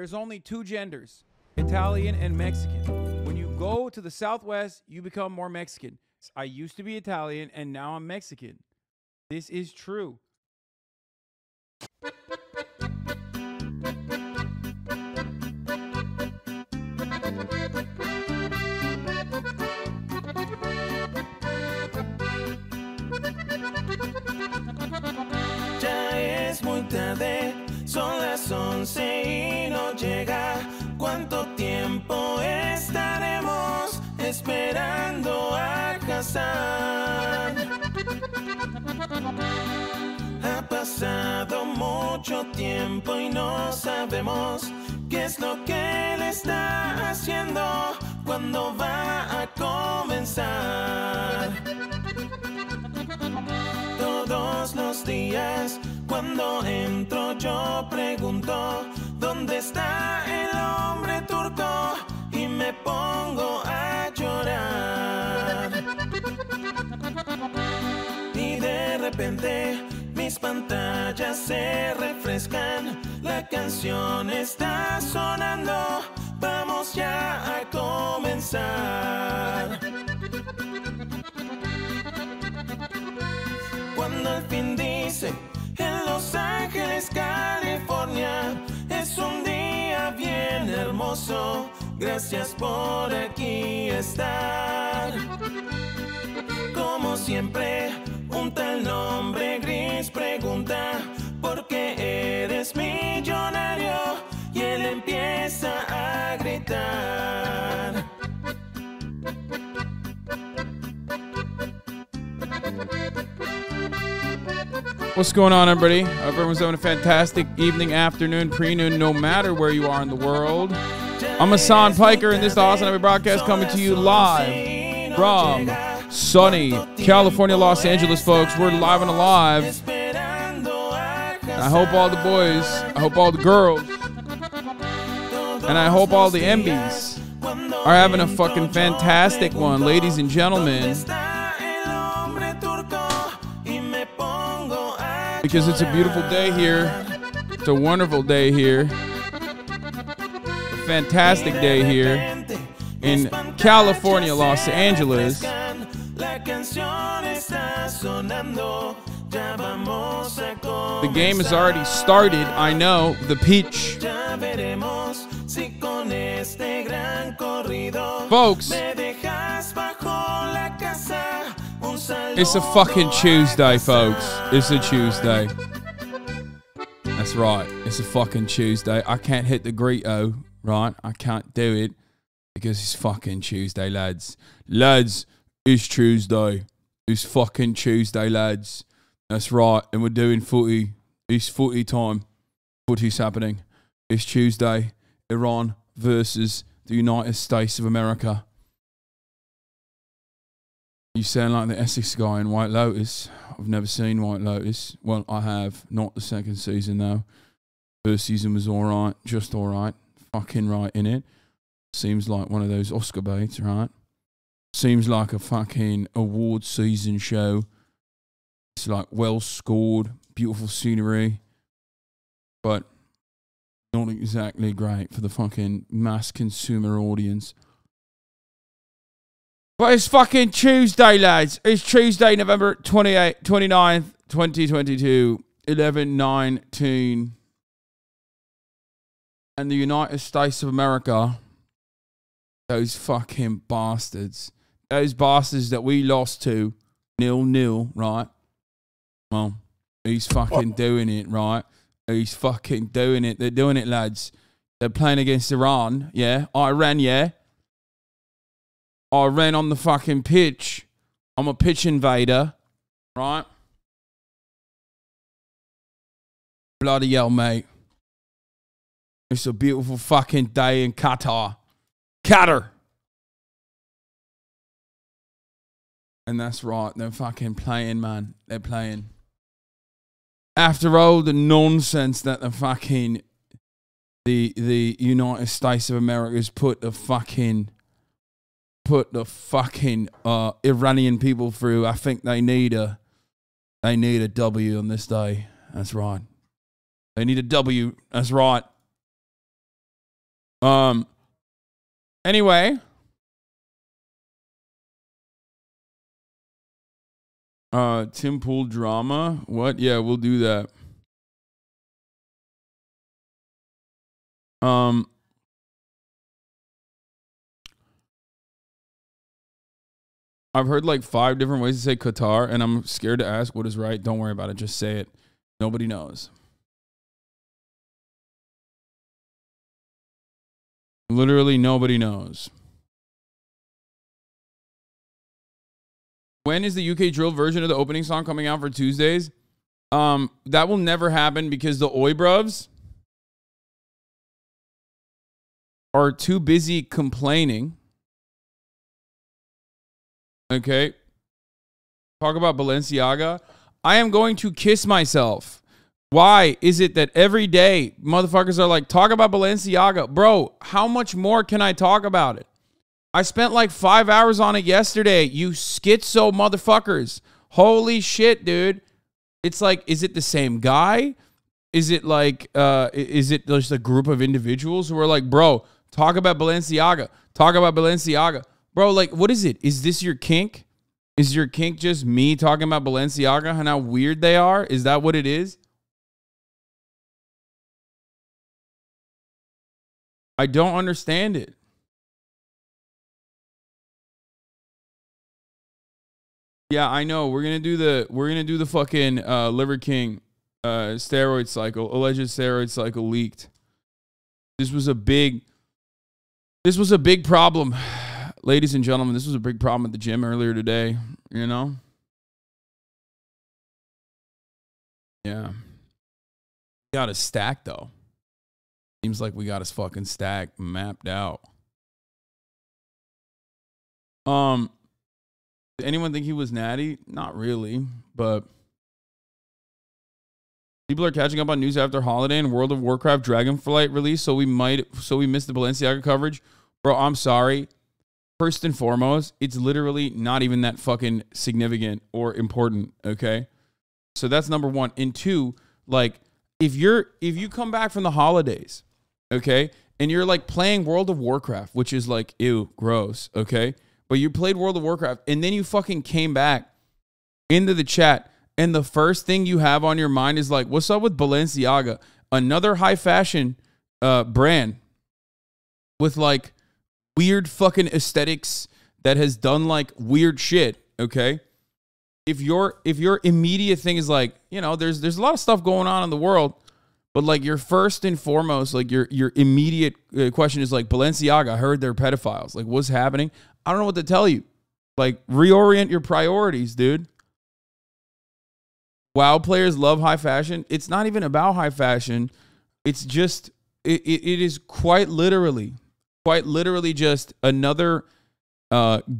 There's only two genders, Italian and Mexican. When you go to the Southwest, you become more Mexican. I used to be Italian and now I'm Mexican. This is true. Ya es muy tarde, son las 11 y no llega. ¿Cuánto tiempo estaremos esperando a Hasan? Ha pasado mucho tiempo y no sabemos qué es lo que él está haciendo, cuándo va a comenzar. Todos los días cuando entro yo pregunto ¿dónde está el hombre turco? Y me pongo a llorar. Y de repente mis pantallas se refrescan, la canción está sonando, vamos ya a comenzar. Cuando al fin dice en Los Ángeles, California, es un día bien hermoso, gracias por aquí estar. Como siempre, un tal nombre gris pregunta ¿por qué eres millonario? Y él empieza a gritar. What's going on, everybody? Hope everyone's having a fantastic evening, afternoon, pre-noon, no matter where you are in the world. I'm Hasan Piker, and this is the HasanAbi broadcast coming to you live from sunny California, Los Angeles, folks. We're live and alive. I hope all the boys, I hope all the girls, and I hope all the MBs are having a fucking fantastic one, ladies and gentlemen. Because it's a beautiful day here. It's a wonderful day here. A fantastic day here in California, Los Angeles. The game has already started. I know. The pitch. Folks, it's a fucking Tuesday, folks. It's a Tuesday. That's right. It's a fucking Tuesday. I can't hit the greeto, right? I can't do it because it's fucking Tuesday, lads. Lads, it's Tuesday. It's fucking Tuesday, lads. That's right. And we're doing footy. It's footy time. Footy's happening. It's Tuesday. Iran versus the United States of America. You sound like the Essex guy in White Lotus. I've never seen White Lotus. Well, I have. Not the second season, though. First season was alright. Just alright. Fucking right, innit? Seems like one of those Oscar baits, right? Seems like a fucking award season show. It's like well scored, beautiful scenery. But not exactly great for the fucking mass consumer audience. But it's fucking Tuesday, lads. It's Tuesday, November 29th, 2022, 11:19. And the United States of America, those fucking bastards, those bastards that we lost to 0-0, right? Well, he's fucking doing it, right? He's fucking doing it. They're doing it, lads. They're playing against Iran, yeah? Iran, yeah? I ran on the fucking pitch. I'm a pitch invader, right? Bloody hell, mate. It's a beautiful fucking day in Qatar. Qatar. And that's right. They're fucking playing, man. They're playing. After all the nonsense that the fucking the United States of America has put the fucking Iranian people through, I think they need a W on this day. That's right. They need a W. That's right. Anyway. Tim Pool drama. What? Yeah, we'll do that. I've heard like 5 different ways to say Qatar, and I'm scared to ask what is right. Don't worry about it. Just say it. Nobody knows. Literally nobody knows. When is the UK drill version of the opening song coming out for Tuesdays? That will never happen because the Oi Bruvs are too busy complaining. Okay. Talk about Balenciaga. I am going to kiss myself. Why is it that every day motherfuckers are like, talk about Balenciaga? Bro, how much more can I talk about it? I spent like 5 hours on it yesterday. You schizo motherfuckers. Holy shit, dude. It's like, is it the same guy? Is it like, is it just a group of individuals who are like, bro, talk about Balenciaga. Talk about Balenciaga. Bro, like, what is it? Is this your kink? Is your kink just me talking about Balenciaga and how weird they are? Is that what it is? I don't understand it. Yeah, I know. We're gonna do the fucking LIVERKING steroid cycle, alleged steroid cycle leaked. This was a big problem. Ladies and gentlemen, this was a big problem at the gym earlier today, you know? Yeah. Got a stack, though. Seems like we got his fucking stack mapped out. Did anyone think he was natty? Not really, but people are catching up on news after holiday and World of Warcraft Dragonflight release, so we missed the Balenciaga coverage. Bro, I'm sorry. First and foremost, it's literally not even that fucking significant or important, okay? So that's number one. And two, like, if you come back from the holidays, okay, and you're like playing World of Warcraft, which is like, ew, gross, okay? But you played World of Warcraft, and then you fucking came back into the chat, and the first thing you have on your mind is like, what's up with Balenciaga? Another high fashion brand with like weird fucking aesthetics that has done like weird shit, okay? If your immediate thing is like, you know, there's a lot of stuff going on in the world, but like your first and foremost, like your immediate question is like, Balenciaga, I heard they're pedophiles. Like, what's happening? I don't know what to tell you. Like, reorient your priorities, dude. WoW players love high fashion. It's not even about high fashion. It's just, it is quite literally just another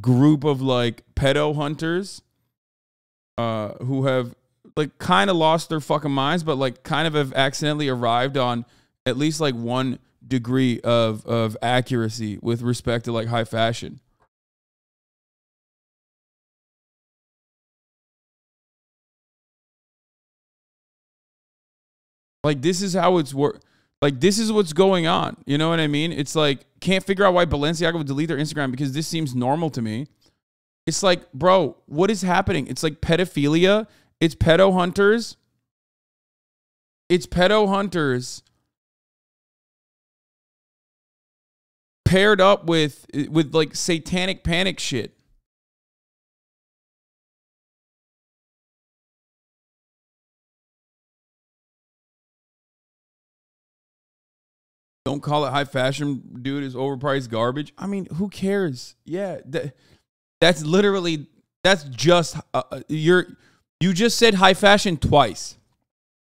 group of like pedo hunters who have like kind of lost their fucking minds, but like kind of have accidentally arrived on at least like 1 degree of accuracy with respect to like high fashion. Like, this is how it's like, this is what's going on. You know what I mean? It's like, can't figure out why Balenciaga would delete their Instagram because this seems normal to me. It's like, bro, what is happening? It's like pedophilia. It's pedo hunters. It's pedo hunters paired up with like satanic panic shit. Don't call it high fashion, dude. Is overpriced garbage. I mean, who cares? Yeah, that's literally, that's just you just said high fashion twice.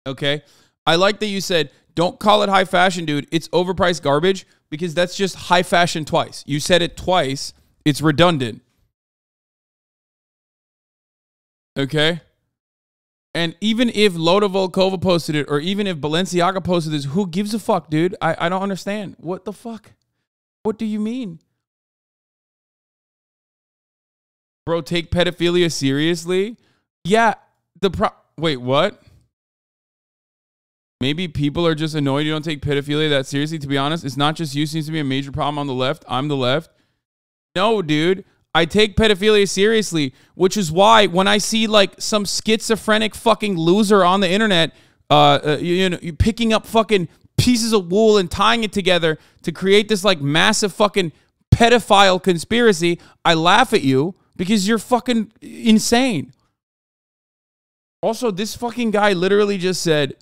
Okay, I like that you said don't call it high fashion, dude. It's overpriced garbage, because that's just high fashion twice. You said it twice. It's redundant. Okay. And even if Loda Volkova posted it, or even if Balenciaga posted this, who gives a fuck, dude? I don't understand. What the fuck? What do you mean? Bro, take pedophilia seriously? Yeah. Wait, what? Maybe people are just annoyed you don't take pedophilia that seriously. To be honest, it's not just you. Seems to be a major problem on the left. I'm the left. No, dude. I take pedophilia seriously, which is why when I see like some schizophrenic fucking loser on the internet, you picking up fucking pieces of wool and tying it together to create this like massive fucking pedophile conspiracy, I laugh at you because you're fucking insane. Also, this fucking guy literally just said,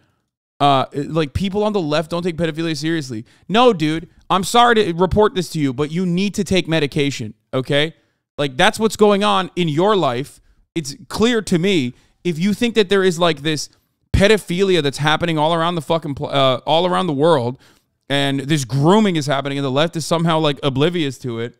like, people on the left don't take pedophilia seriously. No, dude, I'm sorry to report this to you, but you need to take medication, okay? Like, that's what's going on in your life. It's clear to me. If you think that there is like this pedophilia that's happening all around the fucking all around the world, and this grooming is happening, and the left is somehow like oblivious to it.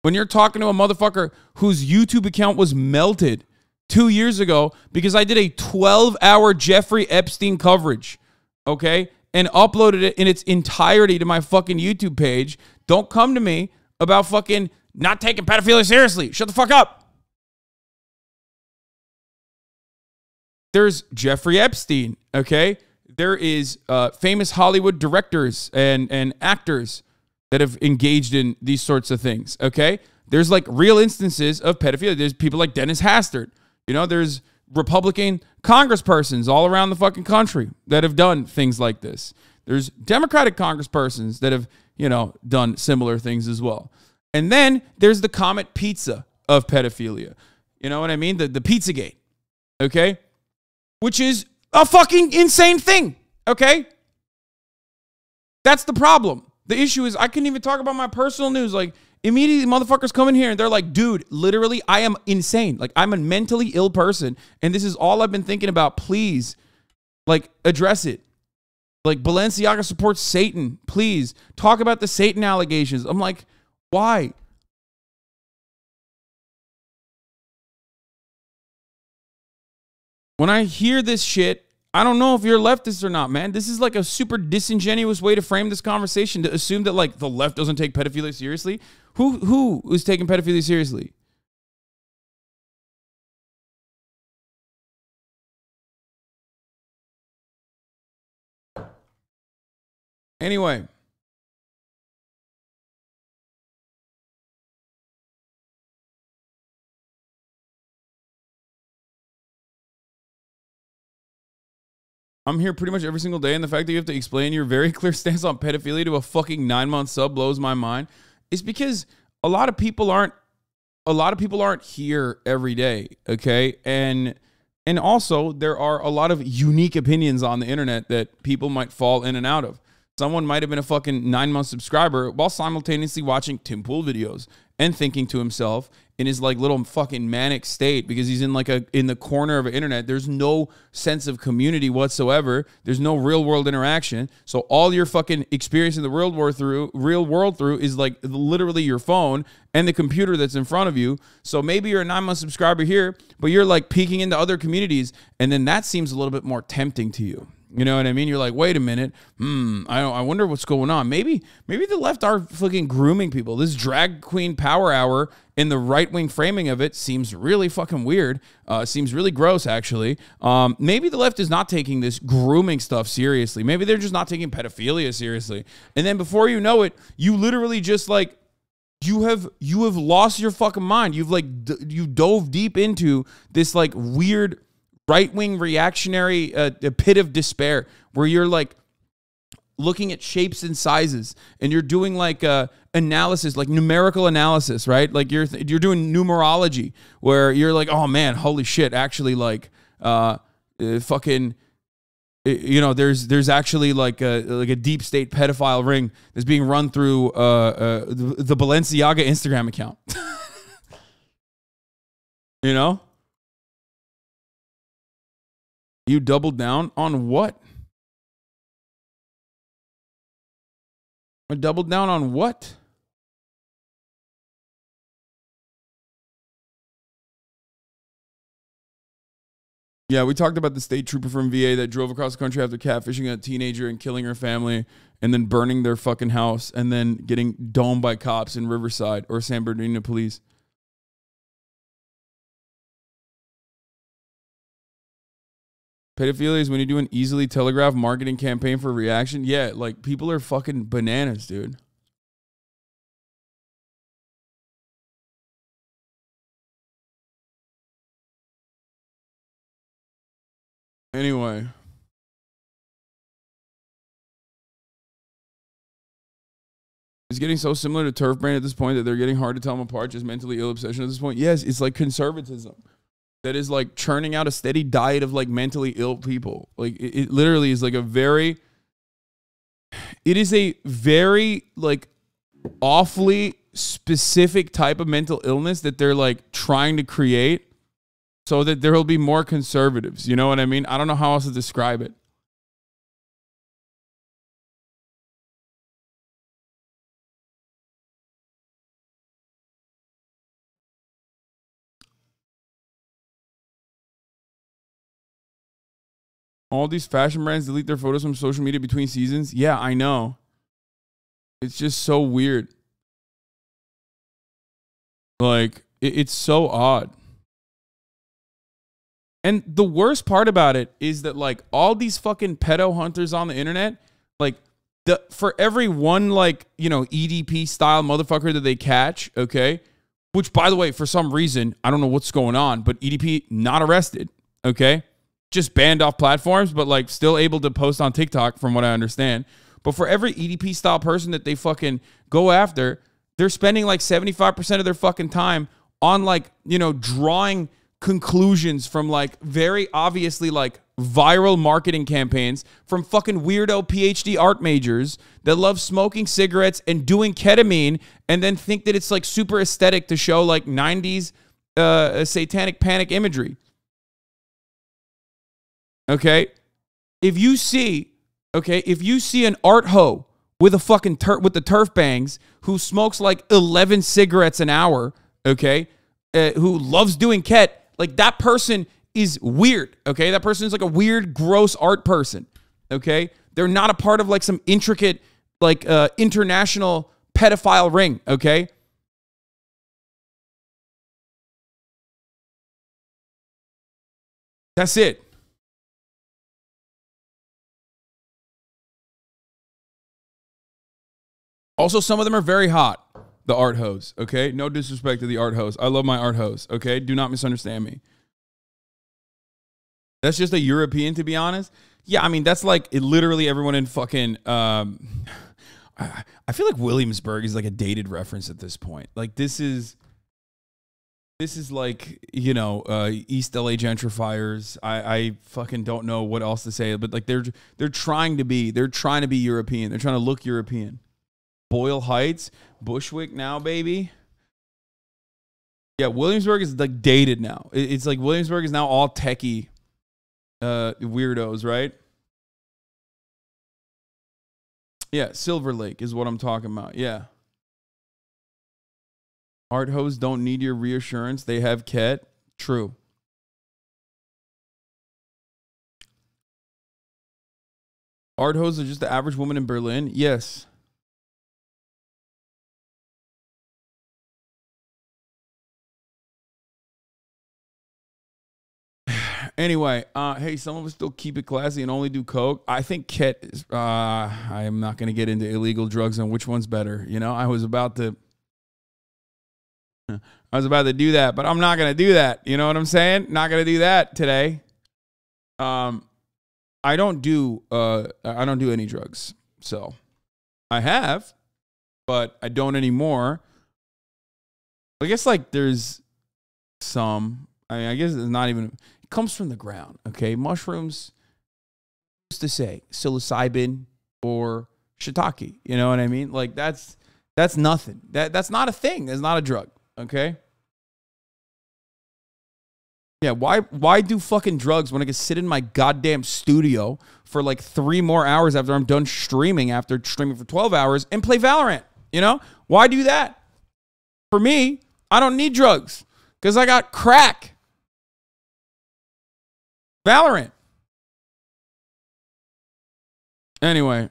When you're talking to a motherfucker whose YouTube account was melted 2 years ago because I did a 12-hour Jeffrey Epstein coverage, okay, and uploaded it in its entirety to my fucking YouTube page, don't come to me about fucking not taking pedophilia seriously. Shut the fuck up. There's Jeffrey Epstein, okay? There is famous Hollywood directors and actors that have engaged in these sorts of things, okay? There's like real instances of pedophilia. There's people like Dennis Hastert. You know, there's Republican congresspersons all around the fucking country that have done things like this. There's Democratic congresspersons that have, you know, done similar things as well. And then there's the Comet Pizza of pedophilia. You know what I mean? The Pizzagate, okay? Which is a fucking insane thing, okay? That's the problem. The issue is I couldn't even talk about my personal news. Like, immediately motherfuckers come in here and they're like, dude, literally, I am insane. Like, I'm a mentally ill person, and this is all I've been thinking about. Please, like, address it. Like, Balenciaga supports Satan. Please, talk about the Satan allegations. I'm like, why? When I hear this shit, I don't know if you're leftist or not, man. This is like a super disingenuous way to frame this conversation, to assume that like the left doesn't take pedophilia seriously. Who is taking pedophilia seriously? Anyway. I'm here pretty much every single day, and the fact that you have to explain your very clear stance on pedophilia to a fucking 9-month sub blows my mind. It's because a lot of people aren't here every day, okay? And also there are a lot of unique opinions on the internet that people might fall in and out of. Someone might have been a fucking 9-month subscriber while simultaneously watching Tim Pool videos and thinking to himself in his like little fucking manic state because he's in like in the corner of the internet. There's no sense of community whatsoever. There's no real world interaction. So all your fucking experience in the real world through is like literally your phone and the computer that's in front of you. So maybe you're a 9-month subscriber here, but you're like peeking into other communities, and then that seems a little bit more tempting to you. You know what I mean? You're like, wait a minute. I wonder what's going on. Maybe the left are fucking grooming people. This drag queen power hour in the right-wing framing of it seems really fucking weird. Seems really gross, actually. Maybe the left is not taking this grooming stuff seriously. Maybe they're just not taking pedophilia seriously. And then before you know it, you literally just like, you have lost your fucking mind. You dove deep into this like weird right-wing reactionary pit of despair where you're like looking at shapes and sizes and you're doing like analysis, like numerical analysis, right? Like you're doing numerology where you're like, oh man, holy shit, actually like fucking, you know, there's actually like a deep state pedophile ring that's being run through the Balenciaga Instagram account. You know? You doubled down on what? I doubled down on what? Yeah, we talked about the state trooper from VA that drove across the country after catfishing a teenager and killing her family and then burning their fucking house and then getting domed by cops in Riverside or San Bernardino police. Pedophilia is when you do an easily telegraphed marketing campaign for reaction. Yeah, like people are fucking bananas, dude. Anyway. It's getting so similar to turf brain at this point that they're getting hard to tell them apart. Just mentally ill obsession at this point. Yes, it's like conservatism that is like churning out a steady diet of like mentally ill people. Like it literally is like a very like awfully specific type of mental illness that they're like trying to create so that there will be more conservatives. You know what I mean? I don't know how else to describe it. All these fashion brands delete their photos from social media between seasons. Yeah, I know. It's just so weird. Like, it's so odd. And the worst part about it is that, like, all these fucking pedo hunters on the internet, like, for every one, like, you know, EDP style motherfucker that they catch, okay, which, by the way, for some reason, I don't know what's going on, but EDP not arrested, okay? Just banned off platforms, but like still able to post on TikTok from what I understand. But for every EDP style person that they fucking go after, they're spending like 75% of their fucking time on like, you know, drawing conclusions from like very obviously like viral marketing campaigns from fucking weirdo PhD art majors that love smoking cigarettes and doing ketamine and then think that it's like super aesthetic to show like 90s satanic panic imagery. Okay, if you see an art hoe with a fucking with the turf bangs who smokes like 11 cigarettes an hour, okay, who loves doing ket, like that person is weird. Okay, that person is like a weird, gross art person. Okay, they're not a part of like some intricate like international pedophile ring. Okay. That's it. Also, some of them are very hot, the art hoes, okay? No disrespect to the art hoes. I love my art hoes, okay? Do not misunderstand me. That's just a European, to be honest. Yeah, I mean, that's like literally everyone in fucking... I feel like Williamsburg is like a dated reference at this point. Like, this is like, you know, East LA gentrifiers. I fucking don't know what else to say, but like they're trying to be European. They're trying to look European. Boyle Heights, Bushwick now, baby. Yeah, Williamsburg is like dated now. It's like Williamsburg is now all techie weirdos, right? Yeah, Silver Lake is what I'm talking about. Yeah. Art hoes don't need your reassurance. They have ket. True. Art hoes are just the average woman in Berlin. Yes. Anyway, hey, some of us still keep it classy and only do coke. I think ket is, I am not going to get into illegal drugs and which one's better. You know, I was about to do that, but I'm not going to do that. You know what I'm saying? Not going to do that today. I don't do any drugs. So I have, but I don't anymore. I guess like there's some, I mean, I guess it's not even, it comes from the ground. Okay. Mushrooms, used to say psilocybin or shiitake. You know what I mean? Like that's nothing. That's not a thing. That's not a drug. Okay. Yeah, why do fucking drugs when I can sit in my goddamn studio for like 3 more hours after I'm done streaming, after streaming for 12 hours, and play Valorant? You know? Why do that? For me, I don't need drugs because I got crack. Valorant. Anyway,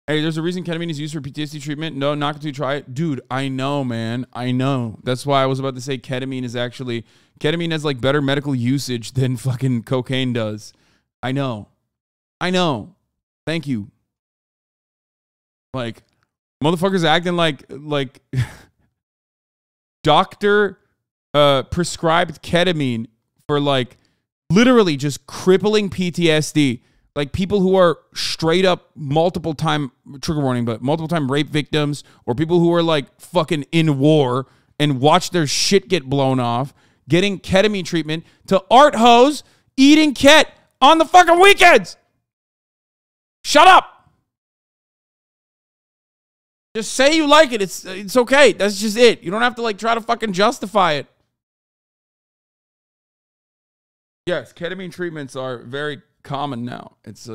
Hey, there's a reason ketamine is used for PTSD treatment. No, not to try it. Dude, I know, man. I know. That's why I was about to say ketamine has like better medical usage than fucking cocaine does. I know. Thank you. Like, motherfuckers acting like doctor prescribed ketamine for like literally just crippling PTSD. Like people who are straight up multiple time rape victims, or people who are like fucking in war and watch their shit get blown off, getting ketamine treatment to art hoes eating ket on the fucking weekends. Shut up. Just say you like it. It's okay. That's just it. You don't have to like try to fucking justify it. Yes, ketamine treatments are very common now. It's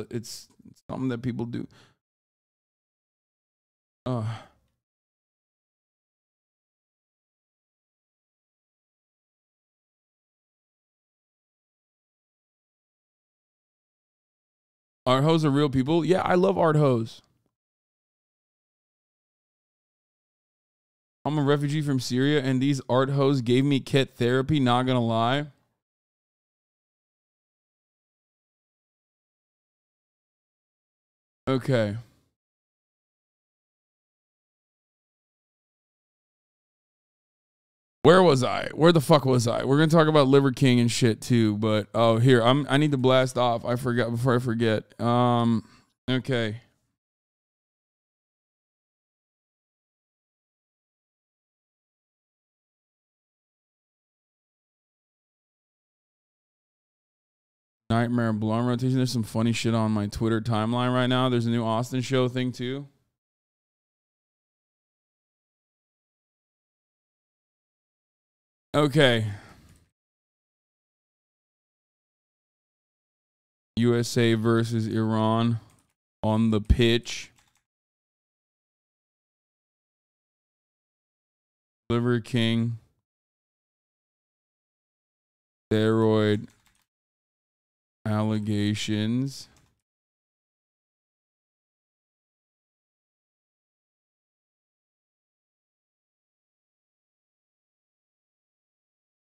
something that people do. Art hoes are real people. Yeah, I love art hoes. I'm a refugee from Syria, and these art hoes gave me ket therapy. Not gonna lie. Okay. Where was I? Where the fuck was I? We're gonna talk about Liver King and shit too, but here, I need to blast off. I forgot before I forget. Okay. Nightmare Blunt rotation. There's some funny shit on my Twitter timeline right now. There's a new Austin show thing too. Okay. USA versus Iran on the pitch. Liver King. Steroid allegations.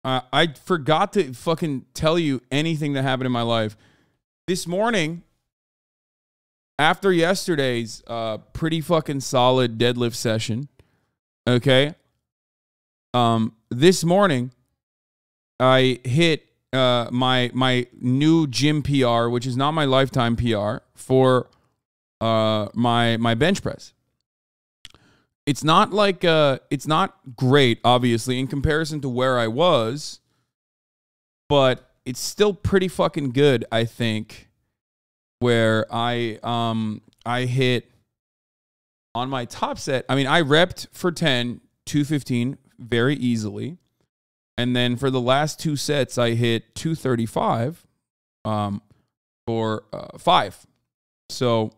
I forgot to fucking tell you anything that happened in my life. This morning, after yesterday's pretty fucking solid deadlift session, okay? This morning, I hit my new gym PR, which is not my lifetime PR, for my bench press. It's not like it's not great, obviously, in comparison to where I was, but it's still pretty fucking good, I think. Where I hit on my top set. I mean, I repped for 10, 215 very easily. And then for the last two sets, I hit 235 for 5. So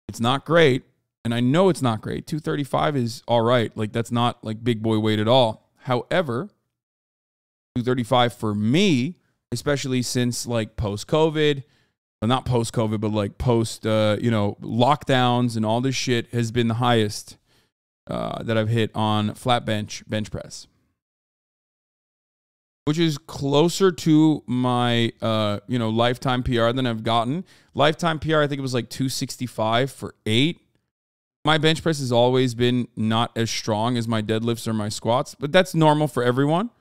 it's not great. And I know it's not great. 235 is all right. Like, that's not like big boy weight at all. However, 235 for me, especially since like post-COVID, well, not post-COVID, but like post, lockdowns and all this shit, has been the highest that I've hit on flat bench press, which is closer to my, lifetime PR than I've gotten. Lifetime PR, I think it was like 265 for 8. My bench press has always been not as strong as my deadlifts or my squats, but that's normal for everyone.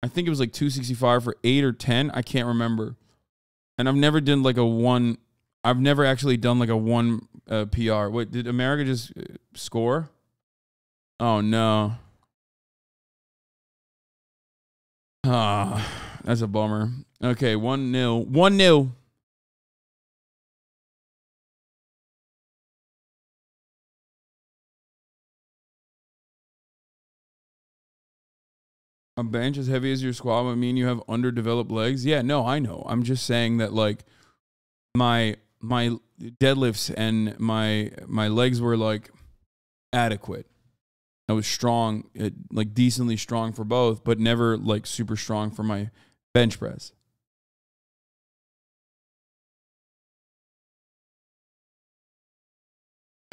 I think it was like 265 for 8 or 10. I can't remember. And I've never done like a 1. I've never actually done like a 1 PR. What, did America just score? Oh, no. That's a bummer. Okay, 1-0. 1-0. A bench as heavy as your squat would mean you have underdeveloped legs. Yeah, no, I know. I'm just saying that like my deadlifts and my legs were like adequate. I was strong, like decently strong for both, but never like super strong for my bench press.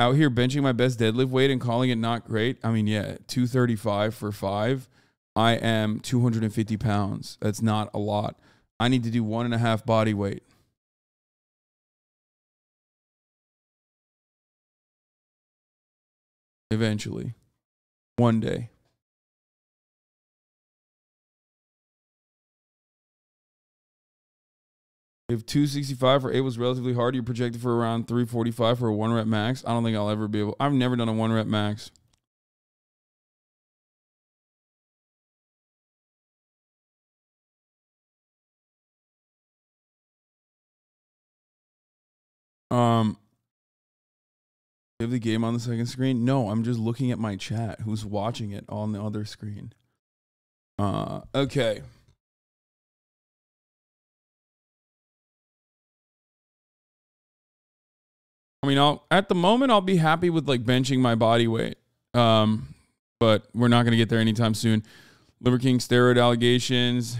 out here benching my best deadlift weight and calling it not great. I mean, yeah, 235 for 5. I am 250 pounds. That's not a lot. I need to do 1.5 body weight. Eventually. One day. If 265 for 8 was relatively hard, you're projected for around 345 for a 1 rep max. I don't think I'll ever be able. I've never done a 1 rep max. You have the game on the second screen? No, I'm just looking at my chat. Who's watching it on the other screen? Okay. I mean, at the moment I'll be happy with like benching my body weight. But we're not gonna get there anytime soon. LIVERKING steroid allegations.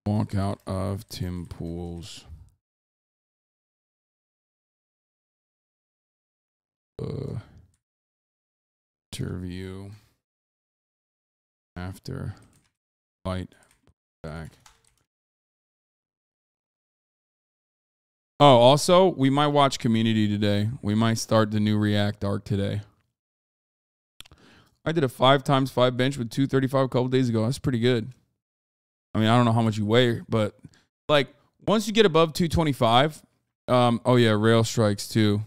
Walk out of Tim Pool's interview after fight back. Oh, also, we might watch Community today. We might start the new React arc today. I did a 5x5 bench with 235 a couple days ago. That's pretty good. I mean, I don't know how much you weigh, but like once you get above 225, oh yeah, rail strikes too.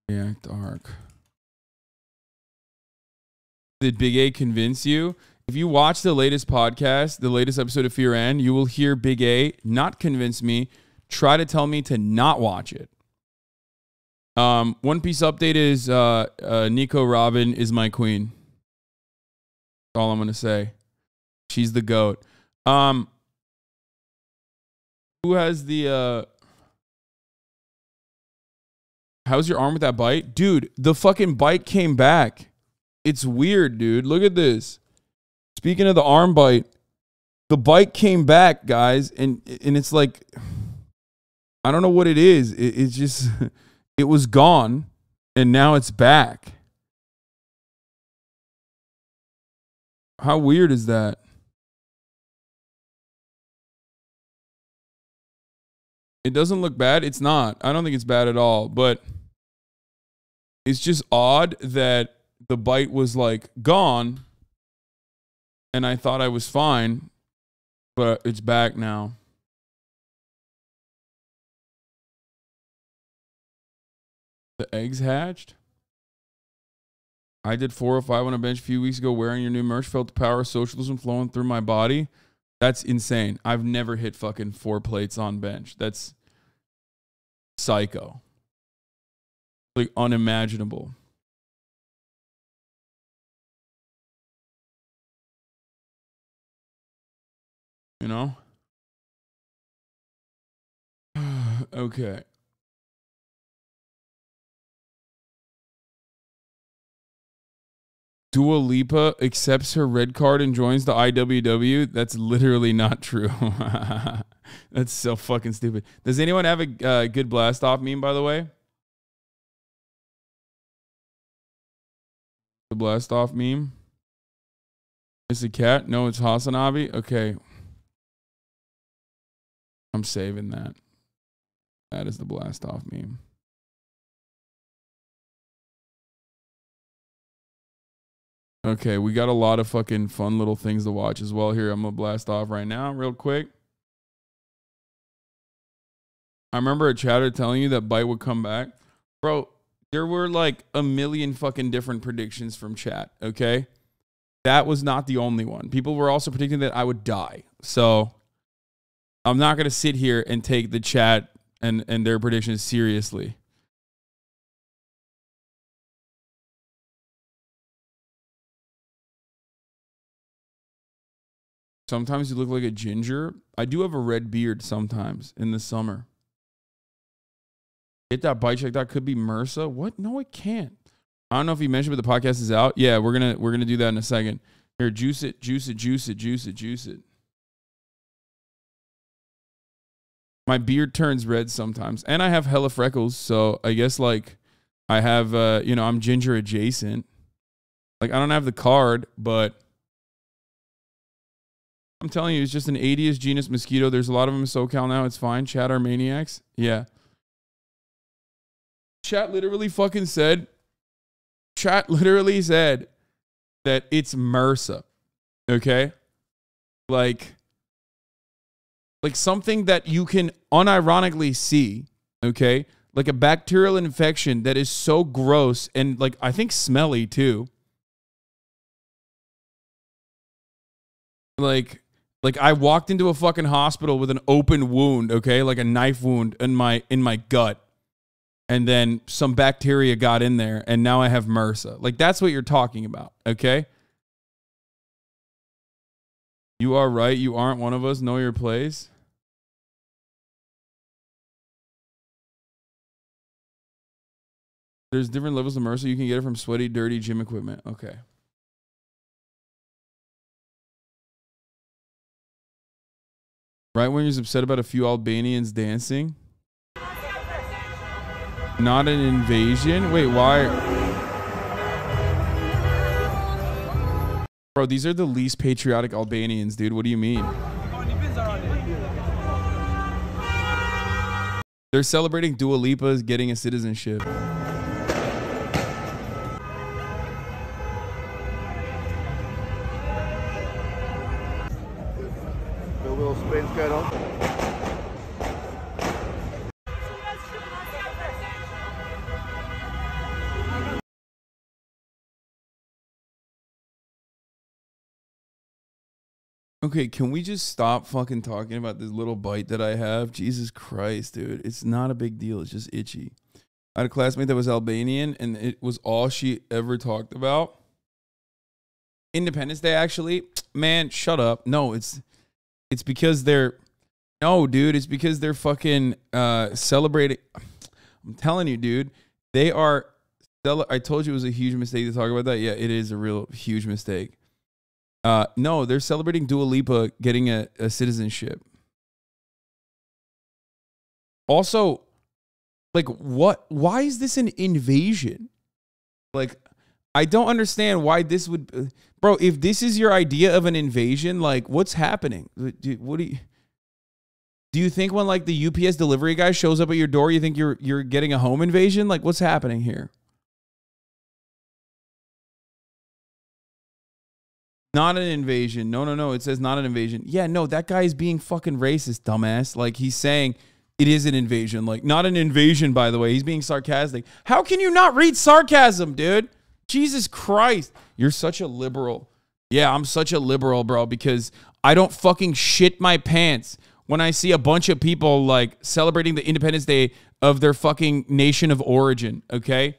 React arc. Did Big A convince you? If you watch the latest podcast, the latest episode of Fear N, you will hear Big A not convince me, try to tell me to not watch it. One Piece update is Nico Robin is my queen. That's all I'm going to say. She's the GOAT. Who has the... How's your arm with that bite? Dude, the fucking bite came back. It's weird, dude. Look at this. Speaking of the arm bite, the bite came back, guys, and it's like, I don't know what it is. It's just, it was gone, and now it's back. How weird is that? It doesn't look bad. It's not. I don't think it's bad at all, but it's just odd that the bite was like gone. And I thought I was fine, but it's back now. The eggs hatched? I did 405 on a bench a few weeks ago wearing your new merch. Felt the power of socialism flowing through my body. That's insane. I've never hit fucking 4 plates on bench. That's psycho. Like unimaginable. You know? Okay. Dua Lipa accepts her red card and joins the IWW. That's literally not true. That's so fucking stupid. Does anyone have a good blast off meme, by the way? The blast off meme? It's a cat? No, it's HasanAbi? Okay. I'm saving that. That is the blast off meme. Okay, we got a lot of fucking fun little things to watch as well here. I'm gonna blast off right now real quick. I remember a chatter telling you that Bite would come back. Bro, there were like a million fucking different predictions from chat, okay? That was not the only one. People were also predicting that I would die. So I'm not going to sit here and take the chat and their predictions seriously. Sometimes you look like a ginger. I do have a red beard sometimes in the summer. Get that bite check. That could be MRSA. What? No, it can't. I don't know if you mentioned, but the podcast is out. Yeah, we're gonna do that in a second. Here, juice it, juice it, juice it, juice it, juice it. My beard turns red sometimes, and I have hella freckles. So I guess like I have, you know, I'm ginger adjacent. Like I don't have the card, but I'm telling you, it's just an Aedes genus mosquito. There's a lot of them in SoCal now. It's fine. Chat are maniacs. Yeah. Chat literally fucking said. Chat literally said that it's MRSA. Okay? Like something that you can unironically see, okay? Like a bacterial infection that is so gross and like I think smelly too. Like I walked into a fucking hospital with an open wound, okay? Like a knife wound in my gut. And then some bacteria got in there and now I have MRSA. Like that's what you're talking about, okay? You are right. You aren't one of us. Know your place. There's different levels of MRSA. You can get it from sweaty, dirty gym equipment. Okay. Right when he's upset about a few Albanians dancing. Not an invasion? Wait, why? Bro, these are the least patriotic Albanians, dude. What do you mean? They're celebrating Dua Lipa's getting a citizenship. Will Spain's got on. Okay, can we just stop fucking talking about this little bite that I have? Jesus Christ, dude. It's not a big deal. It's just itchy. I had a classmate that was Albanian, and it was all she ever talked about. Independence Day, actually. Man, shut up. No, it's because they're... No, dude. It's because they're fucking celebrating... I'm telling you, dude. They are... I told you it was a huge mistake to talk about that. Yeah, it is a real huge mistake. No, they're celebrating Dua Lipa getting a citizenship. Also, like, what? Why is this an invasion? Like, I don't understand why this would... Bro, if this is your idea of an invasion, like, what's happening? What do you think when, like, the UPS delivery guy shows up at your door, you think you're getting a home invasion? Like, what's happening here? Not an invasion. No. It says not an invasion. Yeah, no, that guy is being fucking racist, dumbass. Like, he's saying it is an invasion. Like, not an invasion, by the way. He's being sarcastic. How can you not read sarcasm, dude? Jesus Christ. You're such a liberal. Yeah, I'm such a liberal, bro, because I don't fucking shit my pants when I see a bunch of people, like, celebrating the Independence Day of their fucking nation of origin, okay?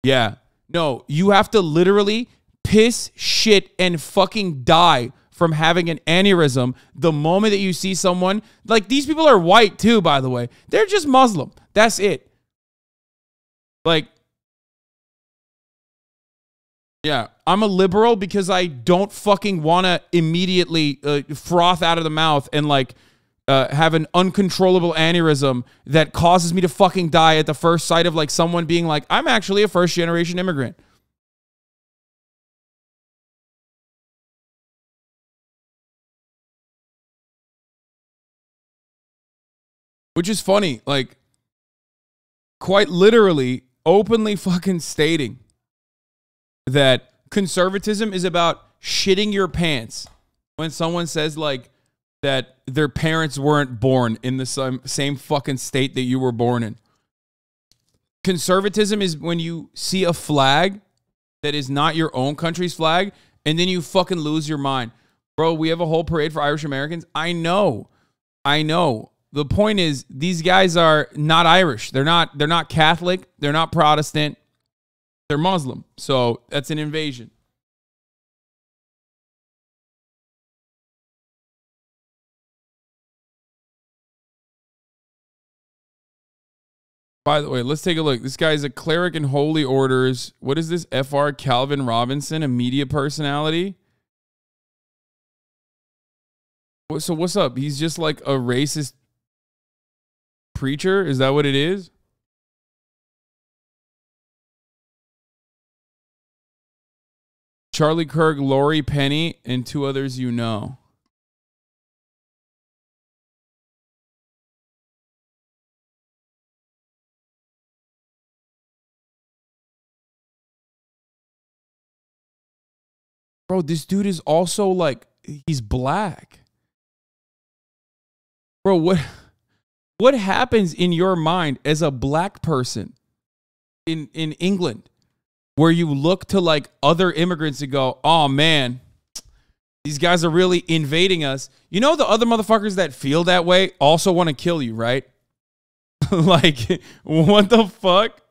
Yeah. No, you have to literally... piss, shit, and fucking die from having an aneurysm the moment that you see someone. Like, these people are white too, by the way. They're just Muslim. That's it. Like, yeah, I'm a liberal because I don't fucking want to immediately froth out of the mouth and, like, have an uncontrollable aneurysm that causes me to fucking die at the first sight of, like, someone being like, I'm actually a first-generation immigrant. Which is funny, like, quite literally, openly fucking stating that conservatism is about shitting your pants when someone says, like, that their parents weren't born in the same fucking state that you were born in. Conservatism is when you see a flag that is not your own country's flag, and then you fucking lose your mind. Bro, we have a whole parade for Irish Americans. I know. The point is, these guys are not Irish. They're not Catholic. They're not Protestant. They're Muslim. So that's an invasion. By the way, let's take a look. This guy's a cleric in holy orders. What is this? FR Calvin Robinson, a media personality? So what's up? He's just like a racist preacher? Is that what it is? Charlie Kirk, Lori Penny, and 2 others you know. Bro, this dude is also like, he's black. Bro, what happens in your mind as a black person in England where you look to like other immigrants and go, oh man, these guys are really invading us. You know, the other motherfuckers that feel that way also want to kill you, right? Like, what the fuck?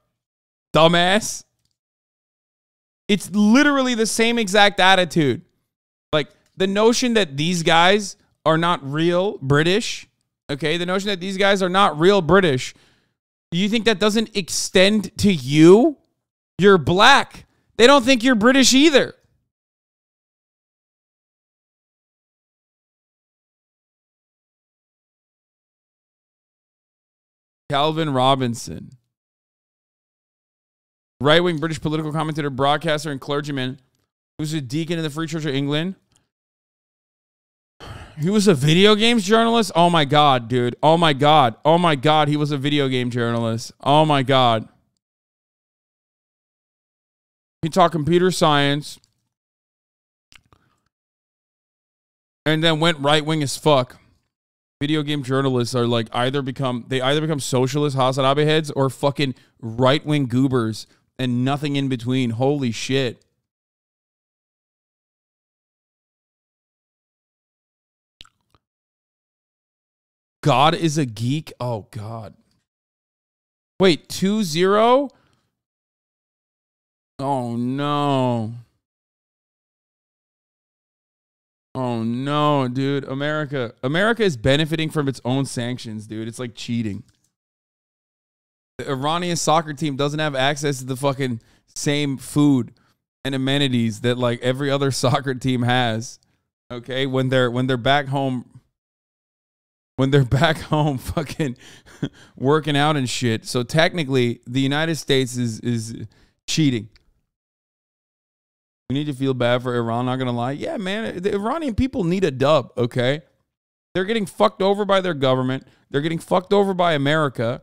Dumbass. It's literally the same exact attitude. Like, the notion that these guys are not real British, okay? The notion that these guys are not real British, you think that doesn't extend to you? You're black. They don't think you're British either. Calvin Robinson. Right-wing British political commentator, broadcaster, and clergyman who was a deacon in the Free Church of England. He was a video games journalist? Oh my God, dude. Oh my God. Oh my God, he was a video game journalist. Oh my God. He taught computer science and then went right-wing as fuck. Video game journalists are like either become socialist HasanAbi heads or fucking right-wing goobers and nothing in between. Holy shit. God is a geek? Oh, God. Wait, 2-0? Oh, no. Oh, no, dude. America is benefiting from its own sanctions, dude. It's like cheating. The Iranian soccer team doesn't have access to the fucking same food and amenities that like every other soccer team has. Okay, when they're back home, fucking working out and shit. So technically, the United States is cheating. We need to feel bad for Iran. Not gonna lie, yeah, man. The Iranian people need a dub. Okay, they're getting fucked over by their government. They're getting fucked over by America.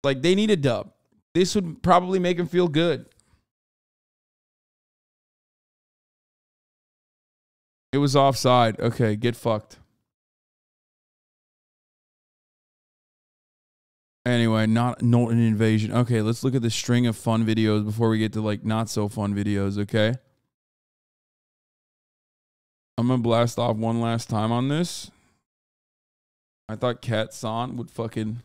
Like, they need a dub. This would probably make them feel good. It was offside. Okay, get fucked. Anyway, not an invasion. Okay, let's look at the string of fun videos before we get to, like, not so fun videos, okay? I'm gonna blast off one last time on this. I thought Kat San would fucking...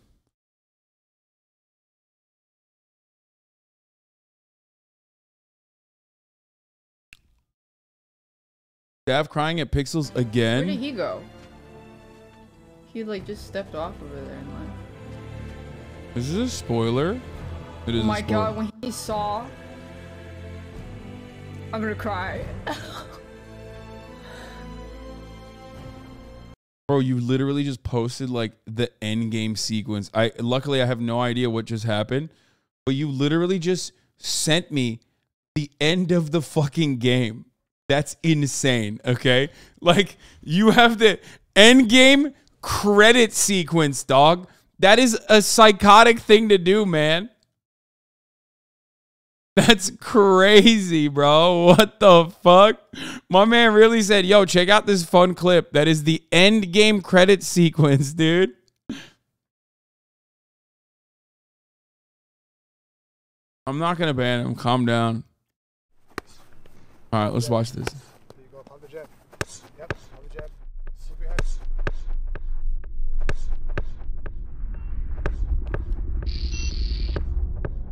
Dav crying at Pixels again. Where did he go? He like just stepped off over there in line. Is this a spoiler? It is. Oh my God, when he saw, I'm gonna cry. Bro, you literally just posted like the end game sequence. Luckily I have no idea what just happened, but you literally just sent me the end of the fucking game. That's insane, okay? Like, you have the end game credit sequence, dog. That is a psychotic thing to do, man. That's crazy, bro. What the fuck? My man really said, yo, check out this fun clip. That is the end game credit sequence, dude. I'm not going to ban him. Calm down. All right, let's watch this. You go up on the jet. Yep, on the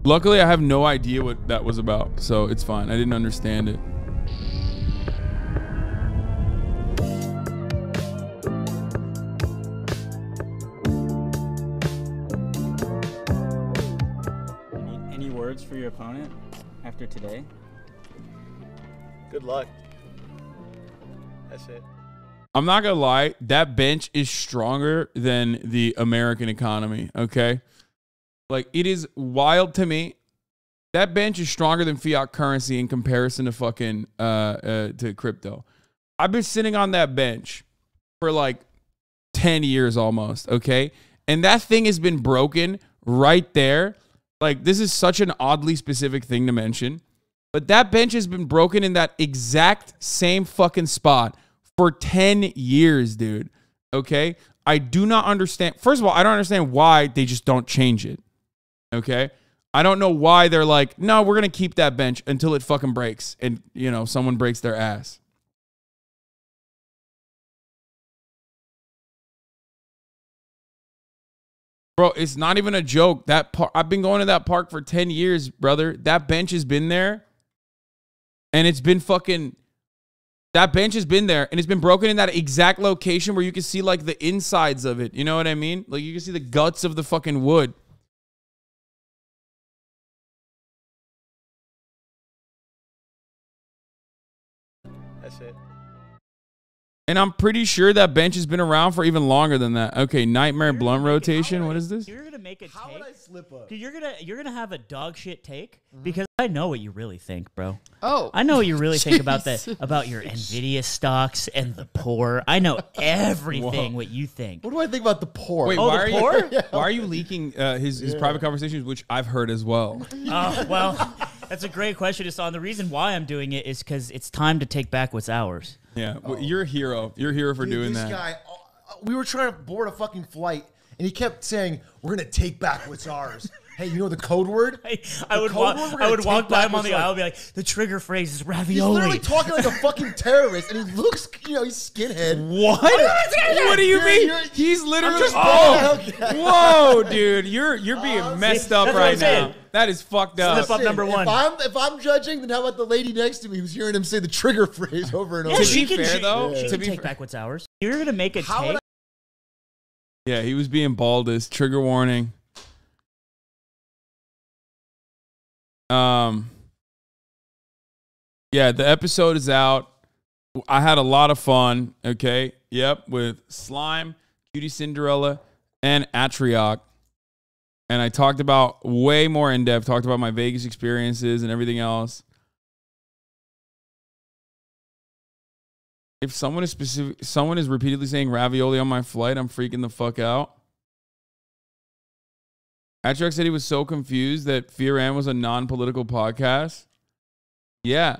Luckily, I have no idea what that was about, so it's fine. I didn't understand it. Any words for your opponent after today? Good luck. That's it. I'm not gonna lie, that bench is stronger than the American economy, okay? Like, it is wild to me. That bench is stronger than fiat currency in comparison to fucking to crypto. I've been sitting on that bench for like 10 years almost, okay? And that thing has been broken right there. Like, this is such an oddly specific thing to mention, but that bench has been broken in that exact same fucking spot for 10 years, dude. Okay? I do not understand. First of all, I don't understand why they just don't change it. Okay? I don't know why they're like, no, we're going to keep that bench until it fucking breaks and, you know, someone breaks their ass. Bro, it's not even a joke. I've been going to that park for 10 years, brother. That bench has been there. And it's been fucking... That bench has been there, and it's been broken in that exact location where you can see, like, the insides of it. You know what I mean? Like, you can see the guts of the fucking wood. That's it. And I'm pretty sure that bench has been around for even longer than that. Okay, Nightmare Blunt rotation. What is this? You're gonna make a take. How would I slip up? Dude, you're gonna have a dog shit take because I know what you really think, bro. Oh. I know what you really think about your Nvidia stocks and the poor. I know everything what you think. What do I think about the poor? Wait, Oh, why the are poor? you why are you leaking his private conversations, which I've heard as well? Oh, well, that's a great question, Hasan. The reason why I'm doing it is because it's time to take back what's ours. Yeah, well, you're a hero. You're a hero for doing this that. Guy, we were trying to board a fucking flight, and he kept saying, "We're gonna take back what's ours." Hey, you know the code word? I would walk by him on the aisle and be like, the trigger phrase is ravioli. He's literally talking like a fucking terrorist, and he looks, you know, he's skinhead. What? What do you mean? He's literally. just Whoa, dude! You're being messed up that's what right I'm saying. now. That is fucked up. Slip up number one. If I'm judging, then how about the lady next to me who's hearing him say the trigger phrase over and over? To be fair, though, she to can be take fair- back what's ours. You're gonna make a take. Yeah, he was being baldest. Trigger warning. Yeah, the episode is out. I had a lot of fun. Okay. Yep. With Slime, Cutie Cinderella, and Atrioc. And I talked about way more in depth, talked about my Vegas experiences and everything else. If someone is repeatedly saying ravioli on my flight, I'm freaking the fuck out. Atrioc said he was so confused that Fear and was a non-political podcast. Yeah.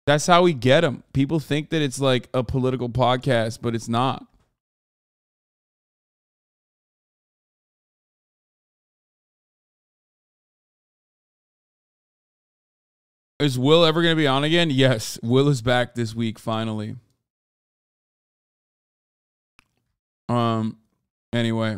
That's how we get them. People think that it's like a political podcast, but it's not. Is Will ever going to be on again? Yes. Will is back this week, finally. Anyway.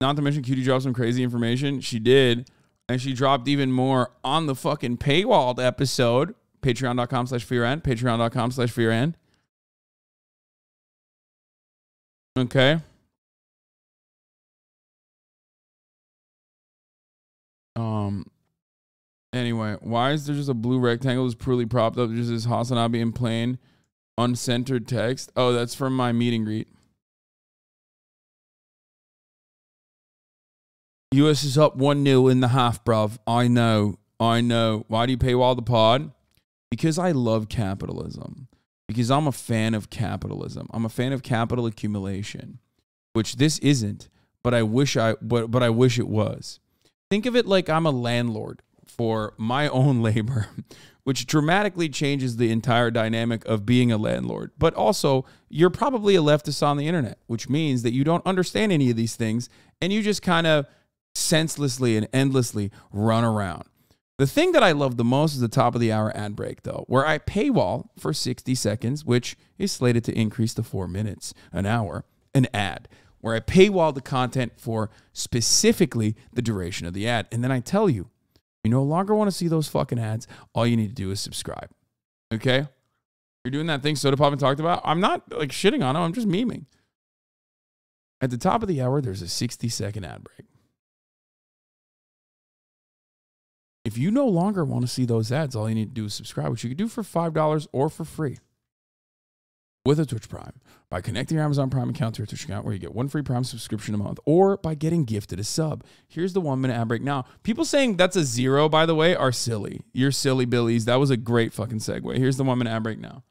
Not to mention Cutie dropped some crazy information. She did. And she dropped even more on the fucking paywalled episode. Patreon.com/FearEnd. Patreon.com/FearEnd. Okay. Anyway, why is there just a blue rectangle that's poorly propped up? Just this HasanAbi in plain, uncentered text. Oh, that's from my meet and greet. US is up 1-0 in the half, bruv. I know. Why do you paywall the pod? Because I love capitalism. Because I'm a fan of capitalism. I'm a fan of capital accumulation, which this isn't, but I wish it was. Think of it like I'm a landlord for my own labor, which dramatically changes the entire dynamic of being a landlord. But also, you're probably a leftist on the internet, which means that you don't understand any of these things, and you just kind of senselessly and endlessly run around. The thing that I love the most is the top of the hour ad break, though, where I paywall for 60 seconds, which is slated to increase to 4 minutes an hour, an ad, where I paywall the content for specifically the duration of the ad. And then I tell you, you no longer want to see those fucking ads. All you need to do is subscribe. Okay? You're doing that thing Soda Pop talked about. I'm not like shitting on him. I'm just memeing. At the top of the hour, there's a 60-second ad break. If you no longer want to see those ads, all you need to do is subscribe, which you can do for $5 or for free with a Twitch Prime by connecting your Amazon Prime account to your Twitch account, where you get 1 free Prime subscription a month, or by getting gifted a sub. Here's the 1 minute ad break. Now, people saying that's a 0, by the way, are silly. You're silly billies. That was a great fucking segue. Here's the 1 minute ad break now.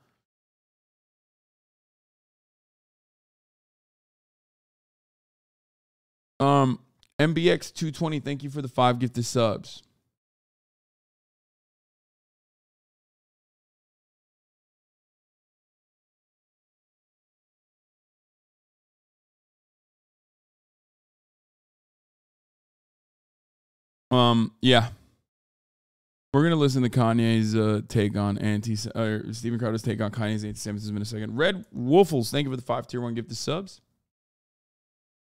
MBX220, thank you for the 5 gifted subs. Yeah. We're going to listen to Kanye's take on Steven Crowder's take on Kanye's anti-Semitism in a second. Red Wolfles, thank you for the 5 tier 1 gifted subs.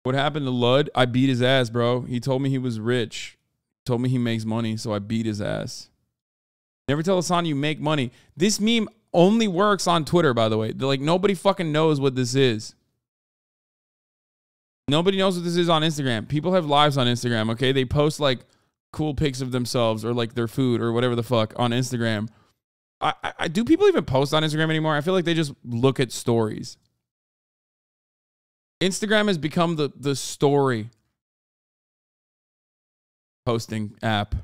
What happened to Lud? I beat his ass, bro. He told me he was rich. Told me he makes money, so I beat his ass. Never tell Hasan you make money. This meme only works on Twitter, by the way. Like, nobody fucking knows what this is. Nobody knows what this is on Instagram. People have lives on Instagram, okay? They post, like, cool pics of themselves or, like, their food or whatever the fuck on Instagram. Do people even post on Instagram anymore? I feel like they just look at stories. Instagram has become the story posting app.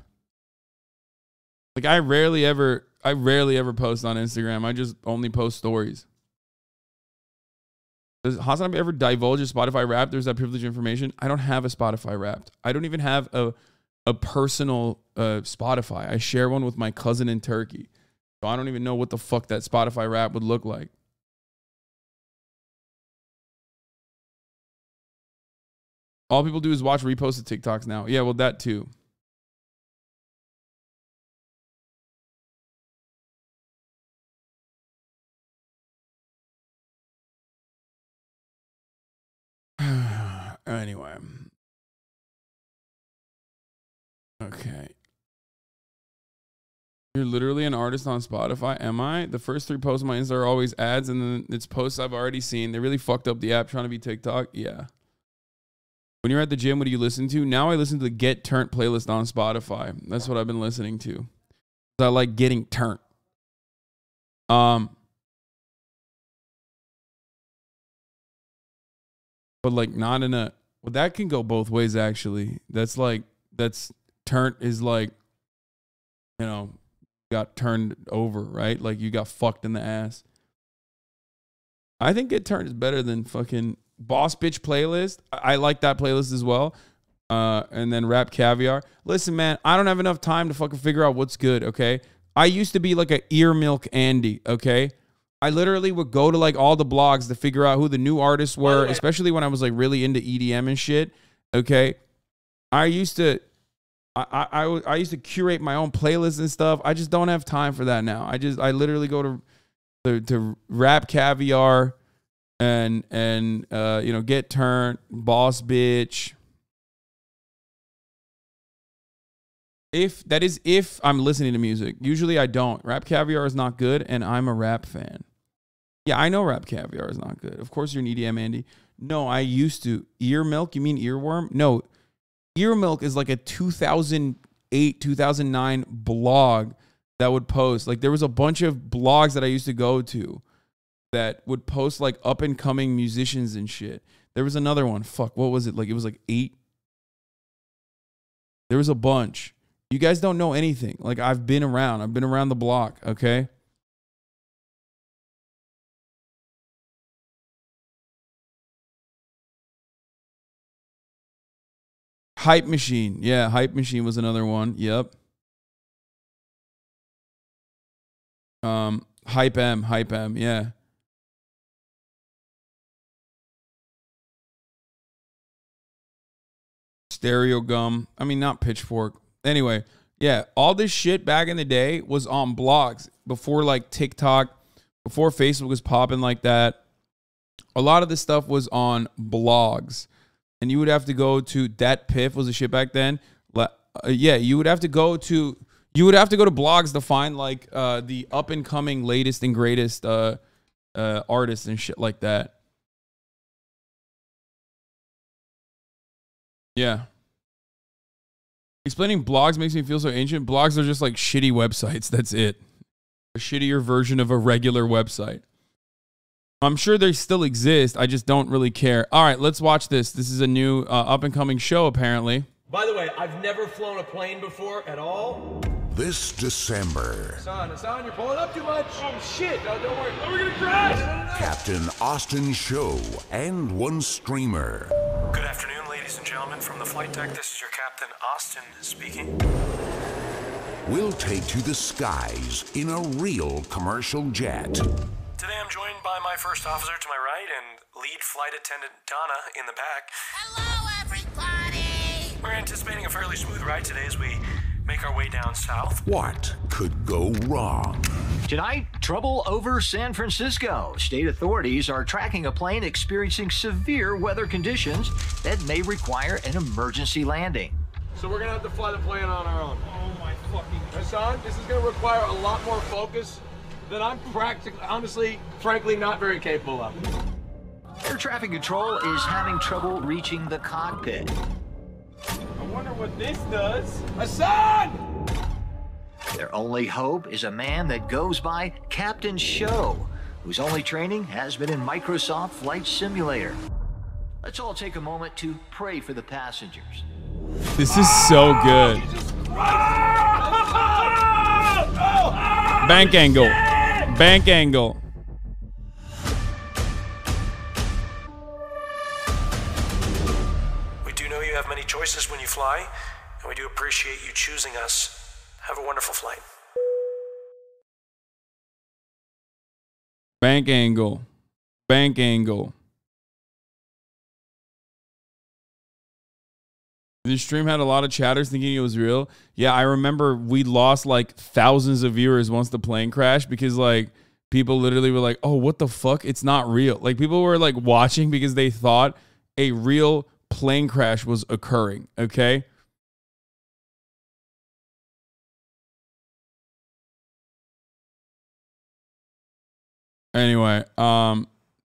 Like, I rarely ever post on Instagram. I just only post stories. Does HasanAbi ever divulge a Spotify Wrapped? There's that privileged information. I don't have a Spotify Wrapped. I don't even have a personal Spotify. I share one with my cousin in Turkey. So I don't even know what the fuck that Spotify Wrapped would look like. All people do is watch reposted TikToks now. Yeah, well, that too. Anyway. Okay. You're literally an artist on Spotify. Am I? The first 3 posts on my Insta are always ads, and then it's posts I've already seen. They really fucked up the app trying to be TikTok. Yeah. When you're at the gym, what do you listen to? Now I listen to the Get Turnt playlist on Spotify. That's what I've been listening to. I like getting turnt. But like not in a, well, that can go both ways actually. That's turnt is like, you know, got turned over, right? Like you got fucked in the ass. I think Get Turnt is better than fucking Boss Bitch playlist. I like that playlist as well. And then Rap Caviar. Listen, man, I don't have enough time to fucking figure out what's good, okay? I used to be like a ear milk Andy, okay? I literally would go to like all the blogs to figure out who the new artists were, especially when I was like really into EDM and shit, okay? I used to curate my own playlists and stuff. I just don't have time for that now. I literally go to Rap Caviar and you know, Get Turned, Boss Bitch. If I'm listening to music. Usually I don't. Rap Caviar is not good, and I'm a rap fan. Yeah, I know Rap Caviar is not good. Of course you're an EDM Andy. No, I used to. Ear Milk? You mean Earworm? No. Ear Milk is like a 2008, 2009 blog that would post. Like there was a bunch of blogs that I used to go to that would post like up and coming musicians and shit. There was another one. Fuck, what was it? Like it was like 8. There was a bunch. You guys don't know anything. Like I've been around the block, okay? Hype Machine. Yeah, Hype Machine was another one. Yep. Hype M, yeah. Stereo Gum. I mean, not Pitchfork. Anyway, yeah, all this shit back in the day was on blogs before like TikTok, before Facebook was popping like that. a lot of this stuff was on blogs, and you would have to go to that piff was a shit back then. Yeah, you would have to go to blogs to find like the up and coming latest and greatest artists and shit like that. Yeah. Explaining blogs makes me feel so ancient. Blogs are just like shitty websites. That's it. A shittier version of a regular website. I'm sure they still exist. I just don't really care. All right, let's watch this. This is a new up-and-coming show, apparently. By the way, I've never flown a plane before at all. This December, Hasan, you're pulling up too much. Oh, shit. No, don't worry. Oh, we're going to crash. No. Captain Austin Show and one streamer. Good afternoon, ladies and gentlemen. From the flight deck, this is your Captain Austin speaking. Will take to the skies in a real commercial jet. Today I'm joined by my first officer to my right and lead flight attendant Donna in the back. Hello, everybody! We're anticipating a fairly smooth ride today as we make our way down south. What could go wrong? Tonight, trouble over San Francisco. State authorities are tracking a plane experiencing severe weather conditions that may require an emergency landing. So we're going to have to fly the plane on our own. Oh my fucking... Hasan, this is going to require a lot more focus that I'm honestly, frankly, not very capable of. Air traffic control is having trouble reaching the cockpit. I wonder what this does. Hasan! Their only hope is a man that goes by Captain Show, whose only training has been in Microsoft Flight Simulator. Let's all take a moment to pray for the passengers. This is so good. Bank angle. Bank angle. We do know you have many choices when you fly, and we do appreciate you choosing us. Have a wonderful flight. Bank angle. Bank angle. The stream had a lot of chatters thinking it was real. Yeah, I remember we lost like thousands of viewers once the plane crashed because like people literally were like, oh, what the fuck? It's not real. Like people were like watching because they thought a real plane crash was occurring. Okay. Anyway,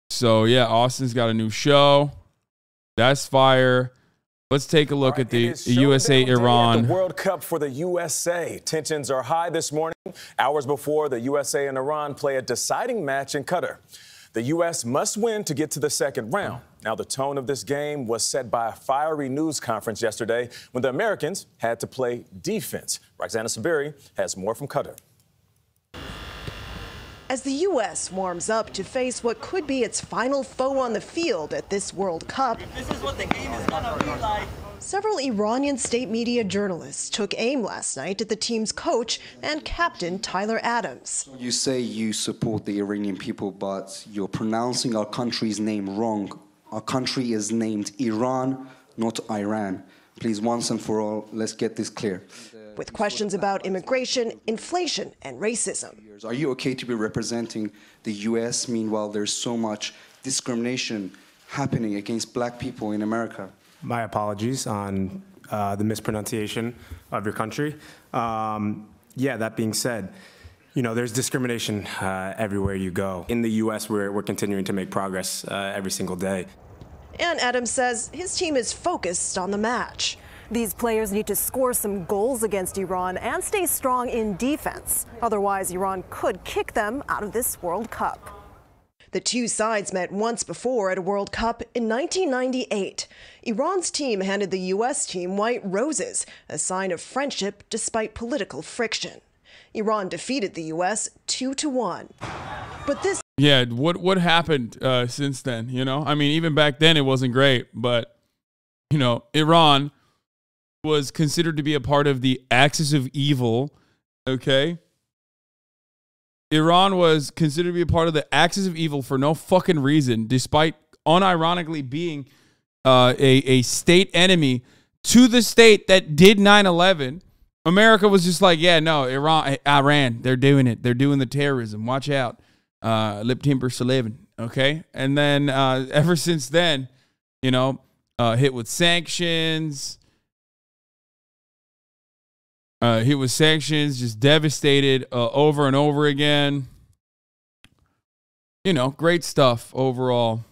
so yeah, Austin's got a new show. That's fire. Let's take a look at the USA-Iran. The World Cup for the USA. Tensions are high this morning, hours before the USA and Iran play a deciding match in Qatar. The U.S. must win to get to the second round. Now, the tone of this game was set by a fiery news conference yesterday when the Americans had to play defense. Roxana Saberi has more from Qatar. As the U.S. warms up to face what could be its final foe on the field at this World Cup, this is what the game is gonna be like. Several Iranian state media journalists took aim last night at the team's coach and captain, Tyler Adams. You say you support the Iranian people, but you're pronouncing our country's name wrong. Our country is named Iran, not Iran. Please, once and for all, let's get this clear. With questions about immigration, inflation, and racism. Are you okay to be representing the U.S. meanwhile there's so much discrimination happening against black people in America? My apologies on the mispronunciation of your country. Yeah, that being said, you know, there's discrimination everywhere you go. In the U.S., we're continuing to make progress every single day. And Adams says his team is focused on the match. These players need to score some goals against Iran and stay strong in defense. Otherwise, Iran could kick them out of this World Cup. The two sides met once before at a World Cup in 1998. Iran's team handed the U.S. team white roses, a sign of friendship despite political friction. Iran defeated the U.S. 2-1. But this... Yeah, what happened since then, you know? I mean, even back then it wasn't great, but, you know, Iran was considered to be a part of the axis of evil, okay? Iran was considered to be a part of the axis of evil for no fucking reason, despite unironically being a state enemy to the state that did 9/11. America was just like, yeah, no, Iran, they're doing it. They're doing the terrorism. Watch out. Lip Timber 11. okay? And then ever since then, you know, hit with sanctions, just devastated over and over again. You know, great stuff overall.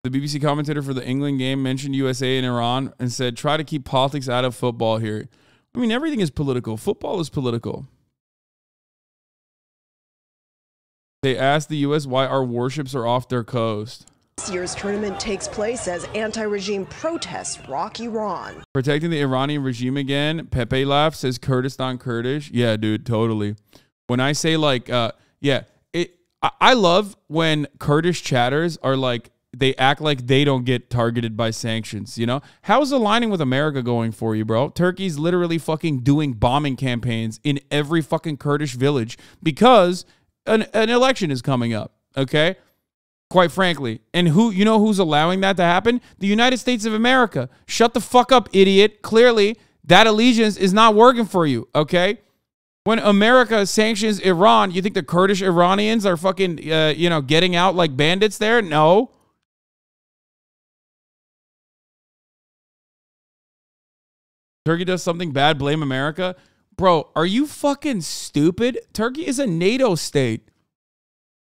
The BBC commentator for the England game mentioned USA and Iran and said, try to keep politics out of football here. I mean, everything is political. Football is political. They asked the U.S. why our warships are off their coast. This year's tournament takes place as anti-regime protests rock Iran. Protecting the Iranian regime again. Pepe Laugh says Kurdistan Kurdish. Yeah, dude, totally. When I say like, I love when Kurdish chatters are like, they act like they don't get targeted by sanctions, you know? How's aligning with America going for you, bro? Turkey's literally fucking doing bombing campaigns in every fucking Kurdish village because an election is coming up, okay? Quite frankly. And you know who's allowing that to happen? The United States of America. Shut the fuck up, idiot. Clearly, that allegiance is not working for you, okay? When America sanctions Iran, you think the Kurdish Iranians are fucking, getting out like bandits there? No. Turkey does something bad, blame America. Bro, are you fucking stupid? Turkey is a NATO state.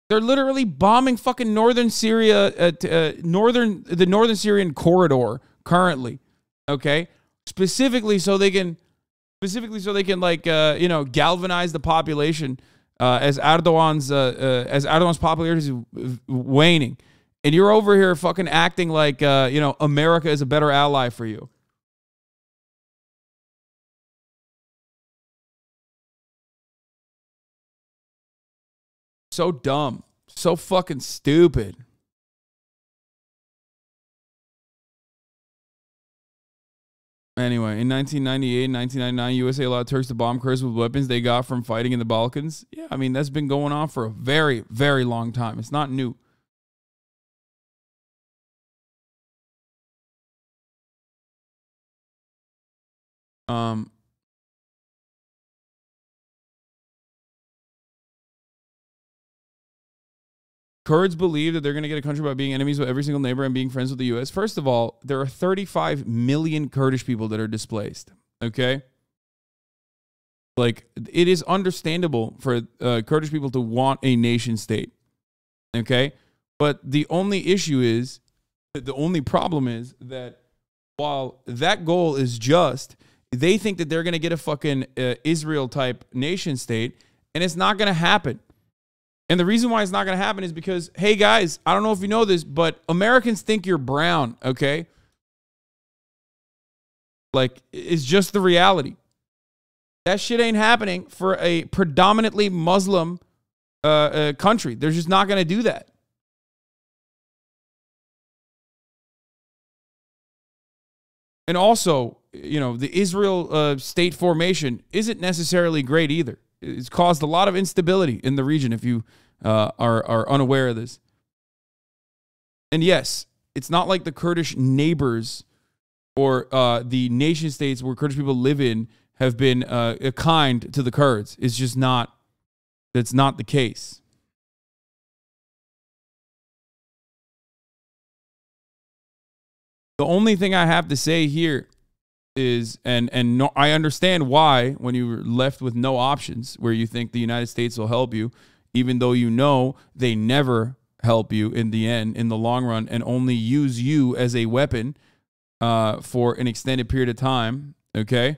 They're literally bombing fucking northern Syria, the northern Syrian corridor currently. Okay, specifically so they can like galvanize the population as Erdogan's popularity is waning, and you're over here fucking acting like America is a better ally for you. So dumb. So fucking stupid. Anyway, in 1998 and 1999, USA allowed Turks to bomb Kurds with weapons they got from fighting in the Balkans. Yeah, I mean, that's been going on for a very, very long time. It's not new. Kurds believe that they're going to get a country by being enemies with every single neighbor and being friends with the U.S. First of all, there are 35 million Kurdish people that are displaced, okay? Like, it is understandable for Kurdish people to want a nation state, okay? But the only problem is that while that goal is just, they think that they're going to get a fucking Israel-type nation state, and it's not going to happen. And the reason why it's not going to happen is because, hey, guys, I don't know if you know this, but Americans think you're brown, okay? Like, it's just the reality. That shit ain't happening for a predominantly Muslim country. They're just not going to do that. And also, the Israel state formation isn't necessarily great either. It's caused a lot of instability in the region if you are unaware of this. And yes, it's not like the Kurdish neighbors or the nation states where Kurdish people live in have been kind to the Kurds. It's just not, that's not the case. The only thing I have to say here is, I understand why when you're left with no options, where you think the United States will help you, even though you know they never help you in the end, in the long run, and only use you as a weapon for an extended period of time, okay?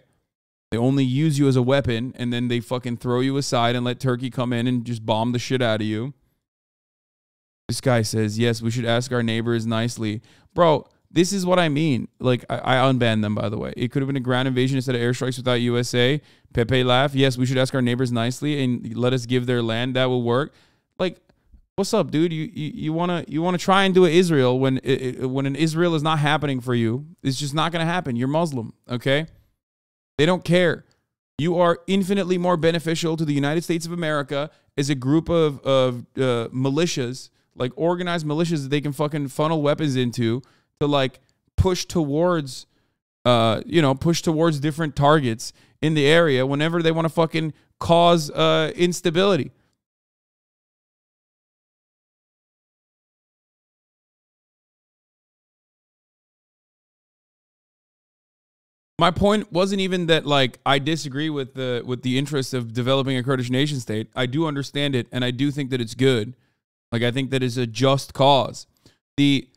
They only use you as a weapon, and then they fucking throw you aside and let Turkey come in and just bomb the shit out of you. This guy says, yes, we should ask our neighbors nicely. Bro, this is what I mean. Like, I unbanned them, by the way. It could have been a ground invasion instead of airstrikes without USA. Pepe Laugh. Yes, we should ask our neighbors nicely and let us give their land. That will work. Like, what's up, dude? You wanna try and do an Israel when an Israel is not happening for you? It's just not gonna happen. You're Muslim, okay? They don't care. You are infinitely more beneficial to the United States of America as a group of militias, like organized militias that they can fucking funnel weapons into, to like push towards different targets in the area whenever they want to fucking cause instability. My point wasn't even that like I disagree with the interest of developing a Kurdish nation state. I do understand it, and I do think that it's good. Like I think that is a just cause. The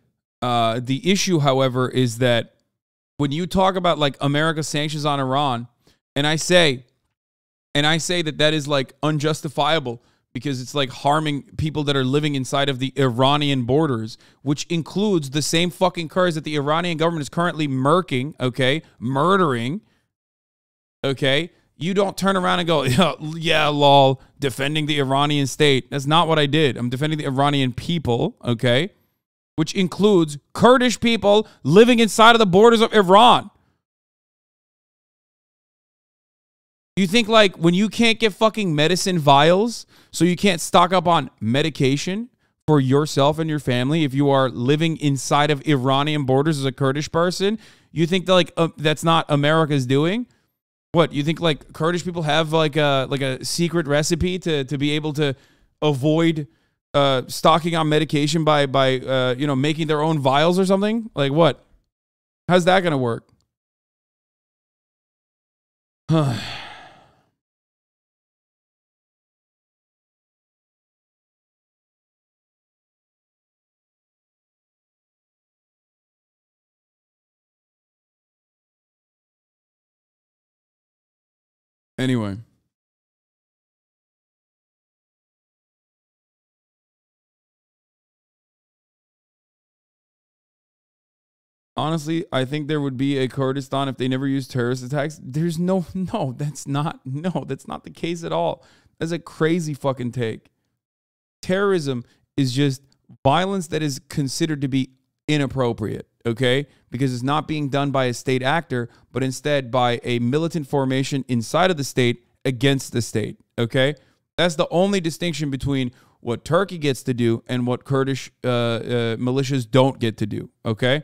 issue, however, is that when you talk about like America's sanctions on Iran, and I say that that is like unjustifiable because it's like harming people that are living inside of the Iranian borders, which includes the same fucking Kurds that the Iranian government is currently murdering, okay? You don't turn around and go, yeah, lol, defending the Iranian state. That's not what I did. I'm defending the Iranian people, okay? Which includes Kurdish people living inside of the borders of Iran. You think like when you can't get fucking medicine vials, so you can't stock up on medication for yourself and your family if you are living inside of Iranian borders as a Kurdish person, you think that like that's not America's doing? What, you think like Kurdish people have like a secret recipe to be able to avoid stocking on medication by you know, making their own vials or something? Like what? How's that going to work? Anyway. Honestly, I think there would be a Kurdistan if they never used terrorist attacks. There's that's not the case at all. That's a crazy fucking take. Terrorism is just violence that is considered to be inappropriate, okay? Because it's not being done by a state actor, but instead by a militant formation inside of the state against the state, okay? That's the only distinction between what Turkey gets to do and what Kurdish militias don't get to do, okay?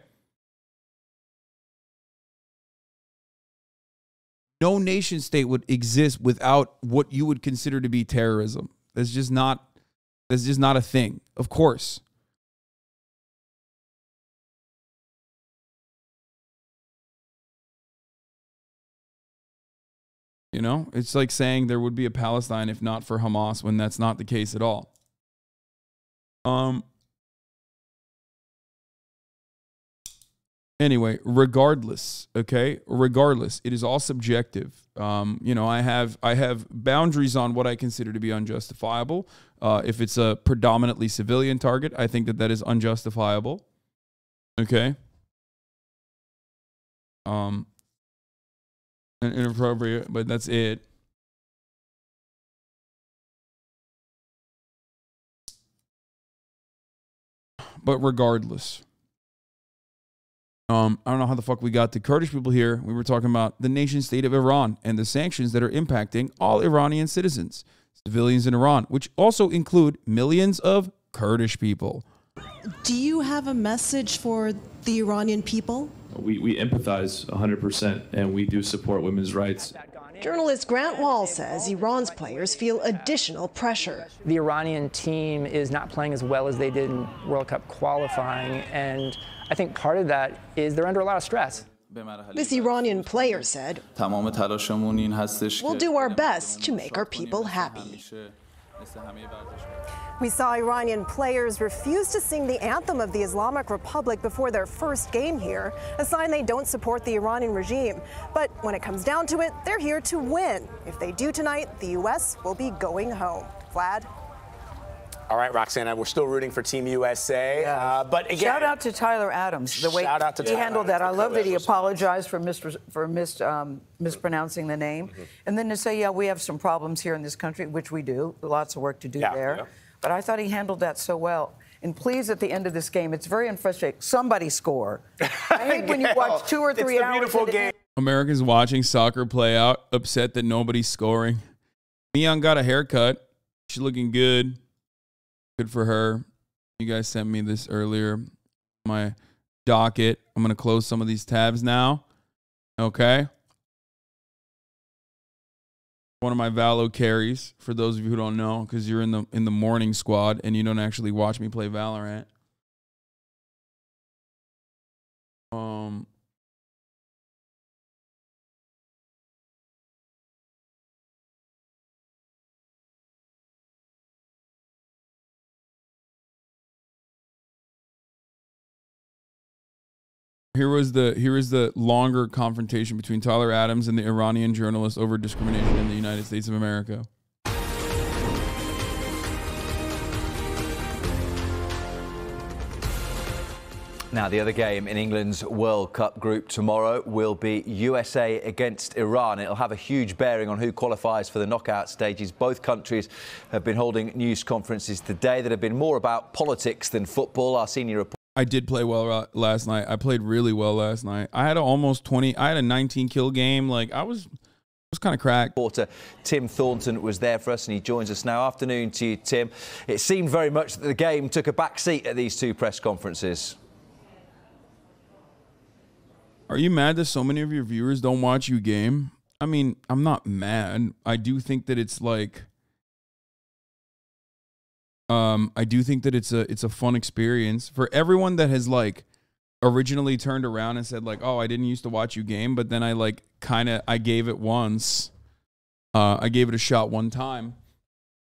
No nation state would exist without what you would consider to be terrorism. That's just not a thing, of course. You know, it's like saying there would be a Palestine if not for Hamas when that's not the case at all. Anyway, regardless, okay? Regardless, it is all subjective. You know, I have boundaries on what I consider to be unjustifiable. If it's a predominantly civilian target, I think that is unjustifiable. Okay? And inappropriate, but that's it. But regardless, I don't know how the fuck we got the Kurdish people here. We were talking about the nation state of Iran and the sanctions that are impacting all Iranian citizens, civilians in Iran, which also include millions of Kurdish people. Do you have a message for the Iranian people? We empathize 100%, and we do support women's rights. Journalist Grant Wall says Iran's players feel additional pressure. The Iranian team is not playing as well as they did in World Cup qualifying, and I think part of that is they're under a lot of stress. This Iranian player said, "We'll do our best to make our people happy." We saw Iranian players refuse to sing the anthem of the Islamic Republic before their first game here, a sign they don't support the Iranian regime. But when it comes down to it, they're here to win. If they do tonight, the U.S. will be going home. Vlad? All right, Roxana, we're still rooting for Team USA. But again, shout out to Tyler Adams, the way he handled that. I love that he apologized for mispronouncing the name. And then to say, yeah, we have some problems here in this country, which we do. Lots of work to do there. Yeah. But I thought he handled that so well. And please, at the end of this game, it's very frustrating. Somebody score. I hate when you watch 2 or 3 hours. Beautiful game. Americans watching soccer play out, upset that nobody's scoring. Mian got a haircut. She's looking good. Good for her. You guys sent me this earlier. My docket. I'm going to close some of these tabs now. Okay. One of my Valo carries, for those of you who don't know, because you're in the morning squad and you don't actually watch me play Valorant. Here is the longer confrontation between Tyler Adams and the Iranian journalist over discrimination in the United States of America. Now, the other game in England's World Cup group tomorrow will be USA against Iran. It'll have a huge bearing on who qualifies for the knockout stages. Both countries have been holding news conferences today that have been more about politics than football. Our senior reporter. I did play well last night. I played really well last night. I had I had a 19 kill game. Like I was kind of cracked. Reporter Tim Thornton was there for us, and he joins us now. Afternoon to you, Tim. It seemed very much that the game took a back seat at these two press conferences. Are you mad that so many of your viewers don't watch you game? I mean, I'm not mad. I do think that it's like, I do think that it's a fun experience for everyone that has like originally turned around and said like, oh, I didn't used to watch you game, but then I like I gave it once. I gave it a shot one time.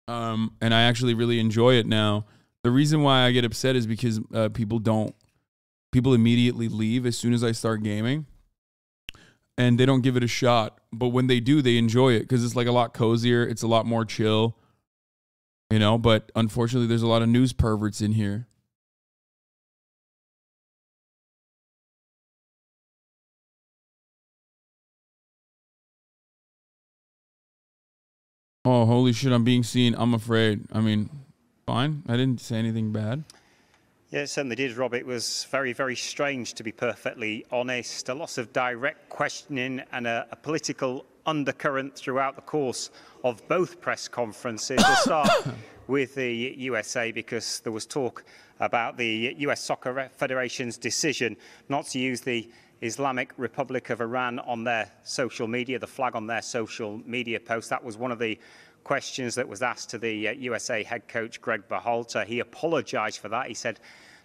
And I actually really enjoy it now. The reason why I get upset is because people immediately leave as soon as I start gaming and they don't give it a shot. But when they do, they enjoy it because it's like a lot cozier. It's a lot more chill, you know, but unfortunately there's a lot of news perverts in here. Oh, holy shit, I'm being seen. I'm afraid. I mean, fine. I didn't say anything bad. Yeah, it certainly did, Rob. It was very, very strange, to be perfectly honest. A lot of direct questioning and a political undercurrent throughout the course of both press conferences. We'll start with the USA because there was talk about the US Soccer Federation's decision not to use the Islamic Republic of Iran on their social media, the flag on their social media post. That was one of the questions that was asked to the USA head coach, Greg Berhalter. He apologized for that. He said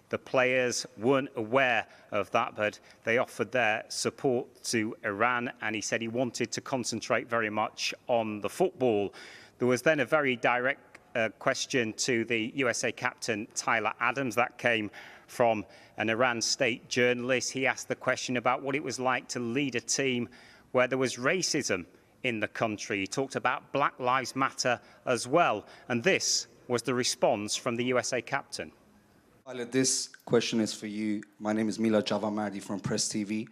the players weren't aware of that, but they offered their support to Iran, and he said he wanted to concentrate very much on the football. There was then a very direct question to the USA captain, Tyler Adams. That came from an Iran state journalist. He asked the question about what it was like to lead a team where there was racism in the country. He talked about Black Lives Matter as well. And this was the response from the USA captain. Pilot, this question is for you. My name is Mila Javamardi from Press TV.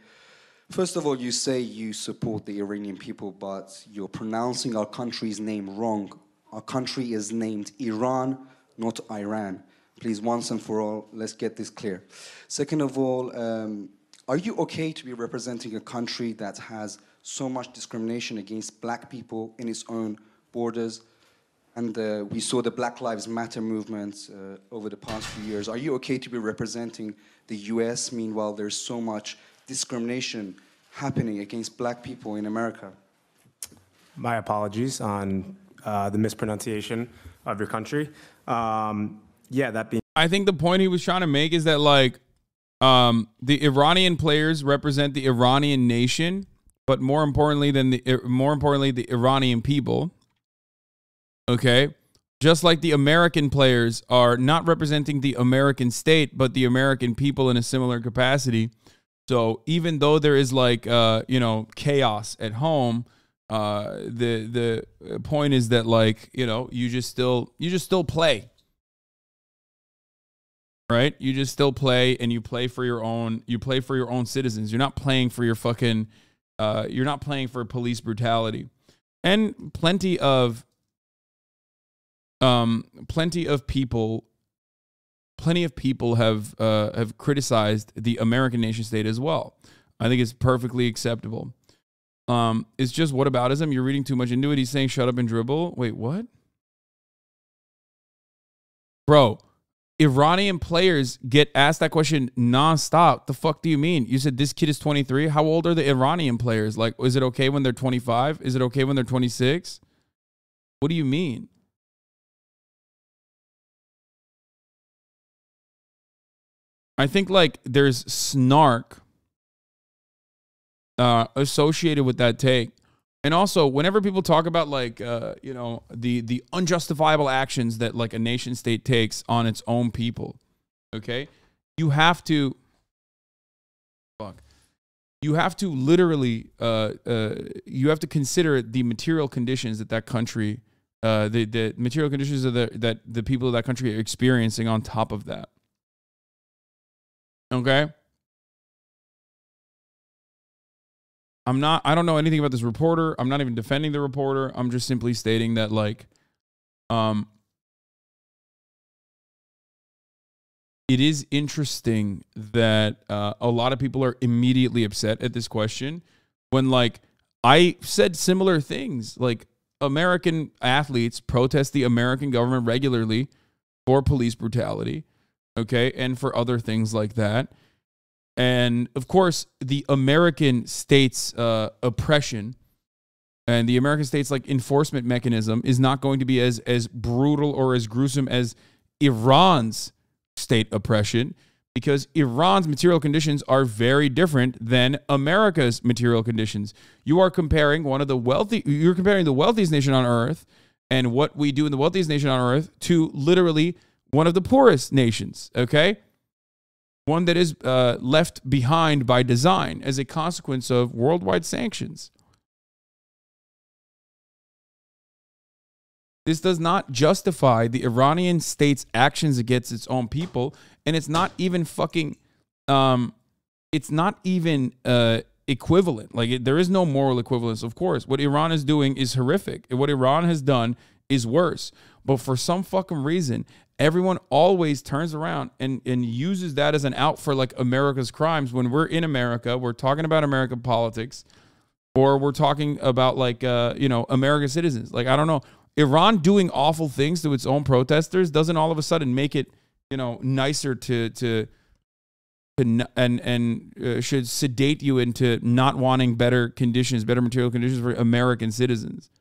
First of all, you say you support the Iranian people, but you're pronouncing our country's name wrong. Our country is named Iran, not Iran. Please, once and for all, let's get this clear. Second of all, are you okay to be representing a country that has so much discrimination against black people in its own borders? And we saw the Black Lives Matter movement over the past few years. Are you okay to be representing the US? Meanwhile, there's so much discrimination happening against black people in America. My apologies on the mispronunciation of your country. Yeah, that being... I think the point he was trying to make is that, like, the Iranian players represent the Iranian nation, but more importantly, the Iranian people. Okay, just like the American players are not representing the American state, but the American people in a similar capacity. So even though there is like you know, chaos at home, the point is that, like, you know, you just still play. Right? You just still play, and you play for your own citizens. You're not playing for your fucking you're not playing for police brutality. And plenty of people have criticized the American nation state as well. I think it's perfectly acceptable. It's just whataboutism. You're reading too much into it. He's saying shut up and dribble. Wait, what? Bro, Iranian players get asked that question nonstop. The fuck do you mean? You said this kid is 23. How old are the Iranian players? Like, is it okay when they're 25? Is it okay when they're 26? What do you mean? I think like there's snark associated with that take. And also, whenever people talk about like, you know, the unjustifiable actions that like a nation state takes on its own people, okay, you have to, you have to literally, you have to consider the material conditions that that country, the material conditions of that the people of that country are experiencing on top of that. Okay. I don't know anything about this reporter. I'm not even defending the reporter. I'm just simply stating that like, it is interesting that a lot of people are immediately upset at this question when like I said similar things. Like American athletes protest the American government regularly for police brutality. Okay. And for other things like that. And of course, the American state's oppression and the American state's like enforcement mechanism is not going to be as brutal or as gruesome as Iran's state oppression, because Iran's material conditions are very different than America's material conditions. You are comparing the wealthiest nation on earth and what we do in the wealthiest nation on earth to literally one of the poorest nations. Okay. One that is left behind by design as a consequence of worldwide sanctions. This does not justify the Iranian state's actions against its own people, and it's not even fucking, it's not even equivalent. Like there is no moral equivalence. Of course, what Iran is doing is horrific. What Iran has done is worse. But for some fucking reason, everyone always turns around and uses that as an out for like America's crimes. When we're in America, we're talking about American politics, or we're talking about like, you know, American citizens. Like, I don't know. Iran doing awful things to its own protesters doesn't all of a sudden make it, you know, nicer to should sedate you into not wanting better conditions, better material conditions for American citizens,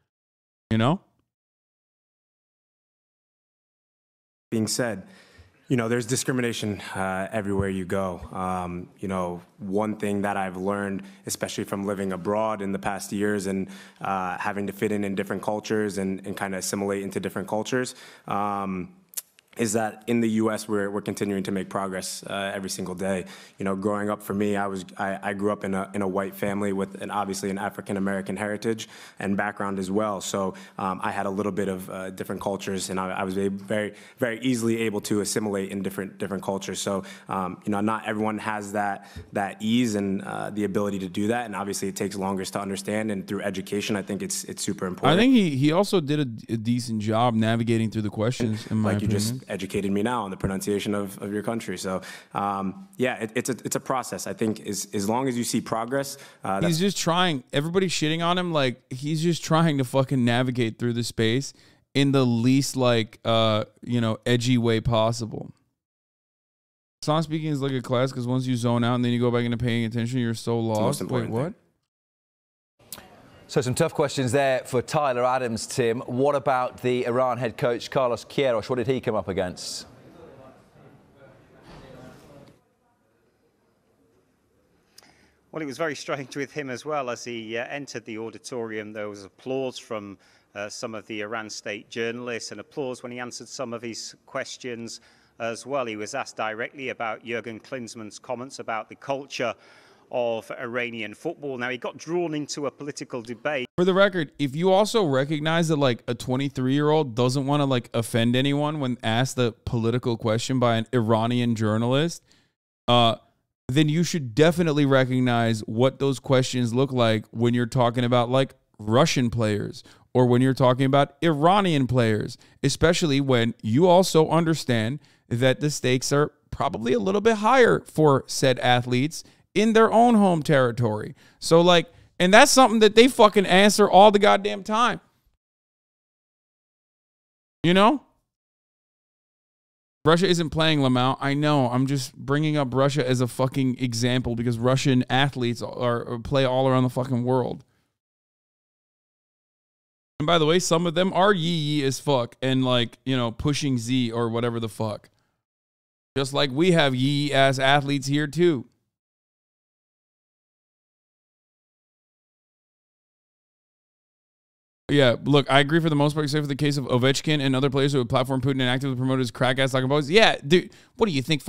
you know? Being said, you know, there's discrimination everywhere you go. You know, one thing that I've learned, especially from living abroad in the past years and having to fit in different cultures and kind of assimilate into different cultures, is that in the U.S. we're continuing to make progress every single day. You know, growing up for me, I grew up in a white family with obviously an African American heritage and background as well. So I had a little bit of different cultures, and I was very easily able to assimilate in different cultures. So you know, not everyone has that ease and the ability to do that, and obviously it takes longer to understand. And through education, I think it's super important. I think he also did a decent job navigating through the questions. In my opinion. You just educated me now on the pronunciation of your country. So yeah, it's a process. I think as long as you see progress, he's just trying. Everybody's shitting on him. Like he's just trying to fucking navigate through the space in the least like you know, edgy way possible. Song speaking is like a class because once you zone out and then you go back into paying attention, you're so lost. Wait, what? So some tough questions there for Tyler Adams, Tim. What about the Iran head coach, Carlos Queiroz? What did he come up against? Well, it was very strange with him as well. As he entered the auditorium, there was applause from some of the Iran state journalists and applause when he answered some of his questions as well. He was asked directly about Jurgen Klinsmann's comments about the culture of Iranian football. Now, he got drawn into a political debate. For the record, if you also recognize that like a 23-year-old doesn't want to like offend anyone when asked a political question by an Iranian journalist, then you should definitely recognize what those questions look like when you're talking about like Russian players or when you're talking about Iranian players, especially when you also understand that the stakes are probably a little bit higher for said athletes in their own home territory. So like, and that's something that they fucking answer all the goddamn time. You know? Russia isn't playing Lamau. I know. I'm just bringing up Russia as a fucking example because Russian athletes play all around the fucking world. And by the way, some of them are yee as fuck and like, you know, pushing Z or whatever the fuck. Just like we have yee ass athletes here too. Yeah, look, I agree for the most part, except for the case of Ovechkin and other players who would platform Putin and actively promote his crack ass like boys. Yeah, dude, what do you think?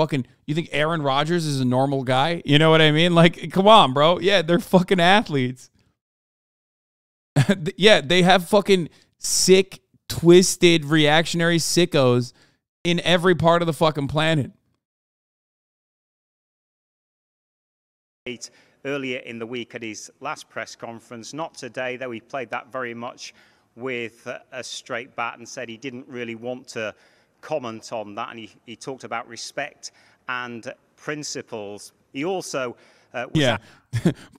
You think Aaron Rodgers is a normal guy? You know what I mean? Like, come on, bro. Yeah, they're fucking athletes. Yeah, they have fucking sick, twisted, reactionary sickos in every part of the fucking planet. Earlier in the week at his last press conference, not today, though he played that very much with a straight bat and said he didn't really want to comment on that. And he talked about respect and principles. He also was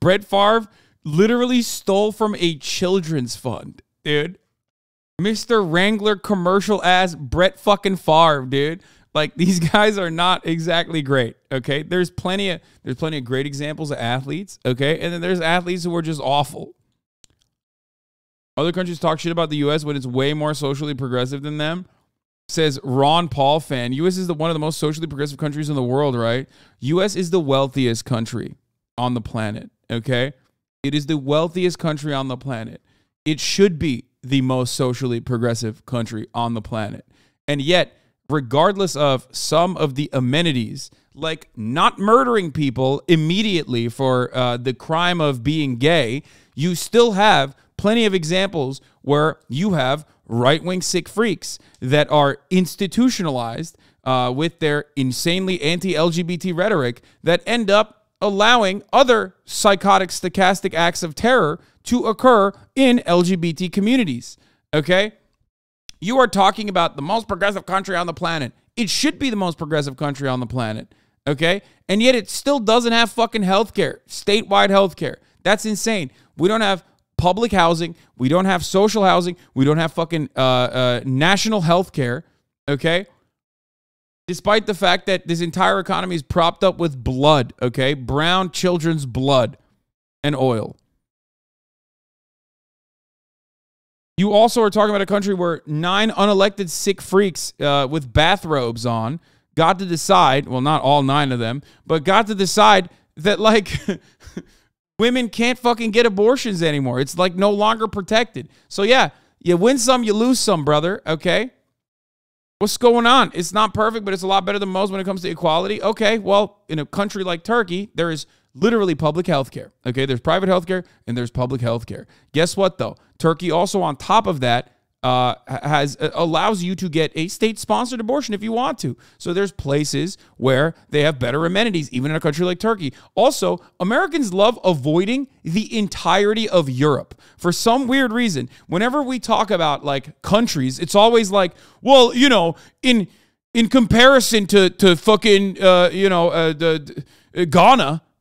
Brett Favre literally stole from a children's fund, dude. Mr. Wrangler commercial ass Brett fucking Favre, dude. Like, these guys are not exactly great, okay? There's plenty of great examples of athletes, okay? And then there's athletes who are just awful. Other countries talk shit about the U.S. when it's way more socially progressive than them. Says Ron Paul fan. U.S. is one of the most socially progressive countries in the world, right? U.S. is the wealthiest country on the planet, okay? It is the wealthiest country on the planet. It should be the most socially progressive country on the planet. And yet, regardless of some of the amenities, like not murdering people immediately for the crime of being gay, you still have plenty of examples where you have right-wing sick freaks that are institutionalized with their insanely anti-LGBT rhetoric that end up allowing other psychotic, stochastic acts of terror to occur in LGBT communities, okay? You are talking about the most progressive country on the planet. It should be the most progressive country on the planet, okay? And yet it still doesn't have fucking healthcare, statewide healthcare. That's insane. We don't have public housing. We don't have social housing. We don't have fucking national healthcare, okay? Despite the fact that this entire economy is propped up with blood, okay? Brown children's blood and oil. You also are talking about a country where 9 unelected sick freaks with bathrobes on got to decide, well, not all 9 of them, but got to decide that, like, women can't fucking get abortions anymore. It's, like, no longer protected. So, yeah, you win some, you lose some, brother, okay? What's going on? It's not perfect, but it's a lot better than most when it comes to equality. Okay, well, in a country like Turkey, there is literally public health care. Okay, there's private health care and there's public health care. Guess what, though? Turkey also, on top of that, allows you to get a state-sponsored abortion if you want to. So there's places where they have better amenities, even in a country like Turkey. Also, Americans love avoiding the entirety of Europe. For some weird reason, whenever we talk about, like, countries, it's always like, well, you know, in comparison to fucking, Ghana,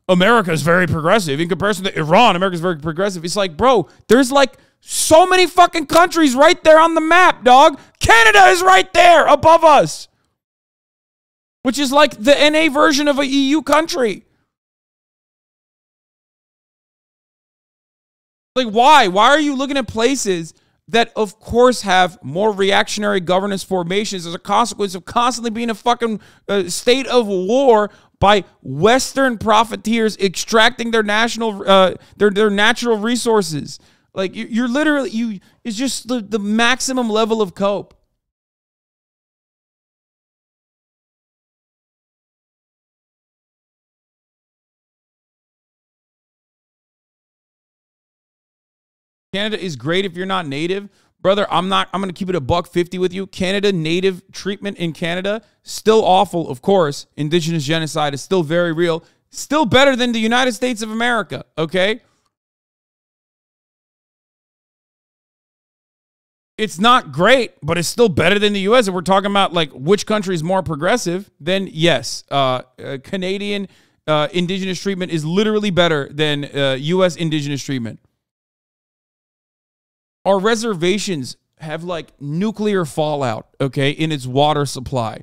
America is very progressive. In comparison to Iran, America is very progressive. It's like, bro, there's like so many fucking countries right there on the map, dog. Canada is right there above us, which is like the NA version of a EU country. Like, why? Why are you looking at places that, of course, have more reactionary governance formations as a consequence of constantly being a fucking state of war by Western profiteers extracting their their natural resources? Like, you're literally, it's just the maximum level of cope. Canada is great if you're not native. Brother, I'm going to keep it a $1.50 with you. Canada, native treatment in Canada, still awful, of course. Indigenous genocide is still very real. Still better than the United States of America, okay? It's not great, but it's still better than the U.S. If we're talking about, like, which country is more progressive, then yes. Canadian indigenous treatment is literally better than U.S. indigenous treatment. Our reservations have, like, nuclear fallout, okay, in its water supply.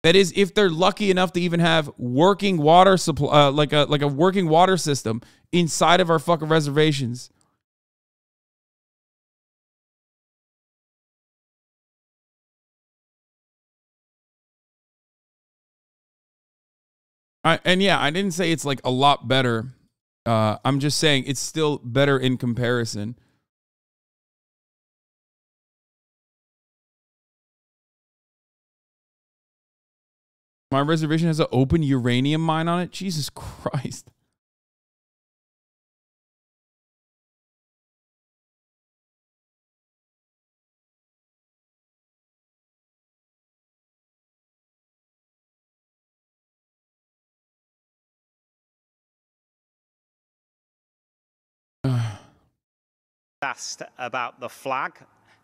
That is, if they're lucky enough to even have working water supply, like a working water system inside of our fucking reservations. And yeah, I didn't say it's like a lot better. I'm just saying it's still better in comparison. My reservation has an open uranium mine on it. Jesus Christ. Asked about the flag,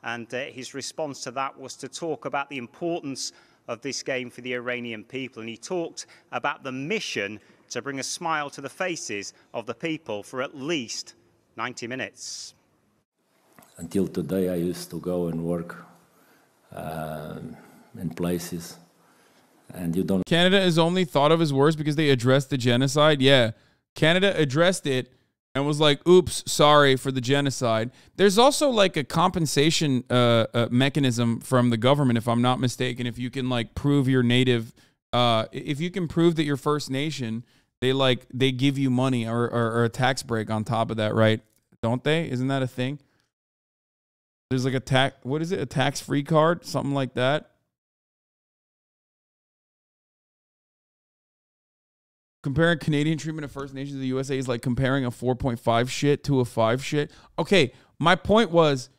and his response to that was to talk about the importance of this game for the Iranian people. And he talked about the mission to bring a smile to the faces of the people for at least 90 minutes. Until today, I used to go and work in places, and you don't. Canada is only thought of as worse because they addressed the genocide. Yeah, Canada addressed it and was like, oops, sorry for the genocide. There's also like a compensation mechanism from the government, if I'm not mistaken. If you can like prove you're native, if you can prove that you're First Nation, they give you money or a tax break on top of that, right? Don't they? Isn't that a thing? There's like what is it? A tax-free card? Something like that. Comparing Canadian treatment of First Nations to the USA is like comparing a 4.5 shit to a 5 shit. Okay, my point was,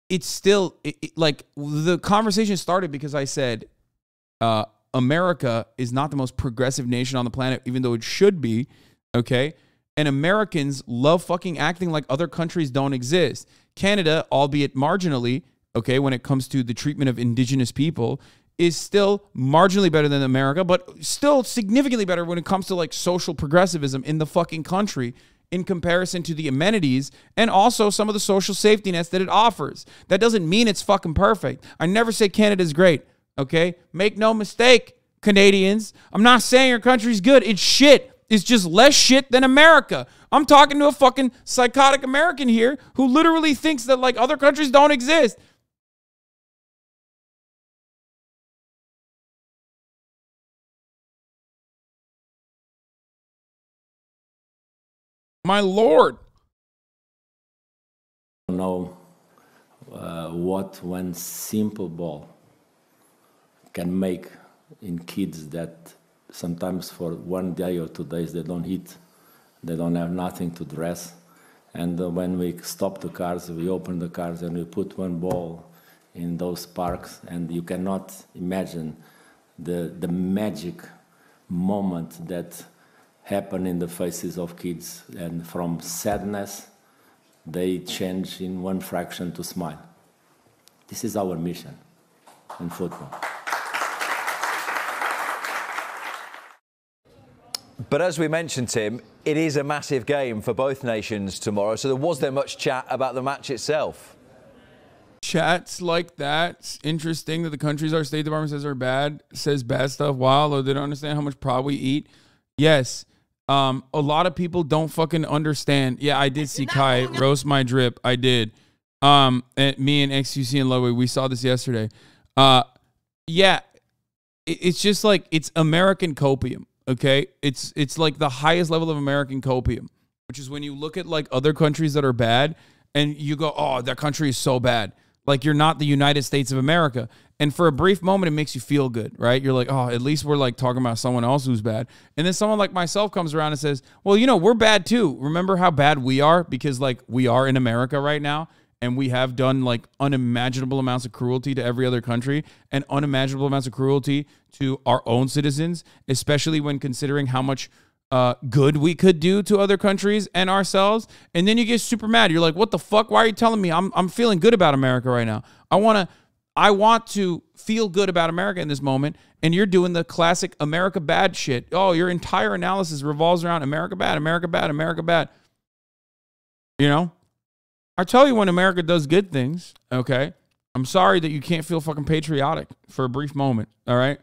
it's still, like, the conversation started because I said America is not the most progressive nation on the planet, even though it should be, okay? And Americans love fucking acting like other countries don't exist. Canada, albeit marginally, okay, when it comes to the treatment of Indigenous people, is still marginally better than America, but still significantly better when it comes to like social progressivism in the fucking country in comparison to the amenities and also some of the social safety nets that it offers. That doesn't mean it's fucking perfect. I never say Canada's great, okay? Make no mistake, Canadians. I'm not saying your country's good. It's shit. It's just less shit than America. I'm talking to a fucking psychotic American here who literally thinks that like other countries don't exist. My Lord. I don't know what one simple ball can make in kids that sometimes for 1 day or 2 days they don't eat, they don't have nothing to dress. And when we stop the cars, we open the cars and we put one ball in those parks, and you cannot imagine the magic moment that happen in the faces of kids, and from sadness they change in one fraction to smile. This is our mission in football. But as we mentioned, Tim, it is a massive game for both nations tomorrow, so was there much chat about the match itself? Chats like that. It's interesting that the countries our State Department says bad stuff, while they don't understand how much prod we eat. Yes. A lot of people don't fucking understand. Yeah, I did see Kai roast my drip. I did. And me and XQC and Lowy, we saw this yesterday. Yeah, it's just like, it's American copium, okay? It's like the highest level of American copium, which is when you look at like other countries that are bad and you go, oh, that country is so bad. Like, you're not the United States of America. And for a brief moment, it makes you feel good, right? You're like, oh, at least we're like talking about someone else who's bad. And then someone like myself comes around and says, well, you know, we're bad too. Remember how bad we are? Because like we are in America right now, and we have done like unimaginable amounts of cruelty to every other country and unimaginable amounts of cruelty to our own citizens, especially when considering how much good we could do to other countries and ourselves. And then you get super mad. You're like, what the fuck? Why are you telling me I'm feeling good about America right now? I want to feel good about America in this moment, and you're doing the classic America bad shit. Oh, your entire analysis revolves around America bad, America bad, America bad. You know? I tell you when America does good things, okay? I'm sorry that you can't feel fucking patriotic for a brief moment, all right?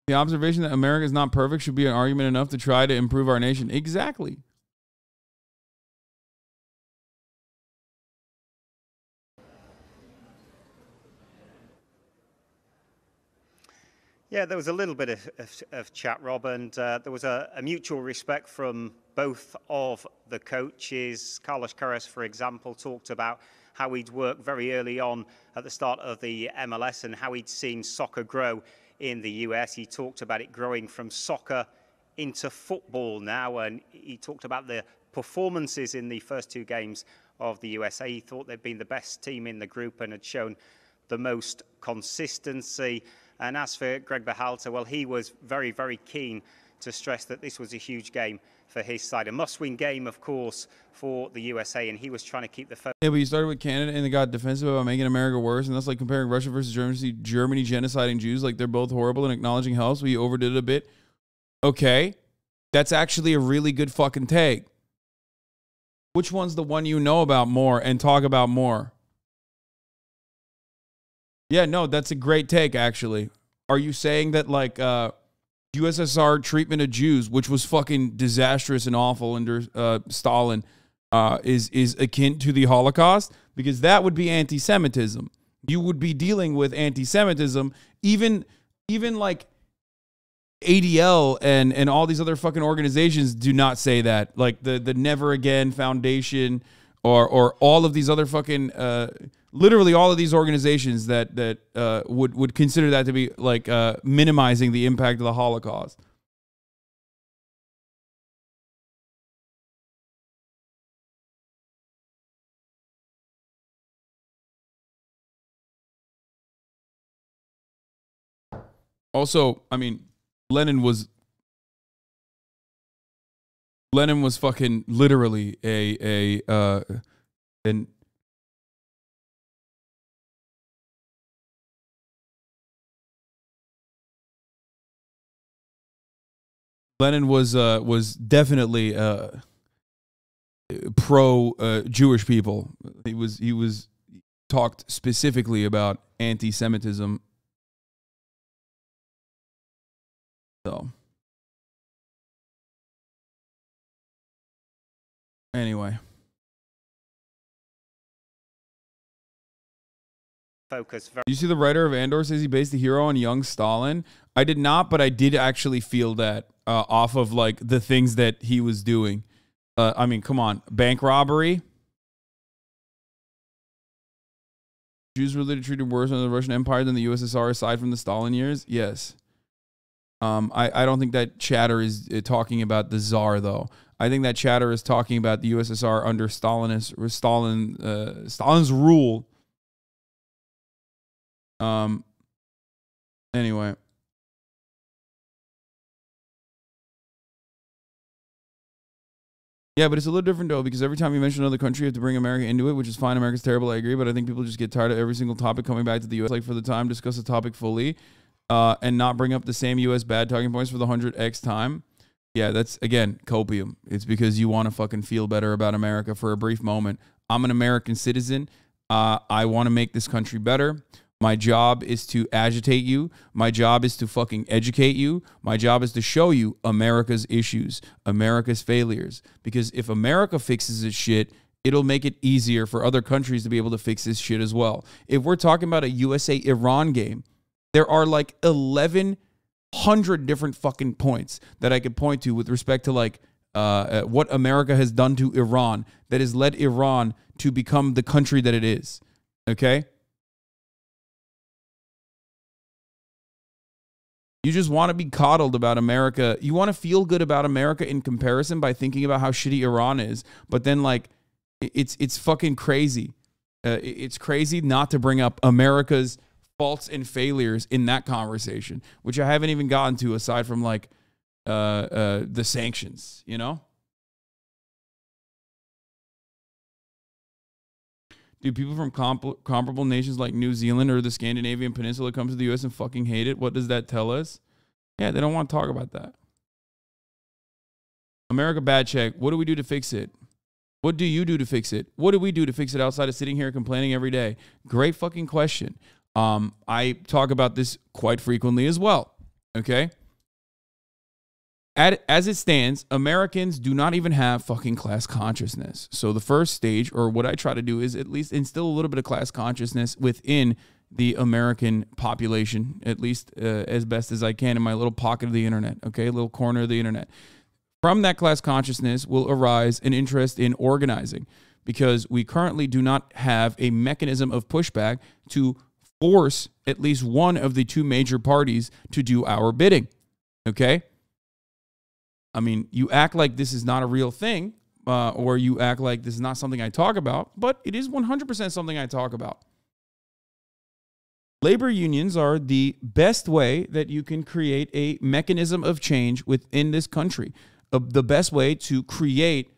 The observation that America is not perfect should be an argument enough to try to improve our nation. Exactly. Yeah, there was a little bit of chat, Rob, and there was a mutual respect from both of the coaches. Carlos Queiroz, for example, talked about how he'd worked very early on at the start of the MLS and how he'd seen soccer grow in the US. He talked about it growing from soccer into football now, and he talked about the performances in the first 2 games of the USA. He thought they'd been the best team in the group and had shown the most consistency. And as for Greg Berhalter, well, he was very, very keen to stress that this was a huge game for his side. A must-win game, of course, for the USA, and he was trying to keep the focus. Yeah, but you started with Canada and they got defensive about making America worse, and that's like comparing Russia versus Germany genociding Jews, like they're both horrible and acknowledging hell, so you overdid it a bit. Okay, that's actually a really good fucking take. Which one's the one you know about more and talk about more? Yeah, no, that's a great take, actually. Are you saying that, like, USSR treatment of Jews, which was fucking disastrous and awful under Stalin, is akin to the Holocaust? Because that would be anti-Semitism. You would be dealing with anti-Semitism, even like ADL and all these other fucking organizations do not say that. Like the Never Again Foundation or all of these other fucking literally all of these organizations that would consider that to be like minimizing the impact of the Holocaust. Also, I mean, Lenin was fucking literally an Lenin was definitely pro Jewish people. He was talked specifically about anti-Semitism. So anyway, focus. You see the writer of Andor says he based the hero on young Stalin. I did not, but I did actually feel that off of like the things that he was doing. I mean, come on, bank robbery. Jews were literally treated worse under the Russian Empire than the USSR aside from the Stalin years. Yes. I don't think that chatter is talking about the Tsar, though. I think that chatter is talking about the USSR under Stalin's rule. Anyway. Yeah, but it's a little different, though, because every time you mention another country, you have to bring America into it, which is fine. America's terrible, I agree, but I think people just get tired of every single topic coming back to the U.S. Like, for the time, discuss the topic fully. And not bring up the same U.S. bad talking points for the 100x time. Yeah, that's, again, copium. It's because you want to fucking feel better about America for a brief moment. I'm an American citizen. I want to make this country better. My job is to agitate you. My job is to fucking educate you. My job is to show you America's issues, America's failures. Because if America fixes its shit, it'll make it easier for other countries to be able to fix this shit as well. If we're talking about a USA-Iran game, there are like 1,100 different fucking points that I could point to with respect to like what America has done to Iran that has led Iran to become the country that it is. Okay? You just want to be coddled about America. You want to feel good about America in comparison by thinking about how shitty Iran is. But then like it's fucking crazy. It's crazy not to bring up America's faults and failures in that conversation, which I haven't even gotten to aside from like the sanctions, you know? Do people from comparable nations like New Zealand or the Scandinavian Peninsula come to the U.S. and fucking hate it? What does that tell us? Yeah, they don't want to talk about that. America bad check. What do we do to fix it? What do you do to fix it? What do we do to fix it outside of sitting here complaining every day? Great fucking question. I talk about this quite frequently as well, okay? As it stands, Americans do not even have fucking class consciousness. So the first stage, or what I try to do, is at least instill a little bit of class consciousness within the American population, at least as best as I can in my little pocket of the internet, okay, little corner of the internet. From that class consciousness will arise an interest in organizing, because we currently do not have a mechanism of pushback to force at least one of the two major parties to do our bidding, okay? I mean, you act like this is not a real thing, or you act like this is not something I talk about, but it is 100% something I talk about. Labor unions are the best way that you can create a mechanism of change within this country. The best way to create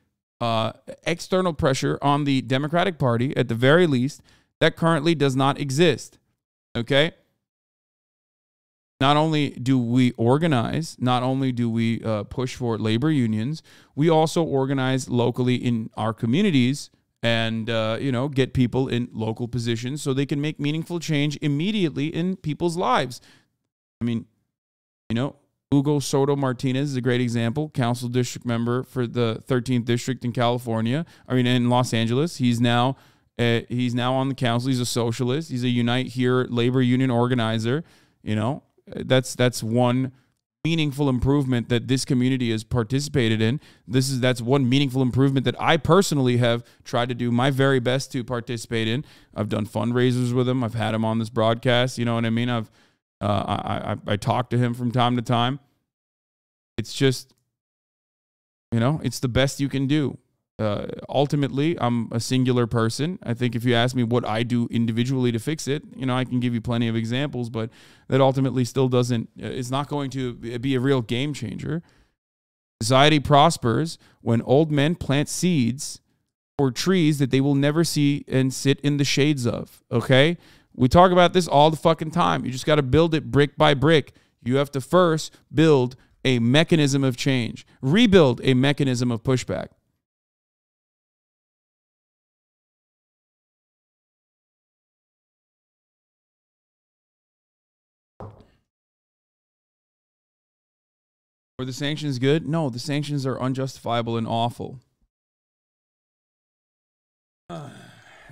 external pressure on the Democratic Party, at the very least, that currently does not exist. Okay? Not only do we organize, not only do we push for labor unions, we also organize locally in our communities and, you know, get people in local positions so they can make meaningful change immediately in people's lives. I mean, you know, Hugo Soto Martinez is a great example, council district member for the 13th district in California. I mean, in Los Angeles. He's now on the council. He's a socialist. He's a Unite Here labor union organizer. You know, that's one meaningful improvement that this community has participated in. That's one meaningful improvement that I personally have tried to do my very best to participate in. I've done fundraisers with him. I've had him on this broadcast. You know what I mean? I talk to him from time to time. It's just, you know, it's the best you can do. Ultimately, I'm a singular person. I think if you ask me what I do individually to fix it, you know, I can give you plenty of examples, but that ultimately still doesn't, it's not going to be a real game changer. Society prospers when old men plant seeds for trees that they will never see and sit in the shades of, okay? We talk about this all the fucking time. You just got to build it brick by brick. You have to first build a mechanism of change, rebuild a mechanism of pushback. Were the sanctions good? No, the sanctions are unjustifiable and awful.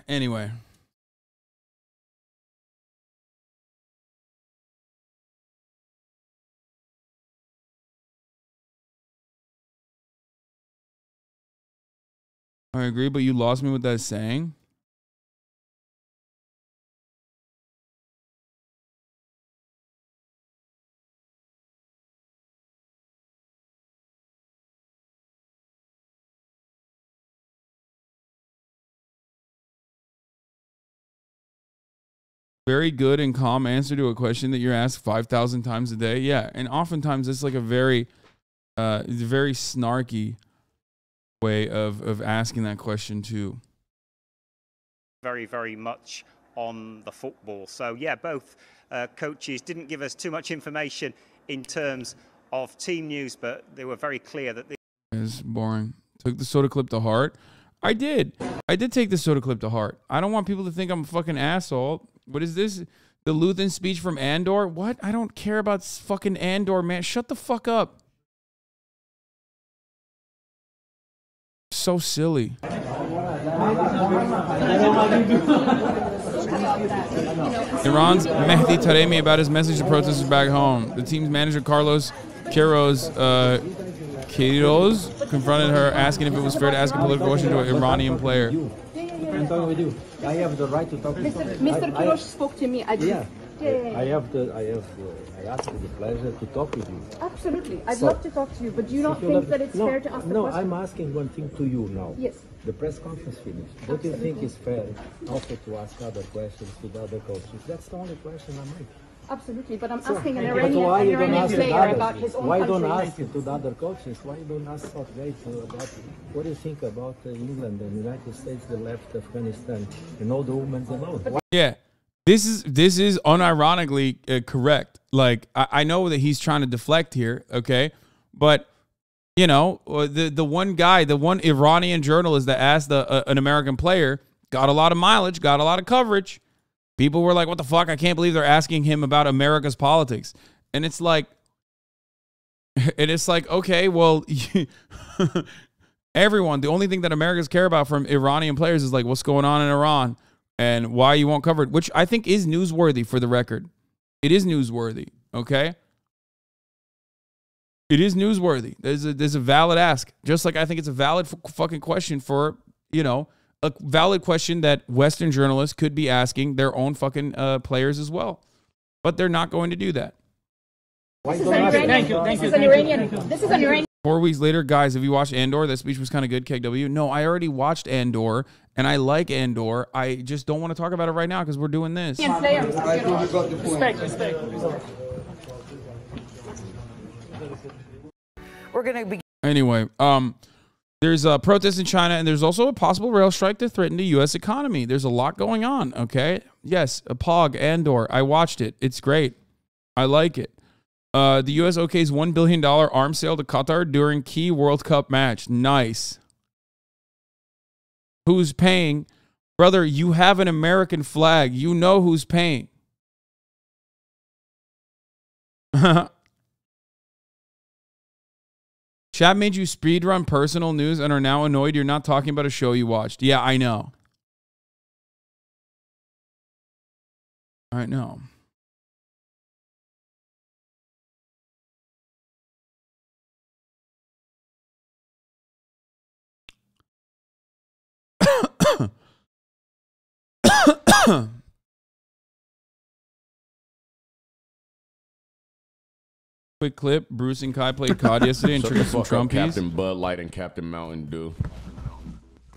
Anyway. I agree, but you lost me with that saying. Very good and calm answer to a question that you're asked 5,000 times a day. Yeah, and oftentimes it's like a very snarky way of asking that question too. Very, very much on the football. So yeah, both coaches didn't give us too much information in terms of team news, but they were very clear that it's boring. Took the soda clip to heart. I did take the soda clip to heart. I don't want people to think I'm a fucking asshole. What is this? The Luthen speech from Andor? What? I don't care about fucking Andor, man. Shut the fuck up. So silly. Iran's Mehdi Taremi about his message to protesters back home. The team's manager Carlos Queiroz confronted her, asking if it was fair to ask a political question to an Iranian player. I'm talking with you. I have the right to talk with you. Mr. Queiroz spoke to me. I asked the pleasure to talk with you. Absolutely. I'd love to talk to you, but do you not think that it's fair to ask the question? No, I'm asking one thing to you now. Yes. The press conference finished. Don't you think it's fair also to ask other questions to the other coaches? That's the only question I'm making. Absolutely, but I'm asking an Iranian player about his own country. Why don't ask it to the other coaches? Why don't ask Southgate about what do you think about England and the United States that left Afghanistan and all the women alone? Yeah, this is unironically correct. Like I know that he's trying to deflect here, okay, but you know the one guy, the one Iranian journalist that asked an American player got a lot of mileage, got a lot of coverage. People were like, what the fuck? I can't believe they're asking him about America's politics. And it's like, okay, well, everyone, the only thing that Americans care about from Iranian players is like, what's going on in Iran? and why you won't cover it, which I think is newsworthy for the record. It is newsworthy, okay? It is newsworthy. There's a valid ask. Just like I think it's a valid fucking question for, you know, a valid question that Western journalists could be asking their own fucking players as well. But they're not going to do that. This is an Iranian. This is an Iranian. 4 weeks later, guys, have you watched Andor? That speech was kind of good, KW. No, I already watched Andor, and I like Andor. I just don't want to talk about it right now because we're doing this. Respect. We're going to be. Anyway, there's a protest in China, and there's also a possible rail strike to threaten the U.S. economy. There's a lot going on, okay? Yes, a POG, Andor. I watched it. It's great. I like it. The U.S. OK's $1 billion arms sale to Qatar during key World Cup match. Nice. Who's paying? Brother, you have an American flag. You know who's paying. Chat made you speedrun personal news and are now annoyed you're not talking about a show you watched. Yeah, I know. I know. Quick clip. Bruce and Kai played COD yesterday and triggered some Trumpies. Captain Bud Light and Captain Mountain Dew.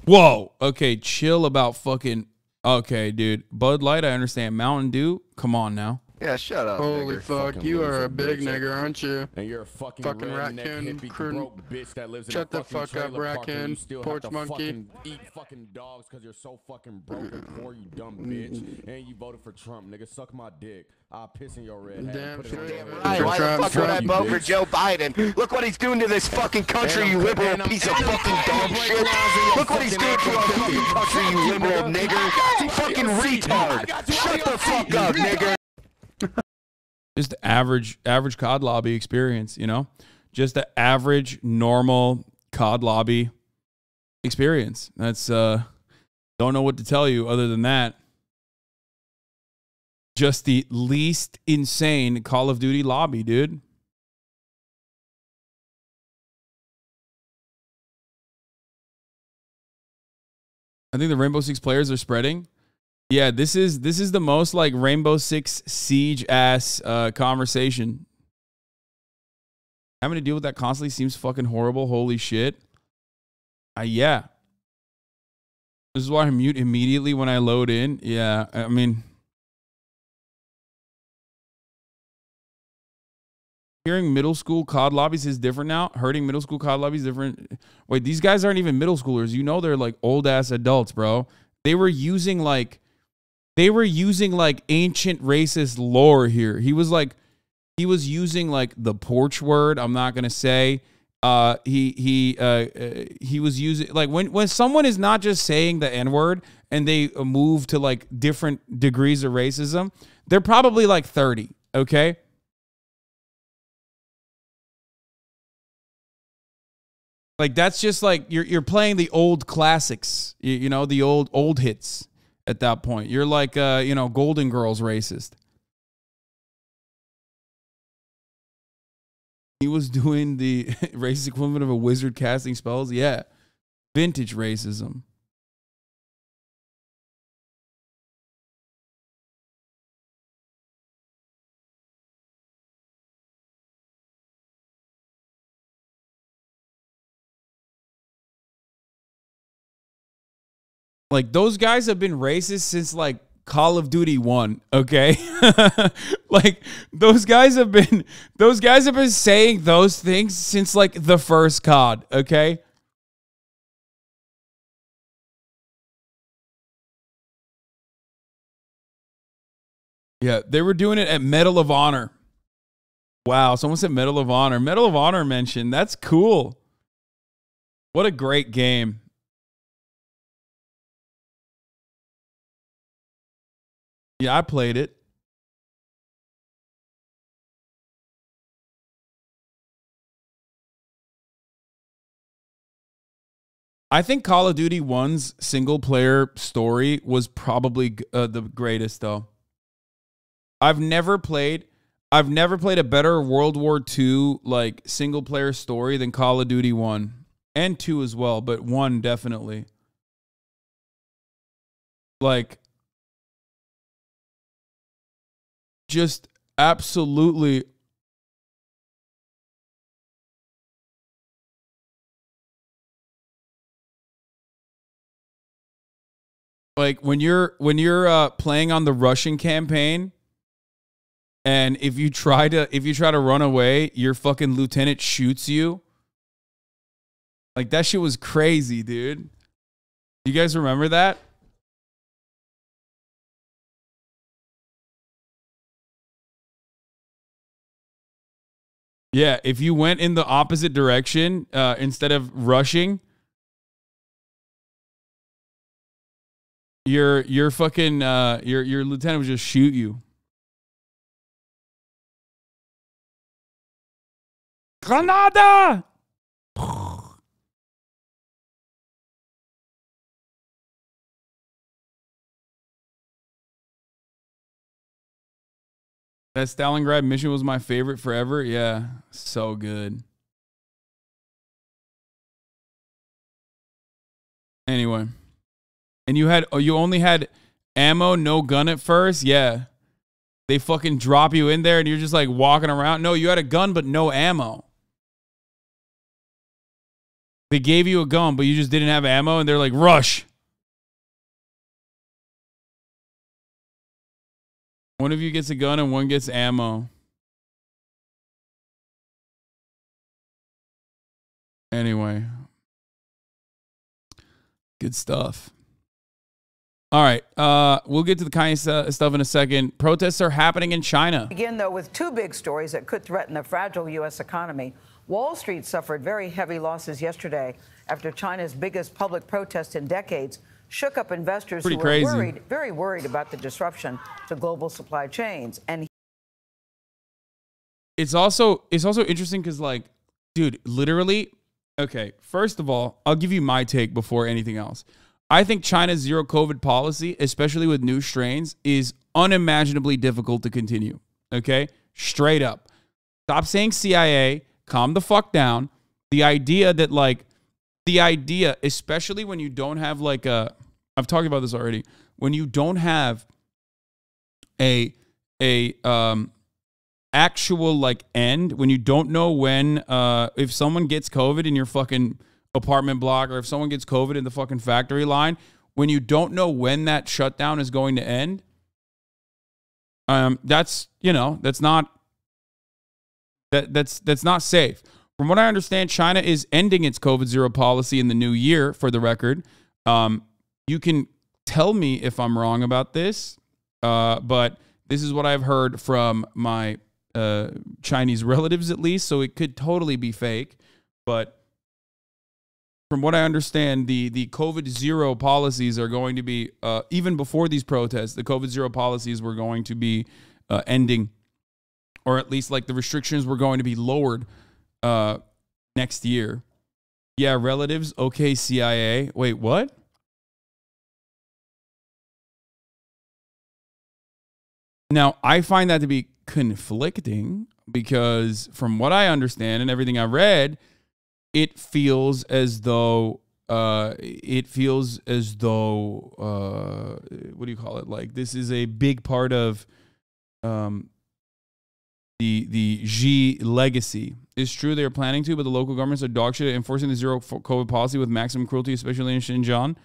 Whoa. Okay, chill about fucking... Okay, dude. Bud Light, I understand. Mountain Dew? Come on now. Yeah, shut up, Holy nigger. fuck, you are a big nigger, aren't you? And you're a fucking raccoon, broke bitch that lives in shut a the fuck up, raccoon, porch monkey. Eat fucking dogs because you're so fucking broke and poor, you dumb bitch. And you voted for Trump, nigga. Suck my dick. I'll piss in your red. Damn Right, why the fuck would I vote for Joe Biden? Look what he's doing to this fucking country, you liberal piece of fucking dog shit. Look what he's doing to our fucking country, you liberal nigger. Fucking retard. Shut the fuck up, nigger. Just the average COD lobby experience, you know? Just the average, normal COD lobby experience. That's, don't know what to tell you other than that. Just the least insane Call of Duty lobby, dude. I think the Rainbow Six players are spreading. Yeah, this is the most like Rainbow Six Siege ass conversation. Having to deal with that constantly seems fucking horrible. Holy shit. Yeah. This is why I mute immediately when I load in. Yeah, I mean, hearing middle school COD lobbies is different now. Hurting middle school COD lobbies is different. Wait, these guys aren't even middle schoolers. You know they're like old ass adults, bro. They were using like ancient racist lore here. He was using like the porch word. I'm not gonna say. He was using like when someone is not just saying the N-word and they move to like different degrees of racism, they're probably like 30. Okay. Like that's just like you're playing the old classics, you know, the old hits. At that point, you're like, you know, Golden Girls racist. He was doing the racist equivalent of a wizard casting spells. Yeah. Vintage racism. Like those guys have been racist since like Call of Duty 1, okay? Like those guys have been saying those things since like the first COD, okay? Yeah, they were doing it at Medal of Honor. Wow, someone said Medal of Honor. Medal of Honor mentioned. That's cool. What a great game. Yeah, I played it. I think Call of Duty 1's single player story was probably the greatest though. I've never played a better World War II like single player story than Call of Duty 1 and 2 as well, but 1 definitely. Like just absolutely like when you're playing on the Russian campaign, and if you try to run away, your fucking lieutenant shoots you. Like that shit was crazy, dude. You guys remember that? Yeah, if you went in the opposite direction instead of rushing, your fucking your lieutenant would just shoot you. Granada! That Stalingrad mission was my favorite forever. Yeah, so good. Anyway, and you only had ammo, no gun at first. Yeah, they fucking drop you in there, and you're just like walking around. No, you had a gun but no ammo. They gave you a gun, but you just didn't have ammo, and they're like, rush. One of you gets a gun and one gets ammo. Anyway. Good stuff. All right. We'll get to the Kanye stuff in a second. Protests are happening in China. Begin, though, with two big stories that could threaten the fragile U.S. economy. Wall Street suffered very heavy losses yesterday after China's biggest public protest in decades shook up investors who were very worried about the disruption to global supply chains. And it's also interesting because, like, dude, literally, okay, first of all, I'll give you my take before anything else. I think China's zero COVID policy, especially with new strains, is unimaginably difficult to continue. Okay? Straight up. Stop saying CIA. Calm the fuck down. The idea, especially when you don't have like I've talked about this already. When you don't have a actual like end, when you don't know when, if someone gets COVID in your fucking apartment block, or if someone gets COVID in the fucking factory line, when you don't know when that shutdown is going to end, that's not safe. From what I understand, China is ending its COVID zero policy in the new year, for the record. You can tell me if I'm wrong about this, but this is what I've heard from my Chinese relatives, at least, so it could totally be fake. But from what I understand, the COVID zero policies are going to be, even before these protests, the COVID zero policies were going to be ending, or at least like the restrictions were going to be lowered next year. Yeah, relatives. Okay, CIA. Wait, what? Now, I find that to be conflicting because from what I understand and everything I read, it feels as though what do you call it? Like, this is a big part of the Xi legacy. It's true they are planning to, but the local governments are dog shit at enforcing the zero COVID policy with maximum cruelty, especially in Xinjiang.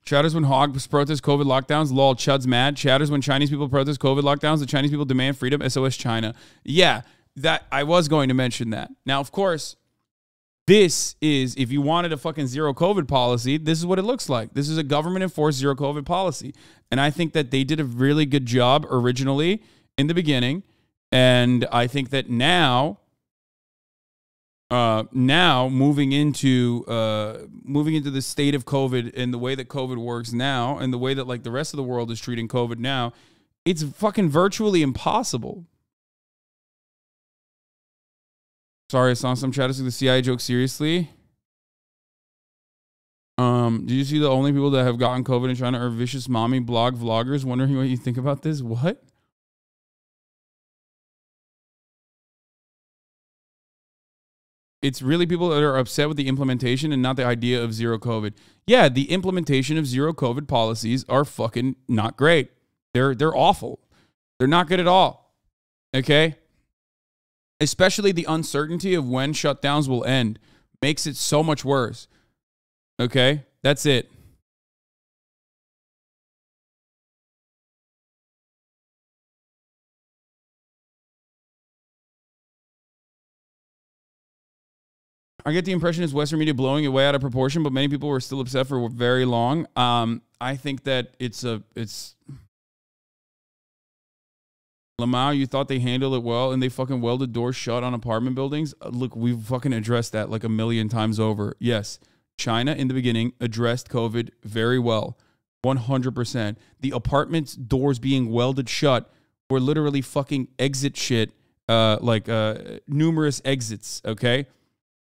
Chatters when hogs protest COVID lockdowns. Lol, Chud's mad. Chatters when Chinese people protest COVID lockdowns. The Chinese people demand freedom. SOS China. Yeah, that I was going to mention that. Now, of course, this is, if you wanted a fucking zero COVID policy, this is what it looks like. This is a government-enforced zero COVID policy. And I think that they did a really good job originally in the beginning. And I think that now moving into the state of COVID and the way that COVID works now and the way that like the rest of the world is treating COVID now, it's fucking virtually impossible. Sorry, I saw some chatters took the CIA joke seriously. Did you see the only people that have gotten COVID in China are vicious mommy blog vloggers? Wondering what you think about this? What? It's really people that are upset with the implementation and not the idea of zero COVID. Yeah, the implementation of zero COVID policies are fucking not great. They're awful. They're not good at all. Okay? Especially the uncertainty of when shutdowns will end makes it so much worse. Okay? That's it. I get the impression it's Western media blowing it way out of proportion, but many people were still upset for very long. I think that it's Lamau, you thought they handled it well and they fucking welded doors shut on apartment buildings? Look, we've fucking addressed that like a million times over. Yes, China in the beginning addressed COVID very well. 100%. The apartment's doors being welded shut were literally fucking exit shit, numerous exits, okay?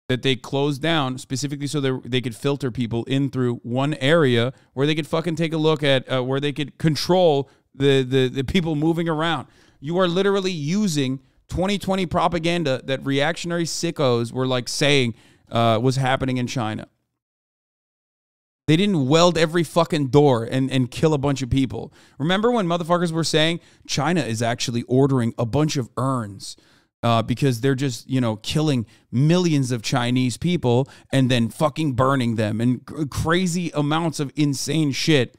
That they closed down specifically so they could filter people in through one area where they could fucking take a look at where they could control the people moving around. You are literally using 2020 propaganda that reactionary sickos were like saying was happening in China. They didn't weld every fucking door and kill a bunch of people. Remember when motherfuckers were saying China is actually ordering a bunch of urns because they're just, killing millions of Chinese people and then fucking burning them and crazy amounts of insane shit.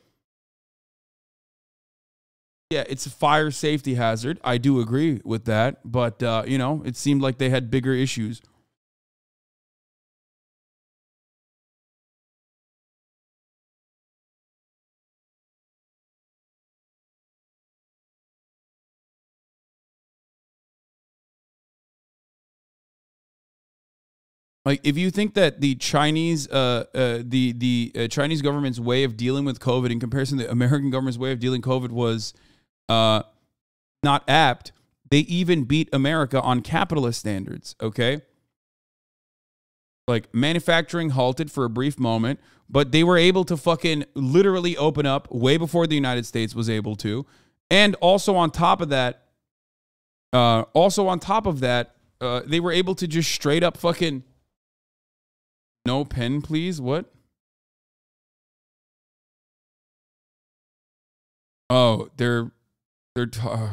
Yeah, it's a fire safety hazard. I do agree with that. But, it seemed like they had bigger issues. Like, if you think that the Chinese, Chinese government's way of dealing with COVID in comparison to the American government's way of dealing with COVID was not apt, they even beat America on capitalist standards, okay? Like, manufacturing halted for a brief moment, but they were able to fucking literally open up way before the United States was able to. And also on top of that, they were able to just straight up fucking... No pen, please. What? Oh, oh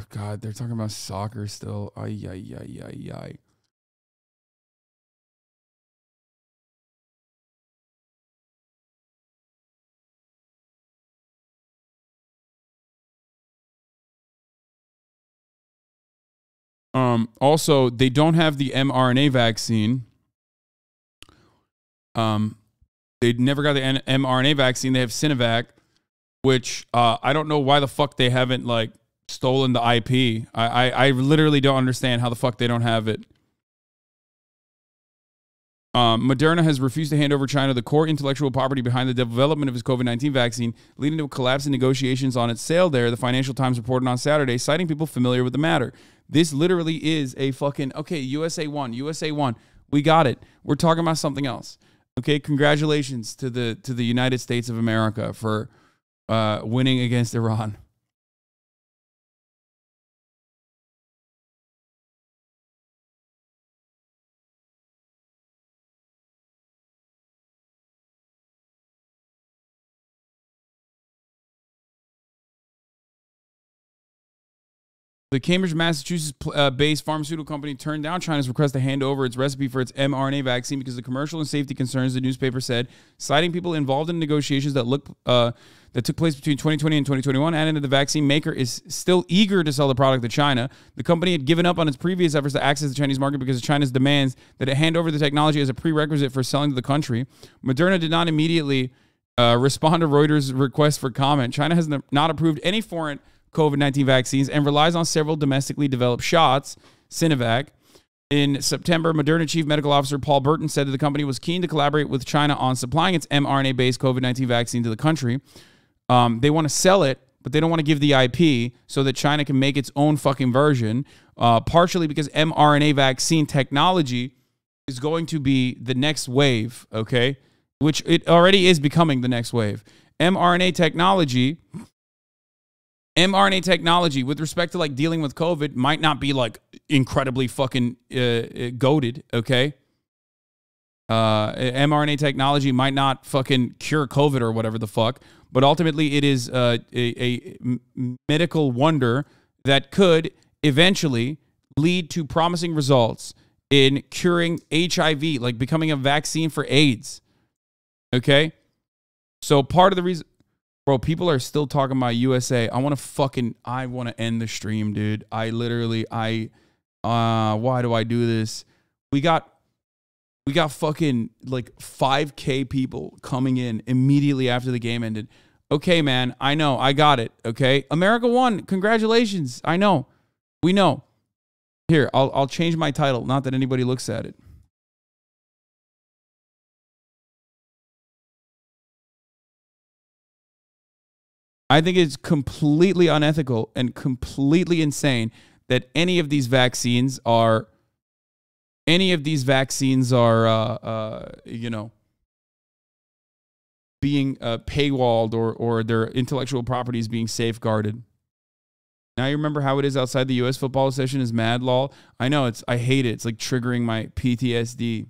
God, they're talking about soccer still. Ay, ay, ay, ay, ay. Also, they don't have the mRNA vaccine. They never got the mRNA vaccine. They have Sinovac, which I don't know why the fuck they haven't like stolen the IP. I literally don't understand how the fuck they don't have it. Moderna has refused to hand over China the core intellectual property behind the development of its COVID-19 vaccine, leading to a collapse in negotiations on its sale there, the Financial Times reported on Saturday, citing people familiar with the matter. This literally is a fucking, okay, USA won. We got it. We're talking about something else. Okay, congratulations to the United States of America for winning against Iran. The Cambridge, Massachusetts-based pharmaceutical company turned down China's request to hand over its recipe for its mRNA vaccine because of commercial and safety concerns, the newspaper said, citing people involved in negotiations that took place between 2020 and 2021, adding that the vaccine maker is still eager to sell the product to China. The company had given up on its previous efforts to access the Chinese market because of China's demands that it hand over the technology as a prerequisite for selling to the country. Moderna did not immediately respond to Reuters' request for comment. China has not approved any foreign COVID-19 vaccines and relies on several domestically developed shots, Sinovac. In September, Moderna Chief Medical Officer Paul Burton said that the company was keen to collaborate with China on supplying its mRNA-based COVID-19 vaccine to the country. They want to sell it, but they don't want to give the IP so that China can make its own fucking version, partially because mRNA vaccine technology is going to be the next wave, okay? Which it already is becoming the next wave. mRNA technology with respect to like dealing with COVID might not be like incredibly fucking goated, okay? mRNA technology might not fucking cure COVID or whatever the fuck, but ultimately it is a medical wonder that could eventually lead to promising results in curing HIV, like becoming a vaccine for AIDS. Okay? So part of the reason, bro, people are still talking about USA. I want to end the stream, dude. Why do I do this? We got fucking like 5K people coming in immediately after the game ended. Okay, man, I know, I got it, okay? America won, congratulations, I know, we know. Here, I'll change my title, not that anybody looks at it. I think it's completely unethical and completely insane that any of these vaccines are, you know, being paywalled or their intellectual property is being safeguarded. Now you remember how it is outside the U.S. football session is mad lol. I know, I hate it. It's like triggering my PTSD.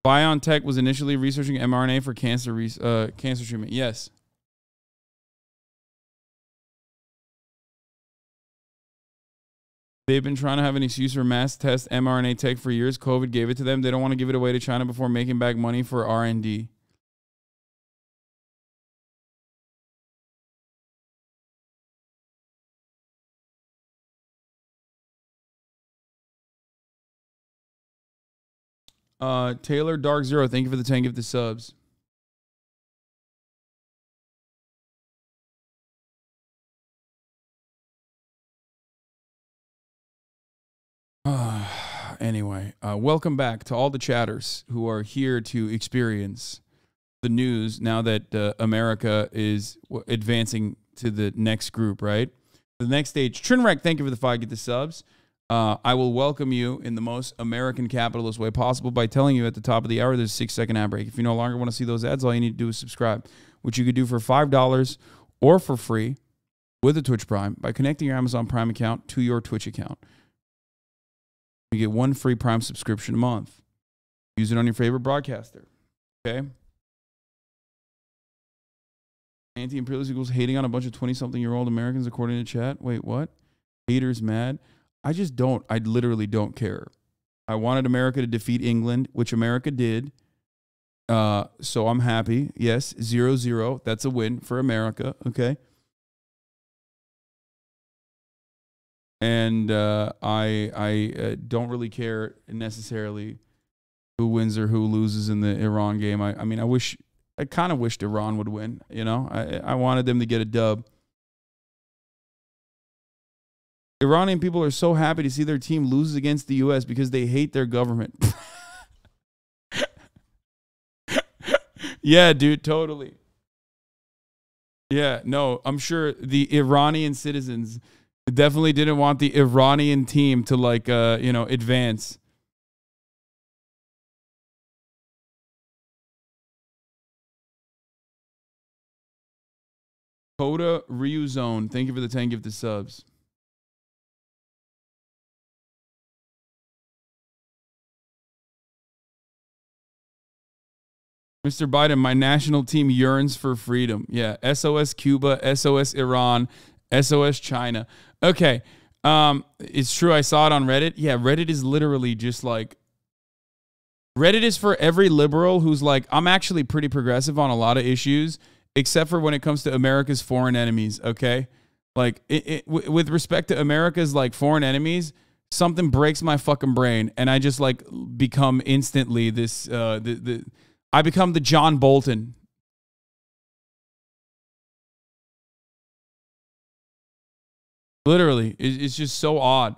BioNTech was initially researching mRNA for cancer treatment. Yes. They've been trying to have an excuse for mass test mRNA tech for years. COVID gave it to them. They don't want to give it away to China before making back money for R&D. Taylor Dark Zero, thank you for the 10 gift the subs. Anyway, welcome back to all the chatters who are here to experience the news now that America is advancing to the next group, right? The next stage. Trinrek, thank you for the 5 get the subs. I will welcome you in the most American capitalist way possible by telling you at the top of the hour there's a 6-second ad break. If you no longer want to see those ads, all you need to do is subscribe, which you could do for $5 or for free with a Twitch Prime by connecting your Amazon Prime account to your Twitch account. You get 1 free Prime subscription a month. Use it on your favorite broadcaster. Okay? Anti-imperialist equals hating on a bunch of 20-something-year-old Americans according to chat. Wait, what? Haters mad? I literally don't care. I wanted America to defeat England, which America did. So I'm happy. Yes, 0-0. That's a win for America. Okay? And I don't really care necessarily who wins or who loses in the Iran game. I mean, I kind of wished Iran would win. You know, I wanted them to get a dub. Iranian people are so happy to see their team lose against the U.S. because they hate their government. Yeah, dude, totally. Yeah, no, I'm sure the Iranian citizens definitely didn't want the Iranian team to like, advance. Coda Ryu Zone, thank you for the 10 gifted subs. Mr. Biden, my national team yearns for freedom. Yeah, SOS Cuba, SOS Iran, SOS China. Okay, it's true. I saw it on Reddit. Yeah, Reddit is literally just like, Reddit is for every liberal who's like, I'm actually pretty progressive on a lot of issues, except for when it comes to America's foreign enemies, okay? Like, with respect to America's, like, foreign enemies, something breaks my fucking brain, and I just, like, become instantly this, I become the John Bolton. Literally, it's just so odd.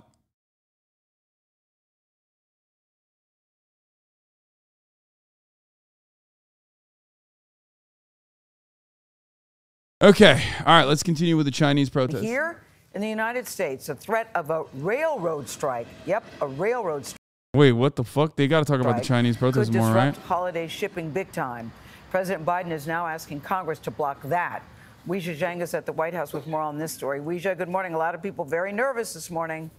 Okay. All right. Let's continue with the Chinese protest. Here in the United States, a threat of a railroad strike. Yep, a railroad strike. Wait, what the fuck? They got to talk about the Chinese protest could more, right? disrupt holiday shipping big time. President Biden is now asking Congress to block that. Weijia Zhang is at the White House with more on this story. Weijia, good morning. A lot of people very nervous this morning.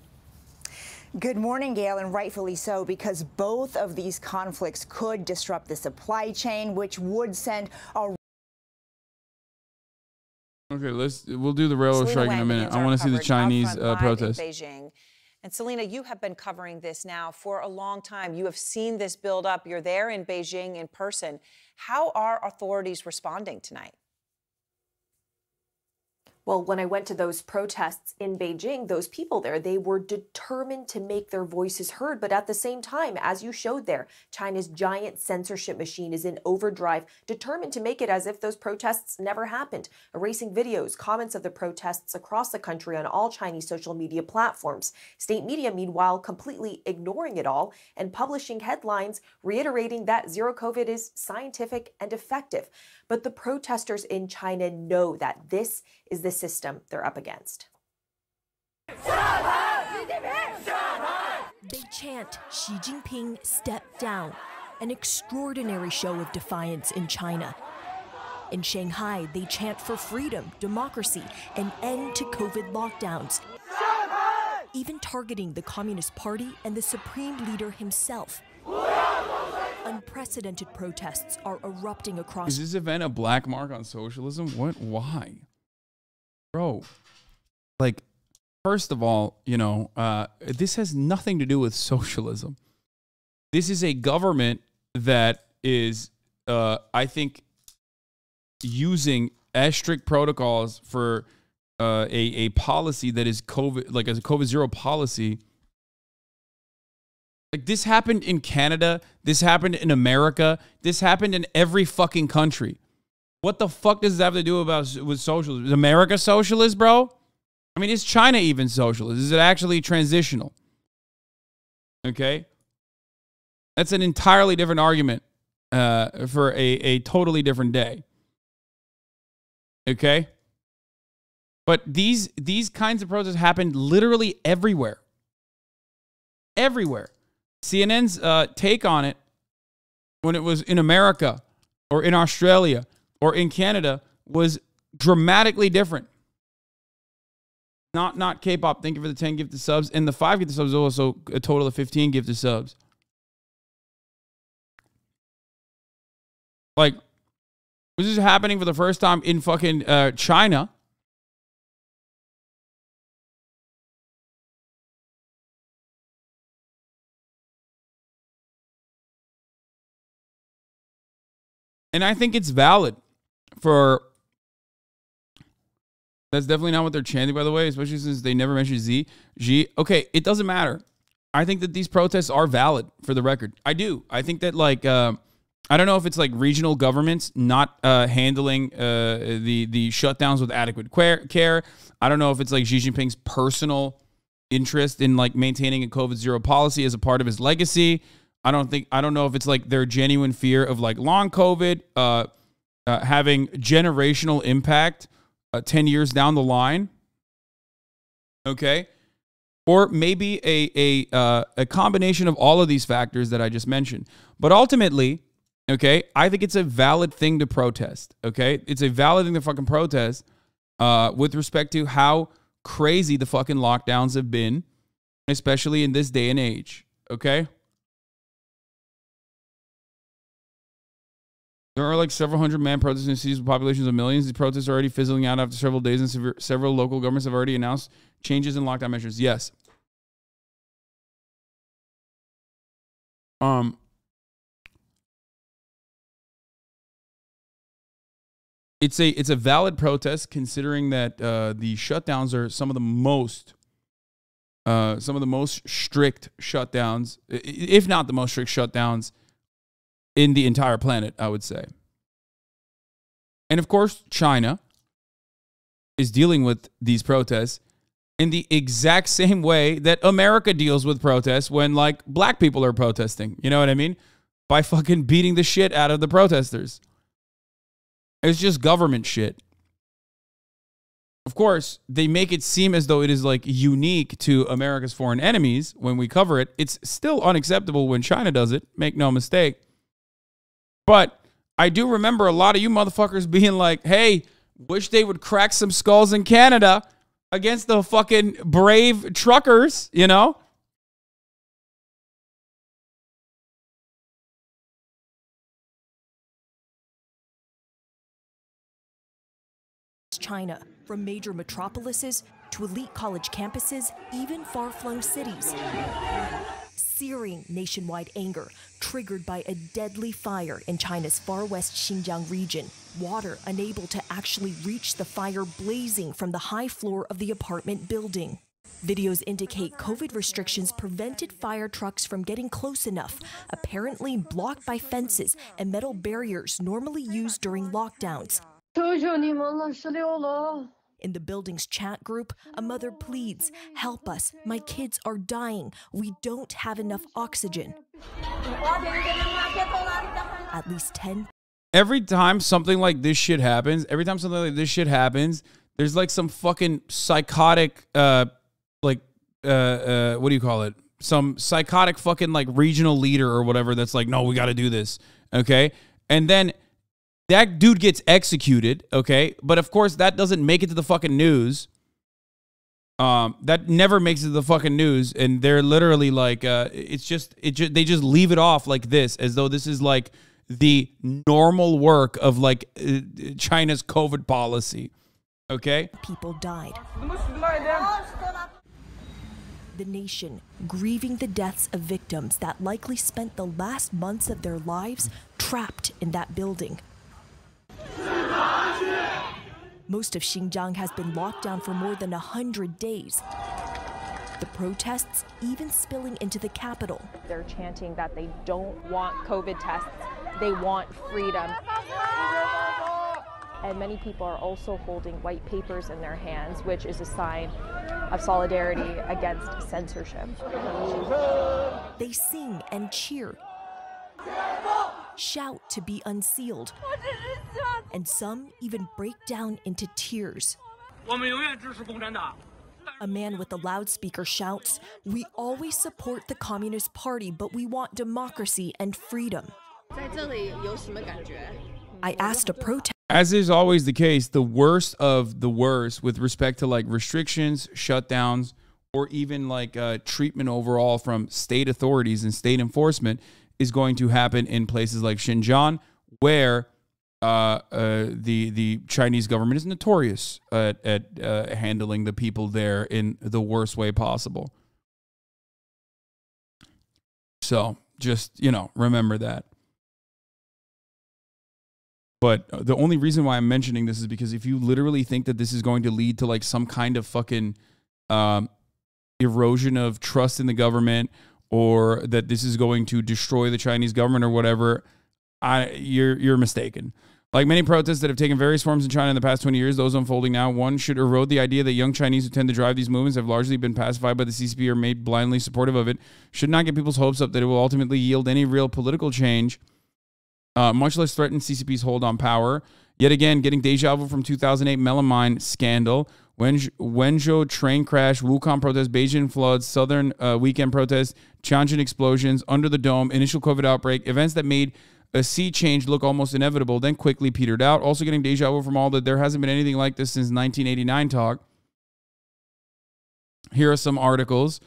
Good morning, Gail, and rightfully so, because both of these conflicts could disrupt the supply chain, which would send a... Okay, we'll do the railroad strike in a minute. I want to see the Chinese protest. Beijing. And Selena, you have been covering this now for a long time. You have seen this build up. You're there in Beijing in person. How are authorities responding tonight? Well, when I went to those protests in Beijing, those people there, they were determined to make their voices heard. But at the same time, as you showed there, China's giant censorship machine is in overdrive, determined to make it as if those protests never happened, erasing videos, comments of the protests across the country on all Chinese social media platforms. State media, meanwhile, completely ignoring it all and publishing headlines reiterating that zero COVID is scientific and effective. But the protesters in China know that this is the system they're up against. They chant, Xi Jinping, step down, an extraordinary show of defiance in China. In Shanghai, they chant for freedom, democracy, an end to COVID lockdowns, even targeting the Communist Party and the Supreme Leader himself. Unprecedented protests are erupting across... Is this event a black mark on socialism? What? Why? Bro. Like, first of all, you know, this has nothing to do with socialism. This is a government that is, I think, using as strict protocols for a policy that is COVID, like as a COVID zero policy. Like, this happened in Canada. This happened in America. This happened in every fucking country. What the fuck does this have to do with socialism? Is America socialist, bro? I mean, is China even socialist? Is it actually transitional? Okay? That's an entirely different argument for a totally different day. Okay? But these kinds of protests happened literally everywhere. Everywhere. CNN's take on it when it was in America or in Australia or in Canada was dramatically different. Not K-pop. Thank you for the 10 gifted subs. And the 5 gifted subs also a total of 15 gifted subs. Like, this is happening for the first time in fucking China. And I think it's valid for... That's definitely not what they're chanting, by the way, especially since they never mentioned Xi. Okay, it doesn't matter. I think that these protests are valid, for the record. I do. I think that, like, I don't know if it's, like, regional governments not handling the shutdowns with adequate care. I don't know if it's, like, Xi Jinping's personal interest in, like, maintaining a COVID-0 policy as a part of his legacy. I don't know if it's, like, their genuine fear of, like, long COVID having generational impact 10 years down the line. Okay. Or maybe a combination of all of these factors that I just mentioned. But ultimately, okay, I think it's a valid thing to protest. Okay. It's a valid thing to fucking protest with respect to how crazy the fucking lockdowns have been, especially in this day and age. Okay. There are like several hundred man protests in cities with populations of millions. These protests are already fizzling out after several days, and several local governments have already announced changes in lockdown measures. Yes. It's a valid protest considering that the shutdowns are some of the most strict shutdowns, if not the most strict shutdowns in the entire planet, I would say. And of course, China is dealing with these protests in the exact same way that America deals with protests when, like, black people are protesting. You know what I mean? By fucking beating the shit out of the protesters. It's just government shit. Of course, they make it seem as though it is like unique to America's foreign enemies when we cover it. It's still unacceptable when China does it. Make no mistake. But I do remember a lot of you motherfuckers being like, hey, wish they would crack some skulls in Canada against the fucking brave truckers, you know? China, from major metropolises to elite college campuses, even far-flung cities. Searing nationwide anger triggered by a deadly fire in China's far west Xinjiang region. Water unable to actually reach the fire blazing from the high floor of the apartment building. Videos indicate COVID restrictions prevented fire trucks from getting close enough, apparently blocked by fences and metal barriers normally used during lockdowns. In the building's chat group, a mother pleads, "Help us, my kids are dying. We don't have enough oxygen." At least 10. Every time something like this shit happens, there's like some fucking psychotic, what do you call it? Some psychotic fucking like regional leader or whatever that's like, no, we got to do this. Okay. And then that dude gets executed, okay? But of course, that doesn't make it to the fucking news. That never makes it to the fucking news, and they're literally like, they just leave it off like this, as though this is like the normal work of like China's COVID policy, okay? People died. The nation grieving the deaths of victims that likely spent the last months of their lives trapped in that building. Most of Xinjiang has been locked down for more than 100 days. The protests even spilling into the capital. They're chanting that they don't want COVID tests, they want freedom. And many people are also holding white papers in their hands, which is a sign of solidarity against censorship. They sing and cheer, shout to be unsealed, and some even break down into tears. A man with a loudspeaker shouts, "We always support the Communist Party, but we want democracy and freedom." I asked a protester. As is always the case, the worst of the worst with respect to like restrictions, shutdowns, or even like treatment overall from state authorities and state enforcement is going to happen in places like Xinjiang, where the Chinese government is notorious at handling the people there in the worst way possible. So just, remember that. But the only reason why I'm mentioning this is because if you literally think that this is going to lead to like some kind of fucking erosion of trust in the government, or that this is going to destroy the Chinese government or whatever, you're mistaken. Like many protests that have taken various forms in China in the past 20 years, those unfolding now, one should erode the idea that young Chinese who tend to drive these movements have largely been pacified by the CCP or made blindly supportive of it, should not get people's hopes up that it will ultimately yield any real political change, much less threaten CCP's hold on power. Yet again, getting deja vu from 2008 melamine scandal, Wenzhou train crash, Wuhan protest, Beijing floods, Southern weekend protests, Tianjin explosions, Under the Dome, initial COVID outbreak, events that made a sea change look almost inevitable, then quickly petered out. Also getting deja vu from all that there hasn't been anything like this since 1989 talk. Here are some articles.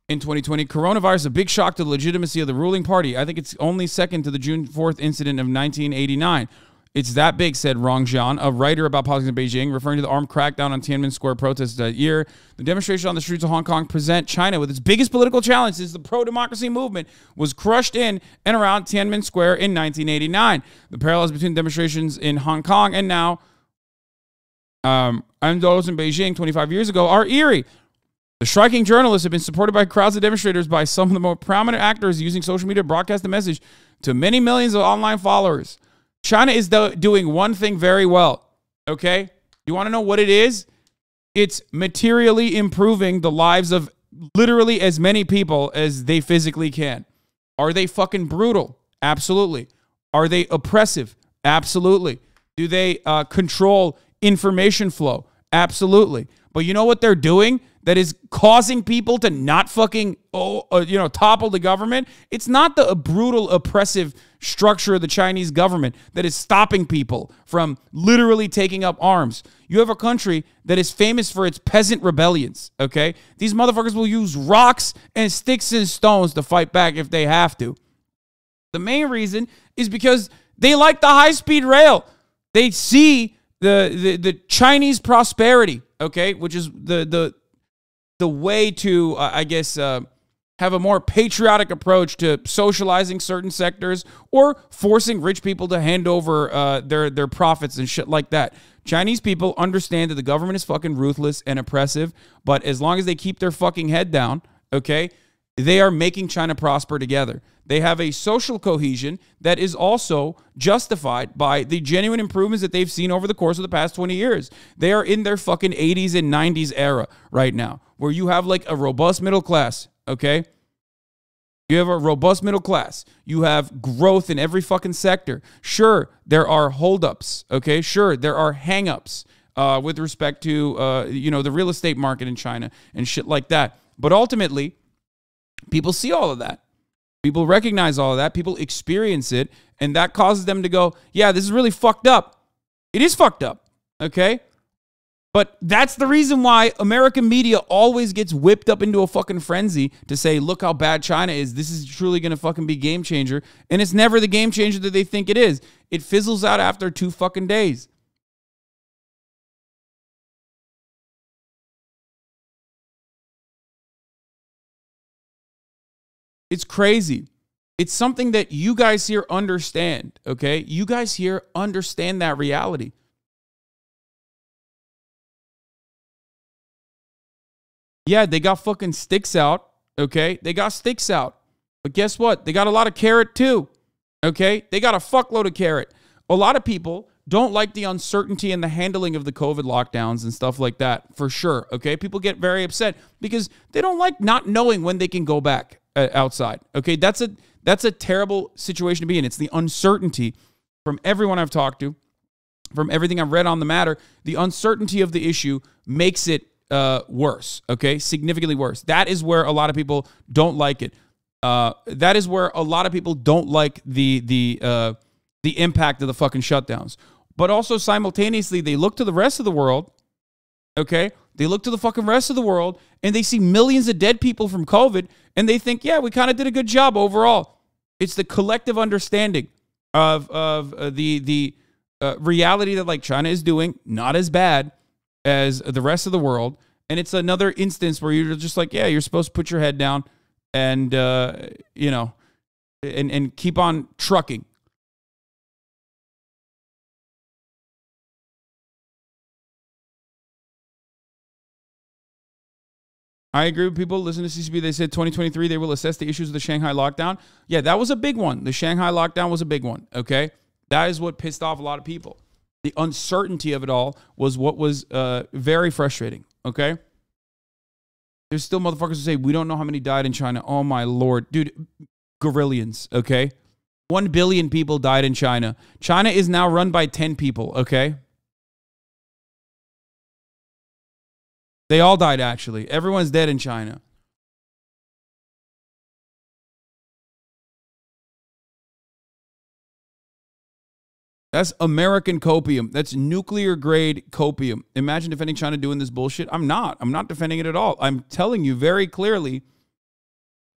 In 2020, coronavirus, a big shock to the legitimacy of the ruling party. I think it's only second to the June 4th incident of 1989. It's that big, said Rong Jian, a writer about politics in Beijing, referring to the armed crackdown on Tiananmen Square protests that year. The demonstration on the streets of Hong Kong present China with its biggest political challenge since the pro-democracy movement was crushed in and around Tiananmen Square in 1989. The parallels between demonstrations in Hong Kong and now, and those in Beijing 25 years ago, are eerie. The striking journalists have been supported by crowds of demonstrators by some of the more prominent actors using social media to broadcast the message to many millions of online followers. China is doing one thing very well, okay? You want to know what it is? It's materially improving the lives of literally as many people as they physically can. Are they fucking brutal? Absolutely. Are they oppressive? Absolutely. Do they control information flow? Absolutely. But you know what they're doing that is causing people to not fucking, topple the government? It's not the brutal, oppressive structure of the Chinese government that is stopping people from literally taking up arms. You have a country that is famous for its peasant rebellions, okay? These motherfuckers will use rocks and sticks and stones to fight back if they have to. The main reason is because they like the high-speed rail. They see the Chinese prosperity, okay, which is the way to, have a more patriotic approach to socializing certain sectors or forcing rich people to hand over their profits and shit like that. Chinese people understand that the government is fucking ruthless and oppressive, but as long as they keep their fucking head down, okay, they are making China prosper together. They have a social cohesion that is also justified by the genuine improvements that they've seen over the course of the past 20 years. They are in their fucking 80s and 90s era right now, where you have like a robust middle class, okay? You have a robust middle class. You have growth in every fucking sector. Sure, there are holdups, okay? Sure, there are hangups with respect to, the real estate market in China and shit like that. But ultimately, people see all of that. People recognize all of that. People experience it. And that causes them to go, yeah, this is really fucked up. It is fucked up. Okay? But that's the reason why American media always gets whipped up into a fucking frenzy to say, look how bad China is. This is truly going to fucking be game changer. And it's never the game changer that they think it is. It fizzles out after 2 fucking days. It's crazy. It's something that you guys here understand, okay? You guys here understand that reality. Yeah, they got fucking sticks out, okay? They got sticks out. But guess what? They got a lot of carrot too, okay? They got a fuckload of carrot. A lot of people don't like the uncertainty and the handling of the COVID lockdowns and stuff like that, for sure, okay? People get very upset because they don't like not knowing when they can go back outside, okay? That's a terrible situation to be in. It's the uncertainty from everyone I've talked to, from everything I've read on the matter. The uncertainty of the issue makes it worse, okay? Significantly worse. That is where a lot of people don't like it. That is where a lot of people don't like the impact of the fucking shutdowns. But also simultaneously, they look to the rest of the world, okay? They look to the fucking rest of the world and they see millions of dead people from COVID and they think, yeah, we kind of did a good job overall. It's the collective understanding of the reality that like China is doing not as bad as the rest of the world. And it's another instance where you're just like, yeah, you're supposed to put your head down and, and keep on trucking. I agree with people. Listen to CCP. They said 2023, they will assess the issues of the Shanghai lockdown. Yeah, that was a big one. The Shanghai lockdown was a big one, okay? That is what pissed off a lot of people. The uncertainty of it all was what was very frustrating, okay? There's still motherfuckers who say, we don't know how many died in China. Oh, my Lord. Dude, gorillions, okay? 1 billion people died in China. China is now run by 10 people, okay? They all died, actually. Everyone's dead in China. That's American copium. That's nuclear-grade copium. Imagine defending China doing this bullshit. I'm not. I'm not defending it at all. I'm telling you very clearly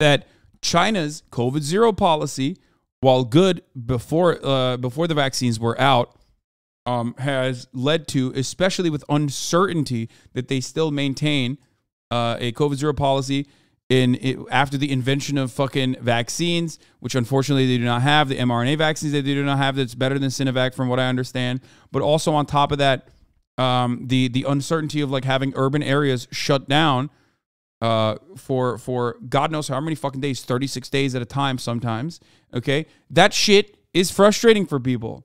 that China's COVID-0 policy, while good before the vaccines were out, has led to, especially with uncertainty, that they still maintain a COVID-0 policy after the invention of fucking vaccines, which unfortunately they do not have. The mRNA vaccines that they do not have, that's better than Sinovac from what I understand. But also on top of that, the uncertainty of like having urban areas shut down for God knows how many fucking days, 36 days at a time sometimes, okay? That shit is frustrating for people.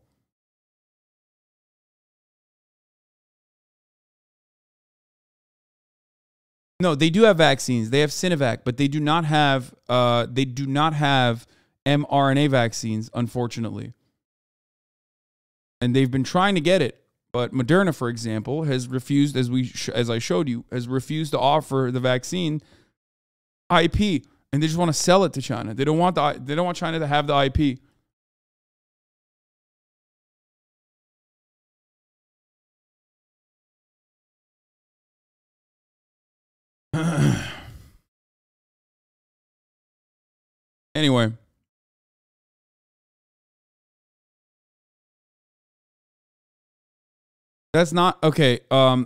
No, they do have vaccines. They have Sinovac, but they do not have mRNA vaccines, unfortunately. And they've been trying to get it, But Moderna, for example, has refused, as I showed you, has refused to offer the vaccine IP, and they just want to sell it to China. They don't want China to have the IP. Anyway. That's not okay.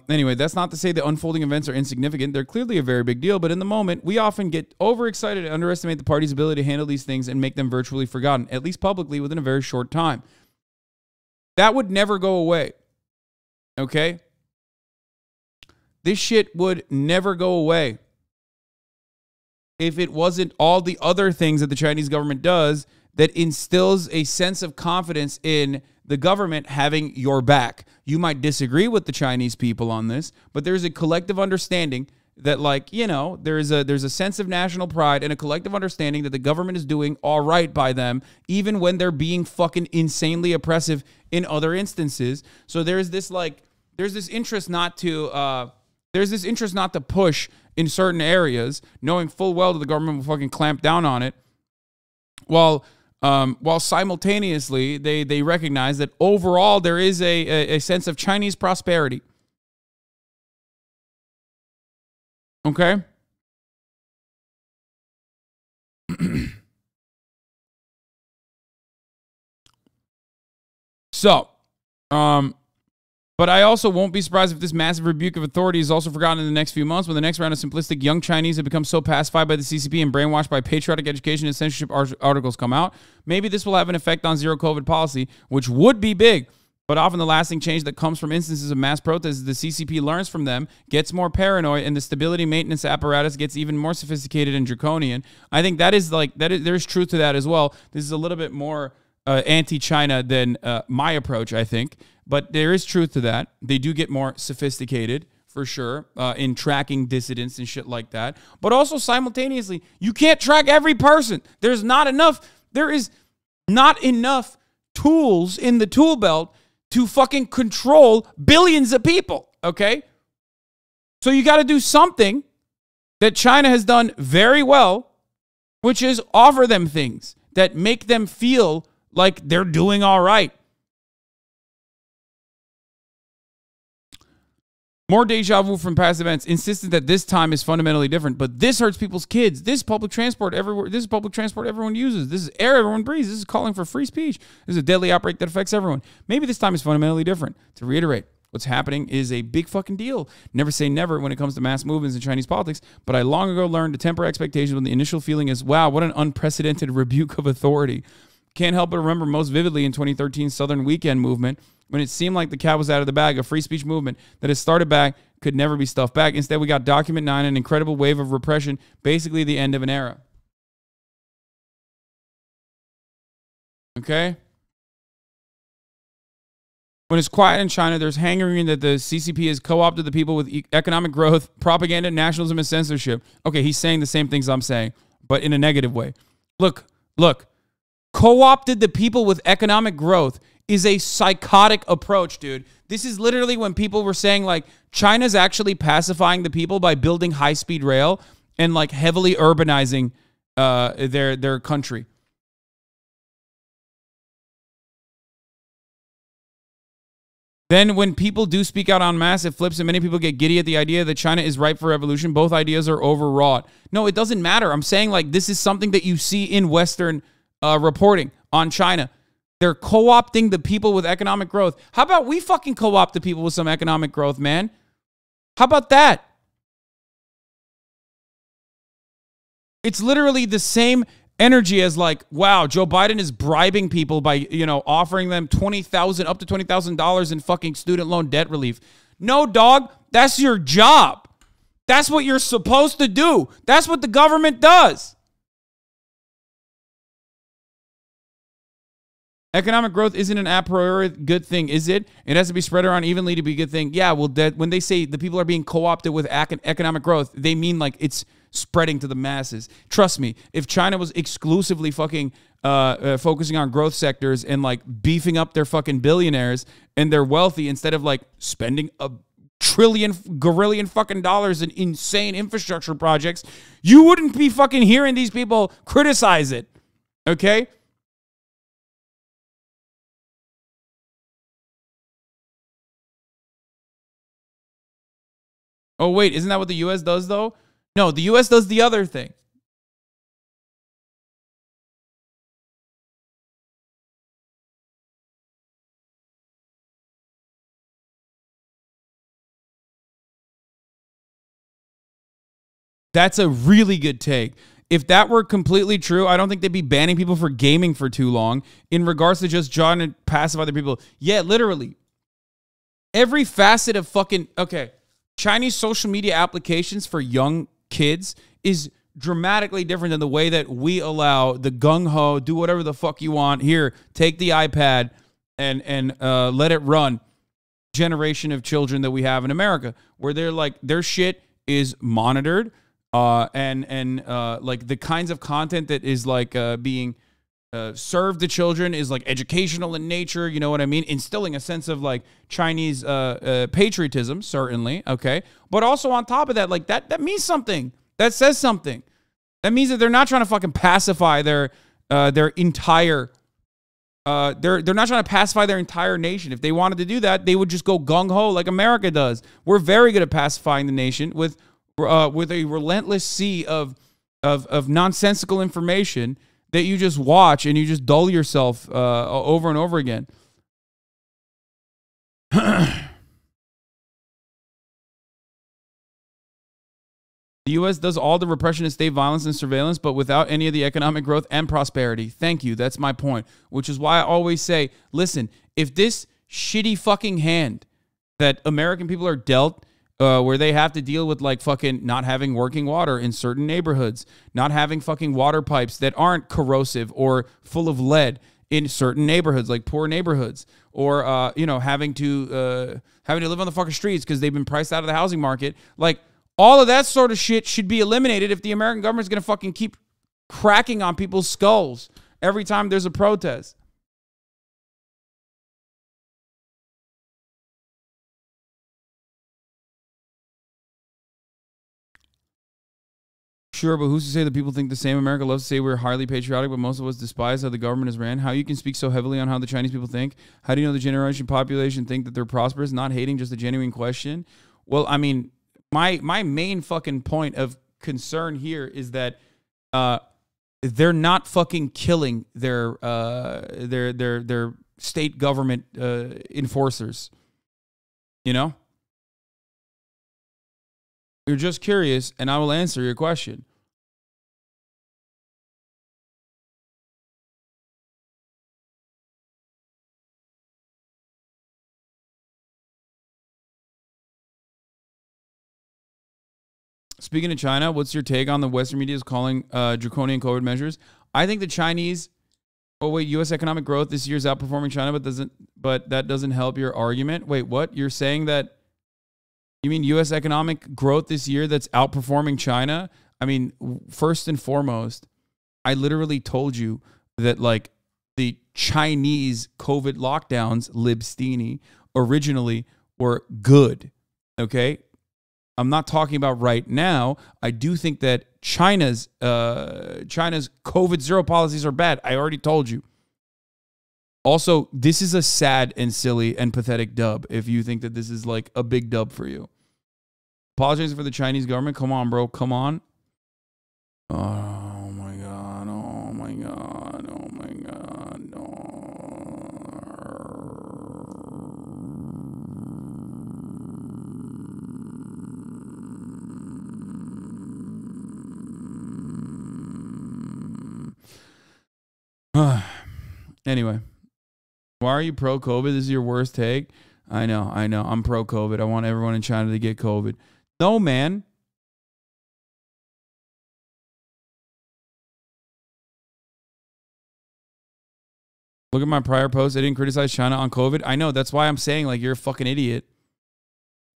Anyway, that's not to say the unfolding events are insignificant. They're clearly a very big deal, but in the moment, we often get overexcited and underestimate the party's ability to handle these things and make them virtually forgotten, at least publicly, within a very short time. That would never go away. Okay? This shit would never go away if it wasn't all the other things that the Chinese government does that instills a sense of confidence in the government having your back. You might disagree with the Chinese people on this, but there's a collective understanding that, like, you know, there's a sense of national pride and a collective understanding that the government is doing all right by them, even when they're being fucking insanely oppressive in other instances. So there's this interest not to push in certain areas, knowing full well that the government will fucking clamp down on it, while simultaneously they recognize that overall there is a sense of Chinese prosperity. Okay? So, but I also won't be surprised if this massive rebuke of authority is also forgotten in the next few months when the next round of simplistic young Chinese have become so pacified by the CCP and brainwashed by patriotic education and censorship articles come out. Maybe this will have an effect on zero COVID policy, which would be big. But often the lasting change that comes from instances of mass protests is the CCP learns from them, gets more paranoid, and the stability maintenance apparatus gets even more sophisticated and draconian. I think there's truth to that as well. This is a little bit more anti-China than my approach, I think. But there is truth to that. They do get more sophisticated, for sure, in tracking dissidents and shit like that. But also, simultaneously, you can't track every person. There is not enough tools in the tool belt to fucking control billions of people, okay? So you got to do something that China has done very well, which is offer them things that make them feel like they're doing all right. More deja vu from past events, insisted that this time is fundamentally different, but this hurts people's kids. This is public transport everywhere. This is public transport everyone uses. This is air everyone breathes. This is calling for free speech. This is a deadly outbreak that affects everyone. Maybe this time is fundamentally different. To reiterate, what's happening is a big fucking deal. Never say never when it comes to mass movements in Chinese politics, but I long ago learned to temper expectations when the initial feeling is, wow, what an unprecedented rebuke of authority. Can't help but remember most vividly in 2013's Southern Weekend movement, when it seemed like the cat was out of the bag, a free speech movement that has started back could never be stuffed back. Instead, we got Document 9, an incredible wave of repression, basically the end of an era. Okay? When it's quiet in China, there's hankering that the CCP has co-opted the people with economic growth, propaganda, nationalism, and censorship. Okay, he's saying the same things I'm saying, but in a negative way. Look. Co-opted the people with economic growth is a psychotic approach, dude. This is literally when people were saying, like, China's actually pacifying the people by building high-speed rail and, like, heavily urbanizing their country. Then when people do speak out en masse, it flips and many people get giddy at the idea that China is ripe for revolution. Both ideas are overwrought. No, it doesn't matter. I'm saying, like, this is something that you see in Western reporting on China. They're co-opting the people with economic growth. How about we fucking co-opt the people with some economic growth, man? How about that? It's literally the same energy as, like, wow, Joe Biden is bribing people by, you know, offering them up to $20,000 in fucking student loan debt relief. No, dog, that's your job. That's what you're supposed to do. That's what the government does. Economic growth isn't an a priori good thing, is it? It has to be spread around evenly to be a good thing. Yeah, well, when they say the people are being co-opted with economic growth, they mean like it's spreading to the masses. Trust me, if China was exclusively fucking focusing on growth sectors and like beefing up their fucking billionaires and they're wealthy instead of like spending a gorillion fucking dollars in insane infrastructure projects, you wouldn't be fucking hearing these people criticize it. Okay? Oh, wait, isn't that what the U.S. does, though? No, the U.S. does the other thing. That's a really good take. If that were completely true, I don't think they'd be banning people for gaming for too long in regards to just trying to pacify other people. Yeah, literally. Every facet of fucking... Okay. Chinese social media applications for young kids is dramatically different than the way that we allow the gung-ho, do whatever the fuck you want. Here, take the iPad and let it run generation of children that we have in America, where they're like, their shit is monitored, and like the kinds of content that is like being served to children is like educational in nature, you know what I mean? Instilling a sense of like Chinese patriotism, certainly, okay? But also on top of that, like that means something. That says something. That means that they're not trying to fucking pacify their entire they're not trying to pacify their entire nation. If they wanted to do that, they would just go gung-ho like America does. We're very good at pacifying the nation with a relentless sea of nonsensical information that you just watch and you just dull yourself over and over again. The U.S. does all the repression of state violence and surveillance, but without any of the economic growth and prosperity. Thank you. That's my point, which is why I always say, listen, if this shitty fucking hand that American people are dealt, where they have to deal with like fucking not having working water in certain neighborhoods, not having fucking water pipes that aren't corrosive or full of lead in certain neighborhoods, like poor neighborhoods, or you know, having to live on the fucking streets because they've been priced out of the housing market. Like all of that sort of shit should be eliminated if the American government's gonna fucking keep cracking on people's skulls every time there's a protest. Sure, but who's to say that people think the same? America loves to say we're highly patriotic, but most of us despise how the government is ran. How you can speak so heavily on how the Chinese people think? How do you know the generation population think that they're prosperous? Not hating, just a genuine question. Well, I mean, my main fucking point of concern here is that they're not fucking killing their state government enforcers. You know? You're just curious, and I will answer your question. Speaking of China, what's your take on the Western media is calling draconian COVID measures? I think the Chinese... Oh, wait, U.S. economic growth this year is outperforming China, but that doesn't help your argument? Wait, what? You're saying that... You mean U.S. economic growth this year that's outperforming China? I mean, first and foremost, I literally told you that, like, the Chinese COVID lockdowns, Libstini, originally were good, okay? I'm not talking about right now. I do think that China's COVID zero policies are bad. I already told you. Also, this is a sad and silly and pathetic dub if you think that this is, like, a big dub for you. Apologizing for the Chinese government. Come on, bro. Come on. Oh, my God. Oh, my God. Oh, my God. Oh. Anyway. Why are you pro-COVID? This is your worst take? I know. I'm pro-COVID. I want everyone in China to get COVID. No, man. Look at my prior post. I didn't criticize China on COVID. I know. That's why I'm saying, like, you're a fucking idiot.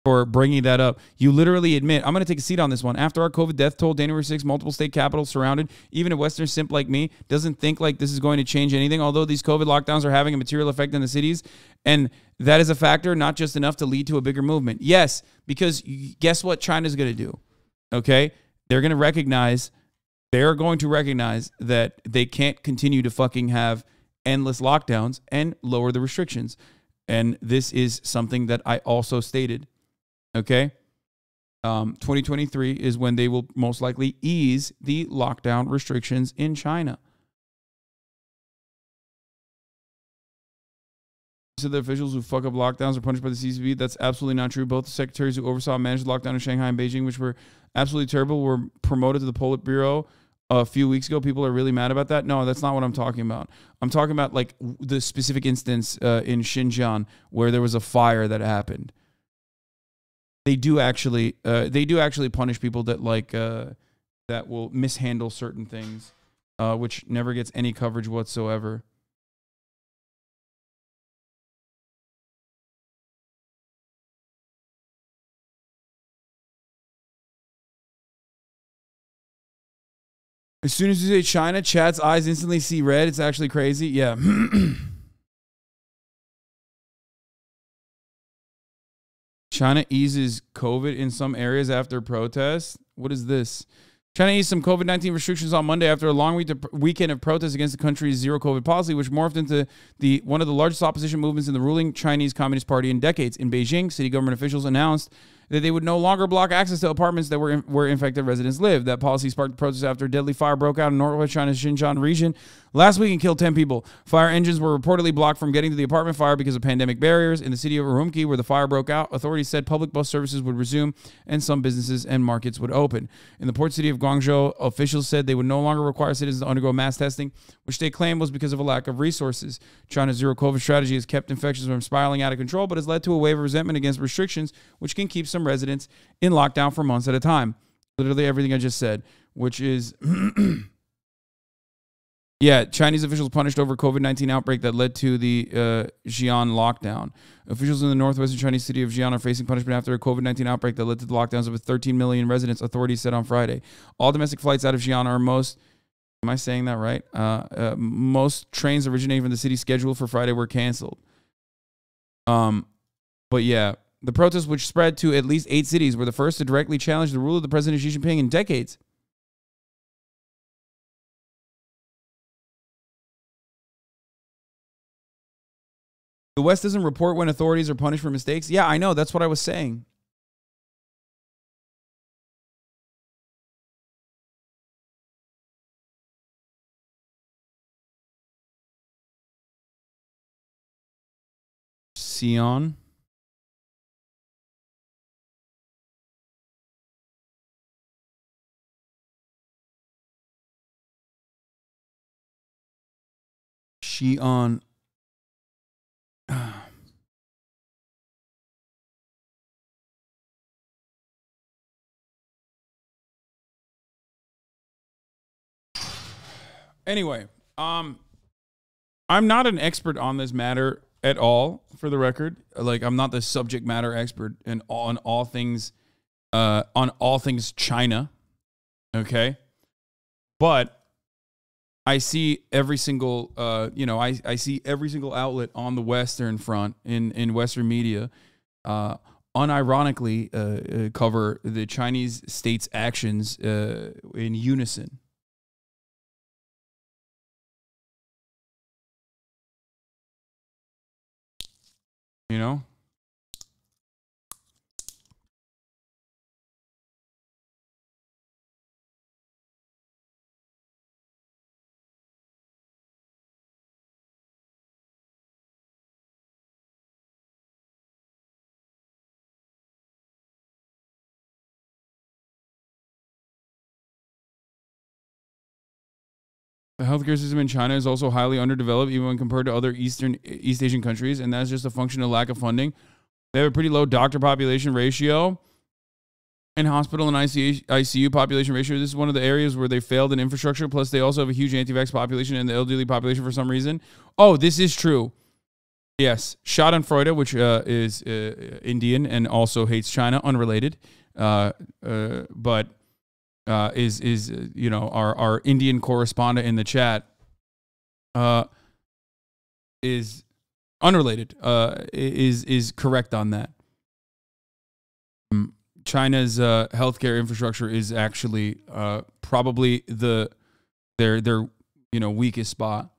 for bringing that up. You literally admit, I'm going to take a seat on this one. After our COVID death toll, January 6th, multiple state capitals surrounded. Even a Western simp like me doesn't think like this is going to change anything, although these COVID lockdowns are having a material effect in the cities. And that is a factor, not just enough to lead to a bigger movement. Yes, because guess what China's going to do? Okay? They're going to recognize that they can't continue to fucking have endless lockdowns and lower the restrictions. And this is something that I also stated. Okay? 2023 is when they will most likely ease the lockdown restrictions in China. So the officials who fuck up lockdowns are punished by the CCP. That's absolutely not true. Both the secretaries who oversaw and managed the lockdown in Shanghai and Beijing, which were absolutely terrible, were promoted to the Politburo a few weeks ago. People are really mad about that. No, that's not what I'm talking about. I'm talking about like the specific instance in Xinjiang where there was a fire that happened. They do actually punish people that that will mishandle certain things, which never gets any coverage whatsoever. As soon as you say China, Chad's eyes instantly see red. It's actually crazy. Yeah. China eases COVID in some areas after protests. What is this? China eased some COVID-19 restrictions on Monday after a long weekend of protests against the country's zero COVID policy, which morphed into one of the largest opposition movements in the ruling Chinese Communist Party in decades. In Beijing, city government officials announced that they would no longer block access to apartments that where infected residents live. That policy sparked protests after a deadly fire broke out in northwest China's Xinjiang region last week and killed 10 people. Fire engines were reportedly blocked from getting to the apartment fire because of pandemic barriers. In the city of Urumqi, where the fire broke out, authorities said public bus services would resume and some businesses and markets would open. In the port city of Guangzhou, officials said they would no longer require citizens to undergo mass testing, which they claimed was because of a lack of resources. China's zero COVID strategy has kept infections from spiraling out of control, but has led to a wave of resentment against restrictions, which can keep some residents in lockdown for months at a time. Literally everything I just said, which is, yeah, Chinese officials punished over COVID-19 outbreak that led to the Xi'an lockdown. Officials in the northwestern Chinese city of Xi'an are facing punishment after a COVID-19 outbreak that led to the lockdowns of 13 million residents, authorities said on Friday. All domestic flights out of Xi'an are am I saying that right? Most trains originating from the city scheduled for Friday were canceled. But yeah, the protests, which spread to at least 8 cities, were the first to directly challenge the rule of the President Xi Jinping in decades. The West doesn't report when authorities are punished for mistakes. Yeah, I know. That's what I was saying. Xi'an. Xi'an. Anyway, I'm not an expert on this matter at all, for the record. Like, I'm not the subject matter expert on all things China. Okay? But I see every single I see every single outlet on the Western front in Western media unironically cover the Chinese state's actions in unison. You know? The healthcare system in China is also highly underdeveloped, even when compared to other East Asian countries, and that's just a function of lack of funding. They have a pretty low doctor population ratio and hospital and ICU population ratio. This is one of the areas where they failed in infrastructure. Plus, they also have a huge anti-vax population and the elderly population for some reason. Oh, this is true. Yes, Schadenfreude, which is Indian and also hates China, unrelated, but is you know, our Indian correspondent in the chat is unrelated, is correct on that. China's healthcare infrastructure is actually probably their you know, weakest spot.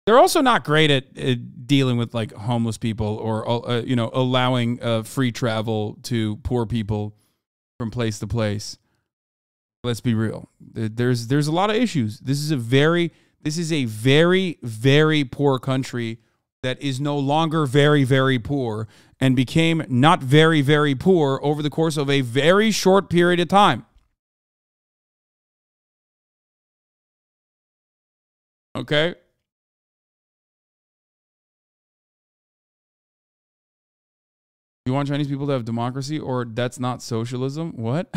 They're also not great at dealing with like homeless people or you know, allowing free travel to poor people from place to place. Let's be real. There's a lot of issues. This is a very very poor country that is no longer very, very poor and became not very, very poor over the course of a very short period of time. Okay? You want Chinese people to have democracy, or that's not socialism? What?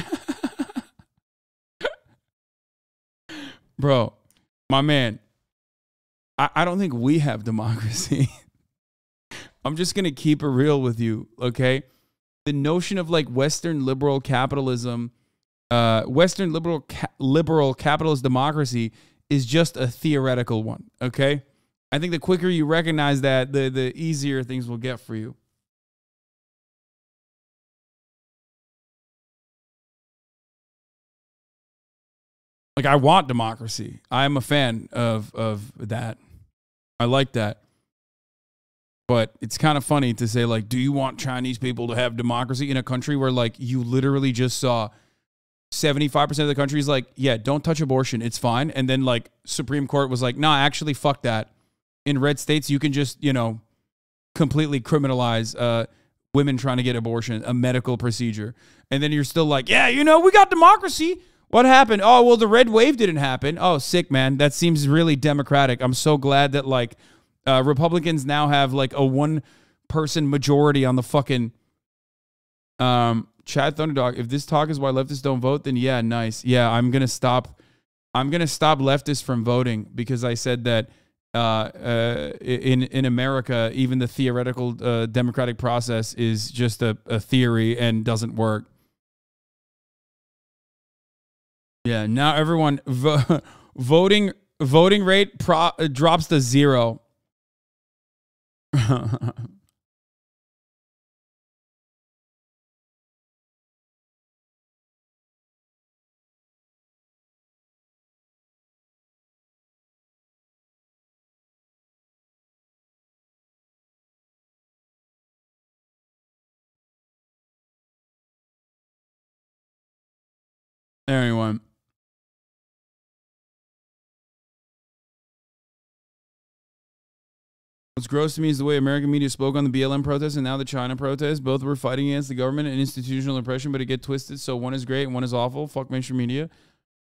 Bro, my man, I don't think we have democracy. I'm just going to keep it real with you, okay? The notion of like Western liberal capitalism, Western liberal capitalist democracy is just a theoretical one, okay? I think the quicker you recognize that, the easier things will get for you. Like, I want democracy. I am a fan of that. I like that. But it's kind of funny to say, like, do you want Chinese people to have democracy in a country where, like, you literally just saw 75% of the country is like, yeah, don't touch abortion. It's fine. And then, like, Supreme Court was like, nah, actually, fuck that. In red states, you can just, you know, completely criminalize women trying to get abortion, a medical procedure. And then you're still like, yeah, you know, we got democracy. What happened? Oh, well, the red wave didn't happen. Oh, sick, man. That seems really democratic. I'm so glad that, like, Republicans now have like a one-person majority on the fucking Chad Thunderdog. If this talk is why leftists don't vote, then yeah, nice. Yeah, I'm gonna stop leftists from voting because I said that in America, even the theoretical democratic process is just a theory and doesn't work. Yeah, now everyone voting rate drops to 0. Anyone. What's gross to me is the way American media spoke on the BLM protests and now the China protests. Both were fighting against the government and institutional oppression, but it get twisted. So one is great and one is awful. Fuck mainstream media.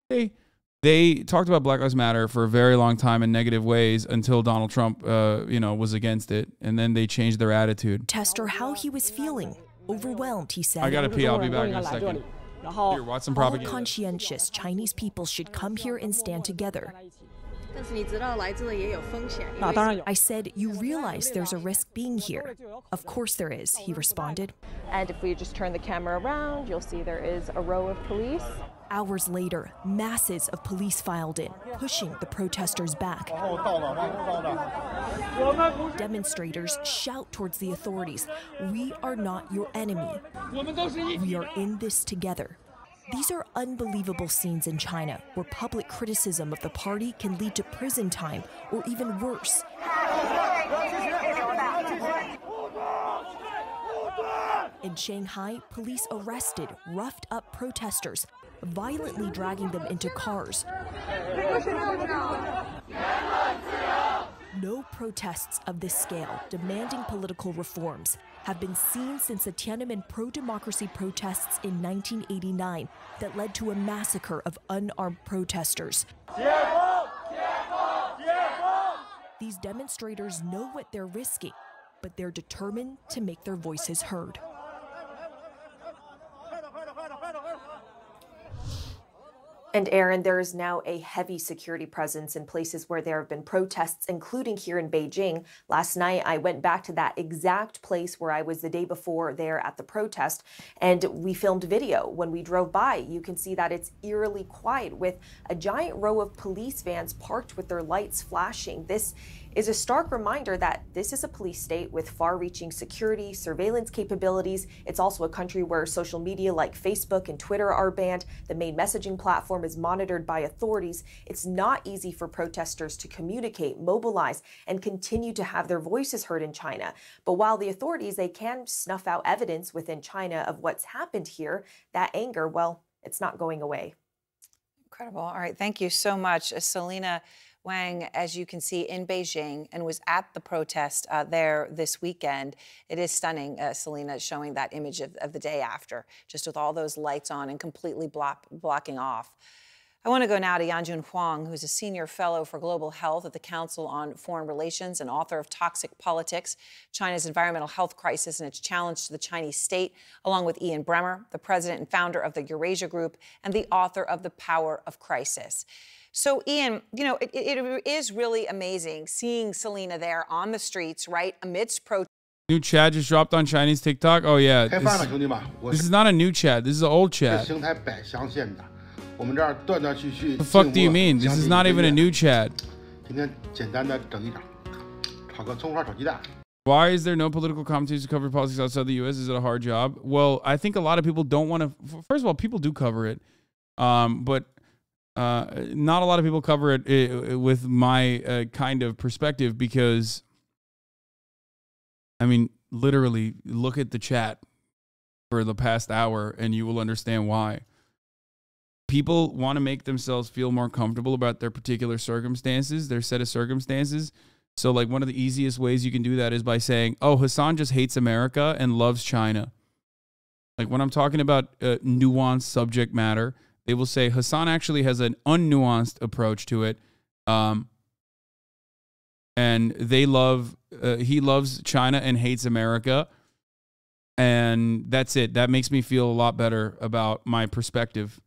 They talked about Black Lives Matter for a very long time in negative ways until Donald Trump, you know, was against it. And then they changed their attitude. Tester how he was feeling. Overwhelmed, he said. I gotta pee. I'll be back in a second. Here, watch some propaganda. All conscientious Chinese people should come here and stand together. I said, you realize there's a risk being here. Of course there is, he responded. And if we just turn the camera around, you'll see there is a row of police. Hours later, masses of police filed in, pushing the protesters back. Demonstrators shout towards the authorities, "We are not your enemy. We are in this together." These are unbelievable scenes in China, where public criticism of the party can lead to prison time or even worse. In Shanghai, police arrested roughed-up protesters, violently dragging them into cars. No protests of this scale demanding political reforms have been seen since the Tiananmen pro-democracy protests in 1989 that led to a massacre of unarmed protesters. These demonstrators know what they're risking, but they're determined to make their voices heard. And Aaron, there is now a heavy security presence in places where there have been protests, including here in Beijing. Last night, I went back to that exact place where I was the day before there at the protest, and we filmed video. When we drove by, you can see that it's eerily quiet with a giant row of police vans parked with their lights flashing. This is a stark reminder that this is a police state with far-reaching security, surveillance capabilities. It's also a country where social media like Facebook and Twitter are banned. The main messaging platform is monitored by authorities. It's not easy for protesters to communicate, mobilize, and continue to have their voices heard in China. But while the authorities, they can snuff out evidence within China of what's happened here, that anger, well, it's not going away. Incredible. All right, thank you so much, Selena Wang, as you can see, in Beijing and was at the protest there this weekend. It is stunning, Selena, showing that image of the day after, just with all those lights on and completely blocking off. I want to go now to Yanjun Huang, who's a senior fellow for global health at the Council on Foreign Relations and author of Toxic Politics, China's Environmental Health Crisis and its Challenge to the Chinese State, along with Ian Bremmer, the president and founder of the Eurasia Group and the author of The Power of Crisis. So, Ian, you know, it is really amazing seeing Selena there on the streets, right, amidst protests. New chat just dropped on Chinese TikTok. Oh, yeah. This is not a new chat. This is an old chat. The fuck do you mean? This is not even a new chat. Why is there no political commentators to cover politics outside the U.S.? Is it a hard job? Well, I think a lot of people don't want to. First of all, people do cover it, but not a lot of people cover it with my kind of perspective because, I mean, literally, look at the chat for the past hour and you will understand why. People want to make themselves feel more comfortable about their particular circumstances, their set of circumstances. So, like, one of the easiest ways you can do that is by saying, oh, Hasan just hates America and loves China. Like, when I'm talking about nuanced subject matter, they will say Hasan actually has an unnuanced approach to it. And he loves China and hates America. And that's it. That makes me feel a lot better about my perspective.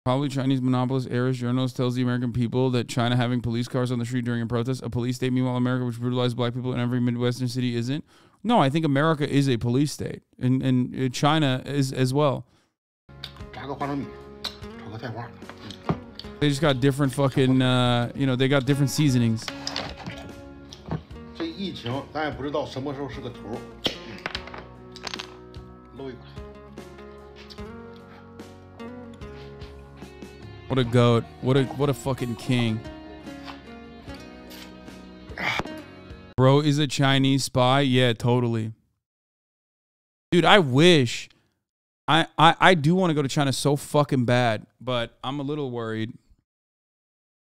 Probably Chinese monopolist Irish journalist tells the American people that China having police cars on the street during a protest, a police state. Meanwhile, America, which brutalized black people in every Midwestern city, isn't. No, I think America is a police state, and China is as well. They just got different fucking, you know, they got different seasonings. What a goat. What a fucking king. Bro is a Chinese spy? Yeah, totally. Dude, I wish. I do want to go to China so fucking bad, but I'm a little worried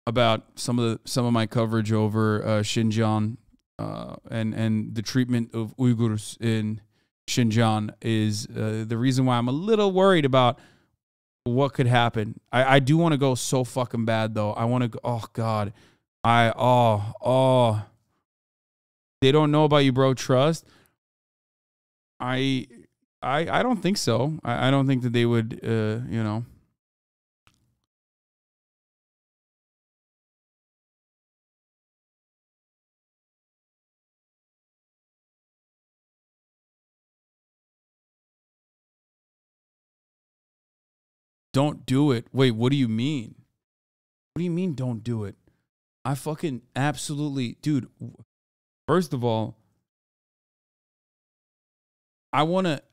about some of my coverage over Xinjiang and the treatment of Uyghurs in Xinjiang is the reason why I'm a little worried about what could happen. I do want to go so fucking bad though. I want to go, oh God. They don't know about you, bro. Trust. I don't think so. I don't think that they would you know. Don't do it. Wait, what do you mean? What do you mean don't do it? I fucking absolutely, dude. First of all, I want to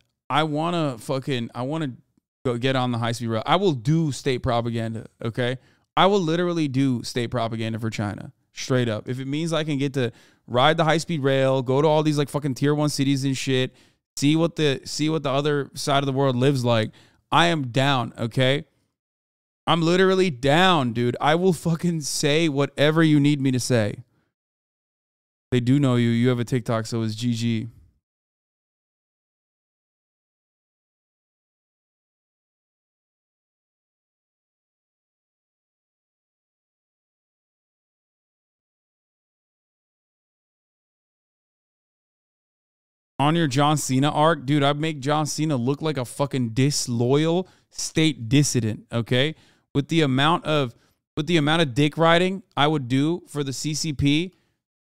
go get on the high-speed rail. I will do state propaganda, okay? I will literally do state propaganda for China, straight up. If it means I can get to ride the high-speed rail, go to all these like fucking tier 1 cities and shit, see what the other side of the world lives like, I am down, okay? I'm literally down, dude. I will fucking say whatever you need me to say. They do know you. You have a TikTok, so it's GG. On your John Cena arc, dude, I'd make John Cena look like a fucking disloyal state dissident, okay? With the amount of dick riding I would do for the CCP,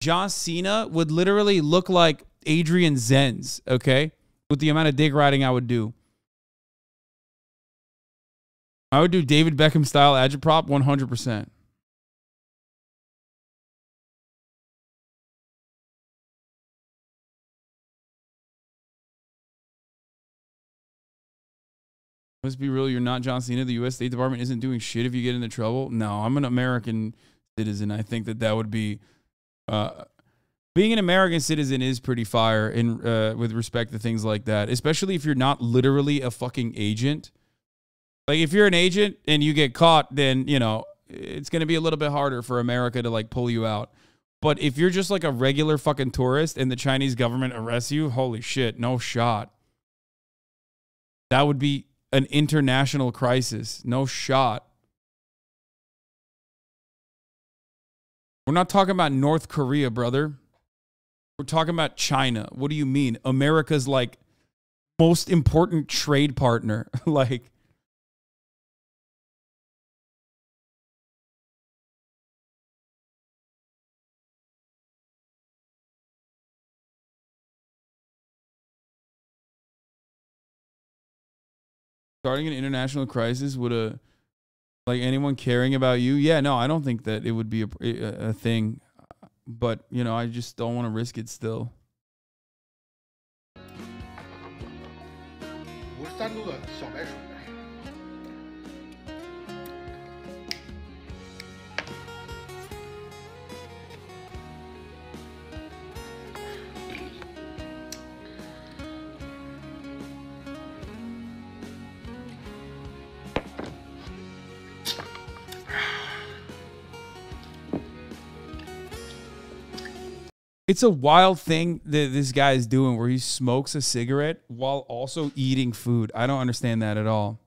John Cena would literally look like Adrian Zenz, okay? With the amount of dick riding I would do. I would do David Beckham style agitprop 100%. Let's be real, you're not John Cena. The U.S. State Department isn't doing shit if you get into trouble. No, I'm an American citizen. I think that would be... being an American citizen is pretty fire in with respect to things like that, especially if you're not literally a fucking agent. Like, if you're an agent and you get caught, then, you know, it's going to be a little bit harder for America to, like, pull you out. But if you're just, like, a regular fucking tourist and the Chinese government arrests you, holy shit, no shot. That would be an international crisis. No shot. We're not talking about North Korea, brother. We're talking about China. What do you mean? America's, like, most important trade partner. Like, starting an international crisis would like anyone caring about you? Yeah, no, I don't think that it would be a thing. But, you know, I just don't want to risk it still. It's a wild thing that this guy is doing where he smokes a cigarette while also eating food. I don't understand that at all.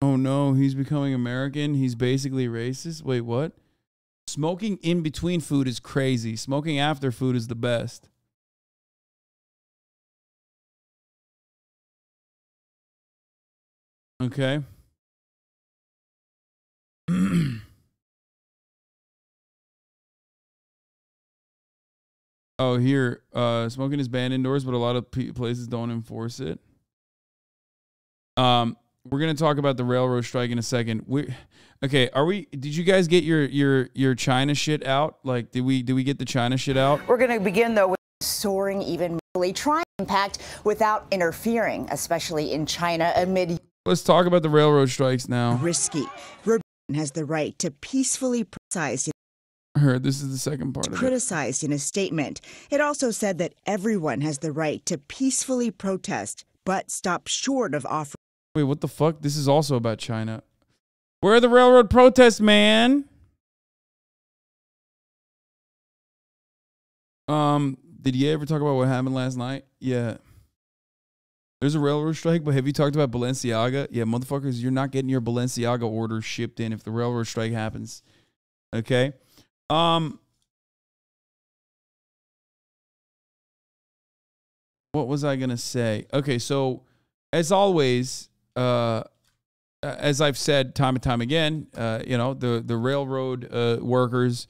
Oh no, he's becoming American. He's basically racist. Wait, what? Smoking in between food is crazy. Smoking after food is the best. Okay. Oh, here. Smoking is banned indoors, but a lot of places don't enforce it. We're gonna talk about the railroad strike in a second. Okay. Did you guys get your China shit out? Like, did we get the China shit out? We're gonna begin though with soaring even more, trying impact without interfering, especially in China amid. Let's talk about the railroad strikes now. Risky. Rubin has the right to peacefully criticize. I heard this is the second part of it. Criticized in a statement. It also said that everyone has the right to peacefully protest, but stop short of offering. Wait, what the fuck? This is also about China. Where are the railroad protests, man? Did you ever talk about what happened last night? Yeah. There's a railroad strike, but have you talked about Balenciaga? Yeah, motherfuckers, you're not getting your Balenciaga order shipped in if the railroad strike happens. Okay? What was I gonna say? Okay, so as always, as I've said time and time again, you know, the railroad workers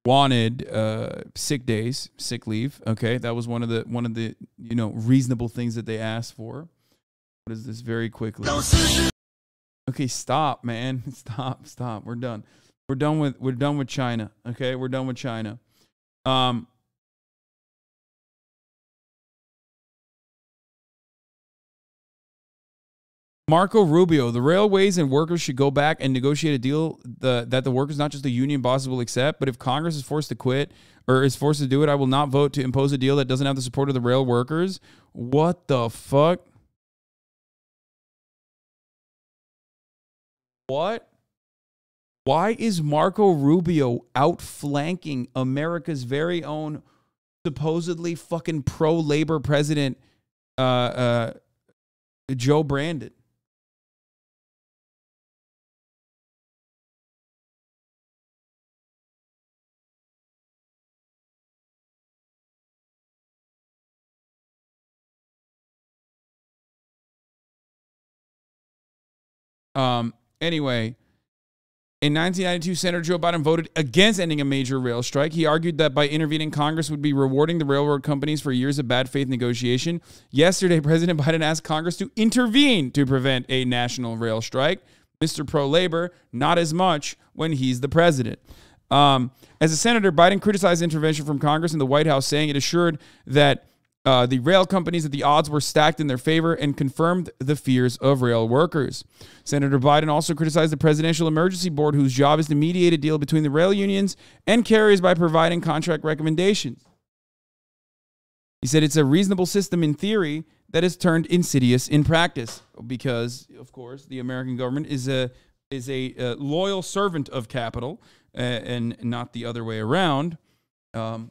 wanted sick days, sick leave. Okay, that was one of the you know, reasonable things that they asked for. What is this? Very quickly. Okay, stop, man. Stop. We're done. We're done with China. Okay, we're done with China. Marco Rubio, the railways and workers should go back and negotiate a deal that the workers, not just the union bosses, will accept. But if Congress is forced to quit or is forced to do it, I will not vote to impose a deal that doesn't have the support of the rail workers. What the fuck? What? Why is Marco Rubio outflanking America's very own supposedly fucking pro-labor president, Joe Brandon? Anyway, in 1992, Senator Joe Biden voted against ending a major rail strike. He argued that by intervening, Congress would be rewarding the railroad companies for years of bad faith negotiation. Yesterday, President Biden asked Congress to intervene to prevent a national rail strike. Mr. Pro-Labor, not as much when he's the president. As a senator, Biden criticized intervention from Congress and the White House, saying it assured that the rail companies that the odds were stacked in their favor and confirmed the fears of rail workers. Senator Biden also criticized the Presidential Emergency Board, whose job is to mediate a deal between the rail unions and carriers by providing contract recommendations. He said it's a reasonable system in theory that has turned insidious in practice because, of course, the American government is a loyal servant of capital and not the other way around. So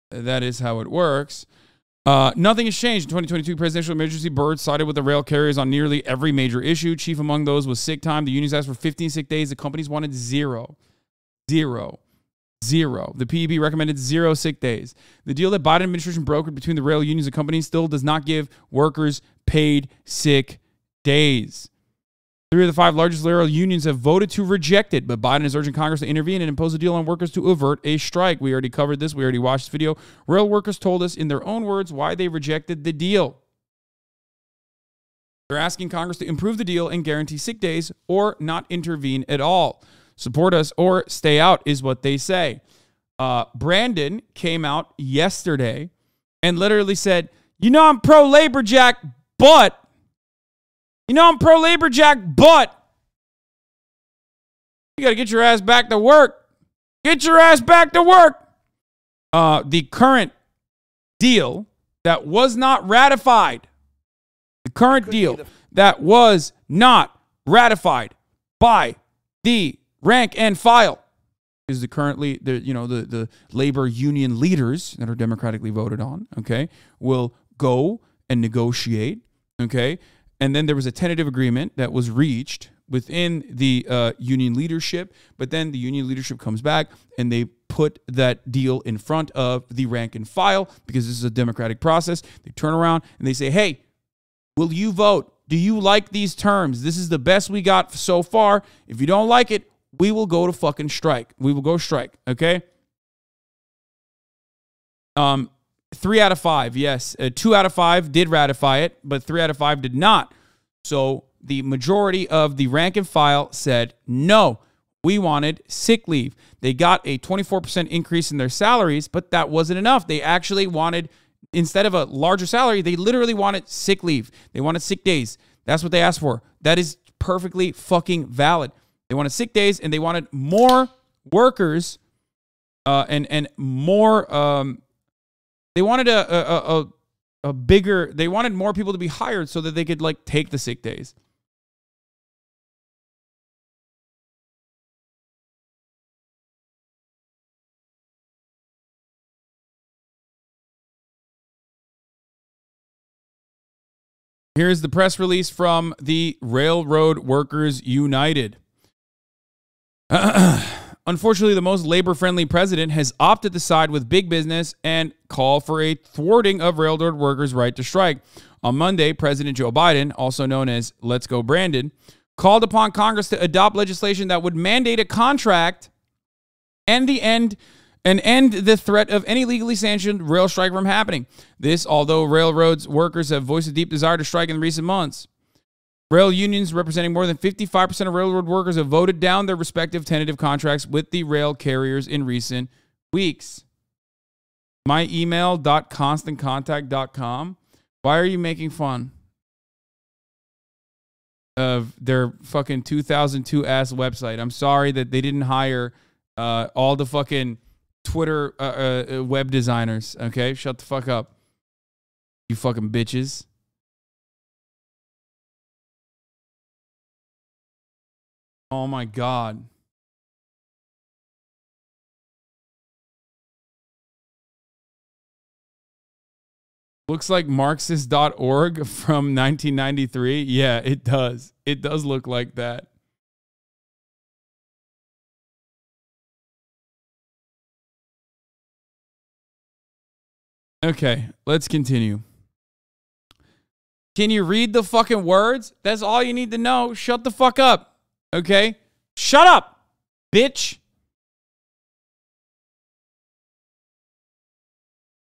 that is how it works. Nothing has changed. In 2022, Presidential Emergency Board sided with the rail carriers on nearly every major issue. Chief among those was sick time. The unions asked for 15 sick days. The companies wanted zero. The PEB recommended 0 sick days. The deal that Biden administration brokered between the rail unions and companies still does not give workers paid sick days. 3 of the 5 largest rail unions have voted to reject it, but Biden is urging Congress to intervene and impose a deal on workers to avert a strike. We already covered this. We already watched this video. Rail workers told us in their own words why they rejected the deal. They're asking Congress to improve the deal and guarantee sick days or not intervene at all. Support us or stay out is what they say. Brandon came out yesterday and literally said, you know, I'm pro-labor, Jack, but you got to get your ass back to work. Get your ass back to work. The current deal that was not ratified. The current deal that was not ratified by the rank and file is the labor union leaders that are democratically voted on, okay, will go and negotiate, okay? And then there was a tentative agreement that was reached within the union leadership, but then the union leadership comes back and they put that deal in front of the rank and file because this is a democratic process. They turn around and they say, hey, will you vote? Do you like these terms? This is the best we got so far. If you don't like it, we will go to fucking strike. We will go strike, okay? 3 out of 5, yes. 2 out of 5 did ratify it, but 3 out of 5 did not. So the majority of the rank and file said, no, we wanted sick leave. They got a 24% increase in their salaries, but that wasn't enough. They actually wanted, instead of a larger salary, they literally wanted sick leave. They wanted sick days. That's what they asked for. That is perfectly fucking valid. They wanted sick days and they wanted more workers and more... They wanted a bigger, they wanted more people to be hired so that they could like take the sick days. Here's the press release from the Railroad Workers United. Unfortunately, the most labor-friendly president has opted to side with big business and call for a thwarting of railroad workers' right to strike. On Monday, President Joe Biden, also known as Let's Go Brandon, called upon Congress to adopt legislation that would mandate a contract and end the threat of any legally sanctioned rail strike from happening. This, although railroads workers have voiced a deep desire to strike in recent months. Rail unions representing more than 55% of railroad workers have voted down their respective tentative contracts with the rail carriers in recent weeks. My email.constantcontact.com. Why are you making fun? of their fucking 2002 ass website. I'm sorry that they didn't hire all the fucking Twitter web designers. Okay, shut the fuck up, you fucking bitches. Oh my God. Looks like Marxist.org from 1993. Yeah, it does. It does look like that. Okay, let's continue. Can you read the fucking words? That's all you need to know. Shut the fuck up. Okay? Shut up, bitch.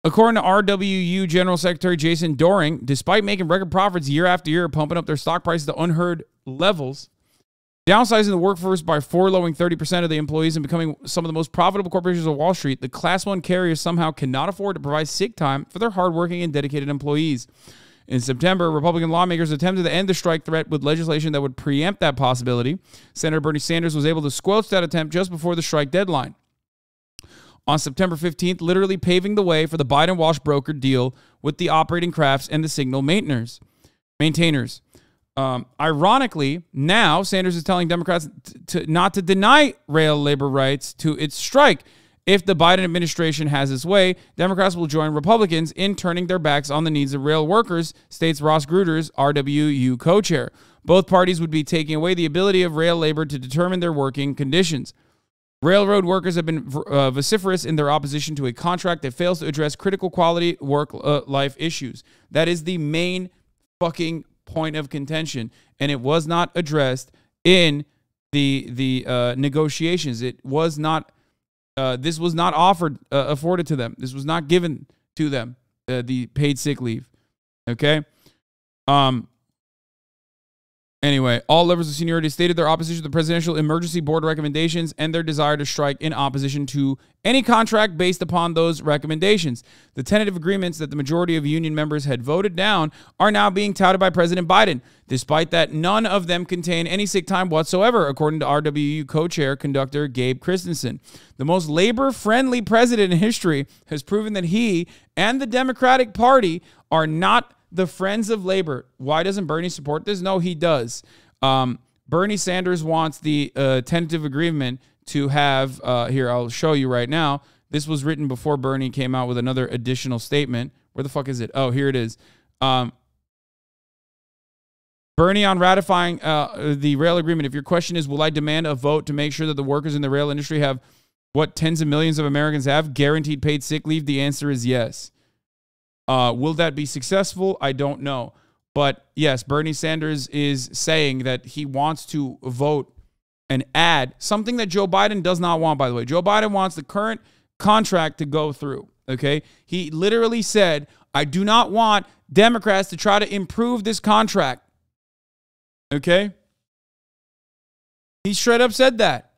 According to RWU General Secretary Jason Doring, despite making record profits year after year, pumping up their stock prices to unheard levels, downsizing the workforce by furloughing 30% of the employees and becoming some of the most profitable corporations on Wall Street, the Class 1 carriers somehow cannot afford to provide sick time for their hardworking and dedicated employees. In September, Republican lawmakers attempted to end the strike threat with legislation that would preempt that possibility. Senator Bernie Sanders was able to squelch that attempt just before the strike deadline. On September 15th, literally paving the way for the Biden-Walsh brokered deal with the operating crafts and the signal maintainers. Ironically, now Sanders is telling Democrats not to deny rail labor rights to its strike. If the Biden administration has its way, Democrats will join Republicans in turning their backs on the needs of rail workers, states Ross Gruder's RWU co-chair. Both parties would be taking away the ability of rail labor to determine their working conditions. Railroad workers have been vociferous in their opposition to a contract that fails to address critical quality work-life issues. That is the main fucking point of contention, and it was not addressed in the negotiations. It was not. This was not afforded to them. This was not given to them. The paid sick leave. Okay. Anyway, all levels of seniority stated their opposition to the Presidential Emergency Board recommendations and their desire to strike in opposition to any contract based upon those recommendations. The tentative agreements that the majority of union members had voted down are now being touted by President Biden. Despite that, none of them contain any sick time whatsoever, according to RWU co-chair conductor Gabe Christensen. The most labor-friendly president in history has proven that he and the Democratic Party are not the friends of labor. Why doesn't Bernie support this? No, he does. Bernie Sanders wants the tentative agreement to have, here, I'll show you right now. This was written before Bernie came out with another additional statement. Where the fuck is it? Oh, here it is. Bernie on ratifying the rail agreement. If your question is, will I demand a vote to make sure that the workers in the rail industry have what tens of millions of Americans have, guaranteed paid sick leave? The answer is yes. Will that be successful? I don't know. But yes, Bernie Sanders is saying that he wants to vote and add something that Joe Biden does not want, by the way. Joe Biden wants the current contract to go through, okay? He literally said, I do not want Democrats to try to improve this contract, okay? He straight up said that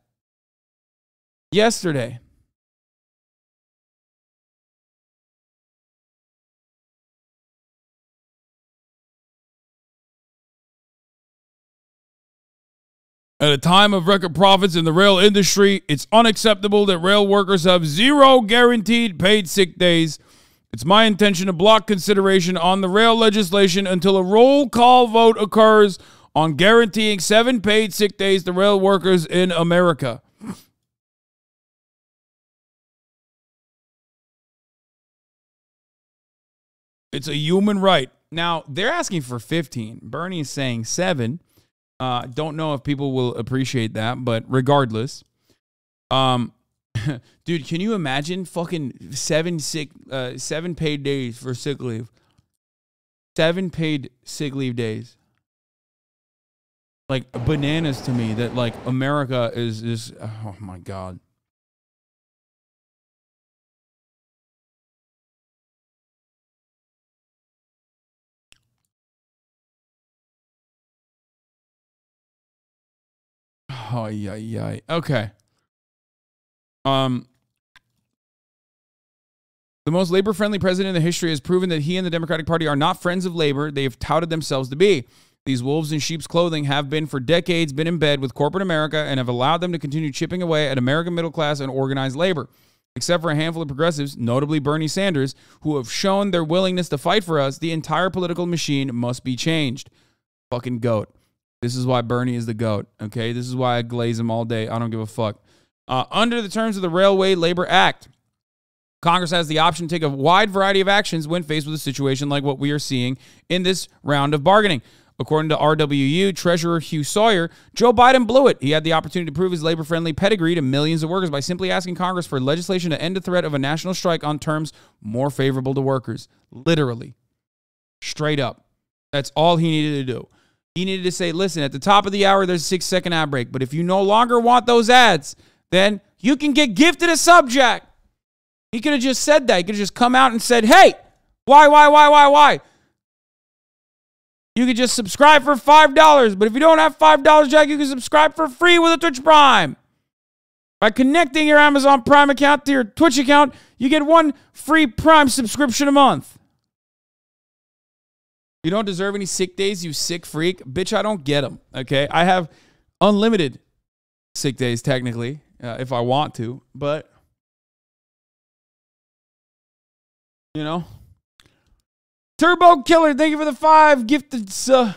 yesterday. At a time of record profits in the rail industry, it's unacceptable that rail workers have zero guaranteed paid sick days. It's my intention to block consideration on the rail legislation until a roll call vote occurs on guaranteeing 7 paid sick days to rail workers in America. It's a human right. Now, they're asking for 15. Bernie is saying 7. Don't know if people will appreciate that, but regardless, dude, can you imagine fucking 7 paid days for sick leave? 7 paid sick leave days. Like bananas to me that like America is oh my God. Oh, yeah. Okay. The most labor-friendly president in the history has proven that he and the Democratic Party are not friends of labor they have touted themselves to be. These wolves in sheep's clothing have been for decades been in bed with corporate America and have allowed them to continue chipping away at American middle class and organized labor. Except for a handful of progressives, notably Bernie Sanders, who have shown their willingness to fight for us, the entire political machine must be changed. Fucking goat. This is why Bernie is the goat, okay? This is why I glaze him all day. I don't give a fuck. Under the terms of the Railway Labor Act, Congress has the option to take a wide variety of actions when faced with a situation like what we are seeing in this round of bargaining. According to RWU Treasurer Hugh Sawyer, Joe Biden blew it. He had the opportunity to prove his labor-friendly pedigree to millions of workers by simply asking Congress for legislation to end the threat of a national strike on terms more favorable to workers. Literally. Straight up. That's all he needed to do. He needed to say, listen, at the top of the hour, there's a 6-second ad break. But if you no longer want those ads, then you can get gifted a subject. He could have just said that. He could have just come out and said, hey, why? You could just subscribe for $5. But if you don't have $5, Jack, you can subscribe for free with a Twitch Prime. By connecting your Amazon Prime account to your Twitch account, you get 1 free Prime subscription a month. You don't deserve any sick days, you sick freak. Bitch, I don't get them, okay? I have unlimited sick days, technically, if I want to. But, you know. Turbo Killer, thank you for the 5 gifted subs.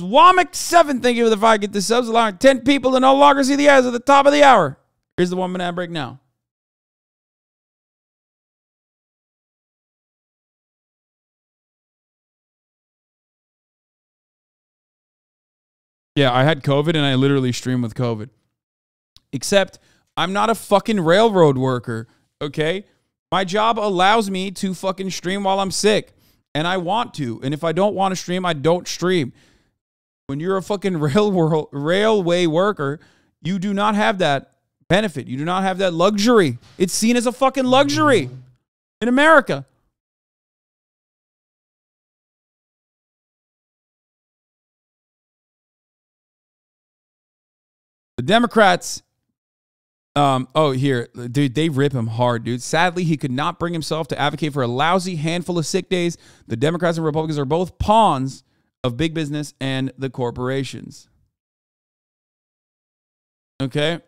Womick7, thank you for the 5 gifted subs, allowing 10 people to no longer see the ads at the top of the hour. Here's the 1-minute ad break now. Yeah, I had COVID and I literally stream with COVID. Except I'm not a fucking railroad worker, okay? My job allows me to fucking stream while I'm sick. And I want to. And if I don't want to stream, I don't stream. When you're a fucking railway worker, you do not have that benefit. You do not have that luxury. It's seen as a fucking luxury in America. The Democrats, dude, they rip him hard, dude. Sadly, he could not bring himself to advocate for a lousy handful of sick days. The Democrats and Republicans are both pawns of big business and the corporations. Okay?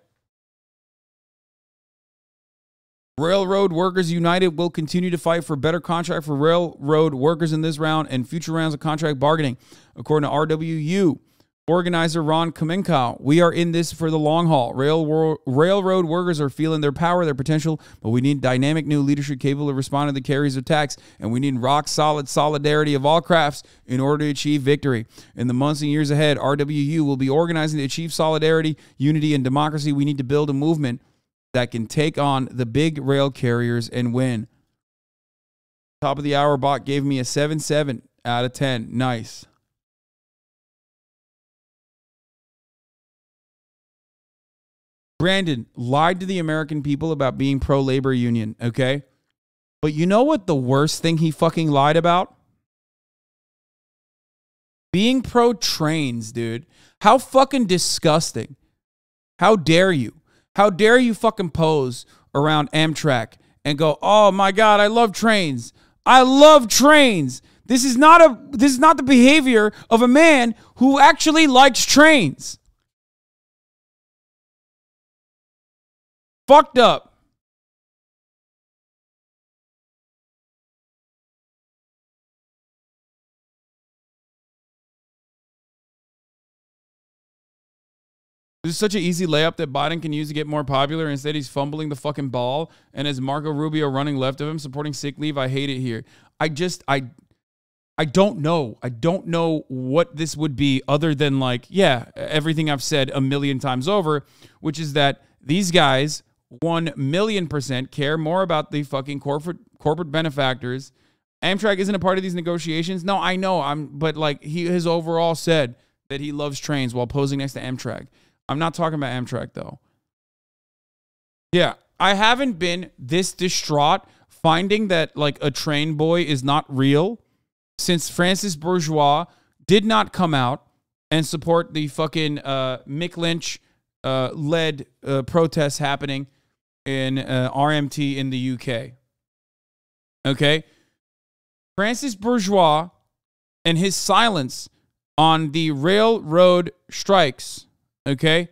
Railroad Workers United will continue to fight for better contract for railroad workers in this round and future rounds of contract bargaining. According to RWU, organizer Ron Kamenkow, we are in this for the long haul. Railroad workers are feeling their power, their potential, but we need dynamic new leadership capable of responding to the carriers' attacks, and we need rock-solid solidarity of all crafts in order to achieve victory. In the months and years ahead, RWU will be organizing to achieve solidarity, unity, and democracy. We need to build a movement that can take on the big rail carriers and win. Top of the hour bot gave me a 7.7 out of 10. Nice. Brandon lied to the American people about being pro-labor union, okay? But you know what the worst thing he fucking lied about? Being pro-trains, dude. How fucking disgusting. How dare you? How dare you fucking pose around Amtrak and go, oh my God, I love trains. I love trains. This is not the behavior of a man who actually likes trains. Fucked up. This is such an easy layup that Biden can use to get more popular. Instead, he's fumbling the fucking ball. And as Marco Rubio running left of him, supporting sick leave, I hate it here. I don't know. I don't know what this would be other than like, yeah, everything I've said a million times over, which is that these guys 1,000,000% care more about the fucking corporate benefactors. Amtrak isn't a part of these negotiations. No, I know. But like he has overall said that he loves trains while posing next to Amtrak. I'm not talking about Amtrak though. Yeah, I haven't been this distraught finding that like a train boy is not real since Francis Bourgeois did not come out and support the fucking Mick Lynch led protests happening in RMT in the UK. Okay? Francis Bourgeois and his silence on the railroad strikes, okay,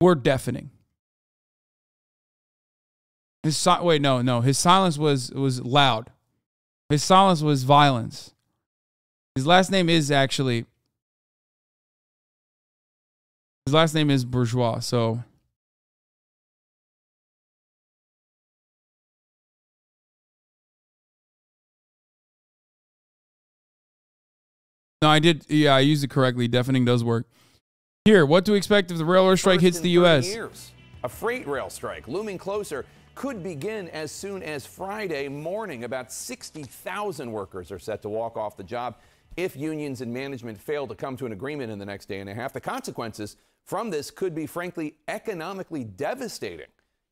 were deafening. His silence was loud. His silence was violence. His last name is Bourgeois, so no, I did. Yeah, I used it correctly. Deafening does work. Here, what to expect if the railroad strike hits the U.S.? Years. A freight rail strike looming closer could begin as soon as Friday morning. About 60,000 workers are set to walk off the job if unions and management fail to come to an agreement in the next day and a half. The consequences from this could be, frankly, economically devastating.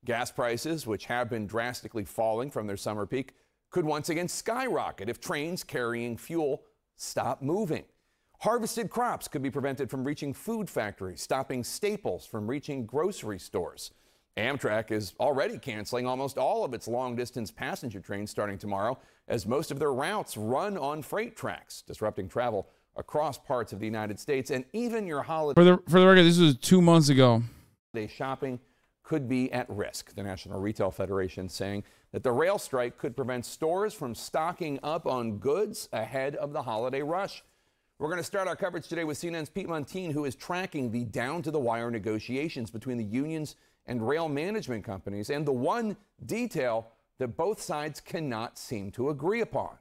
Gas prices, which have been drastically falling from their summer peak, could once again skyrocket if trains carrying fuel stop moving. Harvested crops could be prevented from reaching food factories, stopping staples from reaching grocery stores. Amtrak is already canceling almost all of its long-distance passenger trains starting tomorrow, as most of their routes run on freight tracks, disrupting travel across parts of the United States. And even your holiday... For the record, this was 2 months ago. Shopping could be at risk. The National Retail Federation saying that the rail strike could prevent stores from stocking up on goods ahead of the holiday rush. We're going to start our coverage today with CNN's Pete Montine, who is tracking the down-to-the-wire negotiations between the unions and rail management companies, and the one detail that both sides cannot seem to agree upon.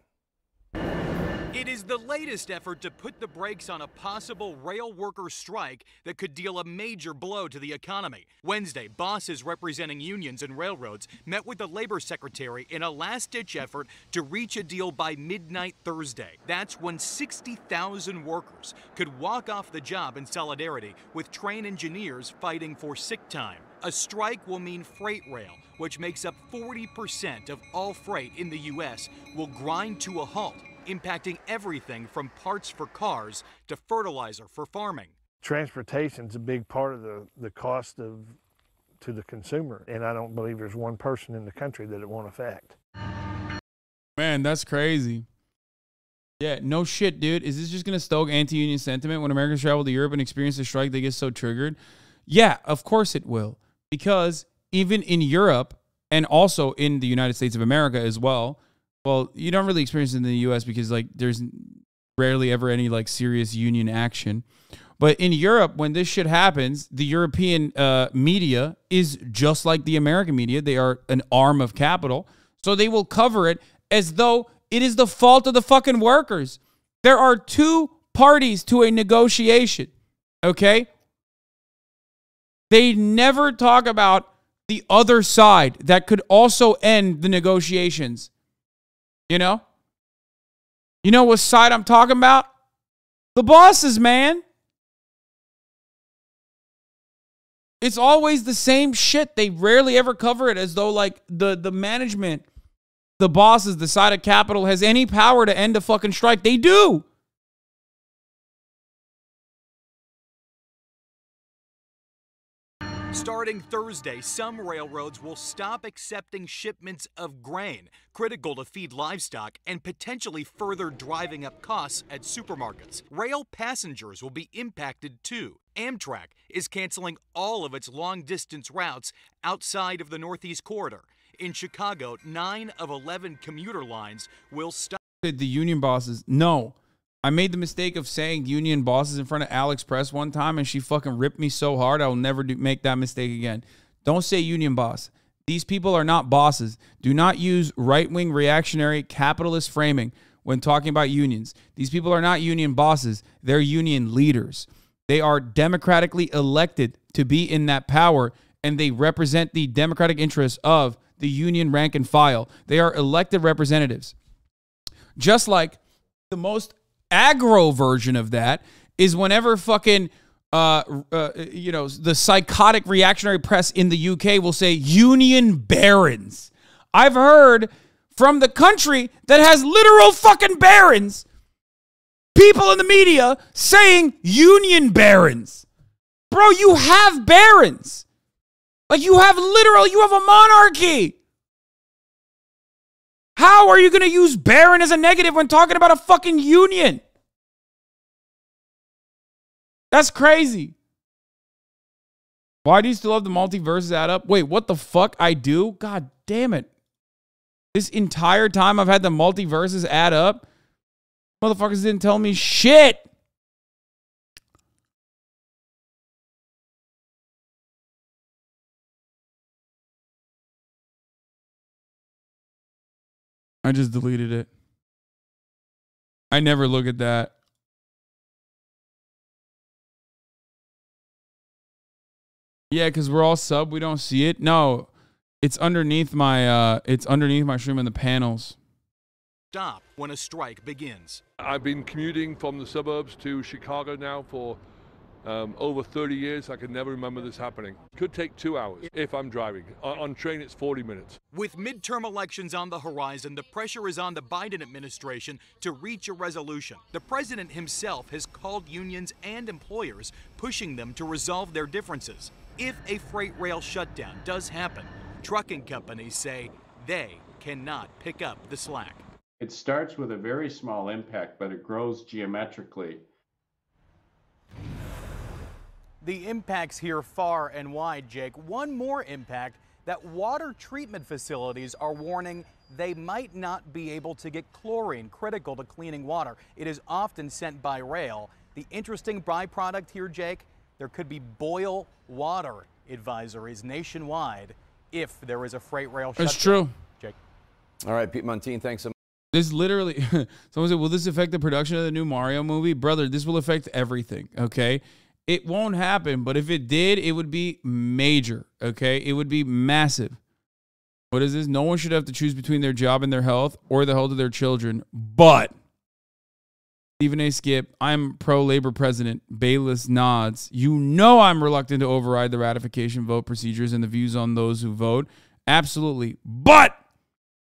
It is the latest effort to put the brakes on a possible rail worker strike that could deal a major blow to the economy. Wednesday, bosses representing unions and railroads met with the labor secretary in a last-ditch effort to reach a deal by midnight Thursday. That's when 60,000 workers could walk off the job in solidarity with train engineers fighting for sick time. A strike will mean freight rail, which makes up 40% of all freight in the U.S., will grind to a halt, impacting everything from parts for cars to fertilizer for farming. Transportation's a big part of the cost to the consumer, and I don't believe there's one person in the country that it won't affect. Man, that's crazy. Yeah, no shit, dude. Is this just going to stoke anti-union sentiment when Americans travel to Europe and experience a strike, they get so triggered? Yeah, of course it will. Because even in Europe and also in the United States of America as well, well, you don't really experience it in the U.S. because, like, there's rarely ever any, like, serious union action. But in Europe, when this shit happens, the European media is just like the American media. They are an arm of capital. So they will cover it as though it is the fault of the fucking workers. There are two parties to a negotiation, okay? They never talk about the other side that could also end the negotiations. You know? You know what side I'm talking about? The bosses, man. It's always the same shit. They rarely ever cover it as though, like, the management, the bosses, the side of capital has any power to end a fucking strike. They do. Starting Thursday, some railroads will stop accepting shipments of grain, critical to feed livestock and potentially further driving up costs at supermarkets. Rail passengers will be impacted too. Amtrak is canceling all of its long-distance routes outside of the Northeast Corridor. In Chicago, 9 of 11 commuter lines will stop. The union bosses, no. I made the mistake of saying union bosses in front of Alex Press one time, and she fucking ripped me so hard, I will never make that mistake again. Don't say union boss. These people are not bosses. Do not use right-wing reactionary capitalist framing when talking about unions. These people are not union bosses. They're union leaders. They are democratically elected to be in that power, and they represent the democratic interests of the union rank and file. They are elected representatives. Just like the most aggro version of that is whenever fucking, the psychotic reactionary press in the UK will say union barons. I've heard from the country that has literal fucking barons, people in the media saying union barons. Bro, you have barons. Like, you have a monarchy. How are you going to use baron as a negative when talking about a fucking union? That's crazy. Why do you still have the multiverses add up? Wait, what the fuck? I do? God damn it. This entire time I've had the multiverses add up? Motherfuckers didn't tell me shit. I just deleted it. I never look at that. Yeah, because we're all sub. We don't see it. No, it's underneath my stream in the panels. Stop when a strike begins. I've been commuting from the suburbs to Chicago now for over 30 years. I can never remember this happening. Could take 2 hours if I'm driving. On train, it's 40 minutes. With midterm elections on the horizon, the pressure is on the Biden administration to reach a resolution. The president himself has called unions and employers, pushing them to resolve their differences. If a freight rail shutdown does happen, trucking companies say they cannot pick up the slack. It starts with a very small impact, but it grows geometrically. The impacts here far and wide, Jake. One more impact that water treatment facilities are warning they might not be able to get chlorine, critical to cleaning water. It is often sent by rail. The interesting byproduct here, Jake, there could be boil water advisories nationwide if there is a freight rail shutdown. That's true. Jake. All right, Pete Montine, thanks so much. This literally, someone said, will this affect the production of the new Mario movie? Brother, this will affect everything, okay? It won't happen, but if it did, it would be major, okay? It would be massive. What is this? No one should have to choose between their job and their health or the health of their children. But, Stephen A. Skip, I'm pro-labor president. Bayless nods. You know I'm reluctant to override the ratification vote procedures and the views on those who vote. Absolutely. But,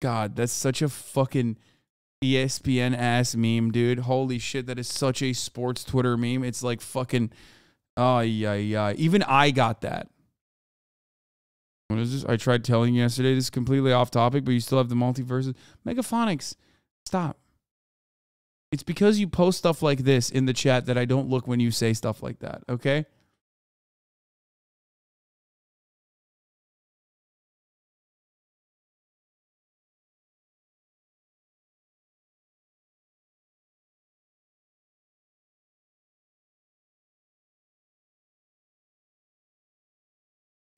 God, that's such a fucking ESPN-ass meme, dude. Holy shit, that is such a sports Twitter meme. It's like fucking... Oh, yeah. Even I got that. What is this? I tried telling you yesterday. This is completely off topic, but you still have the multiverses. Megaphonics, stop. It's because you post stuff like this in the chat that I don't look when you say stuff like that, okay?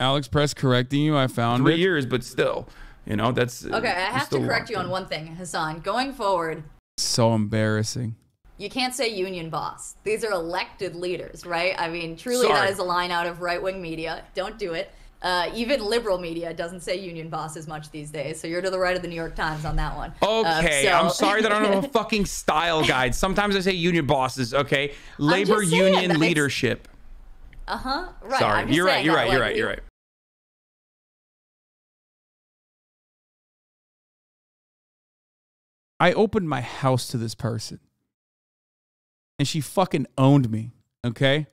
Alex Press correcting you. I found 3 years, but still, you know, that's okay. I have to correct you on one thing, Hasan. Going forward, so embarrassing. You can't say union boss. These are elected leaders, right? I mean, truly, that is a line out of right-wing media. Don't do it. Even liberal media doesn't say union boss as much these days. So you're to the right of the New York Times on that one. Okay, I'm sorry that I don't have a fucking style guide. Sometimes I say union bosses. Okay, labor union leadership. Right. Sorry, you're right. You're right. I opened my house to this person. And she fucking owned me, okay?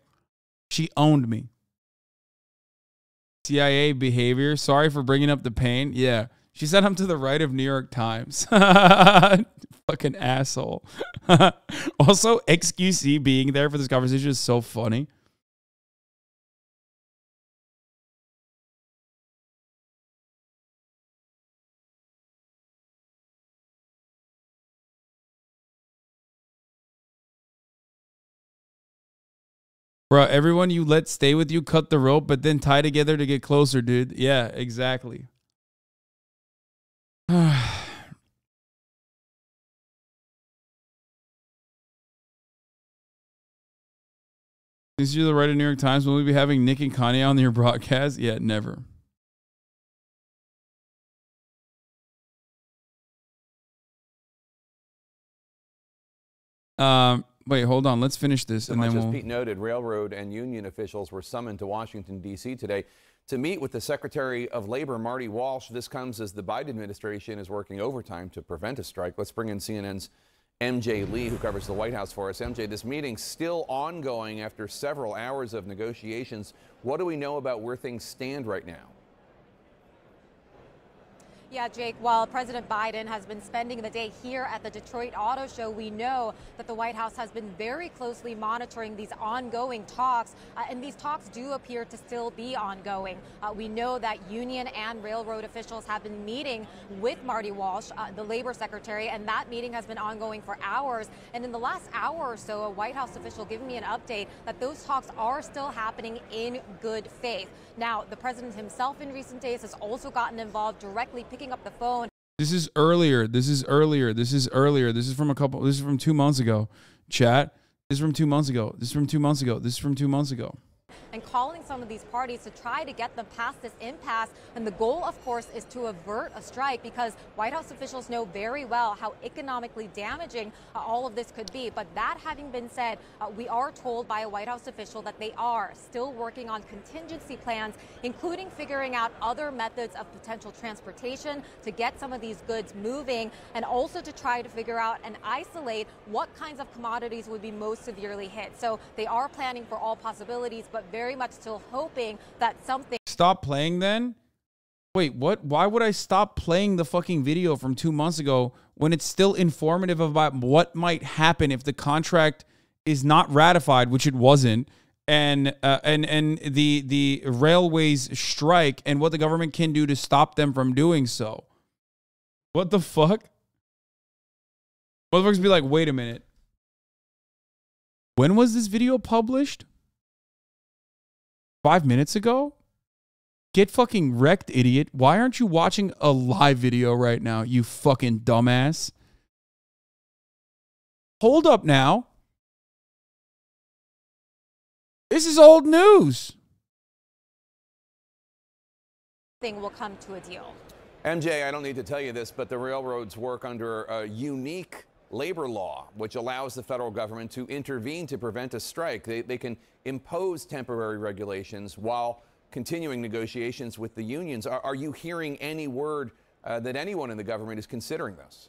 She owned me. CIA behavior. Sorry for bringing up the pain. Yeah. She said I'm to the right of New York Times. Fucking asshole. Also, XQC being there for this conversation is so funny. Bro, everyone you let stay with you cut the rope, but then tie together to get closer, dude. Yeah, exactly. Since you're the writer of New York Times, will we be having Nick and Kanye on your broadcast? Yeah, never. Wait, hold on. Let's finish this. And then as Pete noted, railroad and union officials were summoned to Washington, D.C. today to meet with the Secretary of Labor, Marty Walsh. This comes as the Biden administration is working overtime to prevent a strike. Let's bring in CNN's MJ Lee, who covers the White House for us. MJ, this meeting's still ongoing after several hours of negotiations. What do we know about where things stand right now? Yeah, Jake, while President Biden has been spending the day here at the Detroit Auto Show, we know that the White House has been very closely monitoring these ongoing talks, and these talks do appear to still be ongoing. We know that union and railroad officials have been meeting with Marty Walsh, the labor secretary, and that meeting has been ongoing for hours. And in the last hour or so, a White House official giving me an update that those talks are still happening in good faith. Now, the president himself in recent days has also gotten involved, directly picking up the phone. This is earlier. This is earlier. This is earlier. This is from this is from 2 months ago. Chat. This is from 2 months ago. This is from 2 months ago. This is from 2 months ago. And calling some of these parties to try to get them past this impasse. And the goal, of course, is to avert a strike, because White House officials know very well how economically damaging all of this could be. But that having been said, we are told by a White House official that they are still working on contingency plans, including figuring out other methods of potential transportation to get some of these goods moving, and also to try to figure out and isolate what kinds of commodities would be most severely hit. So they are planning for all possibilities, but very much still hoping that something. Stop playing then? Wait, what? Why would I stop playing the fucking video from 2 months ago when it's still informative about what might happen if the contract is not ratified, which it wasn't, and the railways strike and what the government can do to stop them from doing so? What the fuck? Motherfuckers be like, wait a minute. When was this video published? 5 minutes ago? Get fucking wrecked, idiot. Why aren't you watching a live video right now, you fucking dumbass? Hold up now. This is old news. Thing will come to a deal. MJ, I don't need to tell you this, but the railroads work under a unique labor law, which allows the federal government to intervene to prevent a strike. They can impose temporary regulations while continuing negotiations with the unions. Are you hearing any word that anyone in the government is considering this?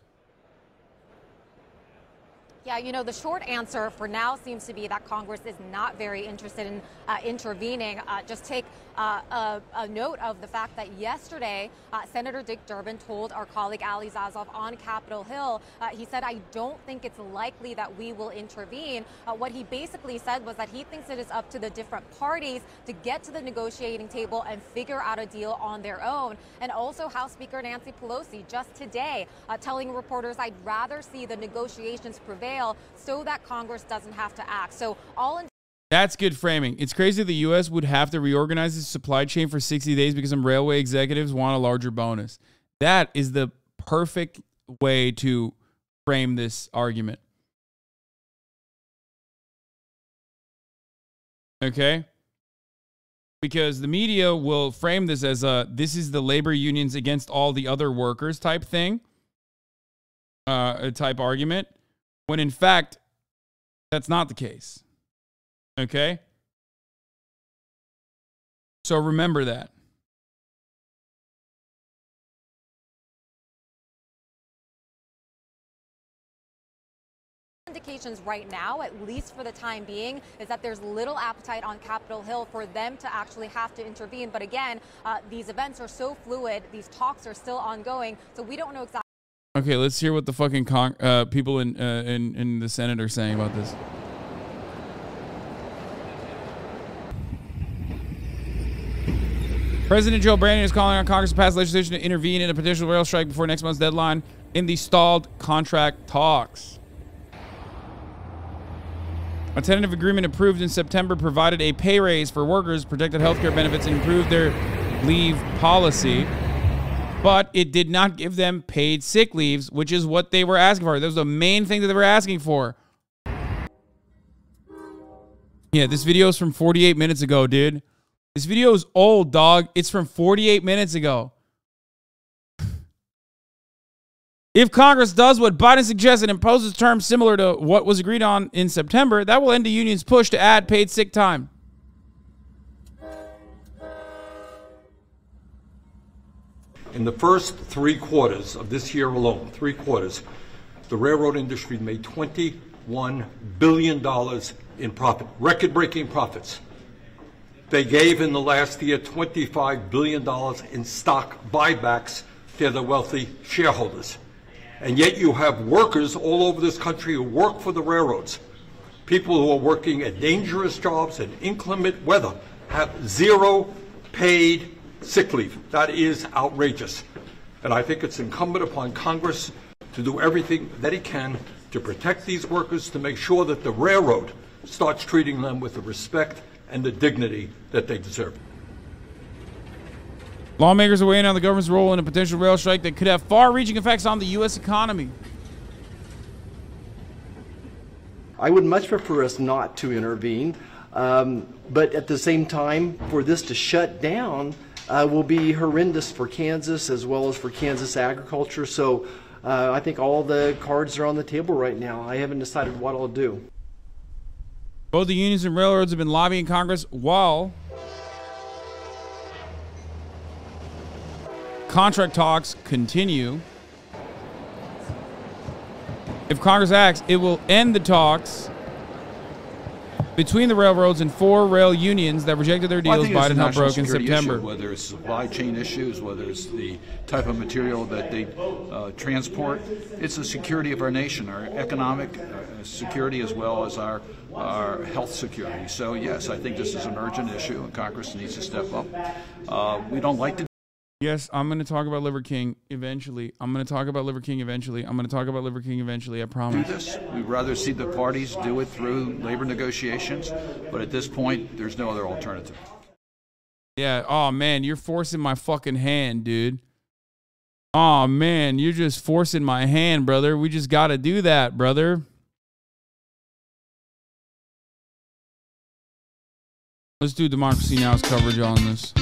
Yeah, you know, the short answer for now seems to be that Congress is not very interested in intervening. Just take a note of the fact that yesterday, Senator Dick Durbin told our colleague Ali Zazoff on Capitol Hill, he said, I don't think it's likely that we will intervene. What he basically said was that he thinks it is up to the different parties to get to the negotiating table and figure out a deal on their own. And also House Speaker Nancy Pelosi just today telling reporters, I'd rather see the negotiations prevail so that Congress doesn't have to act. So all in. That's good framing. It's crazy the U.S. would have to reorganize its supply chain for 60 days because some railway executives want a larger bonus. That is the perfect way to frame this argument. Okay? Because the media will frame this as this is the labor unions against all the other workers type thing, type argument, when in fact, that's not the case. Okay? So remember that. Indications right now, at least for the time being, is that there's little appetite on Capitol Hill for them to actually have to intervene. But again, these events are so fluid, these talks are still ongoing, so we don't know exactly. Okay, let's hear what the fucking people in the Senate are saying about this. President Joe Biden is calling on Congress to pass legislation to intervene in a potential rail strike before next month's deadline in the stalled contract talks. A tentative agreement approved in September provided a pay raise for workers, protected healthcare benefits, and improved their leave policy. But it did not give them paid sick leaves, which is what they were asking for. That was the main thing that they were asking for. Yeah, this video is from 48 minutes ago, dude. This video is old, dog. It's from 48 minutes ago. If Congress does what Biden suggests and imposes terms similar to what was agreed on in September, that will end the union's push to add paid sick time. In the first 3 quarters of this year alone, 3 quarters, the railroad industry made $21 billion in profit, record-breaking profits. They gave in the last year $25 billion in stock buybacks they're the wealthy shareholders. And yet you have workers all over this country who work for the railroads. People who are working at dangerous jobs in inclement weather have zero paid sick leave. That is outrageous. And I think it's incumbent upon Congress to do everything that it can to protect these workers, to make sure that the railroad starts treating them with the respect and the dignity that they deserve. Lawmakers are weighing on the government's role in a potential rail strike that could have far-reaching effects on the U.S. economy. I would much prefer us not to intervene, but at the same time, for this to shut down will be horrendous for Kansas as well as for Kansas agriculture. So I think all the cards are on the table right now. I haven't decided what I'll do. Both the unions and railroads have been lobbying Congress while contract talks continue. If Congress acts, it will end the talks between the railroads and 4 rail unions that rejected their deals Biden helped broke in September. Issue, whether it's supply chain issues, whether it's the type of material that they transport, it's the security of our nation, our economic security as well as our health security. So yes, I think this is an urgent issue and Congress needs to step up. We don't like to. Yes, I'm going to talk about LIVERKING eventually. I'm going to talk about LIVERKING eventually. I'm going to talk about LIVERKING eventually, I promise. Do this. We'd rather see the parties do it through labor negotiations, but at this point, there's no other alternative. Yeah, oh man, you're forcing my fucking hand, dude. Oh man, you're just forcing my hand, brother. We just got to do that, brother. Let's do Democracy Now's coverage on this.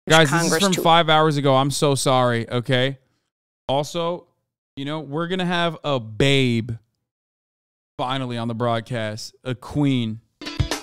Guys, this is from 5 hours ago. I'm so sorry, okay? Also, you know, we're going to have a babe finally on the broadcast, a queen.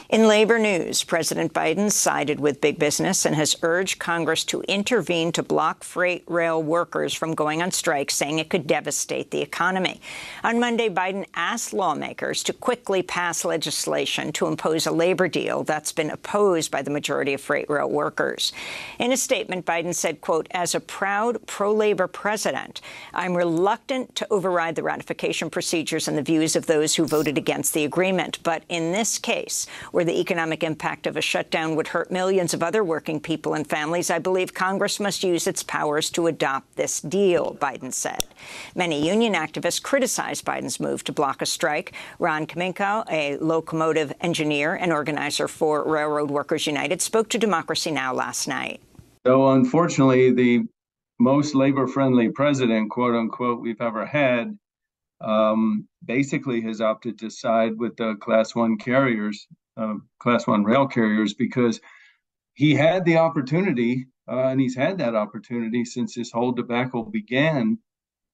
In labor news, President Biden sided with big business and has urged Congress to intervene to block freight rail workers from going on strike, saying it could devastate the economy. On Monday, Biden asked lawmakers to quickly pass legislation to impose a labor deal that's been opposed by the majority of freight rail workers. In a statement, Biden said, quote, "As a proud pro-labor president, I'm reluctant to override the ratification procedures and the views of those who voted against the agreement. But in this case, where the economic impact of a shutdown would hurt millions of other working people and families, I believe Congress must use its powers to adopt this deal," Biden said. Many union activists criticized Biden's move to block a strike. Ron Kaminko, a locomotive engineer and organizer for Railroad Workers United, spoke to Democracy Now! Last night. So unfortunately, the most labor-friendly president, quote unquote, we've ever had, basically has opted to side with the Class 1 carriers, Class 1 rail carriers, because he had the opportunity, and he's had that opportunity since this whole debacle began,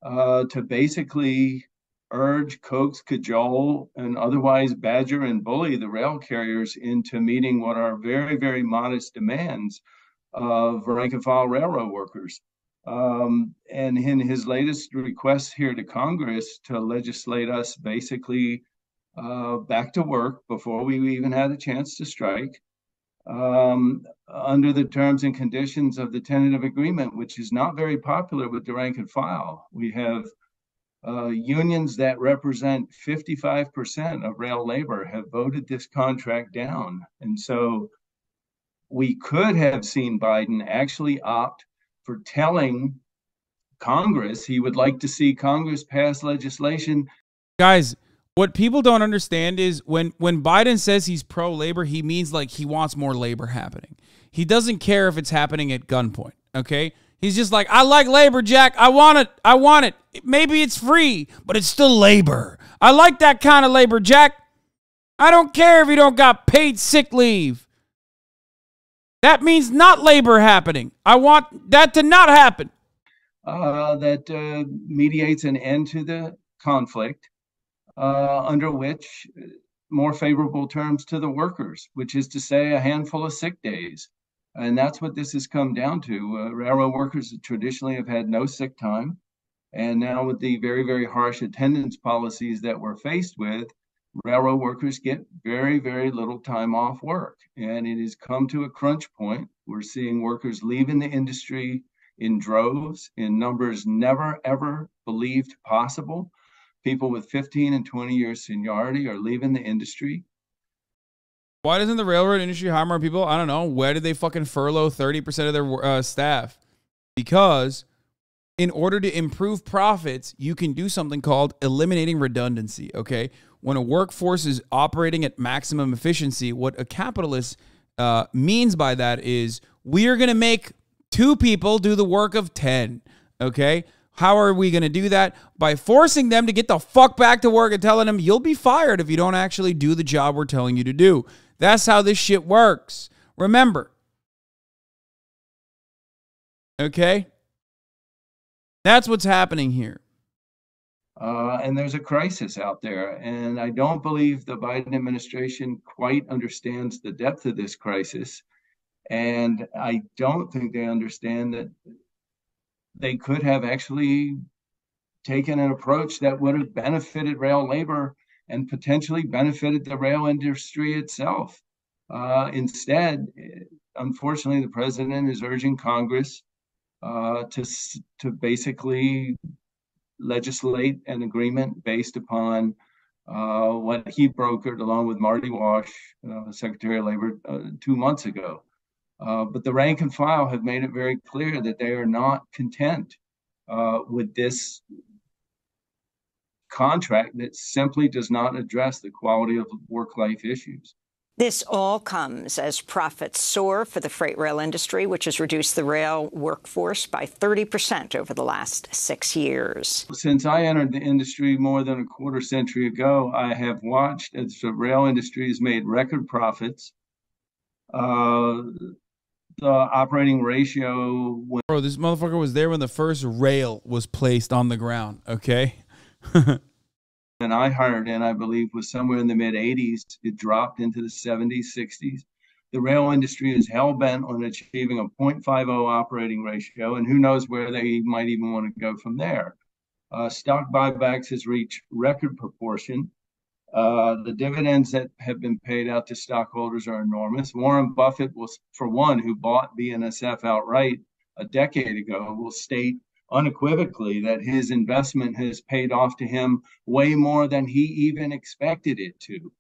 to basically urge, coax, cajole, and otherwise badger and bully the rail carriers into meeting what are very, very modest demands of rank-and-file railroad workers. And in his latest request here to Congress to legislate us basically back to work before we even had a chance to strike, under the terms and conditions of the tentative agreement, which is not very popular with the rank and file. We have unions that represent 55% of rail labor have voted this contract down. And so we could have seen Biden actually opt for telling Congress he would like to see Congress pass legislation. Guys, what people don't understand is when Biden says he's pro-labor, he means like he wants more labor happening. He doesn't care if it's happening at gunpoint, okay? He's just like, I like labor, Jack. I want it. I want it. Maybe it's free, but it's still labor. I like that kind of labor, Jack. I don't care if you don't got paid sick leave. That means not labor happening. I want that to not happen. That mediates an end to the conflict, under which more favorable terms to the workers, which is to say a handful of sick days. And that's what this has come down to. Railroad workers traditionally have had no sick time. And now with the very, very harsh attendance policies that we're faced with, railroad workers get very, very little time off work. And it has come to a crunch point. We're seeing workers leaving the industry in droves, in numbers never, ever believed possible. People with 15 and 20 years seniority are leaving the industry. Why doesn't the railroad industry hire more people? I don't know. Where did they fucking furlough 30% of their staff? Because in order to improve profits, you can do something called eliminating redundancy, okay? When a workforce is operating at maximum efficiency, what a capitalist means by that is we are going to make 2 people do the work of 10, okay? How are we going to do that? By forcing them to get the fuck back to work and telling them you'll be fired if you don't actually do the job we're telling you to do. That's how this shit works. Remember. Okay? That's what's happening here. And there's a crisis out there. And I don't believe the Biden administration quite understands the depth of this crisis. And I don't think they understand that they could have actually taken an approach that would have benefited rail labor and potentially benefited the rail industry itself. Instead, unfortunately, the president is urging Congress to basically legislate an agreement based upon what he brokered along with Marty Walsh, Secretary of Labor, 2 months ago. But the rank and file have made it very clear that they are not content with this contract that simply does not address the quality of work-life issues. This all comes as profits soar for the freight rail industry, which has reduced the rail workforce by 30% over the last 6 years. Since I entered the industry more than a quarter century ago, I have watched as the rail industry has made record profits. The operating ratio... Bro, this motherfucker was there when the first rail was placed on the ground, okay? And I hired in, I believe, was somewhere in the mid-80s. It dropped into the 70s, 60s. The rail industry is hell-bent on achieving a 0.50 operating ratio, and who knows where they might even want to go from there. Stock buybacks has reached record proportion. The dividends that have been paid out to stockholders are enormous. Warren Buffett was, for one, who bought BNSF outright a decade ago, will state unequivocally that his investment has paid off to him way more than he even expected it to.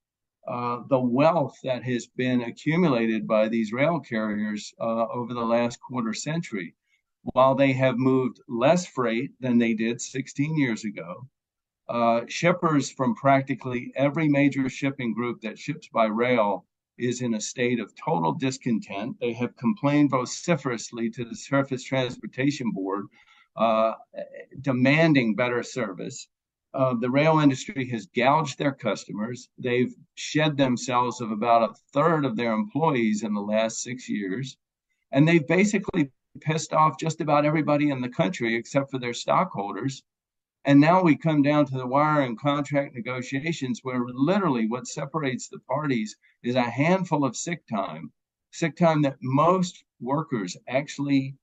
The wealth that has been accumulated by these rail carriers over the last quarter century, while they have moved less freight than they did 16 years ago, shippers from practically every major shipping group that ships by rail is in a state of total discontent. They have complained vociferously to the Surface Transportation Board, demanding better service. The rail industry has gouged their customers. They've shed themselves of about a third of their employees in the last 6 years. And they've basically pissed off just about everybody in the country except for their stockholders. And now we come down to the wire in contract negotiations where literally what separates the parties is a handful of sick time that most workers actually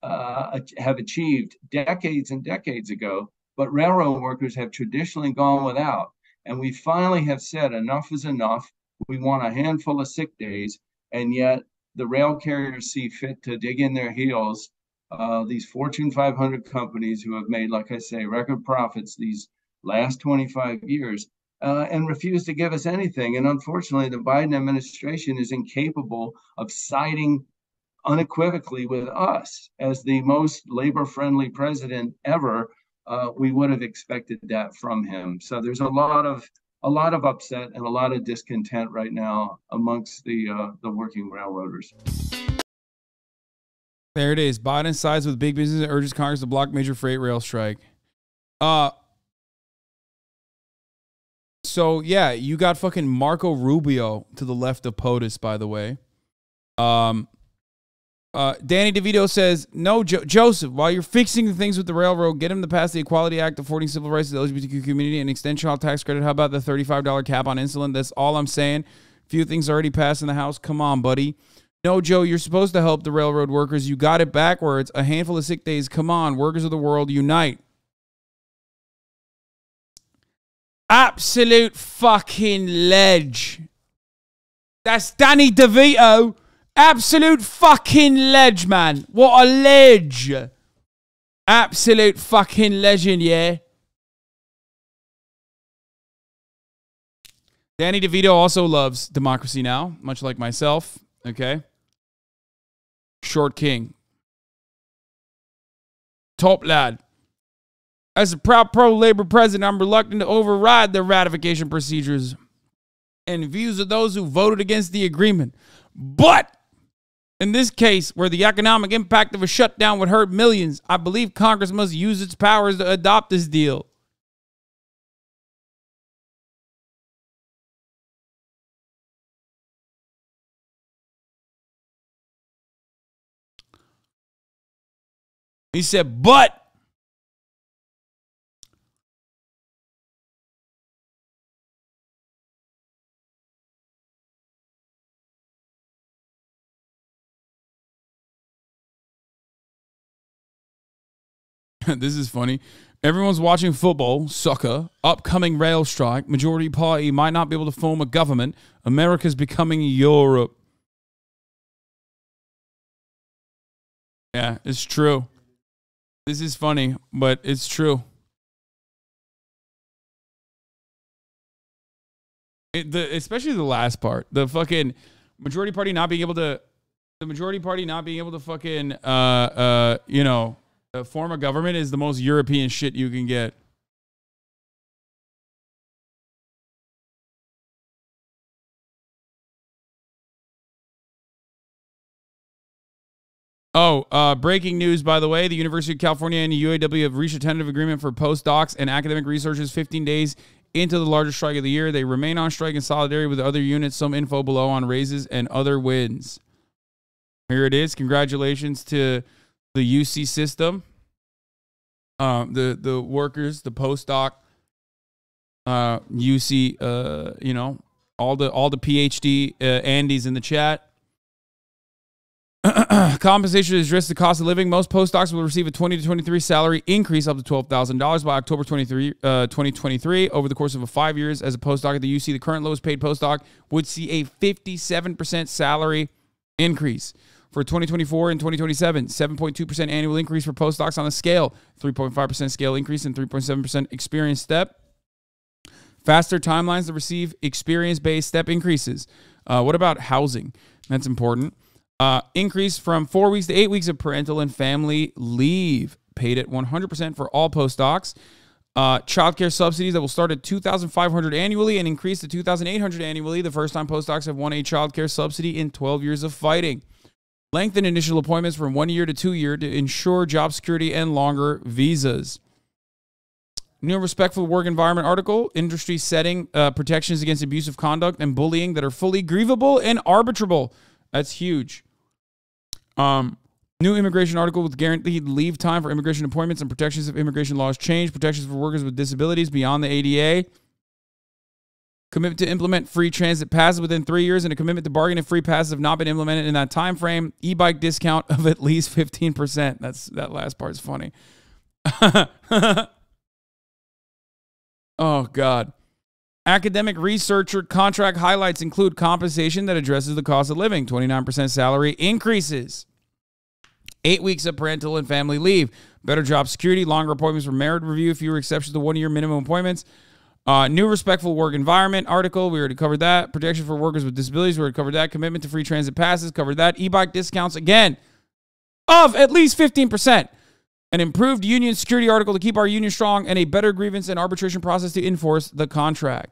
have achieved decades and decades ago, but railroad workers have traditionally gone without. And we finally have said enough is enough. We want a handful of sick days, and yet the rail carriers see fit to dig in their heels. These Fortune 500 companies who have made, like I say, record profits these last 25 years and refuse to give us anything. And unfortunately, the Biden administration is incapable of siding unequivocally with us as the most labor-friendly president ever. We would have expected that from him. So there's a lot of upset and a lot of discontent right now amongst the working railroaders. There it is. Biden sides with big business and urges Congress to block major freight rail strike. So yeah, you got fucking Marco Rubio to the left of POTUS, by the way. Danny DeVito says, no, Joseph, while you're fixing the things with the railroad, get him to pass the Equality Act affording civil rights to the LGBTQ community and extend child tax credit. How about the $35 cap on insulin? That's all I'm saying. Few things already passed in the House. Come on, buddy. No, Joe, you're supposed to help the railroad workers. You got it backwards. A handful of sick days. Come on, workers of the world, unite. Absolute fucking ledge. That's Danny DeVito Absolute fucking ledge, man. What a ledge. Absolute fucking legend, yeah. Danny DeVito also loves democracy now, much like myself. Okay. Short King. Top lad. As a proud pro-labor president, I'm reluctant to override the ratification procedures and views of those who voted against the agreement. But in this case, where the economic impact of a shutdown would hurt millions, I believe Congress must use its powers to adopt this deal. He said, but this is funny. Everyone's watching football, soccer, upcoming rail strike. Majority party might not be able to form a government. America's becoming Europe. Yeah, it's true. This is funny, but it's true. Especially the last part. The fucking majority party not being able to... The majority party not being able to fucking, you know... form a government is the most European shit you can get. Oh, breaking news, by the way. The University of California and the UAW have reached a tentative agreement for postdocs and academic researchers 15 days into the largest strike of the year. They remain on strike in solidarity with other units. Some info below on raises and other wins. Here it is. Congratulations to the UC system. The workers, the postdoc, UC, you know, all the PhD Andes in the chat. Compensation to address the cost of living. Most postdocs will receive a 20 to 23 salary increase up to $12,000 by October 2023. Over the course of 5 years as a postdoc at the UC, the current lowest paid postdoc would see a 57% salary increase. For 2024 and 2027, 7.2% annual increase for postdocs on the scale, 3.5% scale increase, and 3.7% experience step. Faster timelines to receive experience-based step increases. What about housing? That's important. Increase from 4 weeks to 8 weeks of parental and family leave, paid at 100% for all postdocs. Childcare subsidies that will start at $2,500 annually and increase to $2,800 annually. The first time postdocs have won a childcare subsidy in 12 years of fighting. Lengthen initial appointments from 1 year to 2 years to ensure job security and longer visas. New respectful work environment article. Industry setting protections against abusive conduct and bullying that are fully grievable and arbitrable. That's huge. New immigration article with guaranteed leave time for immigration appointments and protections if immigration laws change. Protections for workers with disabilities beyond the ADA. Commitment to implement free transit passes within 3 years and a commitment to bargain if free passes have not been implemented in that time frame. E-bike discount of at least 15%. That last part's funny. Oh, God. Academic researcher contract highlights include compensation that addresses the cost of living, 29% salary increases, 8 weeks of parental and family leave, better job security, longer appointments for merit review, fewer exceptions to 1 year minimum appointments. New respectful work environment article. We already covered that. Protection for workers with disabilities. We already covered that. Commitment to free transit passes. Covered that. E-bike discounts again of at least 15%. An improved union security article to keep our union strong and a better grievance and arbitration process to enforce the contract.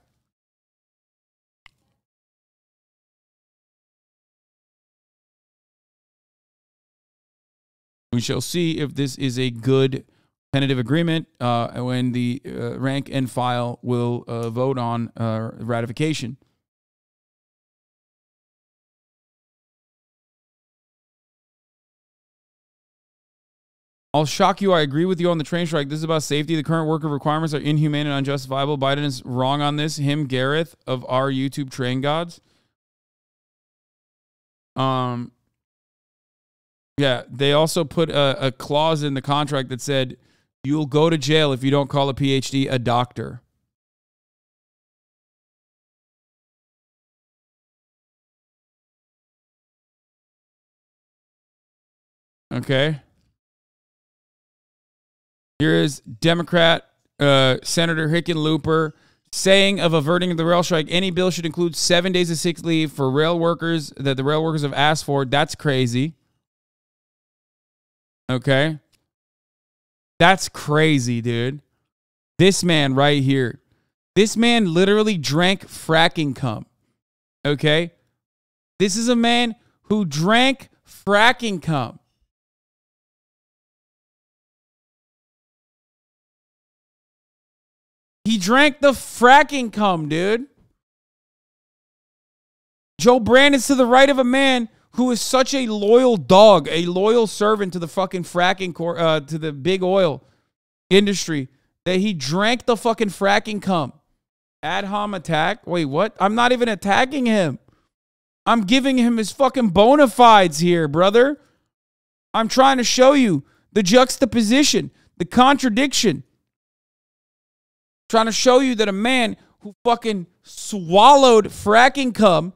We shall see if this is a good tentative agreement when the rank and file will vote on ratification. I'll shock you. I agree with you on the train strike. This is about safety. The current worker requirements are inhumane and unjustifiable. Biden is wrong on this. Him, Gareth, of our YouTube train gods. Yeah, they also put a clause in the contract that said, you'll go to jail if you don't call a PhD a doctor. Okay. Here is Democrat Senator Hickenlooper saying of averting the rail strike, any bill should include 7 days of sick leave for rail workers that the rail workers have asked for. That's crazy. Okay. That's crazy, dude. This man right here. This man literally drank fracking cum. Okay. This is a man who drank fracking cum. He drank the fracking cum, dude. Joe Brandon's to the right of a man who is such a loyal dog, a loyal servant to the fucking fracking, to the big oil industry, that he drank the fucking fracking cum. Ad hom attack? Wait, what? I'm not even attacking him. I'm giving him his fucking bona fides here, brother. I'm trying to show you the juxtaposition, the contradiction. Trying to show you that a man who fucking swallowed fracking cum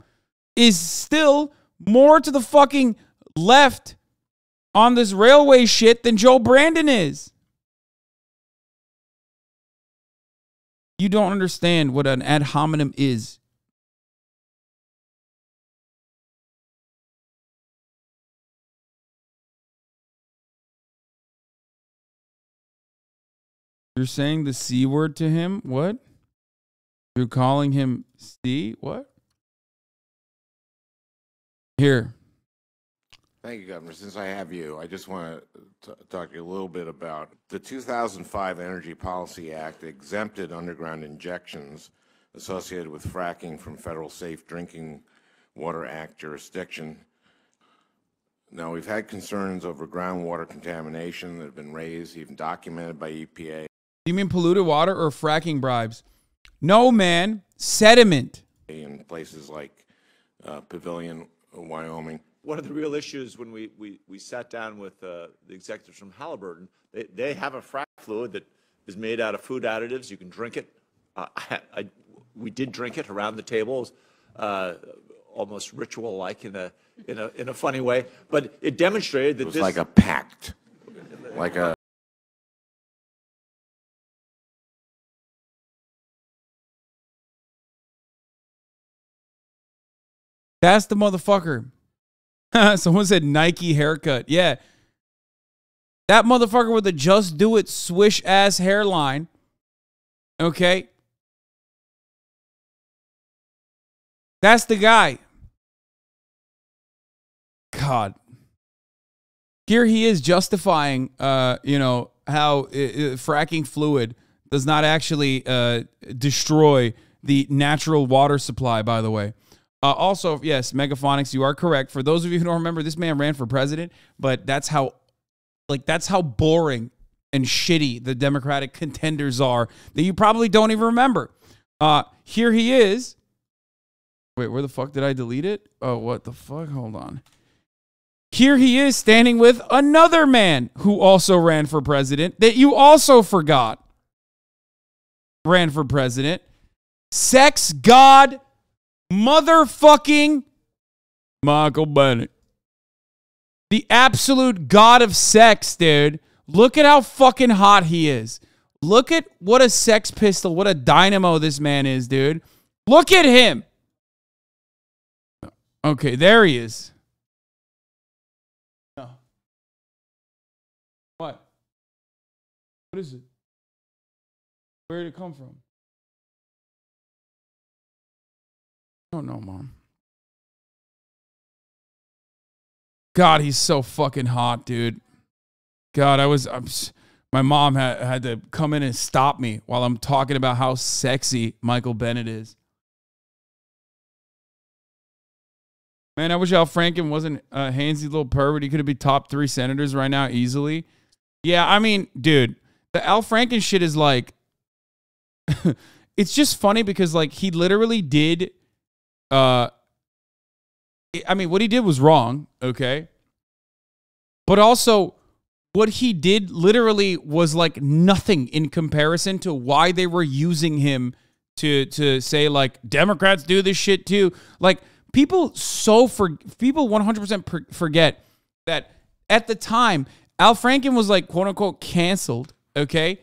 is still more to the fucking left on this railway shit than Joe Brandon is. You don't understand what an ad hominem is. You're saying the C word to him? What? You're calling him C? What? Here. Thank you, Governor. Since I have you, I just want to talk to you a little bit about the 2005 Energy Policy Act exempted underground injections associated with fracking from Federal Safe Drinking Water Act jurisdiction. Now, we've had concerns over groundwater contamination that have been raised, even documented by EPA. You mean polluted water or fracking bribes? No, man. Sediment. In places like Pavilion, Wyoming. One of the real issues when we sat down with the executives from Halliburton, they have a frac fluid that is made out of food additives. You can drink it. We did drink it around the tables, almost ritual-like in a funny way. But it demonstrated that it was like a pact, like a. That's the motherfucker. Someone said Nike haircut. Yeah. That motherfucker with the Just Do It swish ass hairline. Okay. That's the guy. God. Here he is justifying, how fracking fluid does not actually destroy the natural water supply, by the way. Also, yes, Megaphonics, you are correct. For those of you who don't remember, this man ran for president, but that's how boring and shitty the Democratic contenders are that you probably don't even remember. Here he is. Wait, where the fuck did I delete it? Oh, what the fuck? Hold on. Here he is standing with another man who also ran for president that you also forgot ran for president. Sex god motherfucking Michael Bennett. The absolute god of sex, dude. Look at how fucking hot he is. Look at what a sex pistol, what a dynamo this man is, dude. Look at him. Okay, there he is. No. What? What is it? Where did it come from? I don't know, Mom. God, he's so fucking hot, dude. God, my mom had to come in and stop me while I'm talking about how sexy Michael Bennett is. Man, I wish Al Franken wasn't a handsy little pervert. He could be top 3 senators right now easily. Yeah, I mean, dude, the Al Franken shit is like, it's just funny because like he literally did, I mean, what he did was wrong, okay? But also, what he did literally was like nothing in comparison to why they were using him to say like, Democrats do this shit too. Like, people 100% forget that at the time, Al Franken was like, quote unquote, canceled. Okay.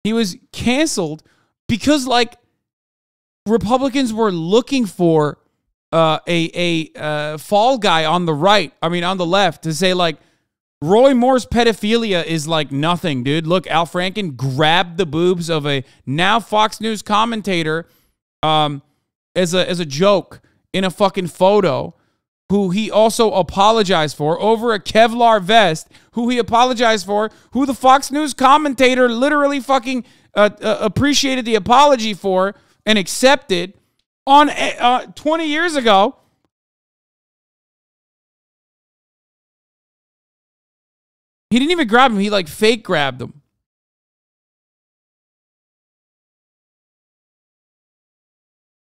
He was canceled because like Republicans were looking for a fall guy on the right. I mean, on the left to say like, Roy Moore's pedophilia is like nothing, dude. Look, Al Franken grabbed the boobs of a now Fox News commentator as a joke in a fucking photo, who he also apologized for over a Kevlar vest, who he apologized for, who the Fox News commentator literally fucking appreciated the apology for and accepted on 20 years ago. He didn't even grab him. He like fake grabbed him.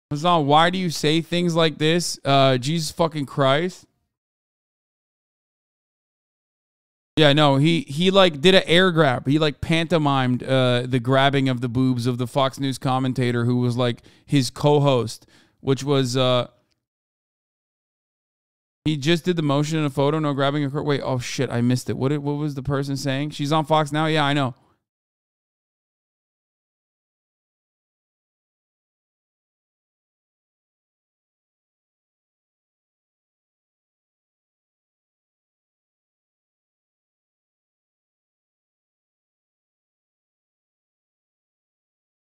Hasan, why do you say things like this? Jesus fucking Christ. Yeah, no, he like did an air grab. He like pantomimed the grabbing of the boobs of the Fox News commentator who was like his co-host, which was he just did the motion in a photo, no grabbing her. Wait, oh shit, I missed it. What was the person saying? She's on Fox now? Yeah, I know.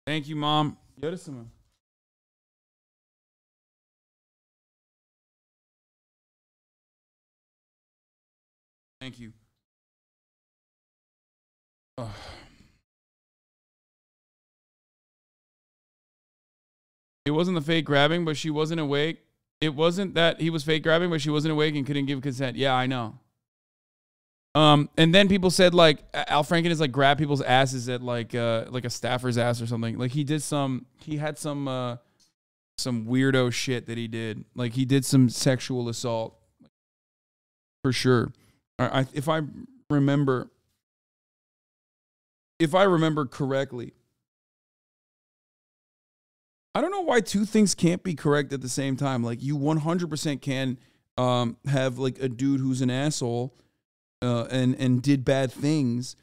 Thank you, Mom. Yarısımı. Thank you. Ugh. It wasn't the fake grabbing, but she wasn't awake. It wasn't that he was fake grabbing, but she wasn't awake and couldn't give consent. Yeah, I know. And then people said like Al Franken is like grab people's asses at like a staffer's ass or something. Like he had some weirdo shit that he did. Like he did some sexual assault for sure. If I remember correctly. I don't know why two things can't be correct at the same time. Like you 100% can have like a dude who's an asshole and did bad things,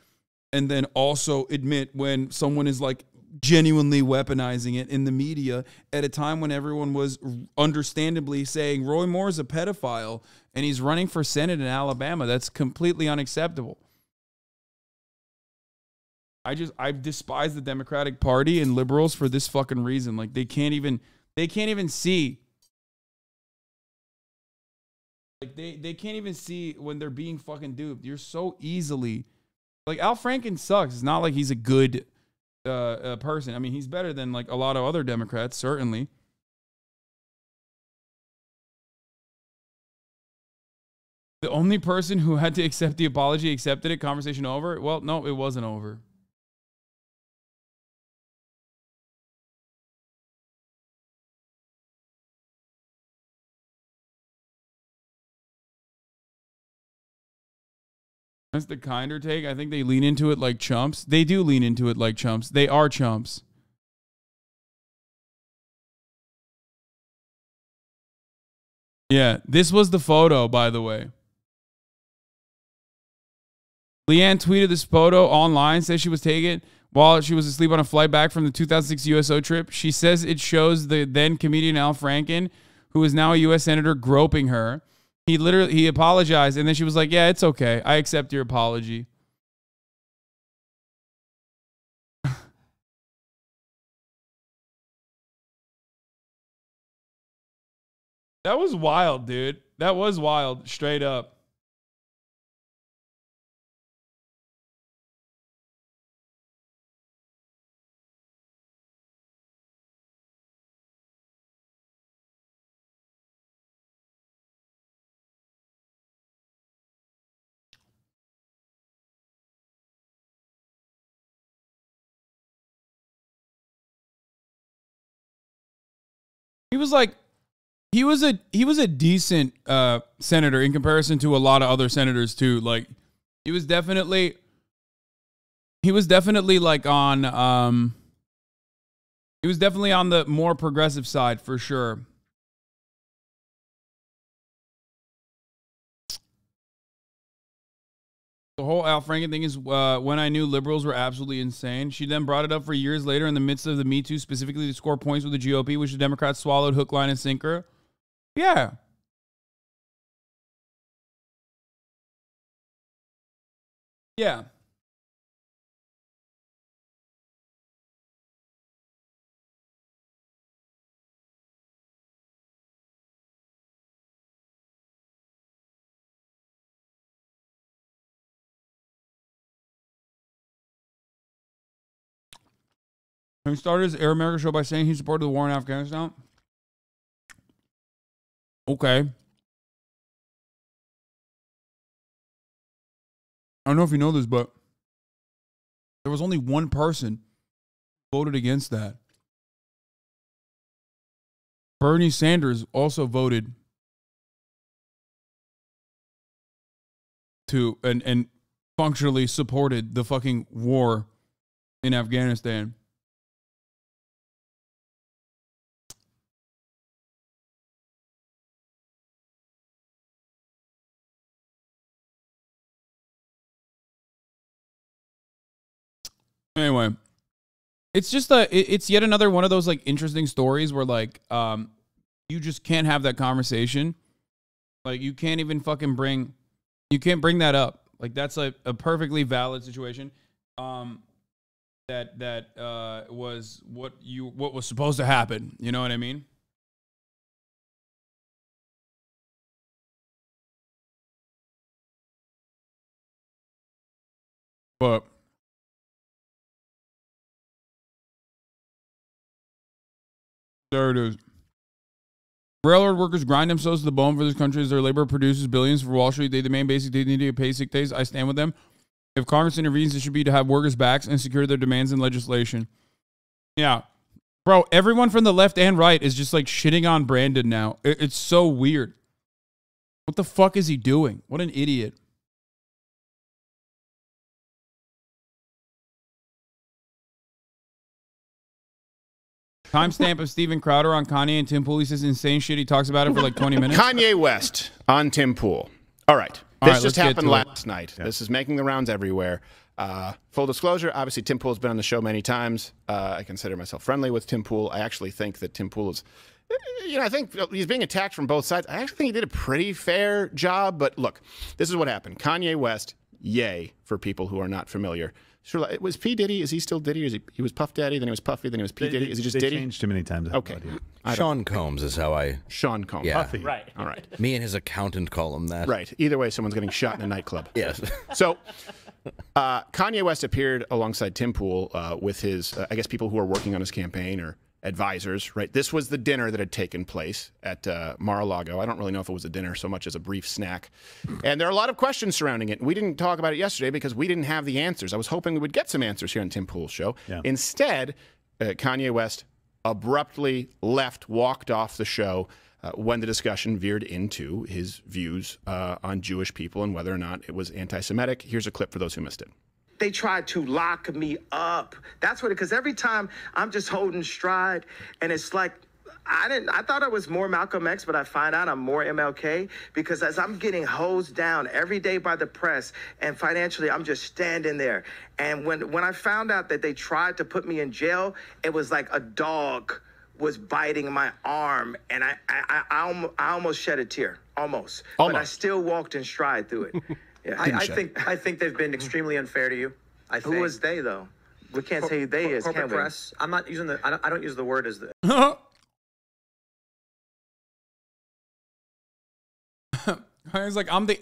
and then also admit when someone is like genuinely weaponizing it in the media at a time when everyone was understandably saying Roy Moore is a pedophile and he's running for Senate in Alabama. That's completely unacceptable. I despise the Democratic Party and liberals for this fucking reason. Like they can't even see. Like they can't even see when they're being fucking duped. You're so easily like Al Franken sucks. It's not like he's a good person. I mean, he's better than like a lot of other Democrats, certainly. The only person who had to accept the apology accepted it. Conversation over. Well, no, it wasn't over. That's the kinder take. I think they lean into it like chumps. They do lean into it like chumps. They are chumps. Yeah, this was the photo, by the way. Leanne tweeted this photo online, says she was taken while she was asleep on a flight back from the 2006 USO trip. She says it shows the then comedian Al Franken, who is now a U.S. Senator, groping her. He apologized, and then she was like, yeah, it's okay. I accept your apology. That was wild, dude. That was wild, straight up. He was a decent senator in comparison to a lot of other senators too. Like he was definitely like on he was definitely on the more progressive side for sure. The whole Al Franken thing is when I knew liberals were absolutely insane. She then brought it up for years later in the midst of the Me Too, specifically to score points with the GOP, which the Democrats swallowed hook, line, and sinker. Yeah. Yeah. He started his Air America show by saying he supported the war in Afghanistan. Okay. I don't know if you know this, but there was only one person who voted against that. Bernie Sanders also voted to and functionally supported the fucking war in Afghanistan. Anyway, it's just it's yet another one of those like interesting stories where like you just can't have that conversation. Like you can't even fucking bring that up. Like that's a perfectly valid situation. That was what was supposed to happen. You know what I mean? But there it is. Railroad workers grind themselves to the bone for this country as their labor produces billions for Wall Street. They demand basic dignity to pay sick days. I stand with them. If Congress intervenes, it should be to have workers' backs and secure their demands in legislation. Yeah. Bro, everyone from the left and right is just like shitting on Brandon now. It's so weird. What the fuck is he doing? What an idiot. Timestamp of Steven Crowder on Kanye and Tim Pool. He says insane shit. He talks about it for like 20 minutes. Kanye West on Tim Pool. All right. This just happened last night. Yeah. This is making the rounds everywhere. Full disclosure, obviously Tim Pool's been on the show many times. I consider myself friendly with Tim Pool. I actually think that Tim Pool is, I think he's being attacked from both sides. I actually think he did a pretty fair job. But look, this is what happened. Kanye West, yay, for people who are not familiar. Sure, it was P. Diddy. Is he still Diddy? Or is he was Puff Daddy, then he was Puffy, then he was P. Diddy? Is he just Diddy? They changed too many times. Okay. Sean Combs is how I... Sean Combs. Yeah. Puffy. Right. All right. Me and his accountant call him that. Right. Either way, someone's getting shot in a nightclub. Yes. So Kanye West appeared alongside Tim Pool with his, I guess, people who are working on his campaign or advisors, right? This was the dinner that had taken place at Mar-a-Lago. I don't really know if it was a dinner so much as a brief snack. And there are a lot of questions surrounding it. We didn't talk about it yesterday because we didn't have the answers. I was hoping we would get some answers here on Tim Pool's show. Yeah. Instead, Kanye West abruptly walked off the show when the discussion veered into his views on Jewish people and whether or not it was anti-Semitic. Here's a clip for those who missed it. They tried to lock me up. That's what it, because every time I'm just holding stride, and it's like, I thought I was more Malcolm X, but I find out I'm more MLK, because as I'm getting hosed down every day by the press and financially, I'm just standing there. And when I found out that they tried to put me in jail, it was like a dog was biting my arm, and I almost shed a tear, almost. But I still walked in stride through it. Yeah. I think they've been extremely unfair to you. I think. Who was they, though? We can't say who they is, corporate can we? press. I'm not using the. I don't use the word as the. It's like I'm the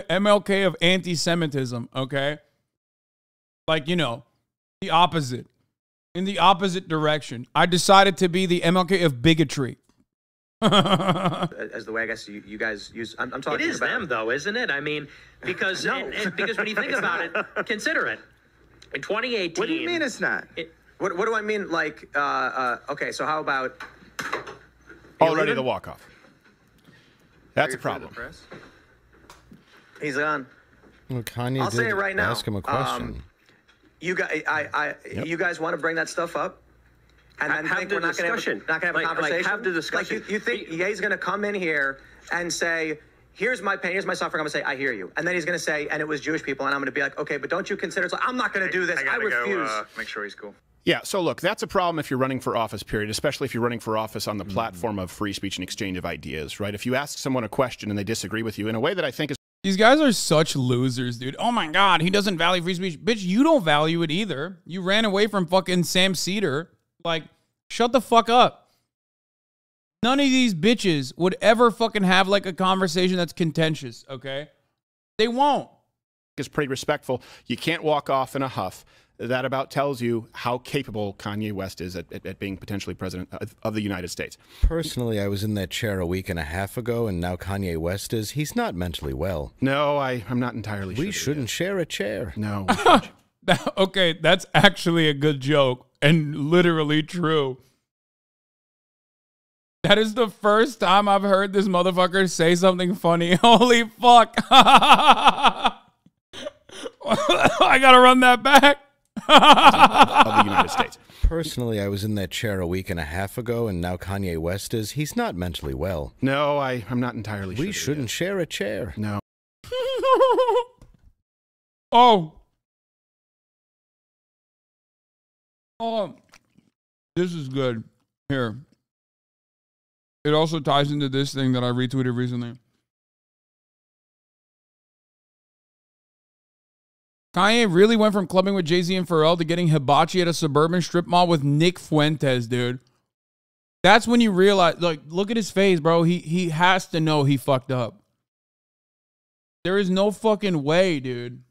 MLK of anti-Semitism. Okay, like the opposite, in the opposite direction. I decided to be the MLK of bigotry. As the way I guess you guys use. I'm talking about. It is them, though, isn't it? I mean, because because when you think about it, consider it. In 2018. What do you mean it's not? What do I mean? Like, okay, so how about? Already the walk-off. That's a problem. He's on. Well, Kanye I'll say it right now. Ask him a question. You guys want to bring that stuff up? And then think we're not going to have a conversation? Like, have the discussion. Like you think Ye's going to come in here and say, here's my pain, here's my suffering. I'm going to say, I hear you. And then he's going to say, and it was Jewish people. And I'm going to be like, okay, but don't you consider, it's like, I'm not going to do this. I refuse. Make sure he's cool. Yeah, so look, that's a problem if you're running for office, period, especially if you're running for office on the platform of free speech and exchange of ideas, right? If you ask someone a question and they disagree with you in a way that I think is... These guys are such losers, dude. Oh my God, he doesn't value free speech. Bitch, you don't value it either. You ran away from fucking Sam Cedar. Like, shut the fuck up. None of these bitches would ever fucking have like a conversation that's contentious, okay? They won't. Is pretty respectful. You can't walk off in a huff. That about tells you how capable Kanye West is at being potentially president of the United States. Personally, I was in that chair a week and a half ago, and now Kanye West is. He's not mentally well. No, I'm not entirely sure. We shouldn't share a chair. No. Okay, that's actually a good joke and literally true. That is the first time I've heard this motherfucker say something funny. Holy fuck. I gotta run that back. Of the United States. Personally, I was in that chair a week and a half ago, and now Kanye West is. He's not mentally well. No, I'm not entirely sure. We shouldn't share a chair. No. Oh. Oh. This is good. Here. It also ties into this thing that I retweeted recently. Kanye really went from clubbing with Jay-Z and Pharrell to getting hibachi at a suburban strip mall with Nick Fuentes, dude. That's when you realize, like, look at his face, bro. He has to know he fucked up. There is no fucking way, dude.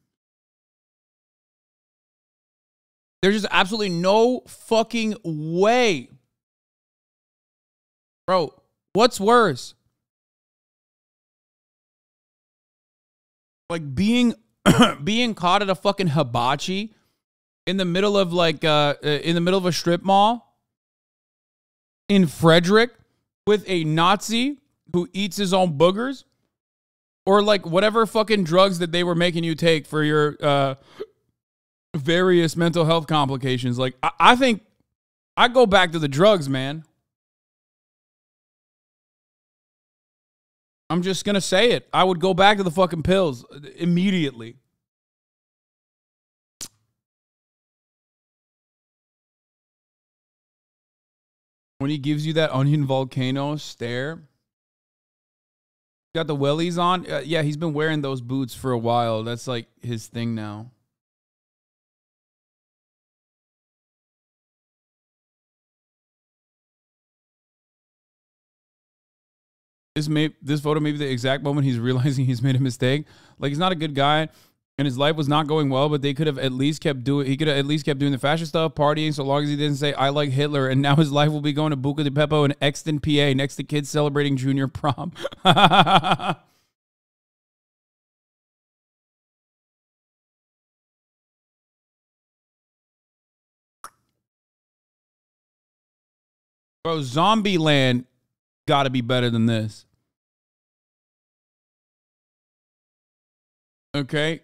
There's just absolutely no fucking way. Bro, what's worse? Like being caught at a fucking hibachi in the middle of like in the middle of a strip mall in Frederick with a Nazi who eats his own boogers, or like whatever fucking drugs that they were making you take for your various mental health complications. Like I think I go back to the drugs, man. I'm just going to say it. I would go back to the fucking pills immediately. When he gives you that onion volcano stare. Got the wellies on. Yeah, he's been wearing those boots for a while. That's like his thing now. This photo may be the exact moment he's realizing he's made a mistake. Like, he's not a good guy and his life was not going well, but they could have at least kept doing, he could have at least kept doing the fashion stuff, partying, so long as he didn't say, I like Hitler, and now his life will be going to Buca di Beppo in Exton, PA, next to kids celebrating junior prom. Bro, Zombieland got to be better than this. Okay?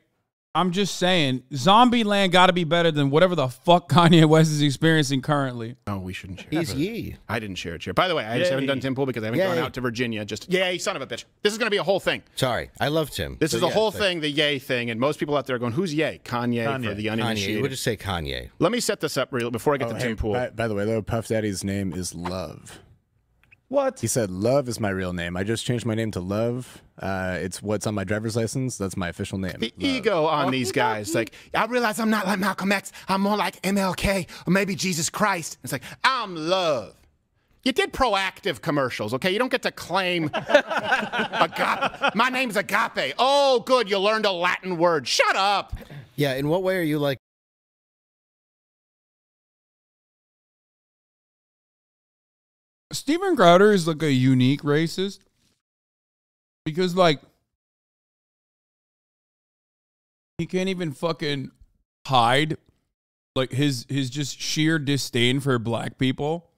I'm just saying, Zombieland got to be better than whatever the fuck Kanye West is experiencing currently. Oh, we shouldn't share. He's ye. I didn't share a chair. By the way, I just haven't done Tim Pool because I haven't gone out to Virginia. Just, yay, son of a bitch. This is going to be a whole thing. Sorry, I love Tim. This is a whole thing, the yay thing, and most people out there are going, who's yay? Kanye. For the uninitiated. Kanye, you would just say Kanye. Let me set this up real before I get to Tim Pool. By the way, though, Puff Daddy's name is Love. What? He said Love is my real name. I just changed my name to Love. It's what's on my driver's license. That's my official name. The ego on these guys. Like, I realize I'm not like Malcolm X. I'm more like MLK or maybe Jesus Christ. It's like, I'm Love. You did proactive commercials, okay? You don't get to claim agape. My name's Agape. Oh, good. You learned a Latin word. Shut up. Yeah, in what way are you like? Steven Crowder is like a unique racist because like he can't even fucking hide like his just sheer disdain for black people.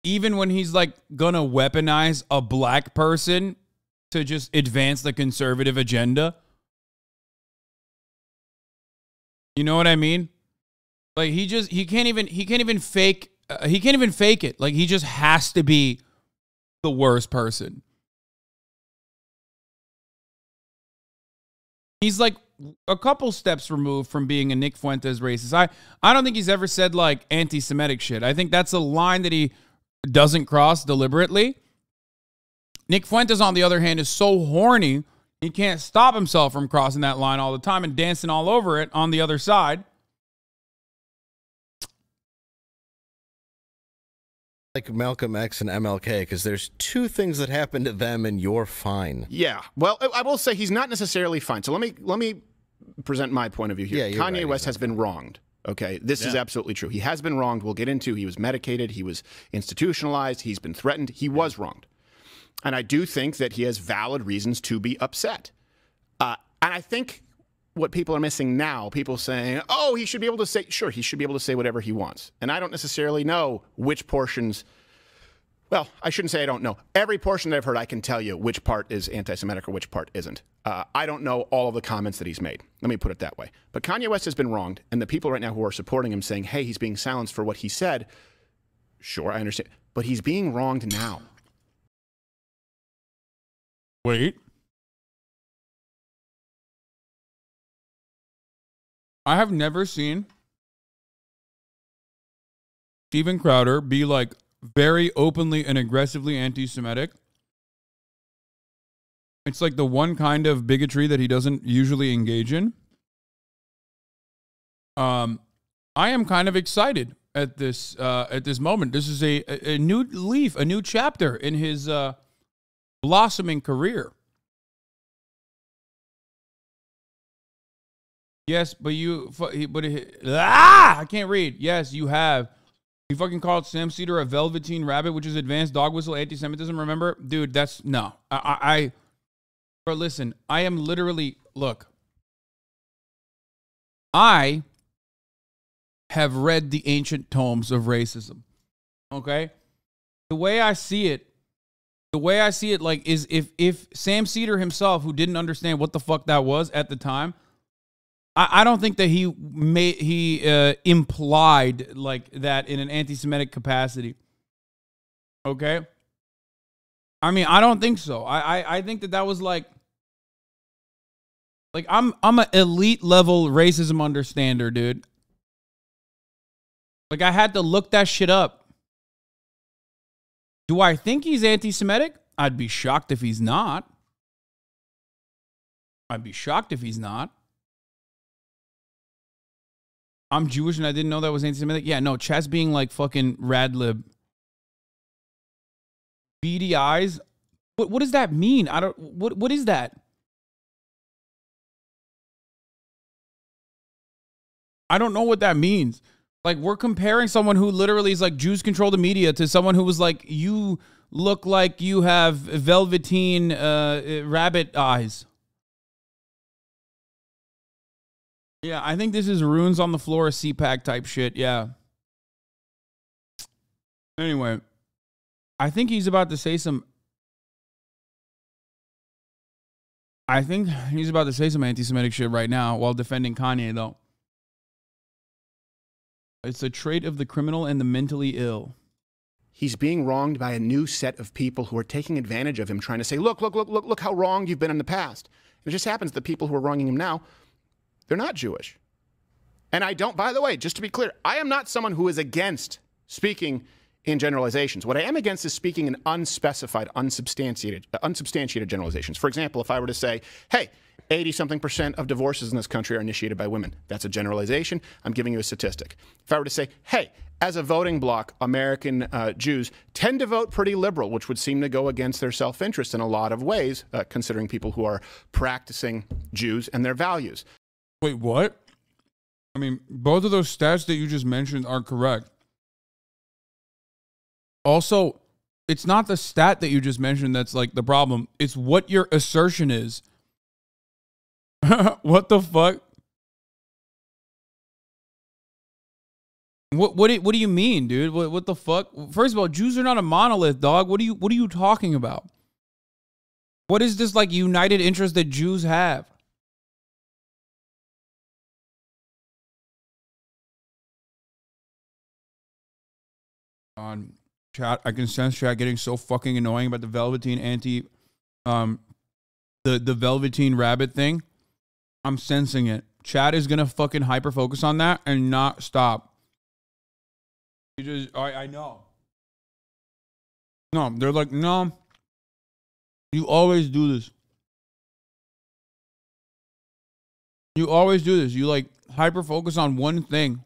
Even when he's like gonna weaponize a black person to just advance the conservative agenda. You know what I mean? Like he can't even fake he can't even fake it. Like, he just has to be the worst person. He's like a couple steps removed from being a Nick Fuentes racist. I don't think he's ever said like anti-Semitic shit. I think that's a line that he doesn't cross deliberately. Nick Fuentes, on the other hand, is so horny, he can't stop himself from crossing that line all the time and dancing all over it on the other side. Like Malcolm X and MLK, because there's two things that happen to them and you're fine. Yeah. Well, I will say he's not necessarily fine. So let me present my point of view here. Yeah, Kanye West has been wronged. Okay, this is absolutely true. He has been wronged. We'll get into. He was medicated. He was institutionalized. He's been threatened. He was wronged. And I do think that he has valid reasons to be upset. And I think what people are missing now, people saying, oh, he should be able to say, sure, he should be able to say whatever he wants. And I don't necessarily know which portions, well, I shouldn't say I don't know. Every portion that I've heard, I can tell you which part is anti-Semitic or which part isn't. I don't know all of the comments that he's made. Let me put it that way. But Kanye West has been wronged, and the people right now who are supporting him saying, hey, he's being silenced for what he said, sure, I understand. But he's being wronged now. Wait. I have never seen Steven Crowder be like very openly and aggressively anti-Semitic. It's like the one kind of bigotry that he doesn't usually engage in. I am kind of excited at this moment. This is a new leaf, a new chapter in his blossoming career. Yes, but I can't read. Yes, you have. You fucking called Sam Cedar a velveteen rabbit, which is advanced dog whistle anti-Semitism. Remember, dude, that's no. Bro, listen, I am literally, look. I have read the ancient tomes of racism. Okay, the way I see it, like, is if Sam Cedar himself, who didn't understand what the fuck that was at the time, I don't think that he implied like that in an anti-Semitic capacity. Okay, I mean, I don't think so. I think that was like I'm an elite level racism understander, dude. Like, I had to look that shit up. Do I think he's anti-Semitic? I'd be shocked if he's not. I'd be shocked if he's not. I'm Jewish and I didn't know that was anti-Semitic. Yeah, no, Chaz being like fucking radlib. Beady eyes? What does that mean? What is that? I don't know what that means. Like, we're comparing someone who literally is like Jews control the media to someone who was like, you look like you have velveteen rabbit eyes. Yeah, I think this is runes on the floor, CPAC type shit. Yeah. Anyway, I think he's about to say some. I think he's about to say some anti-Semitic shit right now while defending Kanye, though. It's a trait of the criminal and the mentally ill. He's being wronged by a new set of people who are taking advantage of him, trying to say, look how wrong you've been in the past. It just happens that the people who are wronging him now, they're not Jewish. And I don't, by the way, just to be clear, I am not someone who is against speaking in generalizations. What I am against is speaking in unspecified, unsubstantiated generalizations. For example, if I were to say, hey, 80-something% of divorces in this country are initiated by women. That's a generalization. I'm giving you a statistic. If I were to say, hey, as a voting bloc, American Jews tend to vote pretty liberal, which would seem to go against their self-interest in a lot of ways, considering people who are practicing Jews and their values. Wait, what? I mean, both of those stats that you just mentioned are correct. Also, it's not the stat that you just mentioned that's like the problem. It's what your assertion is. What the fuck? What do you mean, dude? What the fuck? First of all, Jews are not a monolith, dog. What are you talking about? What is this like united interest that Jews have? On chat, I can sense chat getting so fucking annoying about the velveteen the velveteen rabbit thing. I'm sensing it. Chat is gonna fucking hyper focus on that and not stop. I know. No, they're like, no. You always do this. You always do this. You like hyper focus on one thing.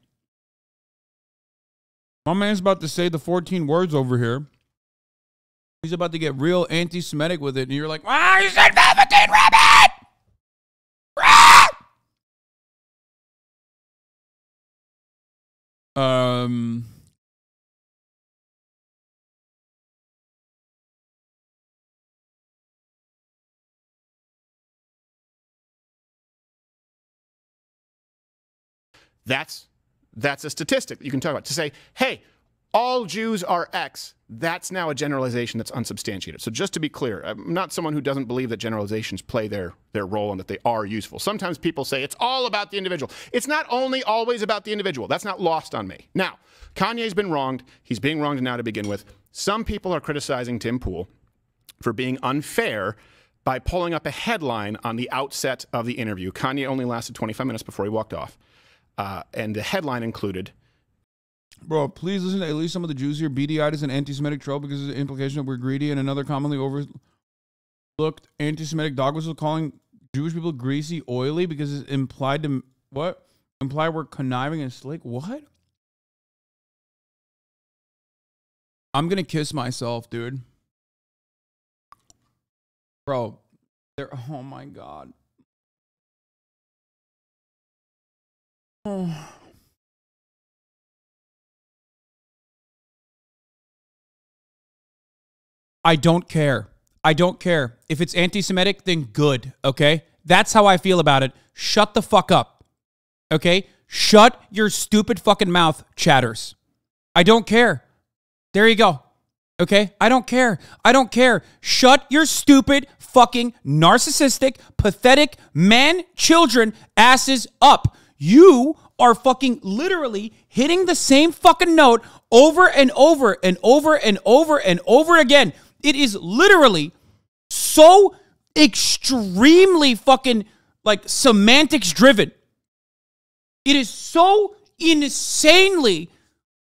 My man's about to say the 14 words over here. He's about to get real anti-Semitic with it, and you're like, ah, you said Velveteen Rabbit! That's a statistic you can talk about. To say, hey, all Jews are X, that's now a generalization that's unsubstantiated. So just to be clear, I'm not someone who doesn't believe that generalizations play their role and that they are useful. Sometimes people say it's all about the individual. It's not only always about the individual. That's not lost on me. Now, Kanye's been wronged. He's being wronged now to begin with. Some people are criticizing Tim Pool for being unfair by pulling up a headline on the outset of the interview. Kanye only lasted 25 minutes before he walked off. And the headline included, bro, please listen to at least some of the Jews here. BDI is an anti-Semitic trope because of the implication that we're greedy, and another commonly overlooked anti-Semitic dogma was calling Jewish people greasy, oily because it's implied to what? Imply we're conniving and slick. What? I'm gonna kiss myself, dude. Bro, oh my God. Oh. I don't care. I don't care. If it's anti-Semitic, then good, okay? That's how I feel about it. Shut the fuck up, okay? Shut your stupid fucking mouth, chatters. I don't care. There you go, okay? I don't care. I don't care. Shut your stupid fucking narcissistic, pathetic man-children asses up. You are fucking literally hitting the same fucking note over and over and over and over and over again. It is literally so extremely fucking like semantics driven. It is so insanely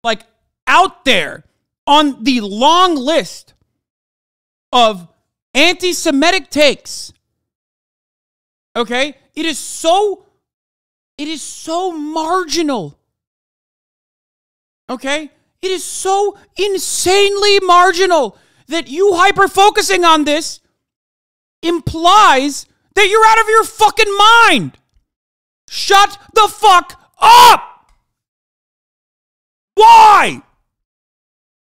like out there on the long list of anti-Semitic takes. Okay? It is so marginal. Okay? It is so insanely marginal that you hyper-focusing on this implies that you're out of your fucking mind. Shut the fuck up! Why?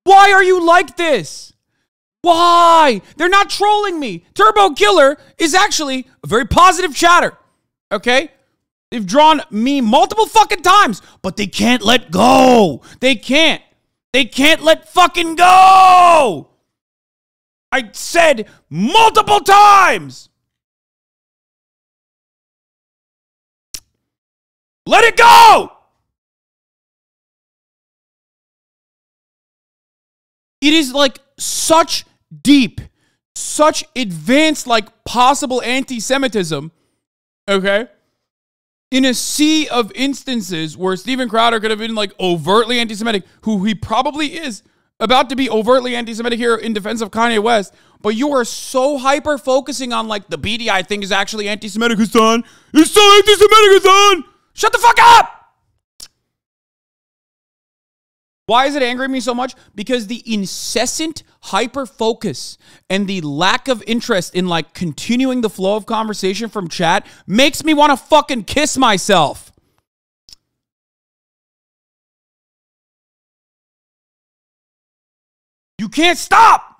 Why are you like this? Why? They're not trolling me. Turbo Killer is actually a very positive chatter. Okay? They've drawn me multiple fucking times, but they can't let go. They can't. They can't let fucking go. I said multiple times. Let it go. It is like such deep, such advanced, like possible anti-Semitism, okay? In a sea of instances where Steven Crowder could have been like overtly anti-Semitic, who he probably is about to be overtly anti-Semitic here in defense of Kanye West, but you are so hyper-focusing on like the BDI thing is actually anti-Semitic, Hasan. It's so anti-Semitic, Hasan. Shut the fuck up! Why is it angering me so much? Because the incessant hyper-focus and the lack of interest in like continuing the flow of conversation from chat makes me want to fucking kiss myself. You can't stop!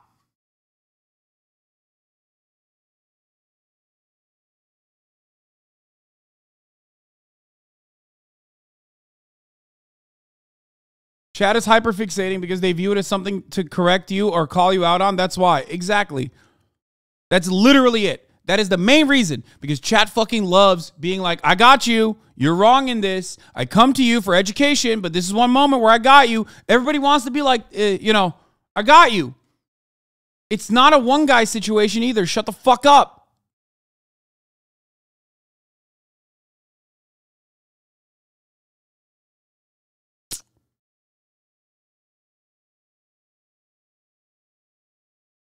Chat is hyperfixating because they view it as something to correct you or call you out on. That's why. Exactly. That's literally it. That is the main reason. Because chat fucking loves being like, I got you. You're wrong in this. I come to you for education, but this is one moment where I got you. Everybody wants to be like, I got you. It's not a one guy situation either. Shut the fuck up.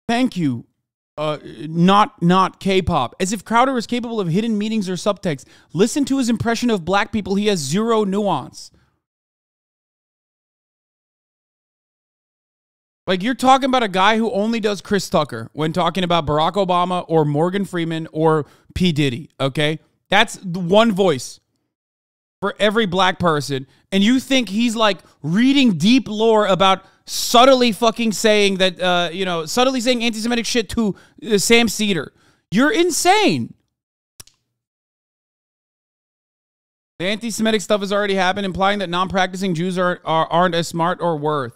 Thank you. Not K-pop. As if Crowder is capable of hidden meanings or subtext. Listen to his impression of black people. He has zero nuance. Like, you're talking about a guy who only does Chris Tucker when talking about Barack Obama or Morgan Freeman or P. Diddy, okay? That's the one voice for every black person. And you think he's, like, reading deep lore about subtly fucking saying that, subtly saying anti-Semitic shit to Sam Cedar. You're insane. The anti-Semitic stuff has already happened, implying that non-practicing Jews aren't as smart or worth.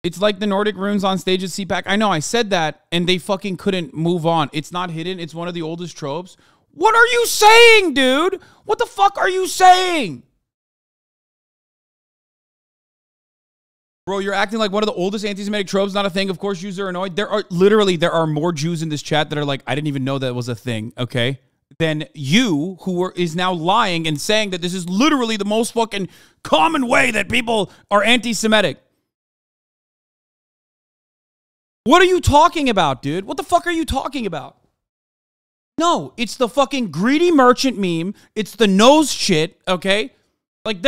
It's like the Nordic runes on stage at CPAC. I know, I said that, and they fucking couldn't move on. It's not hidden. It's one of the oldest tropes. What are you saying, dude? What the fuck are you saying? Bro, you're acting like one of the oldest anti-Semitic tropes, not a thing. Of course, Jews are annoyed. There are more Jews in this chat that are like, I didn't even know that was a thing, okay? Than you, is now lying and saying that this is literally the most fucking common way that people are anti-Semitic. What are you talking about, dude? What the fuck are you talking about? No, it's the fucking greedy merchant meme. It's the nose shit, okay? Like,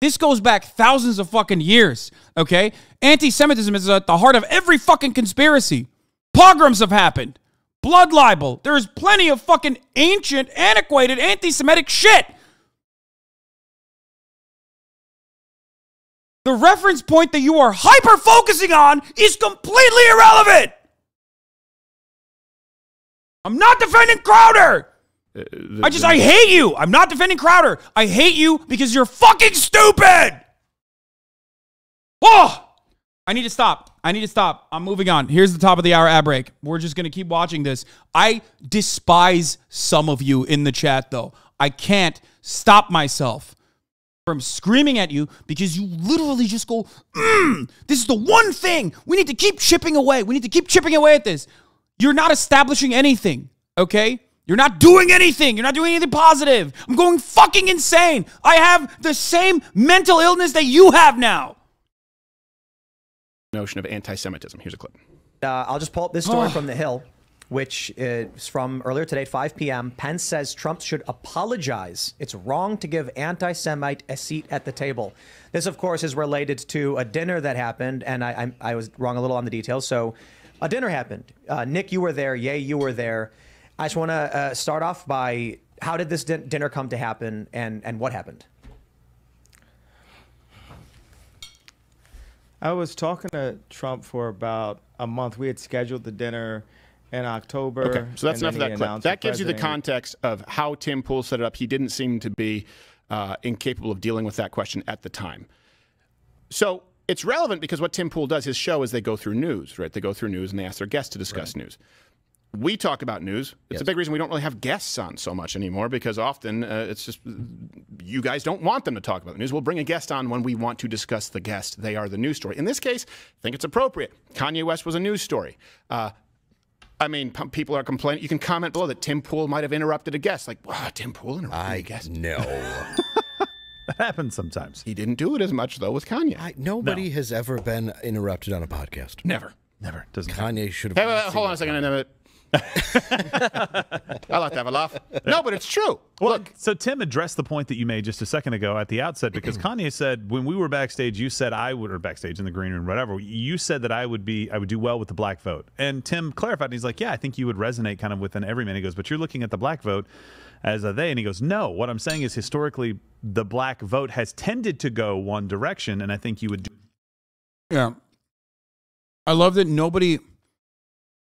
this goes back thousands of fucking years, okay? Anti-Semitism is at the heart of every fucking conspiracy. Pogroms have happened. Blood libel. There's plenty of fucking ancient, antiquated anti-Semitic shit. The reference point that you are hyper-focusing on is completely irrelevant. I'm not defending Crowder. I hate you. I'm not defending Crowder. I hate you because you're fucking stupid. Oh, I need to stop. I'm moving on. Here's the top of the hour ad break. We're just going to keep watching this. I despise some of you in the chat, though. I can't stop myself from screaming at you because you literally just go, this is the one thing. We need to keep chipping away. We need to keep chipping away at this. You're not establishing anything, okay? You're not doing anything. You're not doing anything positive. I'm going fucking insane. I have the same mental illness that you have now. Notion of anti-Semitism. Here's a clip. I'll just pull up this story from The Hill, which is from earlier today at 5 p.m. Pence says Trump should apologize. It's wrong to give anti-Semite a seat at the table. This, of course, is related to a dinner that happened, and I was wrong a little on the details. So a dinner happened. Nick, you were there. Ye, you were there. I just want to start off by, how did this dinner come to happen, and what happened? I was talking to Trump for about a month. We had scheduled the dinner in October. Okay, so that's enough of that clip. That gives you the context of how Tim Pool set it up. He didn't seem to be incapable of dealing with that question at the time. So it's relevant because what Tim Pool does, his show, is they go through news, right? They go through news and they ask their guests to discuss news. We talk about news. It's a big reason we don't really have guests on so much anymore, because often it's just you guys don't want them to talk about the news. We'll bring a guest on when we want to discuss the guest. They are the news story. In this case, I think it's appropriate. Kanye West was a news story. I mean, people are complaining. You can comment below that Tim Pool might have interrupted a guest. Like, wow, Tim Pool interrupted a guest? No. That happens sometimes. He didn't do it as much, though, with Kanye. Nobody has ever been interrupted on a podcast. Never. Never. Doesn't Kanye should have. Hey, hold on a second. I like to have a laugh. No, but it's true. Well, look, so Tim addressed the point that you made just a second ago at the outset, because Kanye said when we were backstage, you said I would, or backstage in the green room, whatever, you said that I would do well with the black vote. And Tim clarified, and he's like, yeah, I think you would resonate kind of with an everyman. He goes, but you're looking at the black vote as a they. And he goes, no, what I'm saying is historically the black vote has tended to go one direction, and I think you would do. Yeah. I love that nobody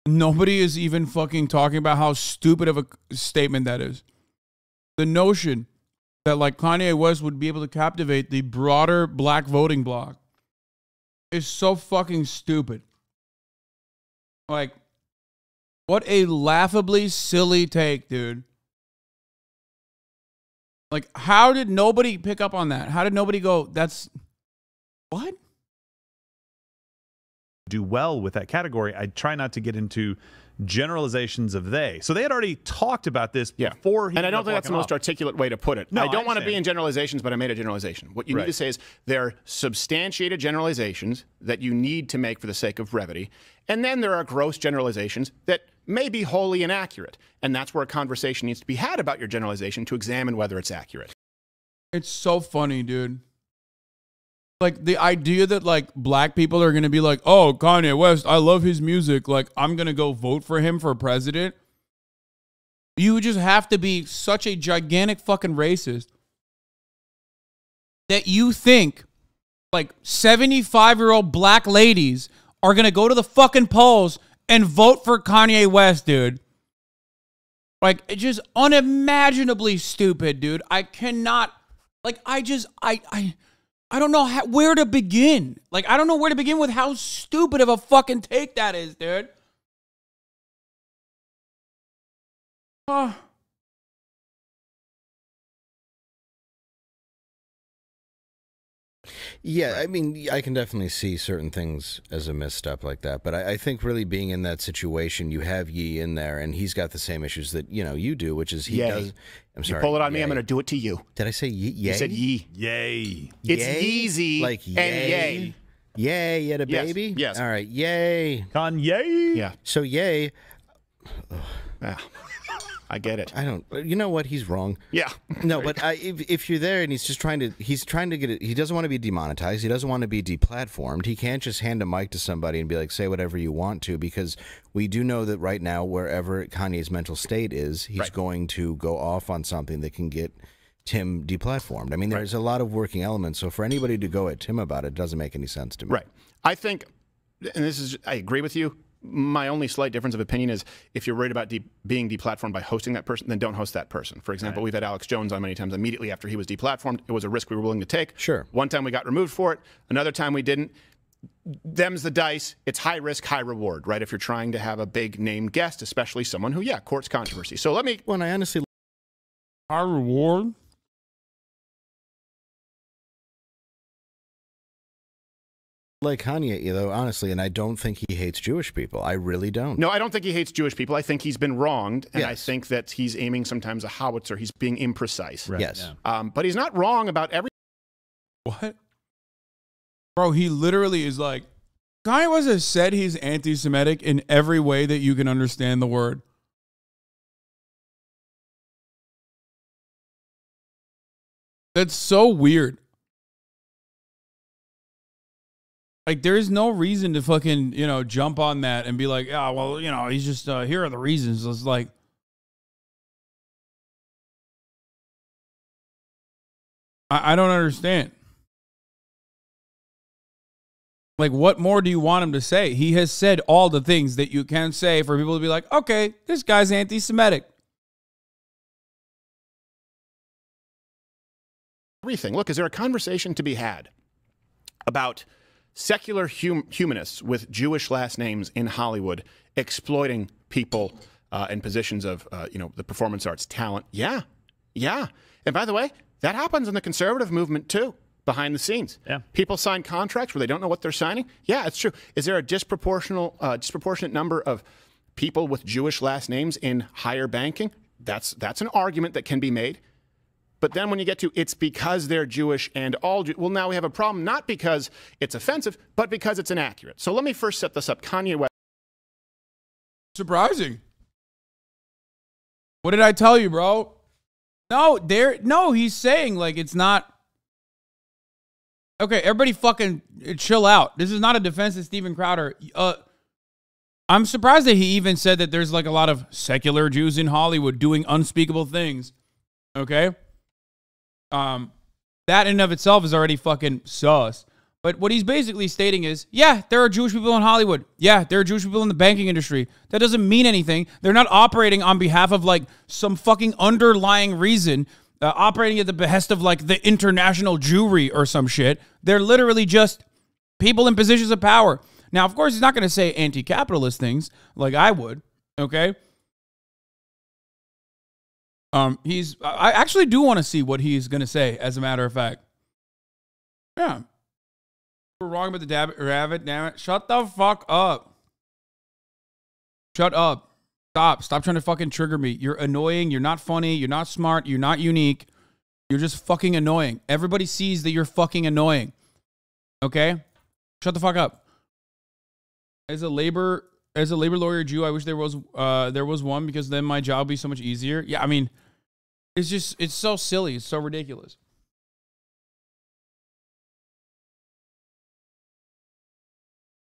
is even fucking talking about how stupid of a statement that is. The notion that like Kanye West would be able to captivate the broader black voting bloc is so fucking stupid. Like, what a laughably silly take, dude. Like, how did nobody pick up on that? How did nobody go, that's... What? do well with that category. I try not to get into generalizations of they. So they had already talked about this before he And I don't think that's the most articulate way to put it. No, I don't I want to be understand. in generalizations, but I made a generalization. What you need to say is there are substantiated generalizations that you need to make for the sake of brevity. And then there are gross generalizations that may be wholly inaccurate. And that's where a conversation needs to be had about your generalization to examine whether it's accurate. It's so funny, dude. Like, the idea that, like, black people are going to be like, oh, Kanye West, I love his music. Like, I'm going to go vote for him for president. You just have to be such a gigantic fucking racist that you think, like, 75-year-old black ladies are going to go to the fucking polls and vote for Kanye West, dude. Like, it's just unimaginably stupid, dude. I cannot, like, I don't know where to begin. Like, I don't know where to begin with how stupid of a fucking take that is, dude. Oh. Yeah, I mean, I can definitely see certain things as a misstep like that, but I think really being in that situation, you have Yee in there, and he's got the same issues that, you know, you do, which is he does. I'm sorry. You pull it on me, I'm going to do it to you. Did I say yee? You said yee. Yay. It's Yay? Yeezy Like and yay? yay. Yay, you had a Yes, baby? yes. All right, yay. Kanye? Yeah. So yay. Yeah. I get it. I don't. You know what? He's wrong. Yeah. No, but if you're there and he's trying to get it. He doesn't want to be demonetized. He doesn't want to be deplatformed. He can't just hand a mic to somebody and be like, say whatever you want to, because we do know that right now, wherever Kanye's mental state is, he's going to go off on something that can get Tim deplatformed. I mean, there's a lot of working elements. So for anybody to go at Tim about it doesn't make any sense to me. Right. I think, and this is, I agree with you. My only slight difference of opinion is if you're worried about being deplatformed by hosting that person, then don't host that person. For example, we've had Alex Jones on many times immediately after he was deplatformed. It was a risk we were willing to take. Sure. One time we got removed for it. Another time we didn't. Them's the dice. It's high risk, high reward, right? If you're trying to have a big name guest, especially someone who, courts controversy. So let me. When I honestly. High reward? Like Kanye, though, honestly, and I don't think he hates Jewish people. I really don't. No, I don't think he hates Jewish people. I think he's been wronged, and I think that he's aiming sometimes a howitzer. He's being imprecise. Right. Yes. But he's not wrong about every. What? Bro, he literally is like, Kanye West has said he's anti-Semitic in every way that you can understand the word. That's so weird. Like, there's no reason to fucking, you know, jump on that and be like, yeah, well, you know, he's just, here are the reasons. It's like, I don't understand. Like, what more do you want him to say? He has said all the things that you can say for people to be like, okay, this guy's anti-Semitic. Everything. Look, is there a conversation to be had about secular humanists with Jewish last names in Hollywood exploiting people in positions of, the performance arts talent? Yeah. And by the way, that happens in the conservative movement too, behind the scenes. Yeah. People sign contracts where they don't know what they're signing. Yeah, it's true. Is there a disproportionate number of people with Jewish last names in higher banking? That's an argument that can be made. But then when you get to it's because they're Jewish and all well, now we have a problem, not because it's offensive, but because it's inaccurate. So let me first set this up. Kanye West. Surprising. What did I tell you, bro? No, he's saying like it's not. Okay, everybody fucking chill out. This is not a defense of Steven Crowder. I'm surprised that he even said that there's like a lot of secular Jews in Hollywood doing unspeakable things. Okay? That in and of itself is already fucking sus. But what he's basically stating is, yeah, there are Jewish people in Hollywood. Yeah, there are Jewish people in the banking industry. That doesn't mean anything. They're not operating on behalf of like some fucking underlying reason, operating at the behest of like the international Jewry or some shit. They're literally just people in positions of power. Now, of course, he's not going to say anti-capitalist things like I would, okay? I actually do want to see what he's going to say, as a matter of fact. Yeah. We're wrong about the rabbit, damn it. Shut the fuck up. Shut up. Stop trying to fucking trigger me. You're annoying. You're not funny. You're not smart. You're not unique. You're just fucking annoying. Everybody sees that you're fucking annoying. Okay? Shut the fuck up. As a labor lawyer Jew, I wish there was one, because then my job would be so much easier. Yeah, I mean, it's so silly. It's so ridiculous.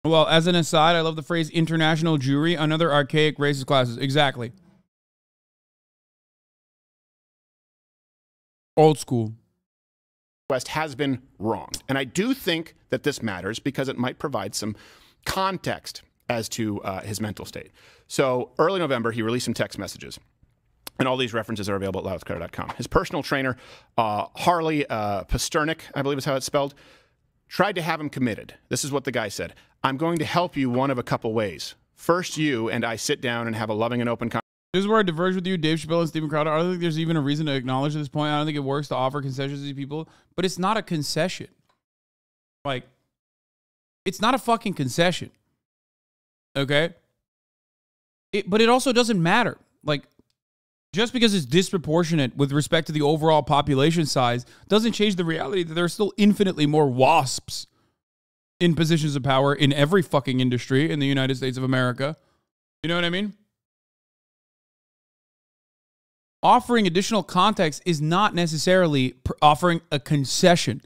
Well, as an aside, I love the phrase international Jewry, another archaic racist classes. Exactly. Old school. West has been wronged. And I do think that this matters because it might provide some context as to his mental state. So early November, he released some text messages. And all these references are available at loudwithcrowder.com. His personal trainer, Harley Pasternak, I believe is how it's spelled, tried to have him committed. This is what the guy said. I'm going to help you one of a couple ways. First, you and I sit down and have a loving and open conversation. This is where I diverge with you, Dave Chappelle and Steven Crowder. I don't think there's even a reason to acknowledge at this point. I don't think it works to offer concessions to these people. But it's not a concession. Like, it's not a fucking concession. Okay? But it also doesn't matter. Like, just because it's disproportionate with respect to the overall population size doesn't change the reality that there are still infinitely more WASPs in positions of power in every fucking industry in the United States of America. You know what I mean? Offering additional context is not necessarily offering a concession,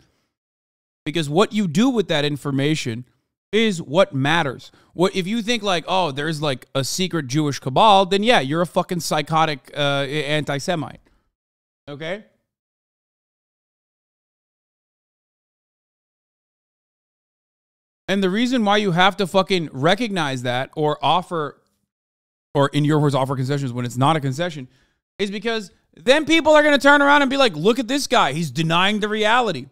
because what you do with that information is what matters. What if you think like, oh, there's like a secret Jewish cabal, then yeah, you're a fucking psychotic anti-Semite. Okay? And the reason why you have to fucking recognize that or offer, or in your words, offer concessions when it's not a concession, is because then people are going to turn around and be like, look at this guy. He's denying the reality.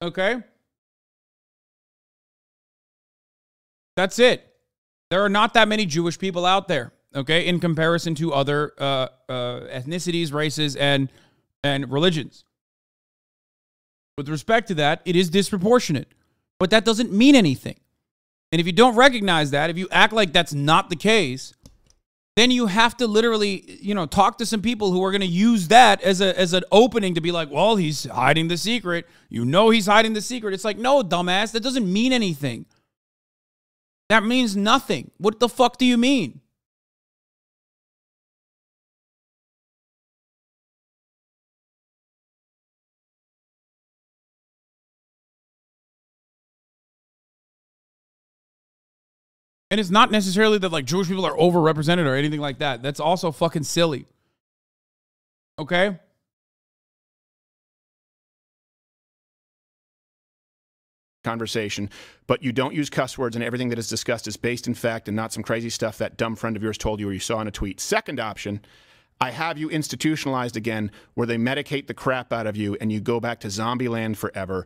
Okay? That's it. There are not that many Jewish people out there, okay, in comparison to other ethnicities, races, and religions. With respect to that, it is disproportionate. But that doesn't mean anything. And if you don't recognize that, if you act like that's not the case, then you have to literally, you know, talk to some people who are going to use that as an opening to be like, well, he's hiding the secret. You know he's hiding the secret. It's like, no, dumbass, that doesn't mean anything. That means nothing. What the fuck do you mean? And it's not necessarily that like Jewish people are overrepresented or anything like that. That's also fucking silly. Okay? Conversation, but you don't use cuss words, and everything that is discussed is based in fact and not some crazy stuff that dumb friend of yours told you or you saw in a tweet. Second option, I have you institutionalized again where they medicate the crap out of you and you go back to zombie land forever.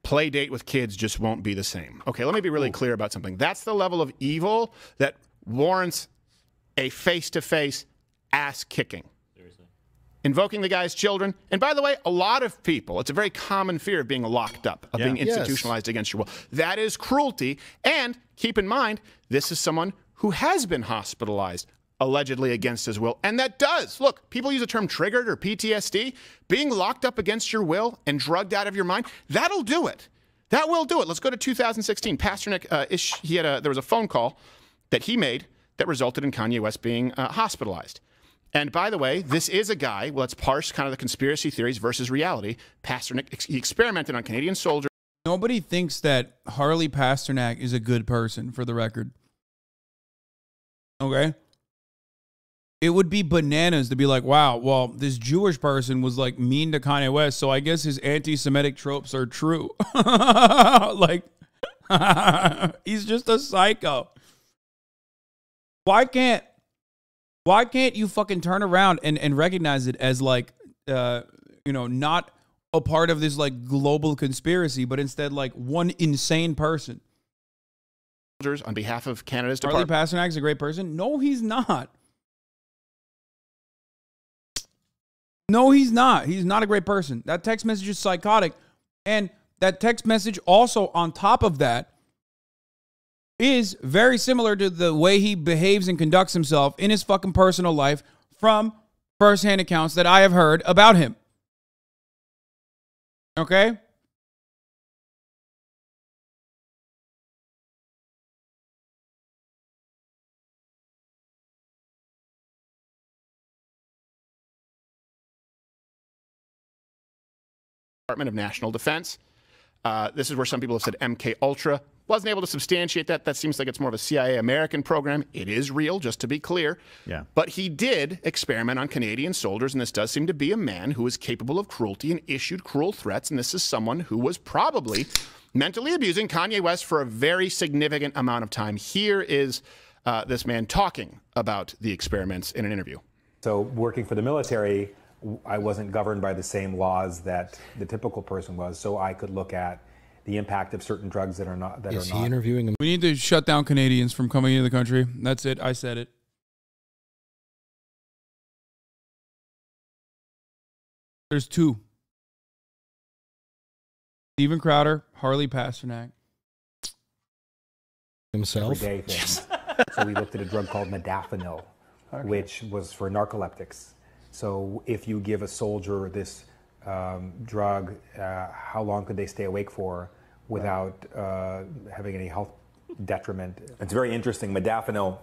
Play date with kids just won't be the same. Okay, let me be really clear about something. That's the level of evil that warrants a face-to-face ass-kicking. Seriously. Invoking the guy's children. And by the way, a lot of people, it's a very common fear of being locked up, of being institutionalized against your will. That is cruelty. And keep in mind, this is someone who has been hospitalized, allegedly against his will. And that does. Look, people use the term triggered or PTSD. Being locked up against your will and drugged out of your mind, that'll do it. That will do it. Let's go to 2016. Pasternak, there was a phone call that he made that resulted in Kanye West being hospitalized. And by the way, this is a guy, well, let's parse kind of the conspiracy theories versus reality. Pasternak, he experimented on Canadian soldiers. Nobody thinks that Harley Pasternak is a good person, for the record. Okay? It would be bananas to be like, wow, well, this Jewish person was like mean to Kanye West, so I guess his anti-Semitic tropes are true. Like, he's just a psycho. Why can't you fucking turn around and recognize it as like, you know, not a part of this like global conspiracy, but instead like one insane person? On behalf of Canada's Harley Department. Pasternak is a great person? No, he's not. No, he's not. He's not a great person. That text message is psychotic. And that text message also on top of that is very similar to the way he behaves and conducts himself in his fucking personal life from firsthand accounts that I have heard about him. Okay? Department of National Defense. This is where some people have said MK Ultra. Wasn't able to substantiate that. That seems like it's more of a CIA American program. It is real, just to be clear. Yeah. But he did experiment on Canadian soldiers, and this does seem to be a man who is capable of cruelty and issued cruel threats, and this is someone who was probably mentally abusing Kanye West for a very significant amount of time. Here is this man talking about the experiments in an interview. So working for the military, I wasn't governed by the same laws that the typical person was, so I could look at the impact of certain drugs that are not. Is he interviewing him? We need to shut down Canadians from coming into the country. That's it. I said it. There's two. Steven Crowder, Harley Pasternak. Himself? Everyday things. So we looked at a drug called modafinil, which was for narcoleptics. So if you give a soldier this drug, how long could they stay awake for without having any health detriment? It's very interesting. Modafinil,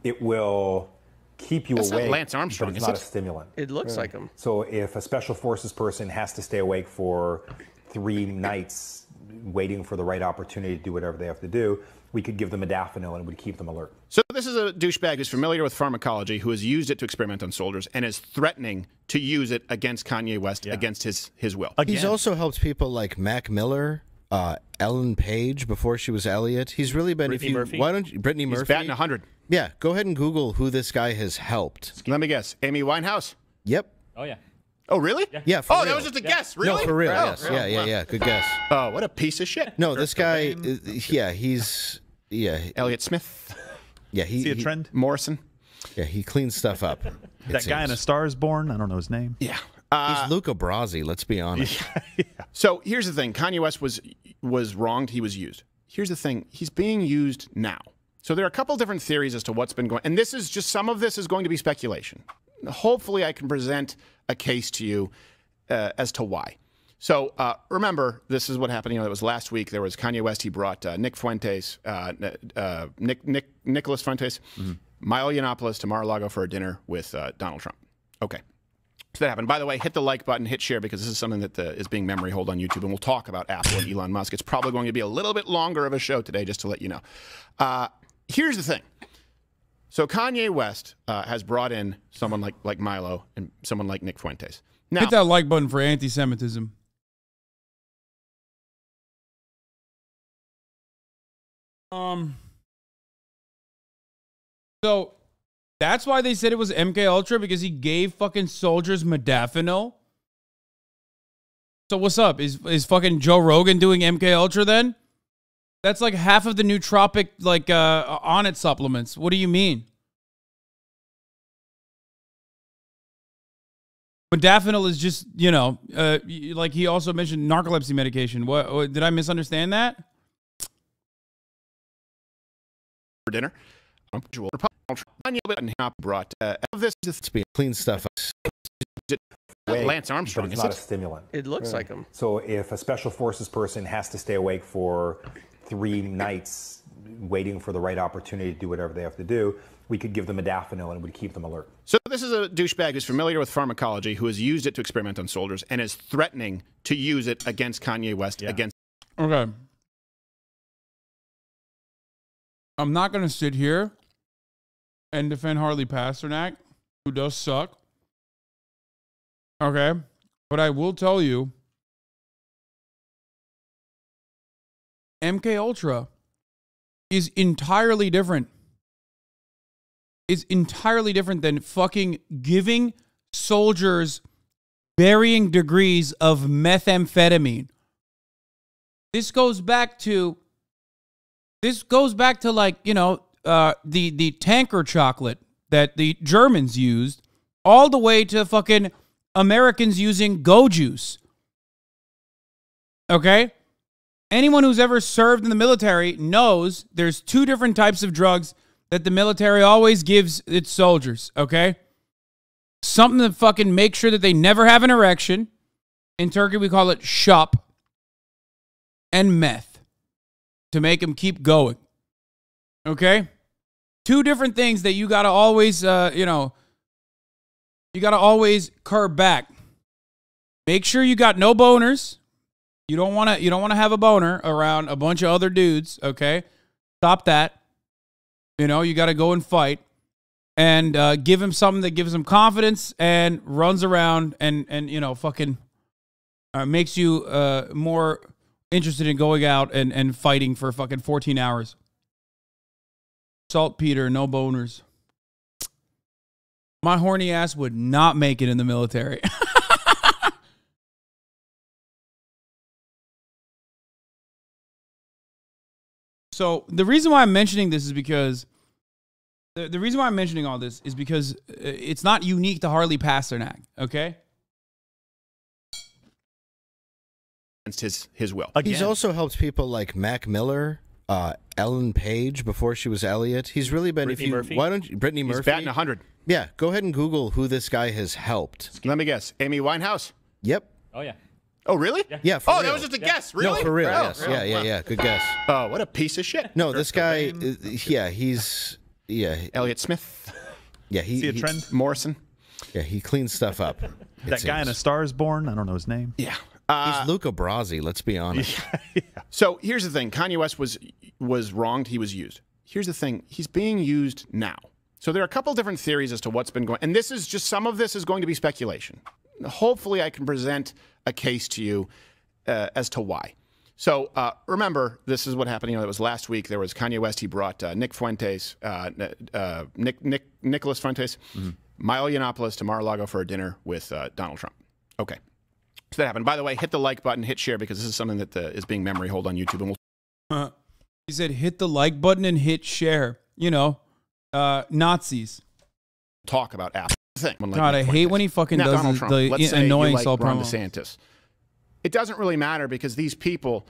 it will keep you That's not awake, Lance Armstrong, but it's is not it? a stimulant. It looks like him. So if a special forces person has to stay awake for 3 nights waiting for the right opportunity to do whatever they have to do, we could give them modafinil and it would keep them alert. So this is a douchebag who's familiar with pharmacology, who has used it to experiment on soldiers and is threatening to use it against Kanye West, against his will. He's also helped people like Mac Miller, Ellen Page before she was Elliot. He's really been. Brittany Murphy. Why don't you, Brittany Murphy? He's batting 100. Yeah, go ahead and Google who this guy has helped. Let me guess. Amy Winehouse. Yep. Oh yeah. Oh really? Yeah. For Oh, real. that was just a guess. Really? No, for real. Oh, Yes. really? Yeah. Good guess. Oh, what a piece of shit. No, this guy. He's. Yeah. Elliot Smith. Yeah. See a trend? Morrison. Yeah, he cleans stuff up. That guy in A Star Is Born, I don't know his name. Yeah. He's Luca Brasi, let's be honest. So here's the thing. Kanye West was wronged. He was used. Here's the thing. He's being used now. So there are a couple different theories as to what's been going on. And this is just, some of this is going to be speculation. Hopefully I can present a case to you as to why. So remember, this is what happened. That was last week. There was Kanye West. He brought Nick Fuentes, Nicholas Fuentes, Milo Yiannopoulos to Mar-a-Lago for a dinner with Donald Trump. Okay. So that happened. By the way, hit the like button, hit share, because this is something that is being memory hold on YouTube, and we'll talk about Apple and Elon Musk. It's probably going to be a little bit longer of a show today, just to let you know. Here's the thing. So Kanye West has brought in someone like Milo and someone like Nick Fuentes. Now, hit that like button for anti-Semitism. So that's why they said it was MK Ultra, because he gave fucking soldiers modafinil. So what's up? Is fucking Joe Rogan doing MK Ultra then? That's like half of the nootropic on it supplements. What do you mean? Modafinil is just, like he also mentioned narcolepsy medication. What did I misunderstand that? For dinner. Brought this to be clean stuff. Lance Armstrong. But it's not a stimulant. It looks like him. So if a special forces person has to stay awake for 3 nights waiting for the right opportunity to do whatever they have to do, we could give them modafinil and it would keep them alert. So this is a douchebag who's familiar with pharmacology, who has used it to experiment on soldiers and is threatening to use it against Kanye West. Against. Okay. I'm not going to sit here and defend Harley Pasternak, who does suck. Okay. But I will tell you, MK Ultra is entirely different. Is entirely different than fucking giving soldiers varying degrees of methamphetamine. This goes back to like, the tanker chocolate that the Germans used, all the way to fucking Americans using Go Juice. Okay? Anyone who's ever served in the military knows there's 2 different types of drugs that the military always gives its soldiers, okay? Something to fucking make sure that they never have an erection. In Turkey, we call it shop. And meth. To make them keep going. Okay? 2 different things that you gotta always, you gotta always curb back. Make sure you got no boners. You don't wanna have a boner around a bunch of other dudes, okay? Stop that. You know, you gotta go and fight. And give him something that gives him confidence and runs around and fucking makes you more interested in going out and fighting for fucking 14 hours. Saltpeter, no boners. My horny ass would not make it in the military. So the reason why I'm mentioning this is because the reason why I'm mentioning all this is because it's not unique to Harley Pasternak, okay? Against his will. He's also helped people like Mac Miller, Ellen Page before she was Elliot. He's really been. Brittany Murphy. Why don't you, Brittany Murphy? He's batting 100. Yeah, go ahead and Google who this guy has helped. Let me guess. Amy Winehouse. Yep. Oh yeah. Oh really? Yeah. For real. That was just a guess. Really? No, for real. Oh, Yes. Yeah. Good guess. Oh, what a piece of shit. No, this guy. He's. Yeah. Elliot Smith. Yeah. See a trend? Morrison. Yeah, he cleans stuff up. That guy in A Star Is Born. I don't know his name. Yeah. He's Luca Brasi. Let's be honest. So here's the thing: Kanye West was wronged. He was used. Here's the thing: he's being used now. So there are a couple different theories as to what's been going. And this is just some of this is going to be speculation. Hopefully, I can present a case to you as to why. So remember, this is what happened. It was last week. There was Kanye West. He brought Nick Fuentes, Nicholas Fuentes, Milo Yiannopoulos to Mar-a-Lago for a dinner with Donald Trump. Okay. So that happened. By the way, hit the like button, hit share, because this is something that is being memory hold on YouTube. And we'll He said, hit the like button and hit share. Nazis. Talk about Apple. God, I hate when he fucking does the annoying self promo. DeSantis. It doesn't really matter because these people,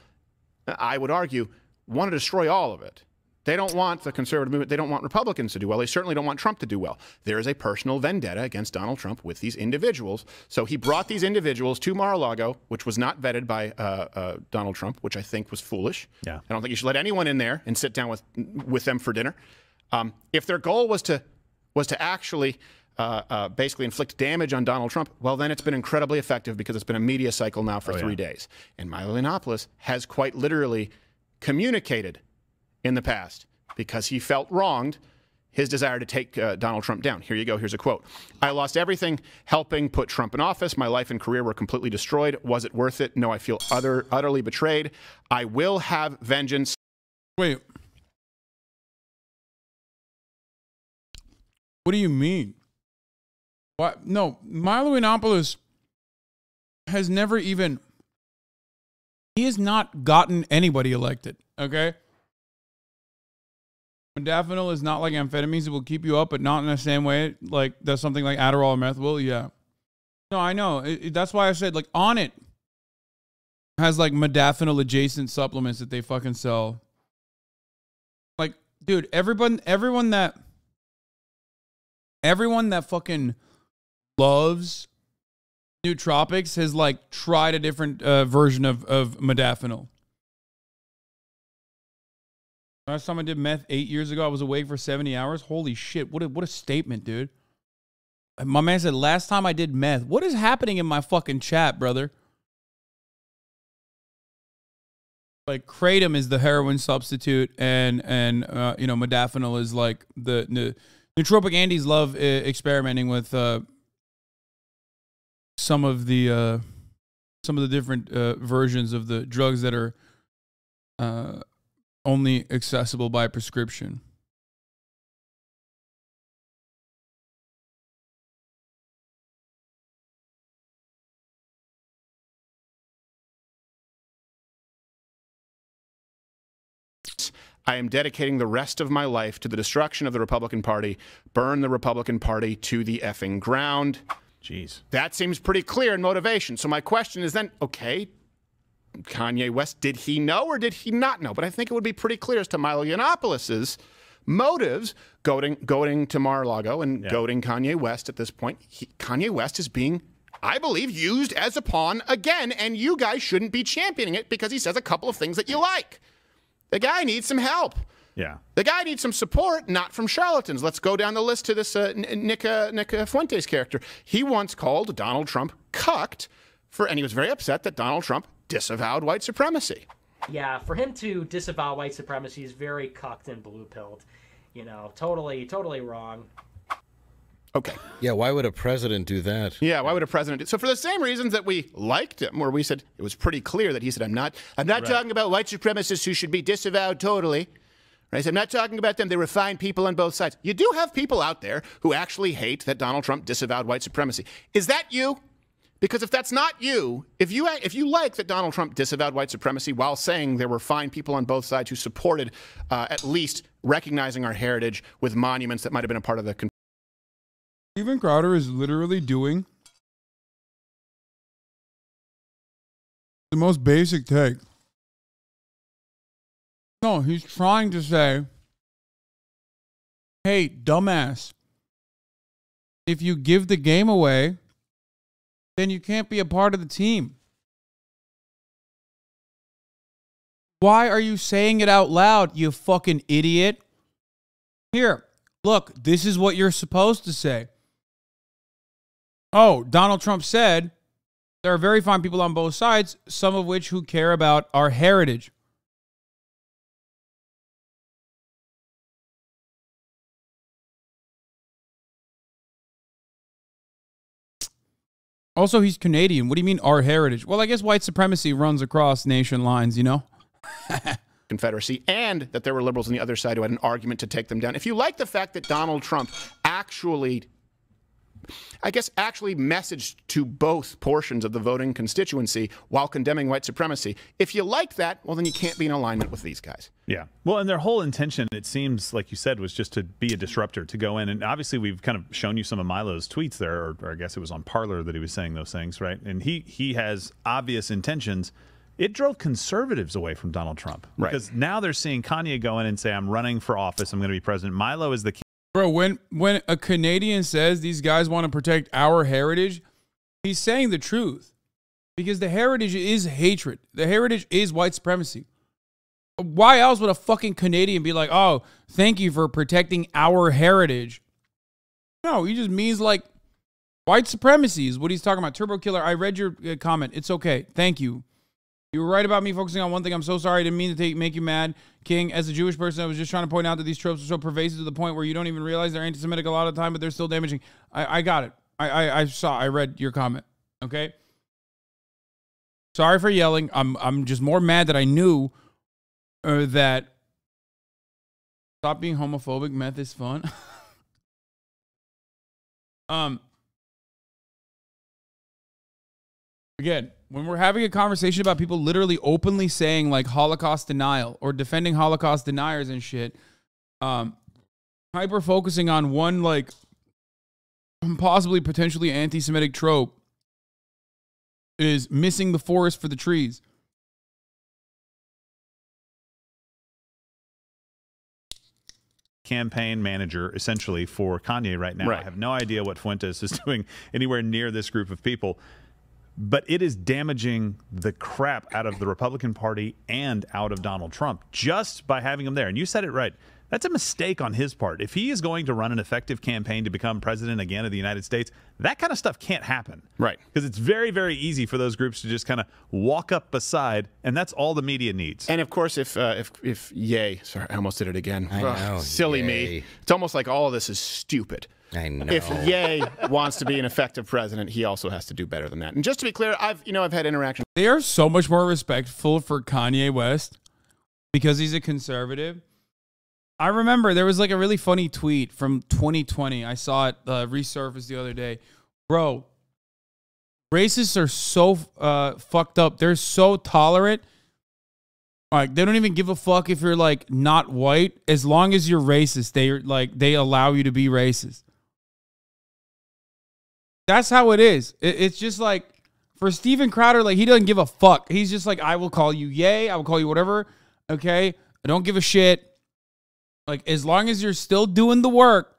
I would argue, want to destroy all of it. They don't want the conservative movement. They don't want Republicans to do well. They certainly don't want Trump to do well. There is a personal vendetta against Donald Trump with these individuals. So he brought these individuals to Mar-a-Lago, which was not vetted by Donald Trump, which I think was foolish. Yeah. I don't think you should let anyone in there and sit down with them for dinner. If their goal was to actually basically inflict damage on Donald Trump, well, then it's been incredibly effective because it's been a media cycle now for 3 days. And Milo Yiannopoulos has quite literally communicated in the past, because he felt wronged, his desire to take Donald Trump down. Here you go. Here's a quote. I lost everything helping put Trump in office. My life and career were completely destroyed. Was it worth it? No, I feel utterly betrayed. I will have vengeance. Wait. What do you mean? What? No, Milo Yiannopoulos has never even... He has not gotten anybody elected, okay? Modafinil is not like amphetamines. It will keep you up, but not in the same way like does something like Adderall or meth will. Yeah. No, I know. That's why I said, like, On It has, like, modafinil adjacent supplements that they fucking sell. Like, dude, everyone that fucking loves nootropics has, like, tried a different version of modafinil. Last time I did meth 8 years ago, I was awake for 70 hours. Holy shit. What a statement, dude. My man said, last time I did meth. What is happening in my fucking chat, brother? Like, kratom is the heroin substitute, and modafinil is like the nootropic Andes love experimenting with some of the different versions of the drugs that are only accessible by prescription. I am dedicating the rest of my life to the destruction of the Republican Party. Burn the Republican Party to the effing ground. Jeez. That seems pretty clear in motivation. So my question is then, okay, Kanye West, did he know or did he not know? But I think it would be pretty clear as to Milo Yiannopoulos' motives goading to Mar-a-Lago and goading Kanye West at this point. Kanye West is being, I believe, used as a pawn again, and you guys shouldn't be championing it because he says a couple of things that you like. The guy needs some help. Yeah. The guy needs some support, not from charlatans. Let's go down the list to this Nick Fuentes character. He once called Donald Trump cucked, and he was very upset that Donald Trump disavowed white supremacy. Yeah, for him to disavow white supremacy is very cucked and blue-pilled. You know, totally wrong. Okay. Yeah, why would a president do that? Yeah, why would a president do so? For the same reasons that we liked him, where we said it was pretty clear that he said, I'm not talking about white supremacists who should be disavowed totally. Right? So I'm not talking about them. They were fine people on both sides. You do have people out there who actually hate that Donald Trump disavowed white supremacy. Is that you? Because if that's not you, if you like that Donald Trump disavowed white supremacy while saying there were fine people on both sides who supported at least recognizing our heritage with monuments that might have been a part of the... Steven Crowder is literally doing the most basic take. No, he's trying to say, hey, dumbass, if you give the game away, then you can't be a part of the team. Why are you saying it out loud, you fucking idiot? Here, look, this is what you're supposed to say. Oh, Donald Trump said there are very fine people on both sides, some of which who care about our heritage. Also, he's Canadian. What do you mean, our heritage? Well, I guess white supremacy runs across nation lines, you know? Confederacy, and that there were liberals on the other side who had an argument to take them down. If you like the fact that Donald Trump actually messaged to both portions of the voting constituency while condemning white supremacy, if you like that, well, then you can't be in alignment with these guys. Yeah. Well, and their whole intention, it seems, like you said, was just to be a disruptor, to go in. And obviously, we've kind of shown you some of Milo's tweets there, or I guess it was on Parler that he was saying those things, right? And he has obvious intentions. It drove conservatives away from Donald Trump. Right. Because now they're seeing Kanye go in and say, I'm running for office, I'm going to be president. Milo is the key. Bro, when a Canadian says these guys want to protect our heritage, he's saying the truth. Because the heritage is hatred. The heritage is white supremacy. Why else would a fucking Canadian be like, oh, thank you for protecting our heritage? No, he just means like white supremacy is what he's talking about. Turbo Killer, I read your comment. It's okay. Thank you. You were right about me focusing on one thing. I'm so sorry. I didn't mean to make you mad. King, as a Jewish person, I was just trying to point out that these tropes are so pervasive to the point where you don't even realize they're anti-Semitic a lot of the time, but they're still damaging. I got it. I read your comment. Okay? Sorry for yelling. I'm just more mad that I knew that stop being homophobic. Meth is fun. Again, when we're having a conversation about people literally openly saying like Holocaust denial or defending Holocaust deniers and shit, hyper focusing on one like possibly potentially anti-Semitic trope is missing the forest for the trees. Campaign manager essentially for Kanye right now. Right. I have no idea what Fuentes is doing anywhere near this group of people. But it is damaging the crap out of the Republican Party and out of Donald Trump just by having him there. And you said it right. That's a mistake on his part. If he is going to run an effective campaign to become president again of the United States, that kind of stuff can't happen. Right. Because it's very, very easy for those groups to just kind of walk up beside, and that's all the media needs. And of course, if Ye, sorry, I almost did it again. I know, silly Ye. me. It's almost like all of this is stupid. I know. If Ye wants to be an effective president, he also has to do better than that. And just to be clear, I've had interactions. They are so much more respectful for Kanye West because he's a conservative. I remember there was like a really funny tweet from 2020. I saw it resurface the other day. Bro, racists are so fucked up. They're so tolerant. Like, they don't even give a fuck if you're like not white. As long as you're racist, they allow you to be racist. That's how it is. It's just like For Steven Crowder, like, he doesn't give a fuck. He's just like, I will call you yay. I will call you whatever. Okay? I don't give a shit. Like, as long as you're still doing the work.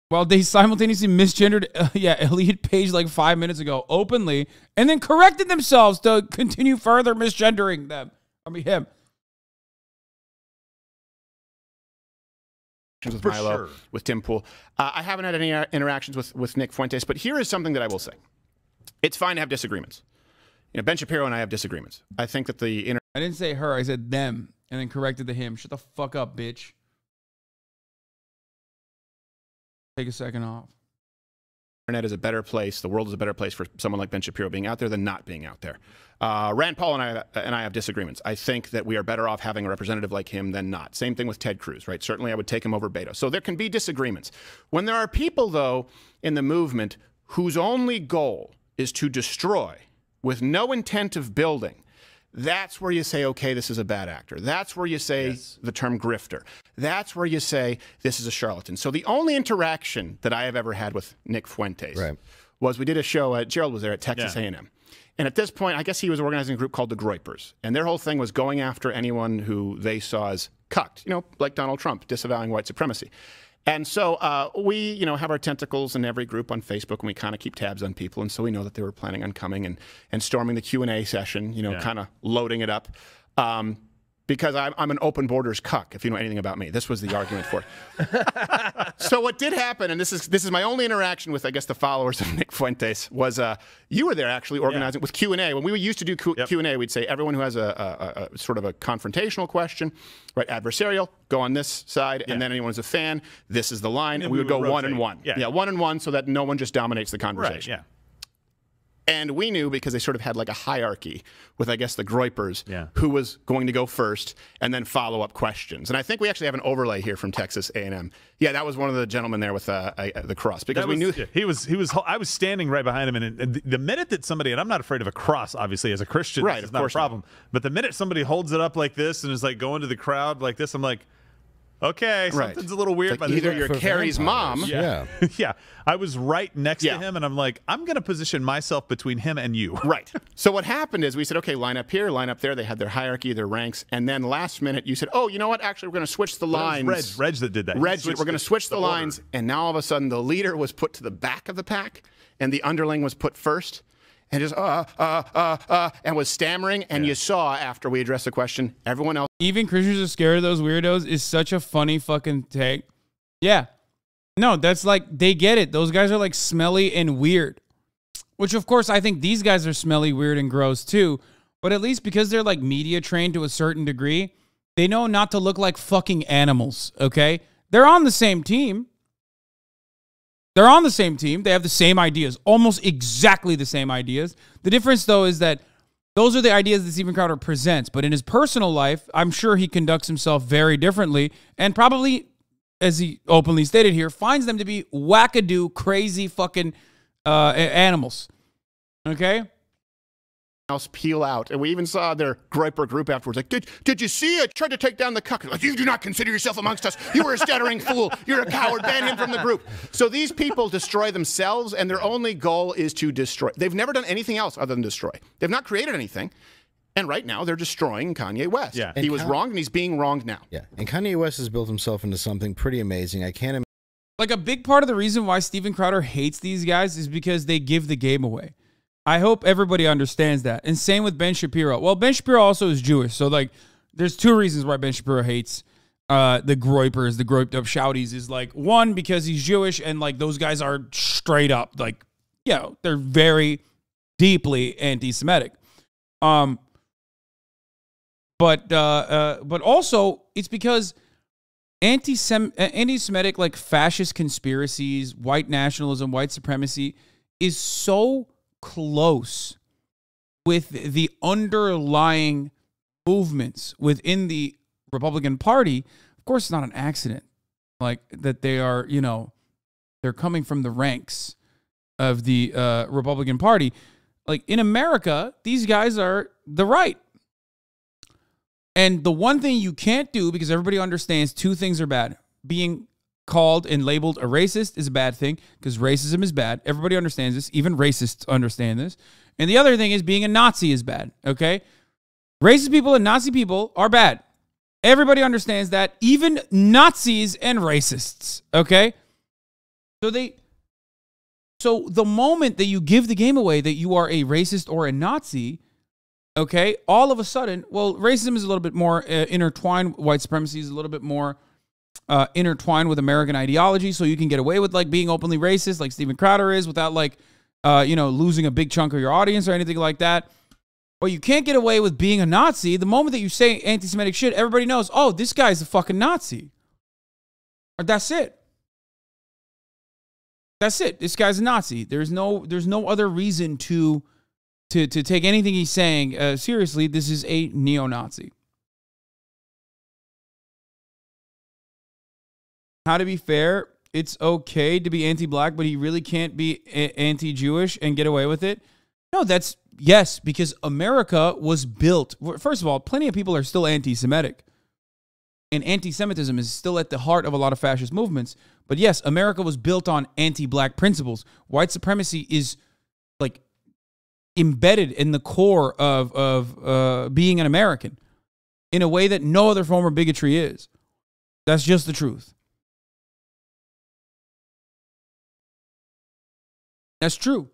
Well, they simultaneously misgendered, Elliot Page like 5 minutes ago openly, and then corrected themselves to continue further misgendering them. Him. With Milo, with Tim Pool. I haven't had any interactions with Nick Fuentes, but here is something that I will say. It's fine to have disagreements. Ben Shapiro and I have disagreements. I think that I didn't say her, I said them, and then corrected to him. Shut the fuck up, bitch. Take a second off. internet is a better place. The world is a better place for someone like Ben Shapiro being out there than not being out there. Rand Paul and I have disagreements. I think that we are better off having a representative like him than not. Same thing with Ted Cruz, right? Certainly I would take him over Beto. So there can be disagreements. When there are people, though, in the movement whose only goal is to destroy with no intent of building, that's where you say, okay, this is a bad actor. That's where you say the term grifter. That's where you say this is a charlatan. So the only interaction that I have ever had with Nick Fuentes was we did a show, Gerald was there at Texas A&M. And at this point, I guess he was organizing a group called the Groypers. And their whole thing was going after anyone who they saw as cucked, you know, like Donald Trump, disavowing white supremacy. And so we, you know, have our tentacles in every group on Facebook, and we kind of keep tabs on people. And so we know that they were planning on coming and storming the Q&A session, you know, kind of loading it up. Because I'm an open borders cuck, if you know anything about me. This was the argument for it. So what did happen, and this is my only interaction with, I guess, the followers of Nick Fuentes, was you were there actually organizing with Q&A. When we used to do Q&A, we'd say everyone who has a sort of a confrontational question, right, adversarial, go on this side, and then anyone who's a fan, this is the line, and we would go rotate. 1 and 1. Yeah, 1 and 1 so that no one just dominates the conversation. Right, And we knew, because they sort of had like a hierarchy with, I guess, the Groypers, who was going to go first and then follow up questions. And I think we actually have an overlay here from Texas A&M. Yeah, that was one of the gentlemen there with the cross, because we knew he was. I was standing right behind him, and the minute that somebody, and I'm not afraid of a cross, obviously, as a Christian, right, it's not a problem. But the minute somebody holds it up like this and is like going to the crowd like this, I'm like, okay, something's a little weird. Like either you're Carrie's mom. Yeah. I was right next to him, and I'm like, I'm going to position myself between him and you. Right. So what happened is we said, okay, line up here, line up there. They had their hierarchy, their ranks. And then last minute you said, oh, you know what? Actually, we're going to switch the lines. Reg that did that. We're going to switch the lines. And now all of a sudden the leader was put to the back of the pack and the underling was put first. And just, and was stammering. And you saw, after we addressed the question, everyone else. Even Christians are scared of those weirdos is such a funny fucking take. Yeah. No, that's like, they get it. Those guys are like smelly and weird. Which, of course, I think these guys are smelly, weird, and gross too. But at least because they're like media trained to a certain degree, they know not to look like fucking animals, okay? They're on the same team. They're on the same team. They have the same ideas, almost exactly the same ideas. The difference, though, is that those are the ideas that Steven Crowder presents. But in his personal life, I'm sure he conducts himself very differently and probably, as he openly stated here, finds them to be wackadoo, crazy fucking animals. Okay? Else peel out. And we even saw their Groyper group afterwards. Like, did you see? I tried to take down the cuck. Like, you do not consider yourself amongst us. You are a stuttering fool. You're a coward. Ban him from the group. So these people destroy themselves, and their only goal is to destroy. They've never done anything else other than destroy. They've not created anything. And right now, they're destroying Kanye West. Yeah. He was wronged, and he's being wronged now. Yeah. And Kanye West has built himself into something pretty amazing. I can't imagine. Like, a big part of the reason why Steven Crowder hates these guys is because they give the game away. I hope everybody understands that. And same with Ben Shapiro. Well, Ben Shapiro also is Jewish. So, like, there's two reasons why Ben Shapiro hates the Groypers, the grouped up shouties. Is, like, one, because he's Jewish, and, like, those guys are straight up, like, you know, they're very deeply anti-Semitic. But also, it's because anti-Semitic, like, fascist conspiracies, white nationalism, white supremacy is so close with the underlying movements within the Republican Party. Of course, it's not an accident, like, that they are, you know, they're coming from the ranks of the Republican Party. Like, in America, these guys are the right. And the one thing you can't do, because everybody understands two things are bad: being called and labeled a racist is a bad thing because racism is bad. Everybody understands this. Even racists understand this. And the other thing is being a Nazi is bad, okay? Racist people and Nazi people are bad. Everybody understands that, even Nazis and racists, okay? So the moment that you give the game away that you are a racist or a Nazi, okay, all of a sudden, well, racism is a little bit more intertwined. White supremacy is a little bit more intertwined with American ideology, so you can get away with like being openly racist like Steven Crowder is without like, losing a big chunk of your audience or anything like that. But you can't get away with being a Nazi. The moment that you say anti-Semitic shit, everybody knows, oh, this guy's a fucking Nazi. Or that's it. That's it. This guy's a Nazi. There's no other reason to take anything he's saying seriously. This is a neo-Nazi. How to be fair, it's okay to be anti-black, but he really can't be anti-Jewish and get away with it. No, yes, because America was built. First of all, plenty of people are still anti-Semitic. And anti-Semitism is still at the heart of a lot of fascist movements. But yes, America was built on anti-black principles. White supremacy is like embedded in the core of being an American in a way that no other form of bigotry is. That's just the truth. That's true.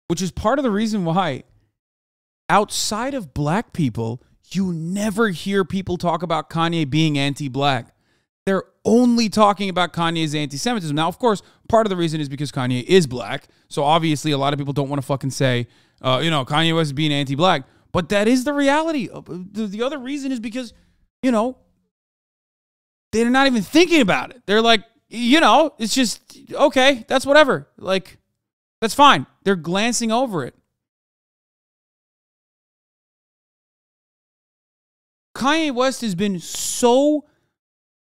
Which is part of the reason why outside of black people, you never hear people talk about Kanye being anti-black. They're only talking about Kanye's anti-Semitism. Now, of course, part of the reason is because Kanye is black. So obviously a lot of people don't want to fucking say, Kanye West is being anti-black. But that is the reality. The other reason is because, they're not even thinking about it. They're like, it's just, okay, that's whatever. Like, that's fine. They're glancing over it. Kanye West has been so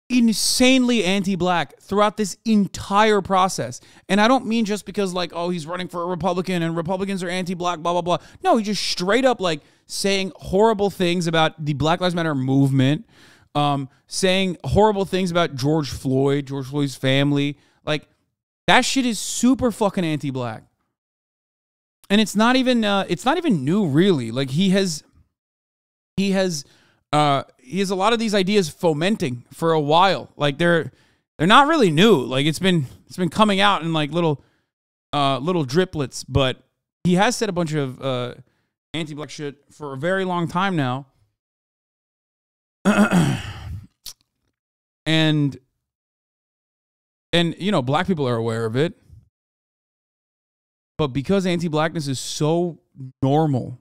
insanely anti-black throughout this entire process. And I don't mean just because like, oh, he's running for a Republican and Republicans are anti-black, blah, blah, blah. No, he just straight up like saying horrible things about the Black Lives Matter movement, saying horrible things about George Floyd's family. Like that shit is super fucking anti-black. And it's not even new really. Like he has a lot of these ideas fomenting for a while. Like they're not really new. Like it's been coming out in like little driplets, but he has said a bunch of anti-black shit for a very long time now. and black people are aware of it. But because anti-blackness is so normal,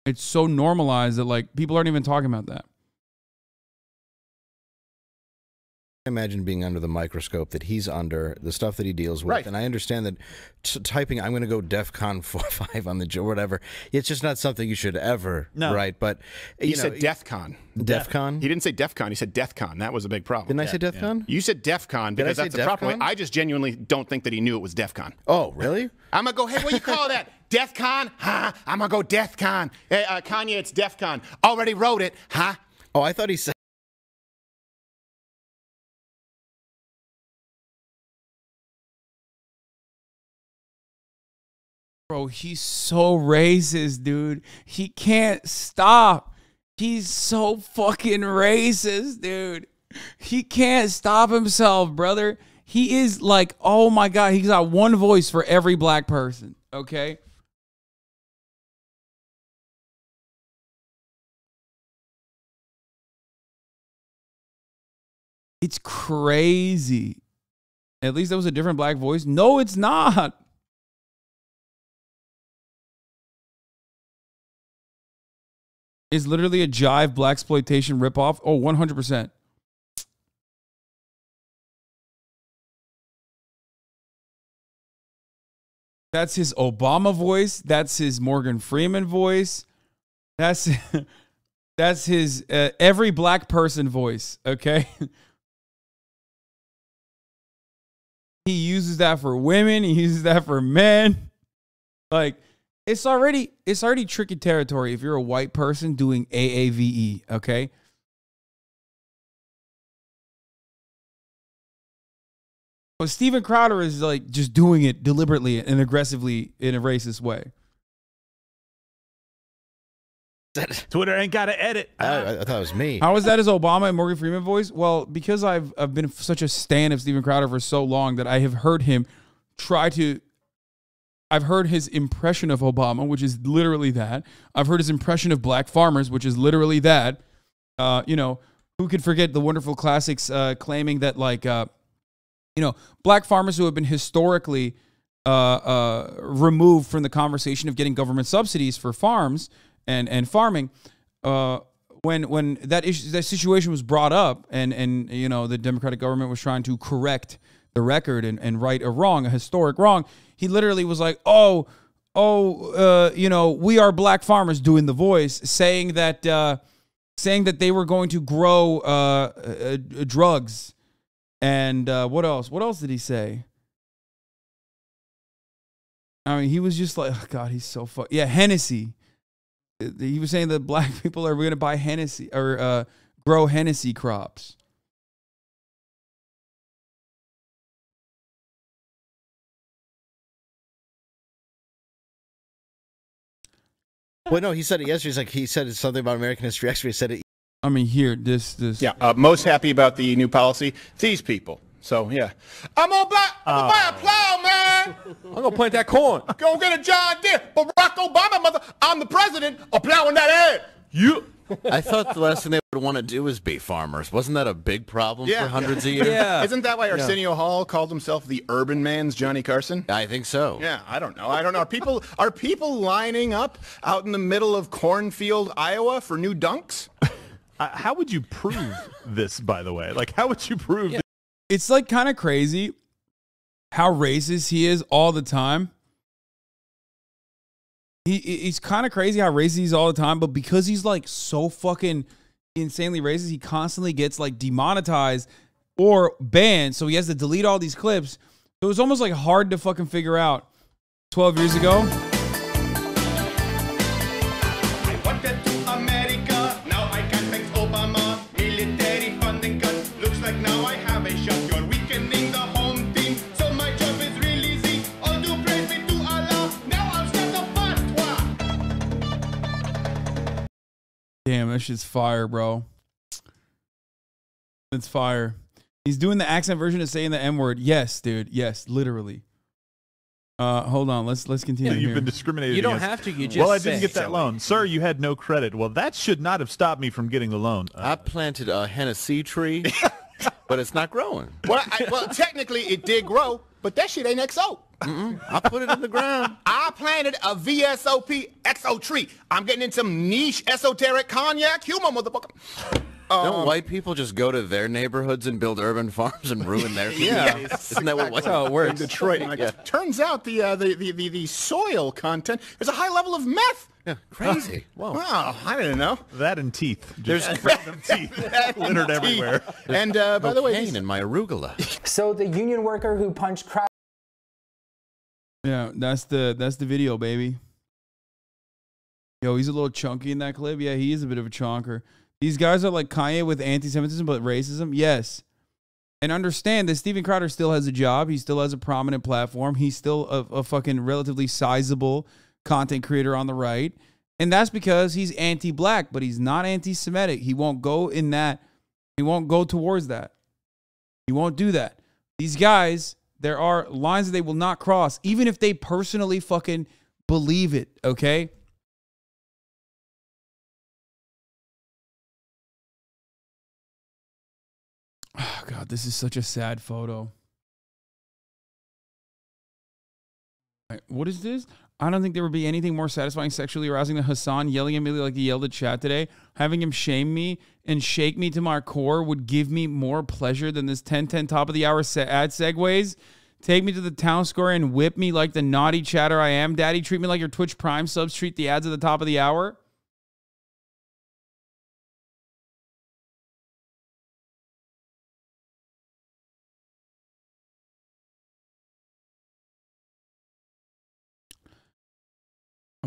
it's so normalized that like people aren't even talking about that. Imagine being under the microscope that he's under, the stuff that he deals with. Right. And I understand that typing, I'm going to go DEFCON 5 on the whatever. It's just not something you should ever write. But he said DEFCON. DEFCON? He didn't say DEFCON. He said DEFCON. That was a big problem. Didn't I say DEFCON? You said DEFCON because that's the problem. I just genuinely don't think that he knew it was DEFCON. Oh, really? I'm going to go, hey, what do you call that? DEFCON? Huh? I'm going to go DEFCON. Hey, Kanye, it's DEFCON. Already wrote it. Huh? Oh, I thought he said. Bro, he's so racist, dude. He can't stop. He's so fucking racist, dude. He can't stop himself, brother. He is like, oh my God, he's got one voice for every black person, okay? It's crazy. At least that was a different black voice. No, it's not. Is literally a jive blaxploitation ripoff. Oh, 100%. That's his Obama voice. That's his Morgan Freeman voice. That's his every black person voice. Okay. He uses that for women. He uses that for men. Like It's already tricky territory if you're a white person doing AAVE, okay? But Steven Crowder is like just doing it deliberately and aggressively in a racist way. Twitter ain't got to edit. I thought it was me. How is that his Obama and Morgan Freeman voice? Well, because I've been such a stan of Steven Crowder for so long that I have heard him I've heard his impression of Obama, which is literally that. I've heard his impression of black farmers, which is literally that. You know, who could forget the wonderful classics claiming that, like, you know, black farmers who have been historically removed from the conversation of getting government subsidies for farms and farming, when that situation was brought up and you know, the Democratic government was trying to correct the record and right a wrong, a historic wrong, he literally was like, you know, we are black farmers, doing the voice, saying that they were going to grow drugs. And what else? What else did he say? I mean, he was just like, oh God, he's so yeah, Hennessy. He was saying that black people are going to buy Hennessy or grow Hennessy crops. Well, no, he said it yesterday. He's like, he said it's something about American history. Actually, he said it. I mean, here, this. Yeah, most happy about the new policy. These people. So, yeah. I'm gonna buy a plow, man. I'm gonna plant that corn. Go get a John Deere. Barack Obama, mother. I'm the president of plowing that ass. You. I thought the last thing they would want to do is be farmers. Wasn't that a big problem for hundreds of years? Yeah. Isn't that why Arsenio Hall called himself the urban man's Johnny Carson? I think so. Yeah, I don't know. Are people lining up out in the middle of cornfield, Iowa for new dunks? How would you prove this, by the way? Like, how would you prove this? It's like kind of crazy how racist he is all the time. He's kind of crazy how racist he's all the time, but because he's like so fucking insanely racist, he constantly gets like demonetized or banned. So he has to delete all these clips. So it was almost like hard to fucking figure out 12 years ago. Damn, that shit's fire, bro. It's fire. He's doing the accent version of saying the M-word. Yes, dude. Yes, literally. Hold on. Let's continue. You've been discriminated You don't against. have to. You just Well, I didn't get that loan. Sir, you had no credit. Well, that should not have stopped me from getting the loan. I planted a Hennessy tree, but it's not growing. Well, technically it did grow, but that shit ain't XO. I put it in the ground. I planted a VSOP XO tree. I'm getting in some niche esoteric cognac humor, motherfucker. Don't white people just go to their neighborhoods and build urban farms and ruin their communities? Isn't that what That's how it works in Detroit? Like, turns out the soil content is a high level of meth. Yeah, crazy. Whoa. Wow, I didn't know. That and teeth. There's random teeth littered everywhere. And by the way, cocaine in my arugula. So the union worker who punched crowd. Yeah, that's the video, baby. Yo, he's a little chunky in that clip. Yeah, he is a bit of a chonker. These guys are like Kanye with anti-Semitism, but racism. Yes. And understand that Steven Crowder still has a job. He still has a prominent platform. He's still a fucking relatively sizable content creator on the right. And that's because he's anti-black, but he's not anti-Semitic. He won't go in that. He won't go towards that. He won't do that. These guys, there are lines that they will not cross, even if they personally fucking believe it, okay? Oh, God, this is such a sad photo. What is this? I don't think there would be anything more satisfying sexually arousing than Hasan yelling at me like he yelled at chat today. Having him shame me and shake me to my core would give me more pleasure than this 10-10 top of the hour ad segues. Take me to the town square and whip me like the naughty chatter I am. Daddy, treat me like your Twitch Prime subs treat the ads at the top of the hour.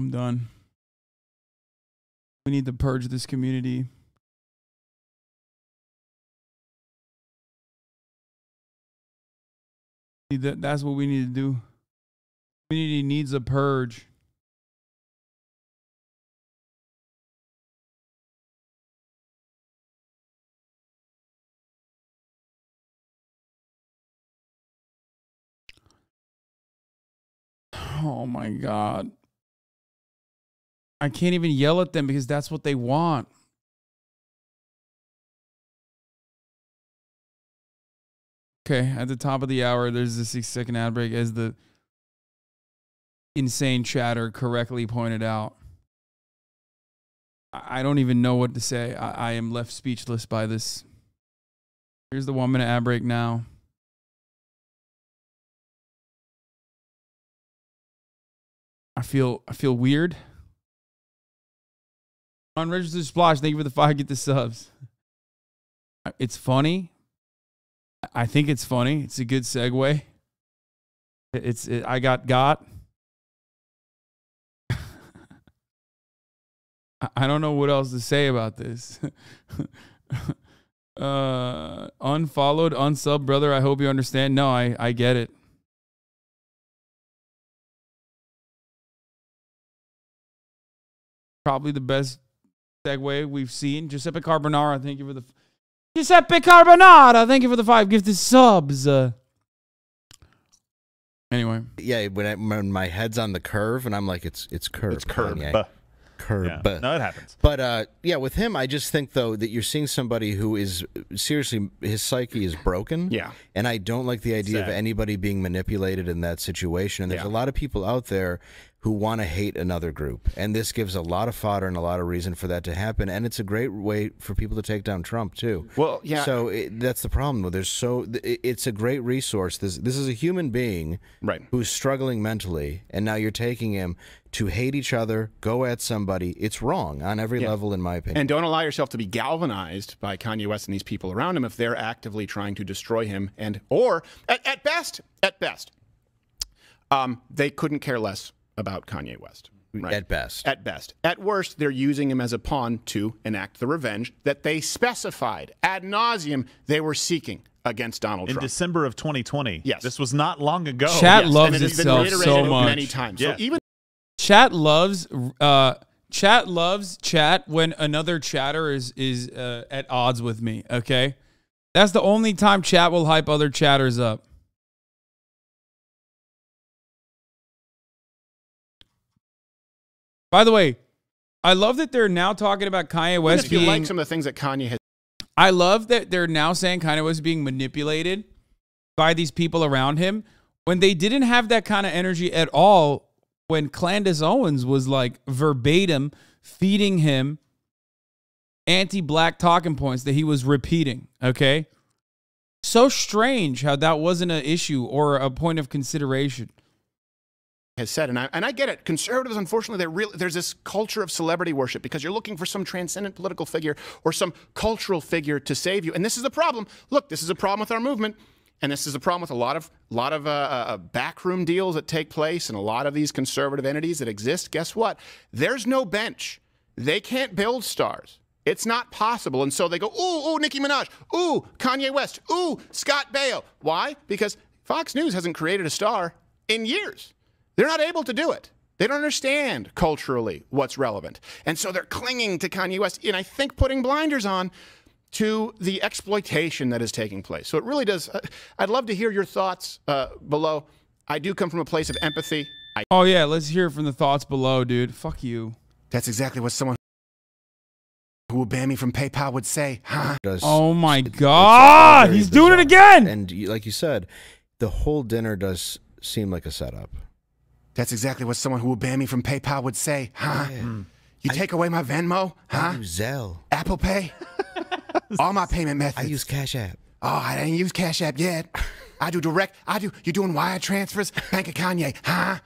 I'm done. We need to purge this community. That's what we need to do. Community needs a purge. Oh my God. I can't even yell at them because that's what they want. Okay, at the top of the hour, there's a 6-second ad break, as the insane chatter correctly pointed out. I don't even know what to say. I am left speechless by this. Here's the 1-minute ad break now. I feel weird. Unregistered Splash, thank you for the 5. Get the subs. It's funny. I think it's funny. It's a good segue. I got. I don't know what else to say about this. Unfollowed, unsub, brother. I hope you understand. No, I get it. Probably the best segue we've seen. Giuseppe Carbonara, thank you for the... Giuseppe Carbonara, thank you for the 5 gifted subs. Anyway. Yeah, when my head's on the curve and I'm like, it's curved. It's curved. Curb. Yeah. No, it happens. But yeah, with him, I just think though that you're seeing somebody who is seriously, his psyche is broken. Yeah. And I don't like the idea of anybody being manipulated in that situation. And there's a lot of people out there who want to hate another group, and this gives a lot of fodder and a lot of reason for that to happen. And it's a great way for people to take down Trump too. Well, yeah. So that's the problem. It's a great resource. This is a human being, right, who's struggling mentally, and now you're taking him to hate each other, go at somebody. It's wrong on every level, in my opinion. And don't allow yourself to be galvanized by Kanye West and these people around him if they're actively trying to destroy him. Or at best, they couldn't care less about Kanye West. Right? At best. At best. At worst, they're using him as a pawn to enact the revenge that they specified ad nauseum they were seeking against Donald Trump. In December of 2020. Yes. This was not long ago. Chat loves itself so much. Many times. Yeah. So even Chat loves chat when another chatter is at odds with me, okay? That's the only time chat will hype other chatters up. By the way, I love that they're now talking about Kanye West if you like some of the things that Kanye has. I love that they're now saying Kanye West being manipulated by these people around him when they didn't have that kind of energy at all when Candace Owens was like verbatim feeding him anti-black talking points that he was repeating, okay? So strange how that wasn't an issue or a point of consideration. Has said, and I get it. Conservatives, unfortunately, there's this culture of celebrity worship because you're looking for some transcendent political figure or some cultural figure to save you. And this is the problem. Look, this is a problem with our movement, and this is a problem with a lot of backroom deals that take place and a lot of these conservative entities that exist. Guess what? There's no bench. They can't build stars. It's not possible. And so they go, ooh, Nicki Minaj, ooh, Kanye West, ooh, Scott Baio. Why? Because Fox News hasn't created a star in years. They're not able to do it. They don't understand culturally what's relevant. And so they're clinging to Kanye West, and I think putting blinders on to the exploitation that is taking place. So it really does. I'd love to hear your thoughts below. I do come from a place of empathy. Oh, yeah, let's hear from the thoughts below, dude. Fuck you. That's exactly what someone who will ban me from PayPal would say, huh? Oh, my God. He's doing it again. And like you said, the whole dinner does seem like a setup. That's exactly what someone who will ban me from PayPal would say, huh? Yeah. You take away my Venmo, huh? I use Zelle. Apple Pay? All my payment methods. I use Cash App. Oh, I didn't use Cash App yet. I do direct. You're doing wire transfers? Bank of Kanye, huh?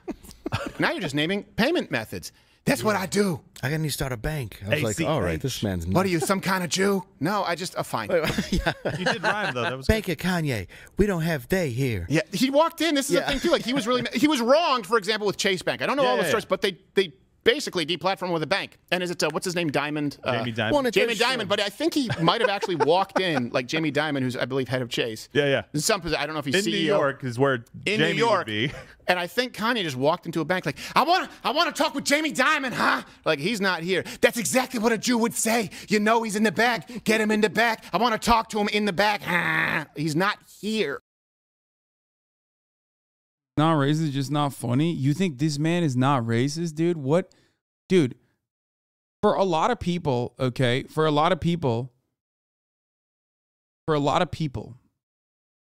Now you're just naming payment methods. That's what I do. I need to start a bank. I was like, all right, this man's nuts. What are you, some kind of Jew? No, fine. Yeah. You did rhyme, though. That was Bank of Kanye. We don't have they here. Yeah, he walked in. This is the thing, too. Like, he was wronged, for example, with Chase Bank. I don't know all the stories, but they basically deplatformed with a bank. And is it what's his name? Diamond. Jamie Dimon. Well, Jamie Dimon. But I think he might have actually walked in like Jamie Dimon, who's I believe head of Chase. Yeah. In some position, I don't know if he's in CEO. New York is where in Jamie New York. would be. And I think Kanye just walked into a bank like, I want to talk with Jamie Dimon, huh? Like, he's not here. That's exactly what a Jew would say. You know he's in the back. Get him in the back. I want to talk to him in the back. He's not here. Not racist, just not funny. You think this man is not racist, dude? What? Dude, for a lot of people, okay, for a lot of people,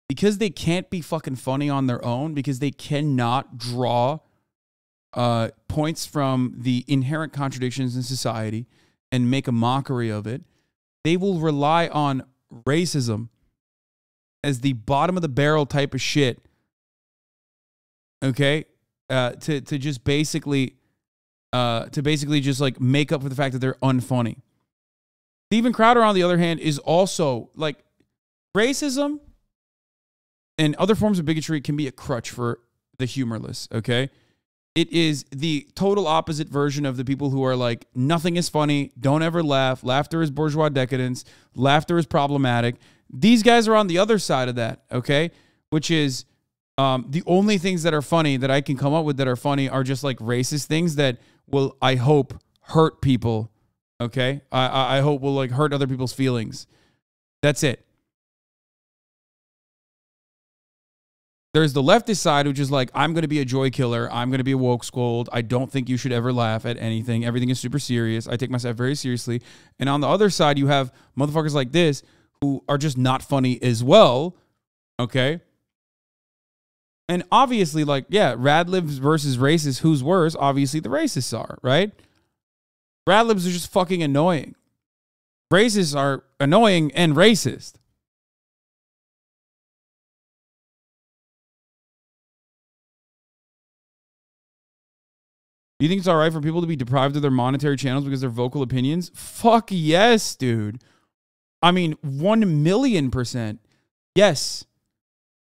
because they can't be fucking funny on their own, because they cannot draw points from the inherent contradictions in society and make a mockery of it, they will rely on racism as the bottom of the barrel type of shit, okay, to just basically just like make up for the fact that they're unfunny. Steven Crowder, on the other hand, is also like racism and other forms of bigotry can be a crutch for the humorless, okay? It is the total opposite version of the people who are like, nothing is funny, don't ever laugh, laughter is bourgeois decadence, laughter is problematic. These guys are on the other side of that, okay? Which is the only things that are funny that I can come up with that are funny are just like racist things that will, I hope, hurt people, okay? I hope will like hurt other people's feelings. That's it. There's the leftist side, which is like, I'm going to be a joy killer. I'm going to be a woke scold. I don't think you should ever laugh at anything. Everything is super serious. I take myself very seriously. And on the other side, you have motherfuckers like this who are just not funny as well, okay? And obviously, like, yeah, Radlibs versus racists, who's worse? Obviously, the racists are, right? Radlibs are just fucking annoying. Racists are annoying and racist. Do you think it's all right for people to be deprived of their monetary channels because of their vocal opinions? Fuck yes, dude. I mean, 1,000,000%. Yes.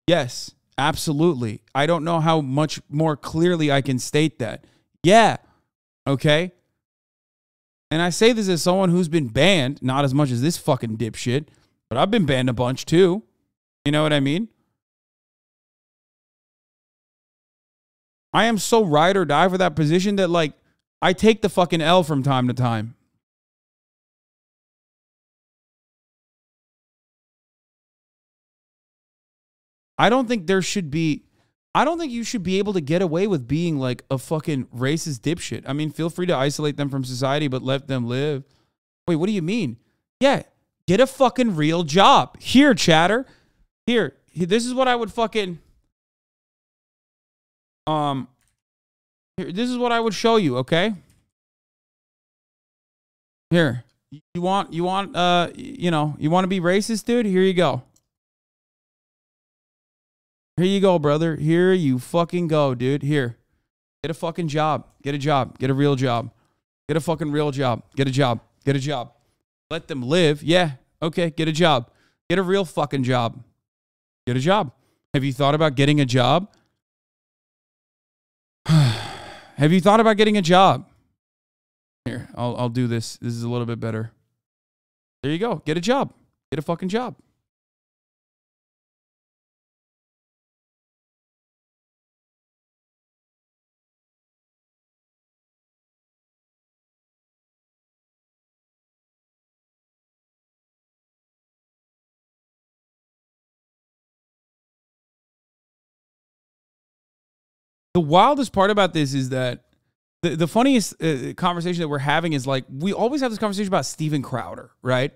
Yes, absolutely. I don't know how much more clearly I can state that. Yeah. Okay. And I say this as someone who's been banned, not as much as this fucking dipshit, but I've been banned a bunch too. You know what I mean? I am so ride or die for that position that, like, I take the fucking L from time to time. I don't think you should be able to get away with being like a fucking racist dipshit. I mean, feel free to isolate them from society, but let them live. Wait, what do you mean? Yeah, get a fucking real job. Here, chatter. Here, this is what I would fucking... Here, this is what I would show you, okay? Here. You want to be racist, dude? Here you go. Here you go, brother. Here you fucking go, dude. Here. Get a fucking job. Get a job. Get a real job. Get a fucking real job. Get a job. Get a job. Let them live. Yeah. Okay, get a job. Get a real fucking job. Get a job. Have you thought about getting a job? Have you thought about getting a job? Here, I'll do this. This is a little bit better. There you go. Get a job. Get a fucking job. The wildest part about this is that the funniest conversation that we're having is like, we always have this conversation about Steven Crowder, right?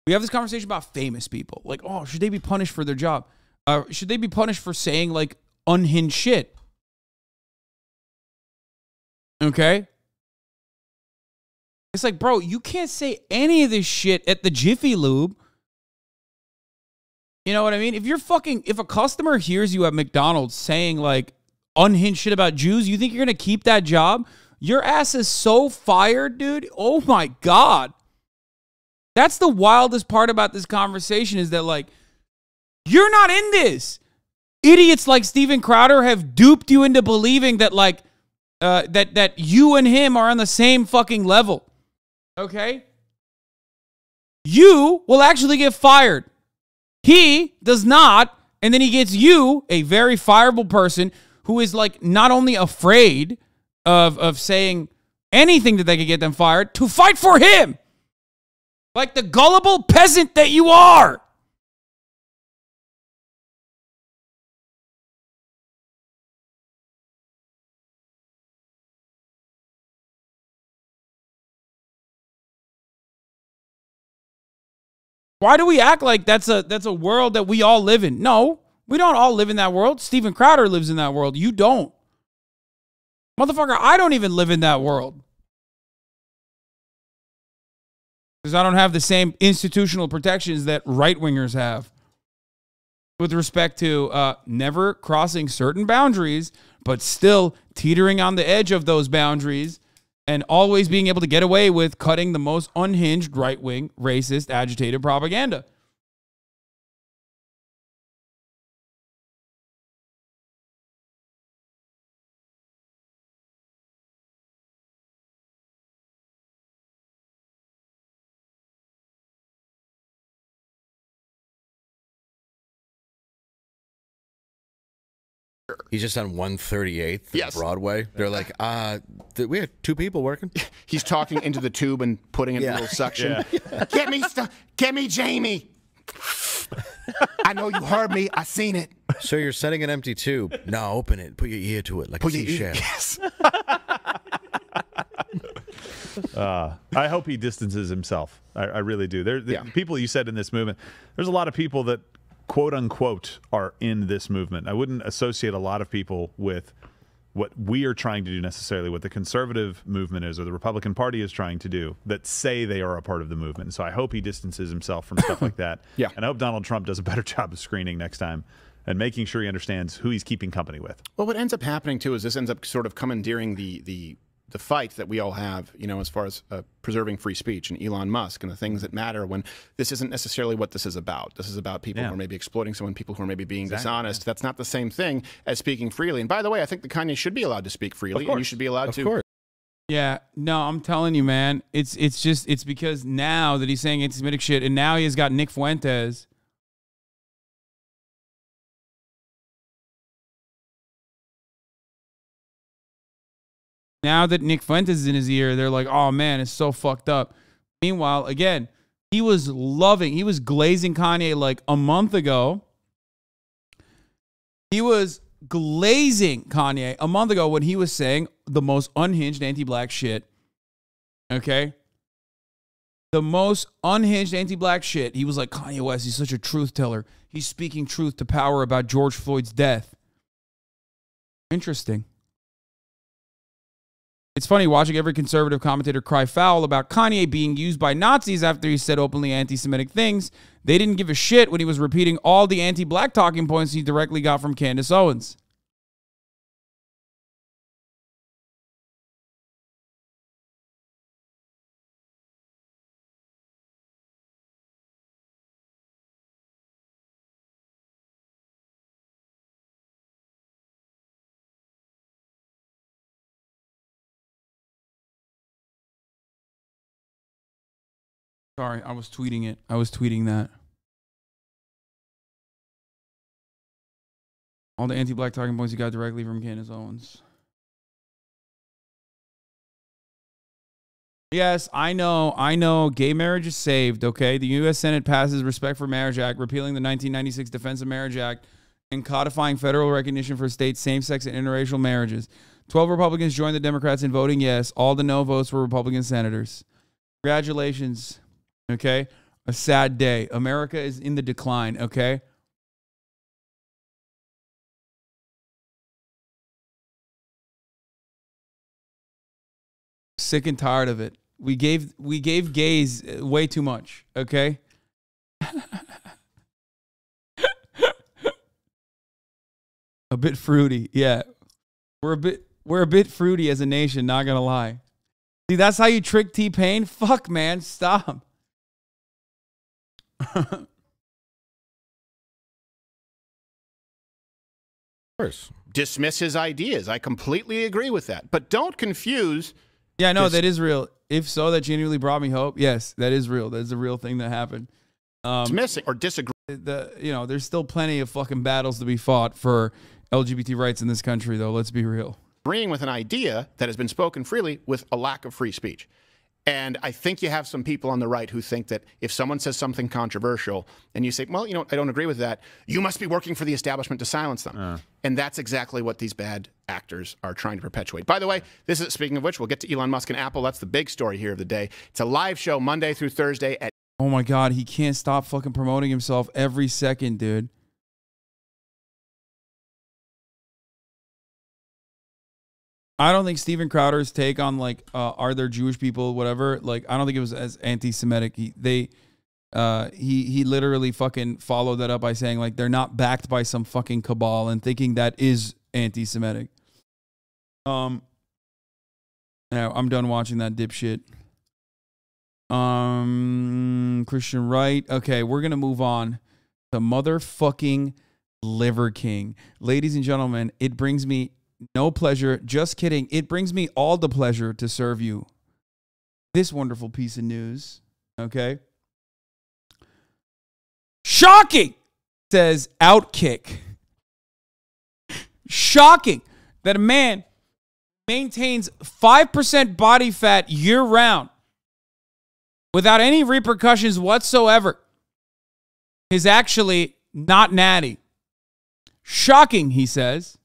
We have this conversation about famous people. Like, oh, should they be punished for their job? Should they be punished for saying like unhinged shit? Okay? It's like, bro, you can't say any of this shit at the Jiffy Lube. You know what I mean? If a customer hears you at McDonald's saying like unhinged shit about Jews, you think you're going to keep that job? Your ass is so fired, dude. Oh my God. That's the wildest part about this conversation, is that like, you're not in this. Idiots like Steven Crowder have duped you into believing that like that you and him are on the same fucking level. Okay? You will actually get fired. He does not, and then he gets you, a very fireable person who is like not only afraid of saying anything that they could get them fired, to fight for him. Like the gullible peasant that you are. Why do we act like that's a world that we all live in? No, we don't all live in that world. Steven Crowder lives in that world. You don't. Motherfucker, I don't even live in that world. Because I don't have the same institutional protections that right-wingers have. With respect to never crossing certain boundaries, but still teetering on the edge of those boundaries, and always being able to get away with cutting the most unhinged right-wing, racist, agitated propaganda. He's just on 138th Broadway. They're like, we have two people working. He's talking into the tube and putting it in a little suction. Get me Jamie. I know you heard me. I seen it. So you're setting an empty tube. No, open it. Put your ear to it like a seashell. Yes. I hope he distances himself. I really do. People you said in this movement, there's a lot of people that quote unquote are in this movement. I wouldn't associate a lot of people with what we are trying to do necessarily, what the conservative movement is or the Republican Party is trying to do, that say they are a part of the movement. So I hope he distances himself from stuff like that. Yeah. And I hope Donald Trump does a better job of screening next time and making sure he understands who he's keeping company with. Well, what ends up happening too is this ends up sort of commandeering the fight that we all have, you know, as far as preserving free speech and Elon Musk and the things that matter, when this isn't necessarily what this is about. This is about people who are maybe exploiting someone, people who are maybe being dishonest. That's not the same thing as speaking freely. And by the way, I think that Kanye should be allowed to speak freely, and you should be allowed to. Of course. Yeah, no, I'm telling you, man. It's because now that he's saying anti-Semitic shit, and now he has got Nick Fuentes. Now that Nick Fuentes is in his ear, they're like, oh man, it's so fucked up. Meanwhile, again, he was glazing Kanye like a month ago. He was glazing Kanye a month ago when he was saying the most unhinged anti-black shit. Okay? The most unhinged anti-black shit. He was like, Kanye West, he's such a truth teller. He's speaking truth to power about George Floyd's death. Interesting. It's funny watching every conservative commentator cry foul about Kanye being used by Nazis after he said openly anti-Semitic things. They didn't give a shit when he was repeating all the anti-black talking points he directly got from Candace Owens. Sorry, I was tweeting it. I was tweeting that. All the anti-black talking points he got directly from Candace Owens. Yes, I know. Gay marriage is saved, okay? The U.S. Senate passes Respect for Marriage Act, repealing the 1996 Defense of Marriage Act and codifying federal recognition for states' same-sex and interracial marriages. 12 Republicans joined the Democrats in voting yes. All the no votes were Republican senators. Congratulations. Okay? A sad day. America is in the decline, okay? Sick and tired of it. We gave gays way too much, okay? A bit fruity. Yeah. We're a bit fruity as a nation, not gonna lie. See, that's how you trick T-Pain? Fuck, man, stop. Of course. Dismiss his ideas. I completely agree with that. But don't confuse. Yeah, no, that is real. If so, that genuinely brought me hope. Yes, that is real. That is a real thing that happened. Dismissing or disagree. There's still plenty of fucking battles to be fought for LGBT rights in this country, though. Let's be real. Agreeing with an idea that has been spoken freely with a lack of free speech. And I think you have some people on the right who think that if someone says something controversial and you say, well, I don't agree with that, you must be working for the establishment to silence them. And that's exactly what these bad actors are trying to perpetuate. By the way, this is, speaking of which, we'll get to Elon Musk and Apple. That's the big story here of the day. It's a live show Monday through Thursday at... Oh my God, he can't stop fucking promoting himself every second, dude. I don't think Steven Crowder's take on like, are there Jewish people, whatever, like, I don't think it was as anti-Semitic. He literally fucking followed that up by saying like, they're not backed by some fucking cabal and thinking that is anti-Semitic. Now I'm done watching that dipshit. Christian Wright. Okay, we're going to move on to motherfucking Liver King. Ladies and gentlemen, it brings me no pleasure. Just kidding. It brings me all the pleasure to serve you this wonderful piece of news. Okay. Shocking, says Outkick. Shocking that a man maintains 5% body fat year-round without any repercussions whatsoever is actually not natty. Shocking, he says.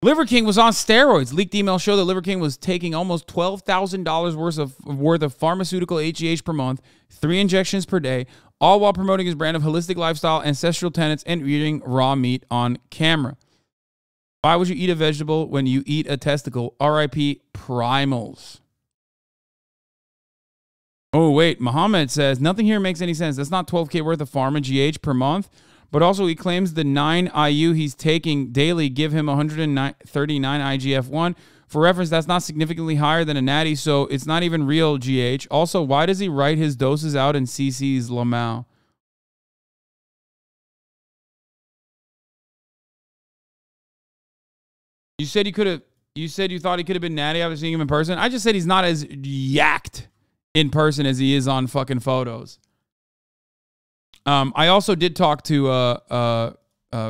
Liver King was on steroids. Leaked emails show that Liver King was taking almost $12,000 worth of pharmaceutical HGH per month, 3 injections per day, all while promoting his brand of holistic lifestyle, ancestral tenets, and eating raw meat on camera. Why would you eat a vegetable when you eat a testicle? R.I.P. Primals. Oh, wait. Muhammad says, nothing here makes any sense. That's not $12K worth of pharma GH per month. But also he claims the 9 IU he's taking daily give him 139 IGF-1. For reference, that's not significantly higher than a natty, so it's not even real GH. Also, why does he write his doses out in CC's Lamau? You said he could have. You said you thought he could have been natty after seeing him in person. I just said he's not as yacked in person as he is on fucking photos. I also did talk to a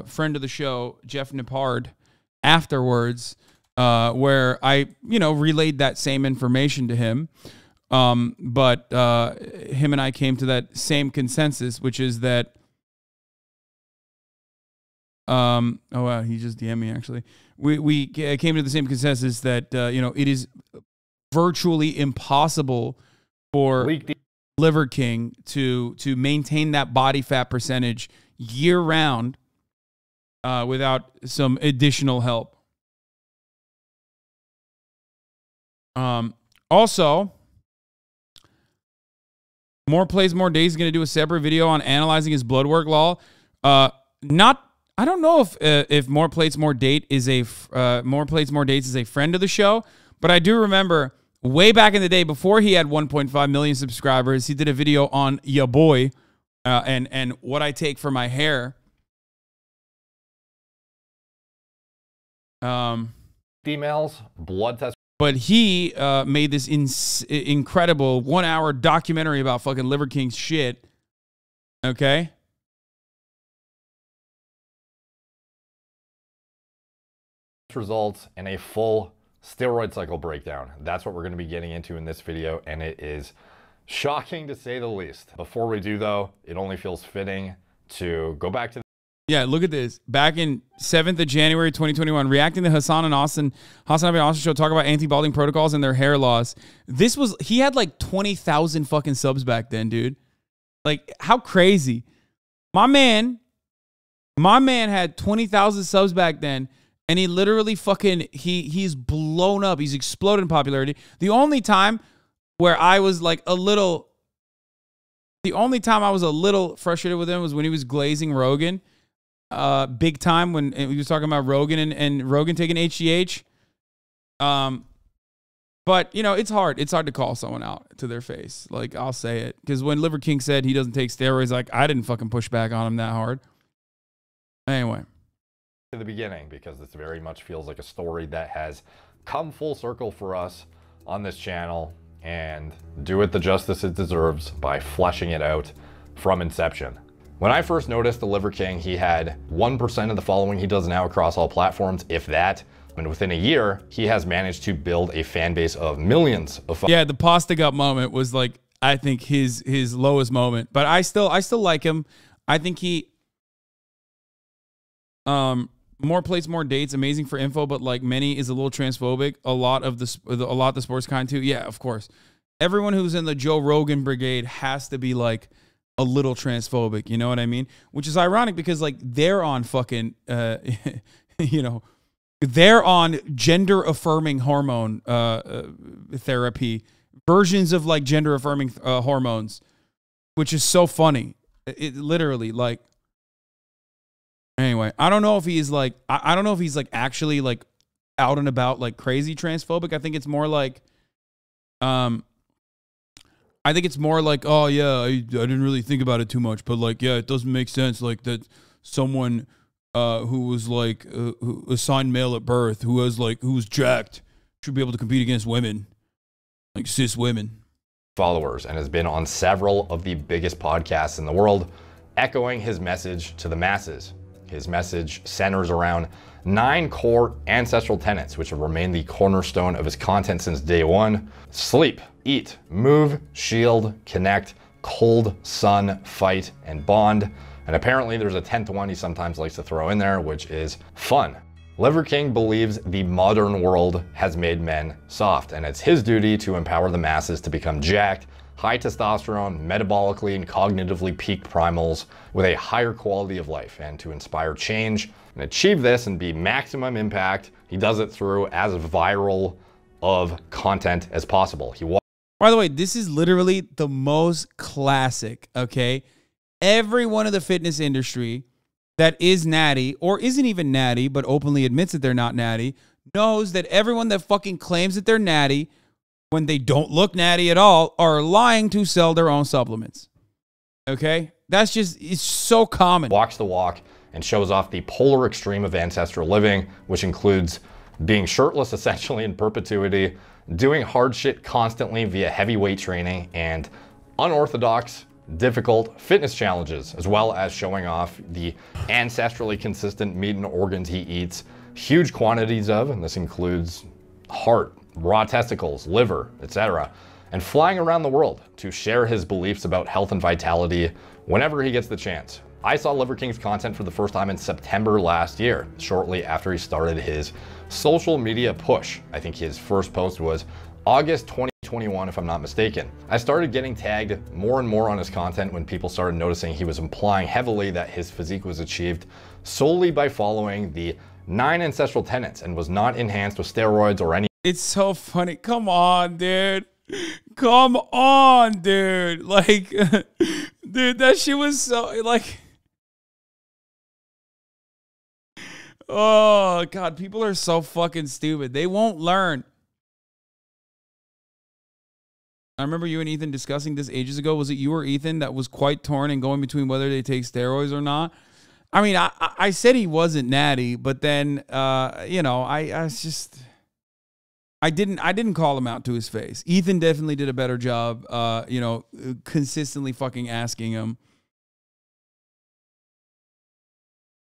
friend of the show, Jeff Nippard, afterwards, where I, relayed that same information to him. But him and I came to that same consensus, which is that, oh wow, he just DM'd me actually. We came to the same consensus that, it is virtually impossible for Liver King to maintain that body fat percentage year round without some additional help. Also, MorePlatesMoreDates is going to do a separate video on analyzing his blood work law. I don't know if MorePlatesMoreDates is a friend of the show, but I do remember way back in the day, before he had 1.5 million subscribers, he did a video on ya boy and what I take for my hair. Females, blood test. But he made this incredible 1-hour documentary about fucking Liver King's shit. Okay? Results in a full steroid cycle breakdown. That's what we're going to be getting into in this video, and it is shocking to say the least. Before we do, though, it only feels fitting to go back to... Yeah, look at this. Back in 7th of January 2021, reacting to HasanAbi and Austin show talk about anti-balding protocols and their hair loss. He had like 20,000 fucking subs back then, dude. Like, how crazy. My man had 20,000 subs back then. And he literally fucking, he's blown up. He's exploded in popularity. The only time I was a little frustrated with him was when he was glazing Rogan. Big time when he was talking about Rogan and Rogan taking HGH. But, it's hard. It's hard to call someone out to their face. Like, I'll say it. Because when Liver King said he doesn't take steroids, like, I didn't fucking push back on him that hard. Anyway. To the beginning, because this very much feels like a story that has come full circle for us on this channel, and do it the justice it deserves by fleshing it out from inception. When I first noticed the Liver King, he had 1% of the following he does now across all platforms, if that. And within a year, he has managed to build a fan base of millions of. Yeah, the pasta gut moment was like, I think his lowest moment, but I still like him. I think he more plates, more dates, amazing for info, but like many is a little transphobic. A lot the sports kind too. Yeah, of course. Everyone who's in the Joe Rogan brigade has to be like a little transphobic, you know what I mean? Which is ironic because like they're on fucking you know, they're on gender affirming hormone therapy, versions of like gender affirming hormones, which is so funny. It literally like, anyway, I don't know if he's like, I don't know if he's like actually like out and about like crazy transphobic. I think it's more like, I think it's more like, oh yeah, I didn't really think about it too much, but like, yeah, it doesn't make sense like that someone who was like who assigned male at birth, who's jacked, should be able to compete against women, like cis women. Followers, and has been on several of the biggest podcasts in the world, echoing his message to the masses. His message centers around 9 core ancestral tenets, which have remained the cornerstone of his content since day one. Sleep, eat, move, shield, connect, cold, sun, fight, and bond. And apparently there's a 10th one he sometimes likes to throw in there, which is fun. Liver King believes the modern world has made men soft, and it's his duty to empower the masses to become jacked, high testosterone, metabolically and cognitively peak primals with a higher quality of life, and to inspire change and achieve this and be maximum impact. He does it through as viral of content as possible. By the way, this is literally the most classic, okay? Everyone in the fitness industry that is natty or isn't even natty but openly admits that they're not natty knows that everyone that fucking claims that they're natty when they don't look natty at all are lying to sell their own supplements. Okay? That's just, it's so common. Walks the walk and shows off the polar extreme of ancestral living, which includes being shirtless essentially in perpetuity, doing hard shit constantly via heavy weight training, and unorthodox, difficult fitness challenges, as well as showing off the ancestrally consistent meat and organs he eats huge quantities of, and this includes heart, raw testicles, liver, etc., and flying around the world to share his beliefs about health and vitality whenever he gets the chance. I saw Liver King's content for the first time in September last year, shortly after he started his social media push. I think his first post was August 2021, if I'm not mistaken. I started getting tagged more and more on his content when people started noticing he was implying heavily that his physique was achieved solely by following the 9 ancestral tenets and was not enhanced with steroids or any. It's so funny. Come on, dude. Come on, dude. Like, dude, that shit was so, like, oh, God, people are so fucking stupid. They won't learn. I remember you and Ethan discussing this ages ago. Was it you or Ethan that was quite torn and going between whether they take steroids or not? I mean, I said he wasn't natty, but then, you know, I was just, I didn't call him out to his face. Ethan definitely did a better job, you know, consistently fucking asking him.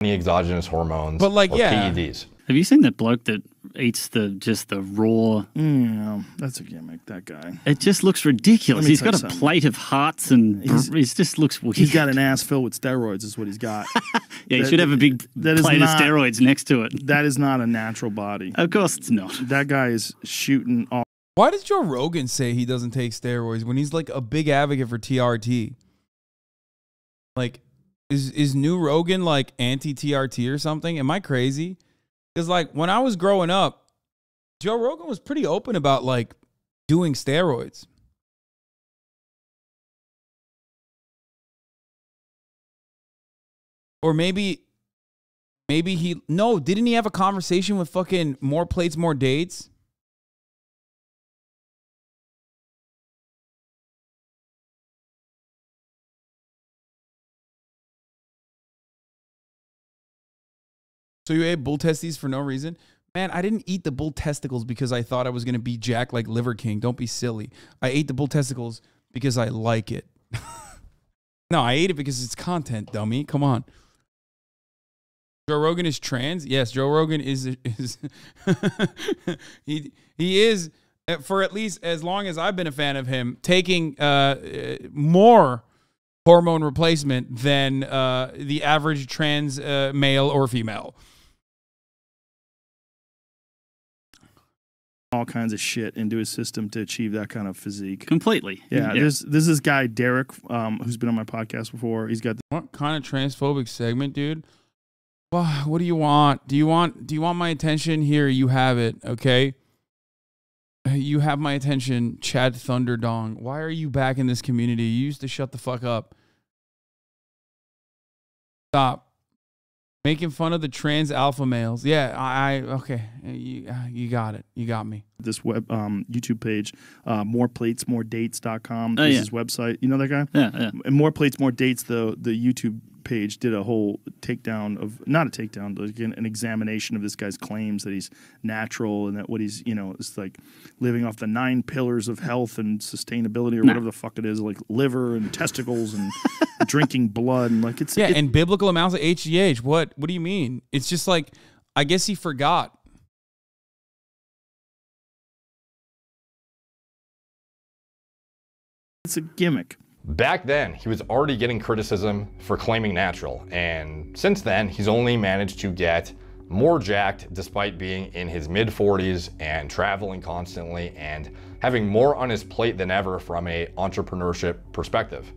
Any exogenous hormones, but like, or yeah. PEDs. Have you seen that bloke that eats just the raw? No, that's a gimmick, that guy. It just looks ridiculous. He's got a something. plate of hearts and it just looks weird. He's got an ass filled with steroids is what he's got. Yeah, he should have a big plate of steroids next to it. That is not a natural body. Of course it's not. That guy is shooting off. Why does Joe Rogan say he doesn't take steroids when he's like a big advocate for TRT? Like, is new Rogan like anti-TRT or something? Am I crazy? Because like when I was growing up, Joe Rogan was pretty open about like doing steroids. Or maybe he, no, didn't he have a conversation with fucking More Plates, More Dates? So you ate bull testes for no reason? Man, I didn't eat the bull testicles because I thought I was going to be jacked like Liver King. Don't be silly. I ate the bull testicles because I like it. No, I ate it because it's content, dummy. Come on. Joe Rogan is trans? Yes, Joe Rogan is he is, for at least as long as I've been a fan of him, taking more hormone replacement than the average trans male or female. All kinds of shit into his system to achieve that kind of physique. Completely. Yeah, there's this guy Derek, who's been on my podcast before. He's got what kind of transphobic segment, dude? Well, what do you want? Do you want my attention? Here, you have it. Okay, you have my attention, Chad Thunderdong. Why are you back in this community? You used to shut the fuck up. Stop making fun of the trans alpha males. Yeah, okay. You got it. You got me. This web YouTube page, MorePlatesMoreDates.com. Oh, This yeah. is his website. You know that guy? Yeah, yeah. And More Plates, More Dates, the YouTube page did a whole takedown of, not a takedown, but again, an examination of this guy's claims that he's natural and that what he's, it's like living off the 9 pillars of health and sustainability or whatever the fuck it is, like liver and testicles and drinking blood and like it's and biblical amounts of HGH. What do you mean? It's just like, I guess he forgot. It's a gimmick. Back then, he was already getting criticism for claiming natural, and since then, he's only managed to get more jacked despite being in his mid-40s and traveling constantly and having more on his plate than ever from an entrepreneurship perspective.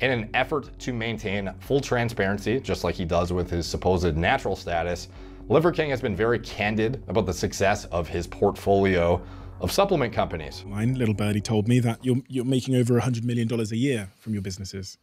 In an effort to maintain full transparency, just like he does with his supposed natural status, Liver King has been very candid about the success of his portfolio of supplement companies. Mine, little birdie told me that you're making over $100 million a year from your businesses.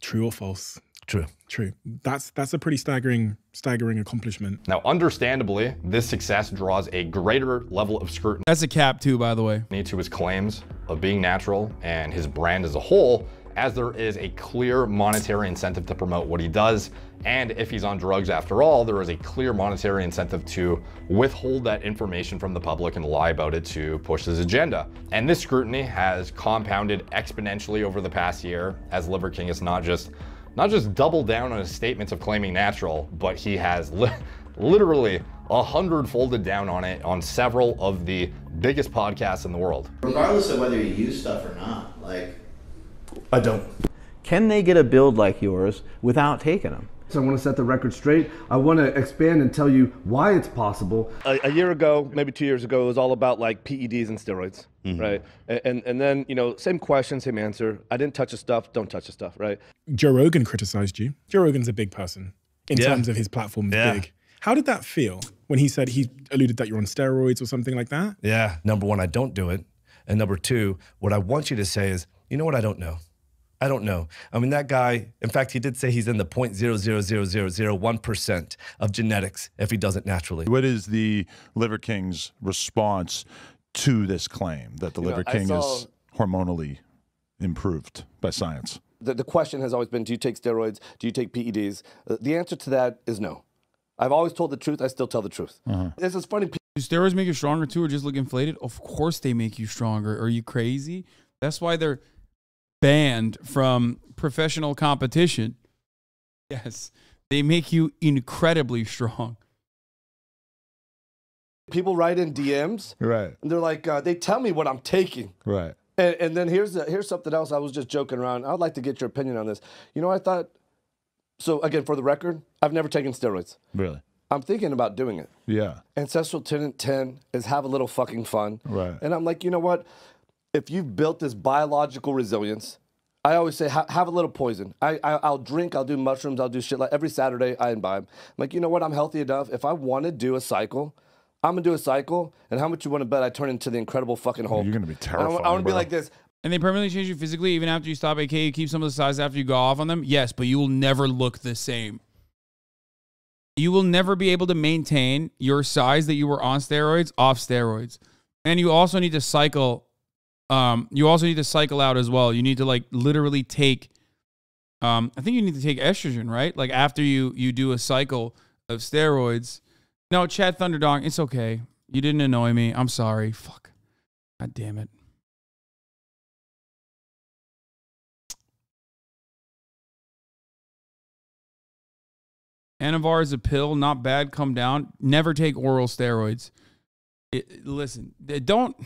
True or false? True. True. That's a pretty staggering accomplishment. Now, understandably, this success draws a greater level of scrutiny. That's a cap too, by the way. To his claims of being natural and his brand as a whole, as there is a clear monetary incentive to promote what he does. And if he's on drugs after all, there is a clear monetary incentive to withhold that information from the public and lie about it to push his agenda. And this scrutiny has compounded exponentially over the past year, as Liver King has not just doubled down on his statements of claiming natural, but he has literally 100-folded down on it on several of the biggest podcasts in the world. Regardless of whether you use stuff or not, like, I don't. Can they get a build like yours without taking them? So I want to set the record straight. I want to expand and tell you why it's possible. A year ago, maybe 2 years ago, it was all about like PEDs and steroids, right? And then, same question, same answer. I didn't touch the stuff, don't touch the stuff, right? Joe Rogan criticized you. Joe Rogan's a big person in terms of his platform is big. How did that feel when he said, he alluded that you're on steroids or something like that? Yeah, number one, I don't do it. And number two, what I want you to say is, you know what, I don't know. I don't know. I mean, that guy, in fact, he did say he's in the 0.00001% of genetics if he does it naturally. What is the Liver King's response to this claim that the Liver King is hormonally improved by science? The question has always been, do you take steroids? Do you take PEDs? The answer to that is no. I've always told the truth. I still tell the truth. This is funny. Do steroids make you stronger too, or just look inflated? Of course they make you stronger. Are you crazy? That's why they're banned from professional competition. Yes, they make you incredibly strong. People write in DMs, right? And they're like, they tell me what I'm taking, right? And then here's something else. I was just joking around. I'd like to get your opinion on this. You know, I thought. So again, for the record, I've never taken steroids. Really? I'm thinking about doing it. Yeah. Ancestral Tenant 10 is have a little fucking fun. Right. And I'm like, you know what? If you've built this biological resilience, I always say have a little poison. I'll drink, I'll do mushrooms, I'll do shit like every Saturday I imbibe. I'm like, you know what? I'm healthy enough. If I want to do a cycle, I'm gonna do a cycle. And how much you want to bet I turn into the Incredible fucking Hulk? You're gonna be terrifying. I want to be like this. And they permanently change you physically even after you stop AK. You keep some of the size after you go off on them. Yes, but you will never look the same. You will never be able to maintain your size that you were on steroids off steroids. And you also need to cycle. You also need to cycle out as well. You need to like literally take. I think you need to take estrogen, right? Like after you do a cycle, of steroids. No, Chad Thunderdog, it's okay. You didn't annoy me. I'm sorry. Fuck. God damn it. Anavar is a pill, not bad. Come down. Never take oral steroids. Listen, don't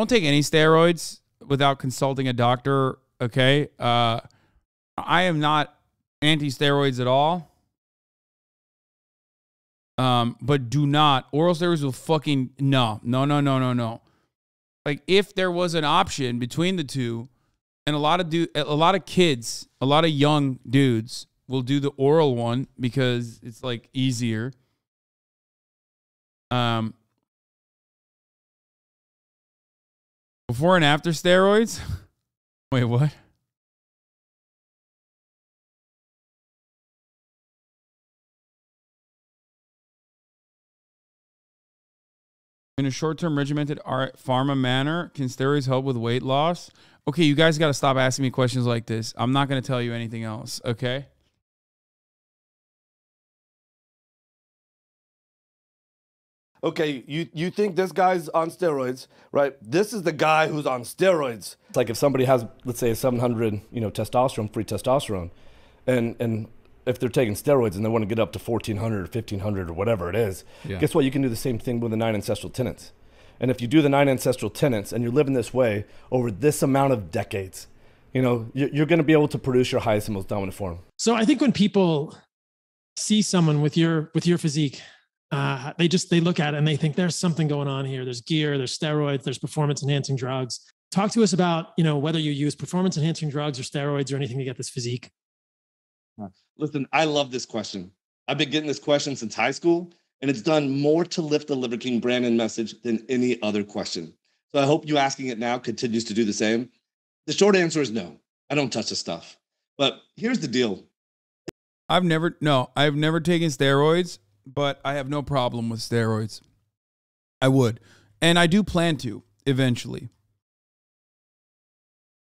take any steroids without consulting a doctor. Okay, I am not anti-steroids at all. But do not oral steroids will fucking no. Like if there was an option between the two, and a lot of kids, a lot of young dudes will do the oral one because it's like easier. Before and after steroids? Wait, what? In a short-term regimented pharma manner, can steroids help with weight loss? Okay, you guys got to stop asking me questions like this. I'm not going to tell you anything else, okay? Okay, you think this guy's on steroids, right? This is the guy who's on steroids. It's like if somebody has, let's say, 700, testosterone, free testosterone, and if they're taking steroids and they want to get up to 1,400 or 1,500 or whatever it is, guess what? You can do the same thing with the 9 ancestral tenets. And if you do the 9 ancestral tenets and you're living this way over this amount of decades, you're going to be able to produce your highest and most dominant form. So I think when people see someone with your physique, they look at it and they think there's something going on here. There's gear, there's steroids, there's performance enhancing drugs. Talk to us about, whether you use performance enhancing drugs or steroids or anything to get this physique. Listen, I love this question. I've been getting this question since high school, and it's done more to lift the Liver King brand and message than any other question. So I hope you asking it now continues to do the same. The short answer is no. I don't touch this stuff. But here's the deal. I've never taken steroids, but I have no problem with steroids. I would. And I do plan to eventually.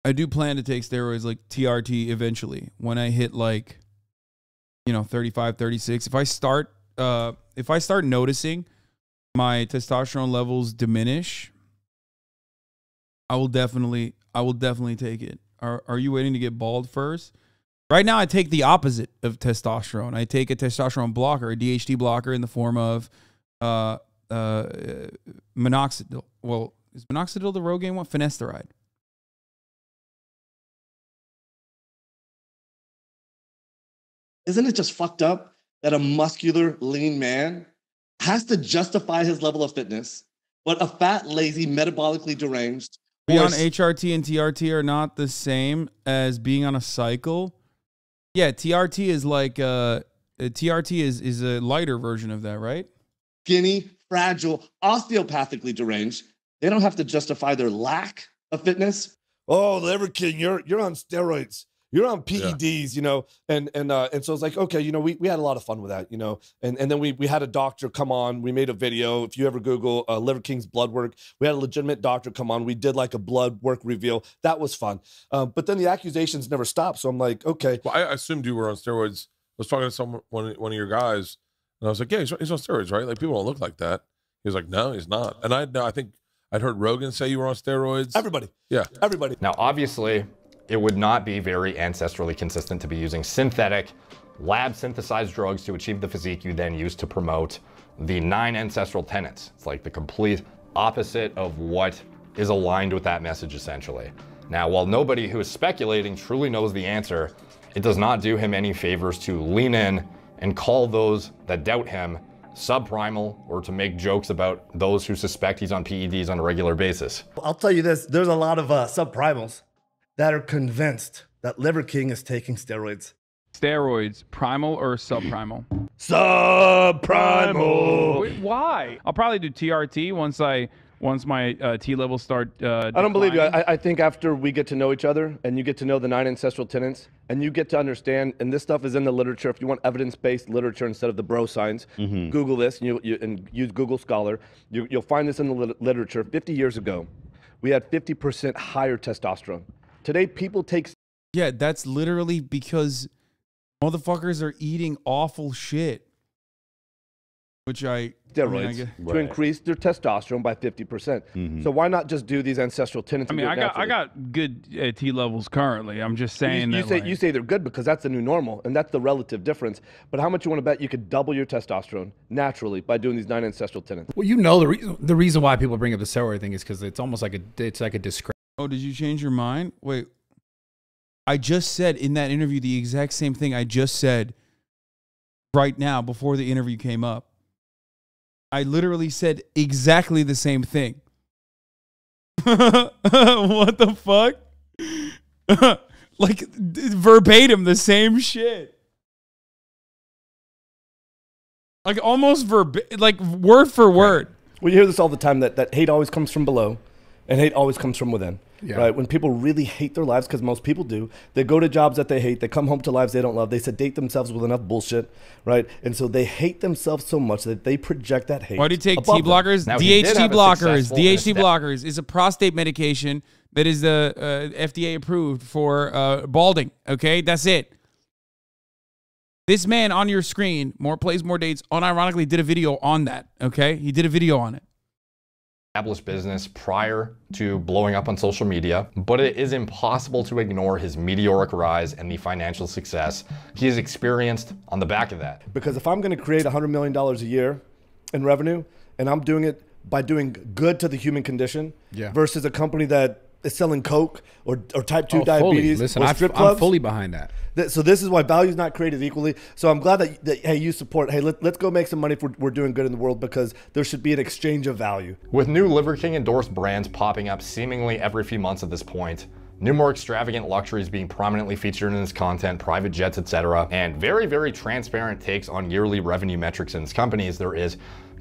I do plan to take steroids like TRT eventually when I hit 35, 36. If I start noticing my testosterone levels diminish, I will definitely take it. Are you waiting to get bald first? Right now, I take the opposite of testosterone. I take a testosterone blocker, a DHT blocker in the form of minoxidil. Well, is minoxidil the Rogaine one? Finasteride. Isn't it just fucked up that a muscular, lean man has to justify his level of fitness, but a fat, lazy, metabolically deranged... Being on HRT and TRT are not the same as being on a cycle. Yeah, TRT is TRT is a lighter version of that, right? Skinny, fragile, osteopathically deranged. They don't have to justify their lack of fitness. Oh, Liver King, you're on steroids. You're on PEDs, and so it's like, okay, we had a lot of fun with that, and then we had a doctor come on. We made a video. If you ever Google Liver King's blood work, we had a legitimate doctor come on. We did like a blood work reveal. That was fun. But then the accusations never stopped. So I'm like, okay. Well, I assumed you were on steroids. I was talking to one of your guys, and I was like, yeah, he's on steroids, right? Like people don't look like that. He was like, no, he's not. And I think I'd heard Rogan say you were on steroids. Everybody. Yeah. Everybody. Now, obviously, it would not be very ancestrally consistent to be using synthetic, lab-synthesized drugs to achieve the physique you then use to promote the 9 ancestral tenets. It's like the complete opposite of what is aligned with that message, essentially. Now, while nobody who is speculating truly knows the answer, it does not do him any favors to lean in and call those that doubt him subprimal, or to make jokes about those who suspect he's on PEDs on a regular basis. I'll tell you this, there's a lot of subprimals that are convinced that Liver King is taking steroids. Steroids, primal or subprimal? Subprimal. Wait, why? I'll probably do TRT once my T levels start I don't believe you. I think after we get to know each other and you get to know the 9 ancestral tenets and you get to understand, and this stuff is in the literature. If you want evidence-based literature instead of the bro science, Google this and use Google Scholar. You'll find this in the literature. 50 years ago, we had 50% higher testosterone. Today, people take... Yeah, that's literally because motherfuckers are eating awful shit. Which I steroids to increase their testosterone by 50%. So why not just do these ancestral tendencies? I mean, I got good T levels currently. I'm just saying you say they're good because that's the new normal, and that's the relative difference. But how much you want to bet you could double your testosterone naturally by doing these 9 ancestral tendencies? Well, you know the reason why people bring up the steroid thing is because it's almost like a discredit. Oh, did you change your mind? Wait, I just said in that interview the exact same thing I just said right now before the interview came up. I literally said exactly the same thing. What the fuck? Like verbatim the same shit. Like almost like word for word. Well, you hear this all the time that hate always comes from below and hate always comes from within. Yeah. Right? When people really hate their lives, because most people do, they go to jobs that they hate, they come home to lives they don't love, they sedate themselves with enough bullshit, right? And so they hate themselves so much that they project that hate. Why do you take T blockers? DHT blockers. DHT blockers is a prostate medication that is FDA approved for balding. Okay, that's it. This man on your screen, More Plays, More Dates, unironically did a video on that. Okay, he did a video on it. Established business prior to blowing up on social media, but it is impossible to ignore his meteoric rise and the financial success he has experienced on the back of that. Because if I'm going to create $100 million a year in revenue, and I'm doing it by doing good to the human condition, versus a company that is selling Coke or type 2 diabetes, listen, or strip clubs, I'm fully behind that. So this is why value is not created equally. So I'm glad that hey, you support, hey, let's go make some money if we're doing good in the world, because there should be an exchange of value. With new LiverKing endorsed brands popping up seemingly every few months at this point, new more extravagant luxuries being prominently featured in his content, private jets, etc., and very, very transparent takes on yearly revenue metrics in his companies, there is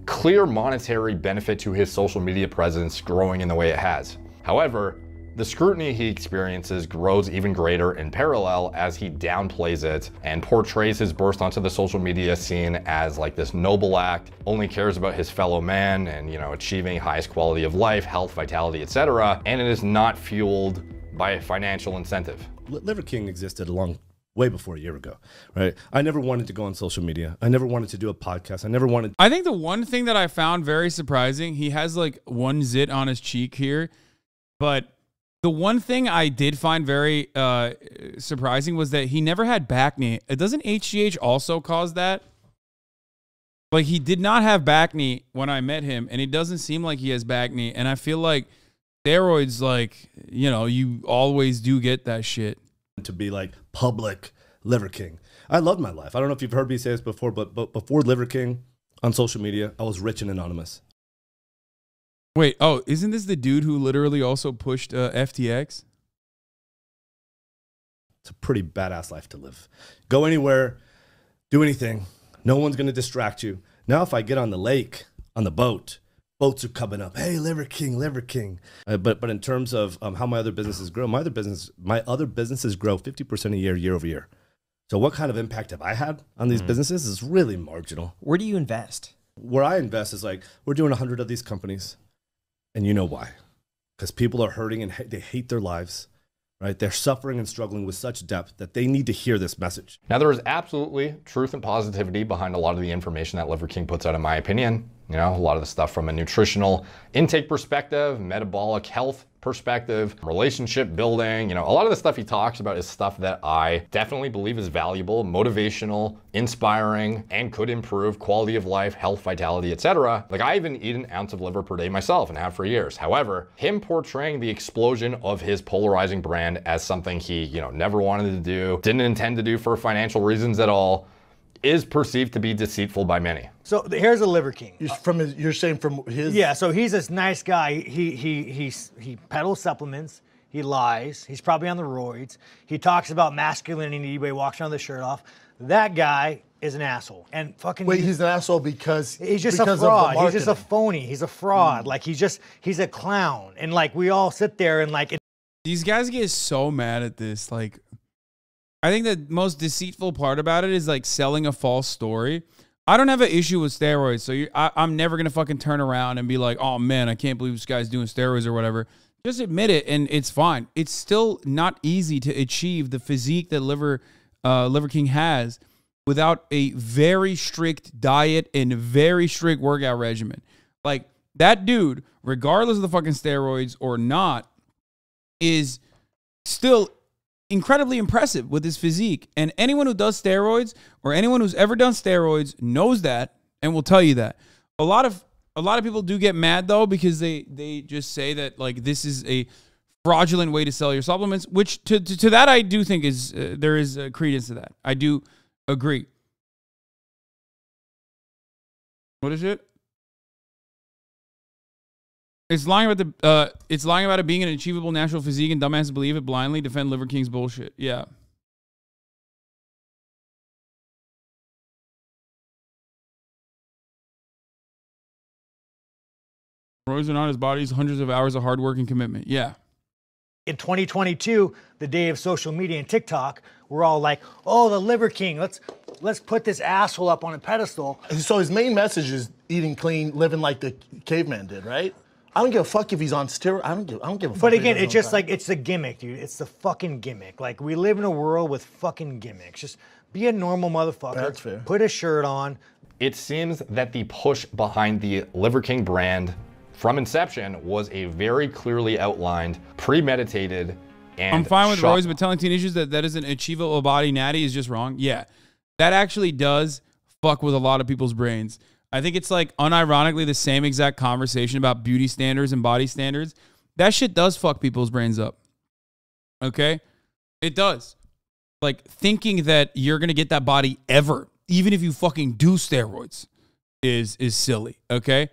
clear monetary benefit to his social media presence growing in the way it has. However, the scrutiny he experiences grows even greater in parallel as he downplays it and portrays his burst onto the social media scene as like this noble act, only cares about his fellow man and, you know, achieving highest quality of life, health, vitality, etc. And it is not fueled by a financial incentive. LiverKing existed way before a year ago, right? I never wanted to go on social media. I never wanted to do a podcast. I think the one thing that I found very surprising, he has like one zit on his cheek here, but the one thing I did find very surprising was that he never had back knee. Doesn't HGH also cause that? Like, he did not have back knee when I met him, and it doesn't seem like he has back knee. And I feel like steroids, like, you know, you always do get that shit. To be like public LiverKing. I loved my life. I don't know if you've heard me say this before, but before LiverKing on social media, I was rich and anonymous. Wait, oh, isn't this the dude who literally also pushed FTX? It's a pretty badass life to live. Go anywhere, do anything. No one's going to distract you. Now, if I get on the lake, on the boats are coming up. Hey, LiverKing, LiverKing. But in terms of how my other businesses grow, my other businesses grow 50% a year over year. So what kind of impact have I had on these businesses is really marginal. Where do you invest? Where I invest is like, we're doing 100 of these companies. And you know why? Because people are hurting and they hate their lives, right? They're suffering and struggling with such depth that they need to hear this message. Now, there is absolutely truth and positivity behind a lot of the information that LiverKing puts out, in my opinion. You know, a lot of the stuff from a nutritional intake perspective, metabolic health perspective, relationship building, you know, a lot of the stuff he talks about is stuff that I definitely believe is valuable, motivational, inspiring, and could improve quality of life, health, vitality, etc. Like, I even eat an ounce of liver per day myself and have for years. However, him portraying the explosion of his polarizing brand as something he, you know, never wanted to do, didn't intend to do for financial reasons at all, is perceived to be deceitful by many. So here's a LiverKing. You're saying from his... Yeah, so he's this nice guy. He peddles supplements. He lies. He's probably on the roids. He talks about masculinity, but he walks around with his shirt off. That guy is an asshole. And fucking... Wait, he's an asshole because... He's just a fraud. He's just a phony. He's a fraud. Like, he's a clown. And, like, we all sit there and, like... These guys get so mad at this, like... I think the most deceitful part about it is like selling a false story. I don't have an issue with steroids, so I'm never gonna fucking turn around and be like, "Oh man, I can't believe this guy's doing steroids or whatever." Just admit it, and it's fine. It's still not easy to achieve the physique that LiverKing has, without a very strict diet and very strict workout regimen. Like, that dude, regardless of the fucking steroids or not, is still incredibly impressive with his physique. And anyone who does steroids or anyone who's ever done steroids knows that and will tell you that. A lot of people do get mad though, because they just say that like this is a fraudulent way to sell your supplements, which to that I do think is there is credence to that. I do agree. What is it? It's lying about it being an achievable natural physique, and dumbasses believe it blindly. Defend Liver King's bullshit. Yeah. Roids are not his body's hundreds of hours of hard work and commitment. Yeah. In 2022, the day of social media and TikTok, we're all like, "Oh, the Liver King. Let's put this asshole up on a pedestal." So his main message is eating clean, living like the caveman did, right? I don't give a fuck if he's on steroids. I don't give a fuck. But again, it's just like, it's the gimmick, dude. It's the fucking gimmick. Like, we live in a world with fucking gimmicks. Just be a normal motherfucker. That's fair. Put a shirt on. It seems that the push behind the Liver King brand from inception was a very clearly outlined, premeditated, and I'm fine with Roy's, but telling teenagers that that is an achievable body natty is just wrong. Yeah, that actually does fuck with a lot of people's brains. I think it's like unironically the same exact conversation about beauty standards and body standards. That shit does fuck people's brains up. Okay? It does. Like, thinking that you're going to get that body ever, even if you fucking do steroids, is silly. Okay?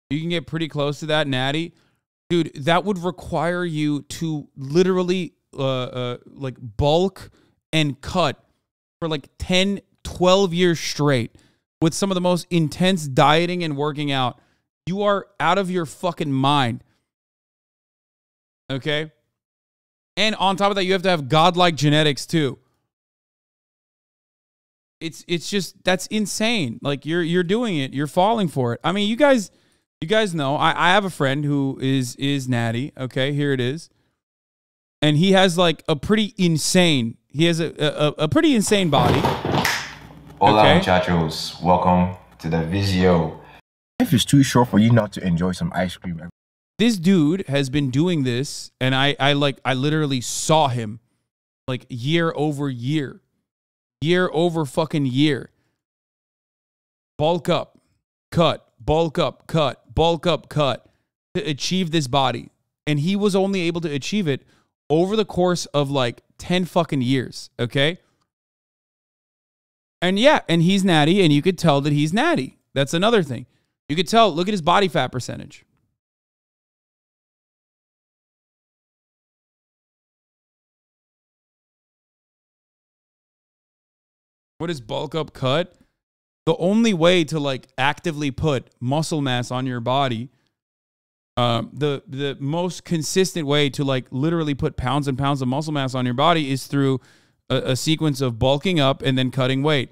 You can get pretty close to that natty. Dude, that would require you to literally like bulk and cut for like 10, 12 years straight with some of the most intense dieting and working out. You are out of your fucking mind. Okay? And on top of that, you have to have godlike genetics too. It's just, that's insane. Like, you're doing it. You're falling for it. I mean, you guys know, I have a friend who is natty. Okay, here it is. And he has like a pretty insane, he has a pretty insane body. Hola, Okay. muchachos. Welcome to the video. Life is too short for you not to enjoy some ice cream. This dude has been doing this, and I literally saw him like year over year fucking year. Bulk up, cut, bulk up, cut, bulk up, cut to achieve this body. And he was only able to achieve it over the course of like 10 fucking years. Okay. And yeah, and he's natty, and you could tell that he's natty. That's another thing. You could tell, look at his body fat percentage. What is bulk up cut? The only way to like actively put muscle mass on your body, the most consistent way to like literally put pounds and pounds of muscle mass on your body is through a sequence of bulking up and then cutting weight.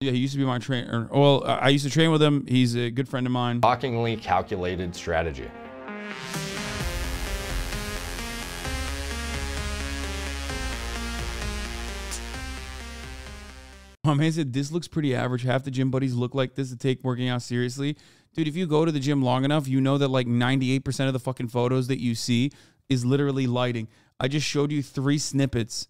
Yeah, he used to be my trainer. Well, I used to train with him. He's a good friend of mine. Shockingly calculated strategy. My man said, this looks pretty average. Half the gym buddies look like this to take working out seriously. Dude, if you go to the gym long enough, you know that like 98% of the fucking photos that you see is literally lighting. I just showed you 3 snippets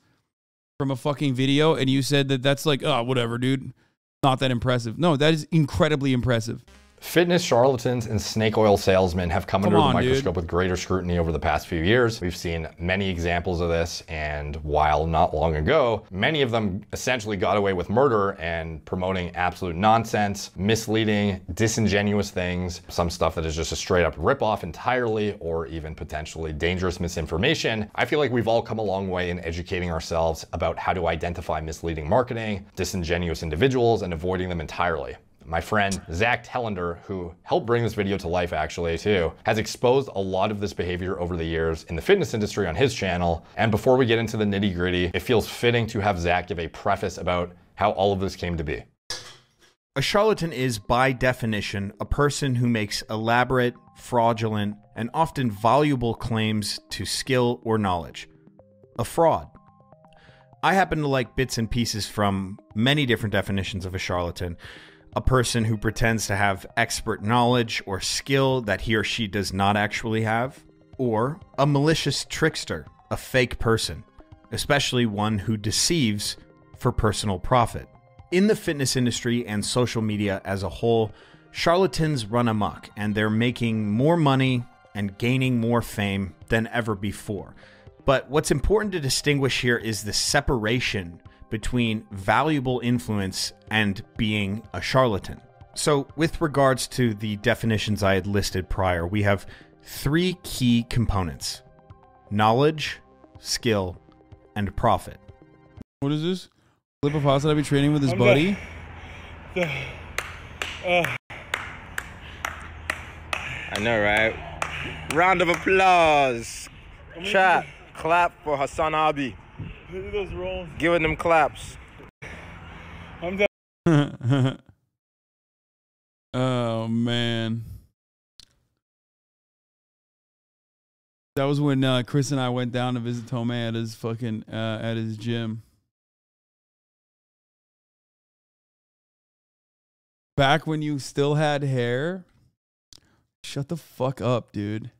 from a fucking video, and you said that that's like, oh, whatever, dude. Not that impressive. No, that is incredibly impressive. Fitness charlatans and snake oil salesmen have come under the microscope with greater scrutiny over the past few years. We've seen many examples of this, and while not long ago, many of them essentially got away with murder and promoting absolute nonsense, misleading, disingenuous things, some stuff that is just a straight up ripoff entirely, or even potentially dangerous misinformation. I feel like we've all come a long way in educating ourselves about how to identify misleading marketing, disingenuous individuals, and avoiding them entirely. My friend Zach Tellender, who helped bring this video to life actually too, has exposed a lot of this behavior over the years in the fitness industry on his channel. And before we get into the nitty gritty, it feels fitting to have Zach give a preface about how all of this came to be. A charlatan is, by definition, a person who makes elaborate, fraudulent, and often voluble claims to skill or knowledge. A fraud. I happen to like bits and pieces from many different definitions of a charlatan. A person who pretends to have expert knowledge or skill that he or she does not actually have. Or a malicious trickster, a fake person, especially one who deceives for personal profit. In the fitness industry and social media as a whole, charlatans run amok, and they're making more money and gaining more fame than ever before. But what's important to distinguish here is the separation between valuable influence and being a charlatan. So with regards to the definitions I had listed prior, we have 3 key components: knowledge, skill, and profit. What is this? Clip of HasanAbi training with his buddy? I know, right? Round of applause. Chat, clap for HasanAbi. Look at those rolls. Giving them claps. I'm down. Oh, man. That was when Chris and I went down to visit Tome at his fucking, at his gym. Back when you still had hair? Shut the fuck up, dude.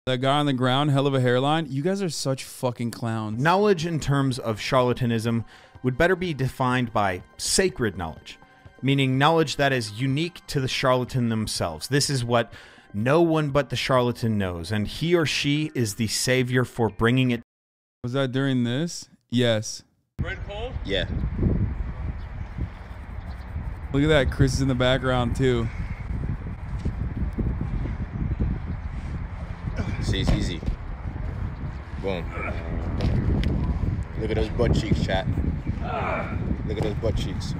That guy on the ground, hell of a hairline. You guys are such fucking clowns. Knowledge in terms of charlatanism would better be defined by sacred knowledge, meaning knowledge that is unique to the charlatan themselves. This is what no one but the charlatan knows, and he or she is the savior for bringing it. Was that during this? Yes. Red cold? Yeah. Look at that. Chris is in the background, too. See, it's easy. Boom. Look at those butt cheeks, chat. Look at those butt cheeks.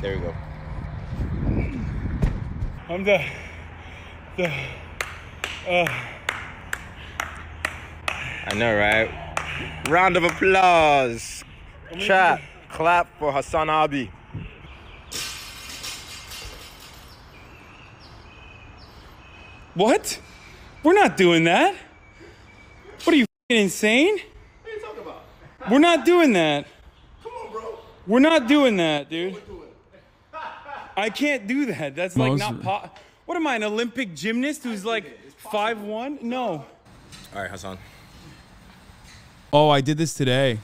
There we go. I'm done. I know, right? Round of applause. Chat, clap for HasanAbi. What? We're not doing that. What are you f***ing insane? What are you talking about? We're not doing that. Come on, bro. We're not doing that, dude. I can't do that. That's like not What am I, an Olympic gymnast who's like 5'1"? No. All right, Hasan. Oh, I did this today.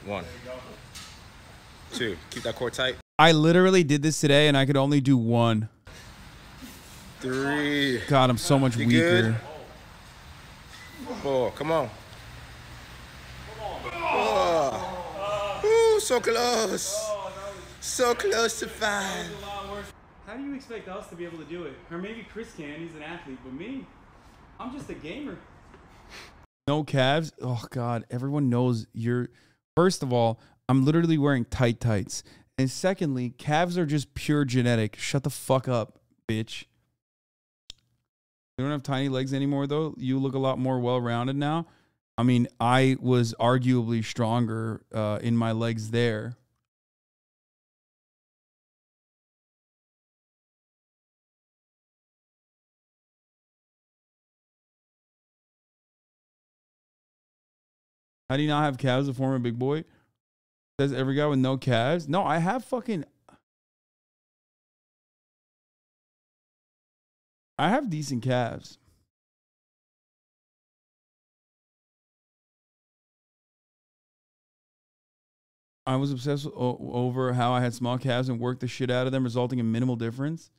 1, 2. Keep that core tight. I literally did this today and I could only do 1. 3. God, I'm so much You weaker. good? 4. Come on. Oh. Ooh, so close. So close to 5. How do you expect us to be able to do it? Or maybe Chris can, he's an athlete, but me, I'm just a gamer. No calves? Oh God, everyone knows you're, first of all, I'm literally wearing tight tights. And secondly, calves are just pure genetic. Shut the fuck up, bitch. You don't have tiny legs anymore though. You look a lot more well-rounded now. I mean, I was arguably stronger in my legs there. How do you not have calves to form a big boy? Says every guy with no calves. No, I have fucking... I have decent calves. I was obsessed over how I had small calves and worked the shit out of them, resulting in minimal difference.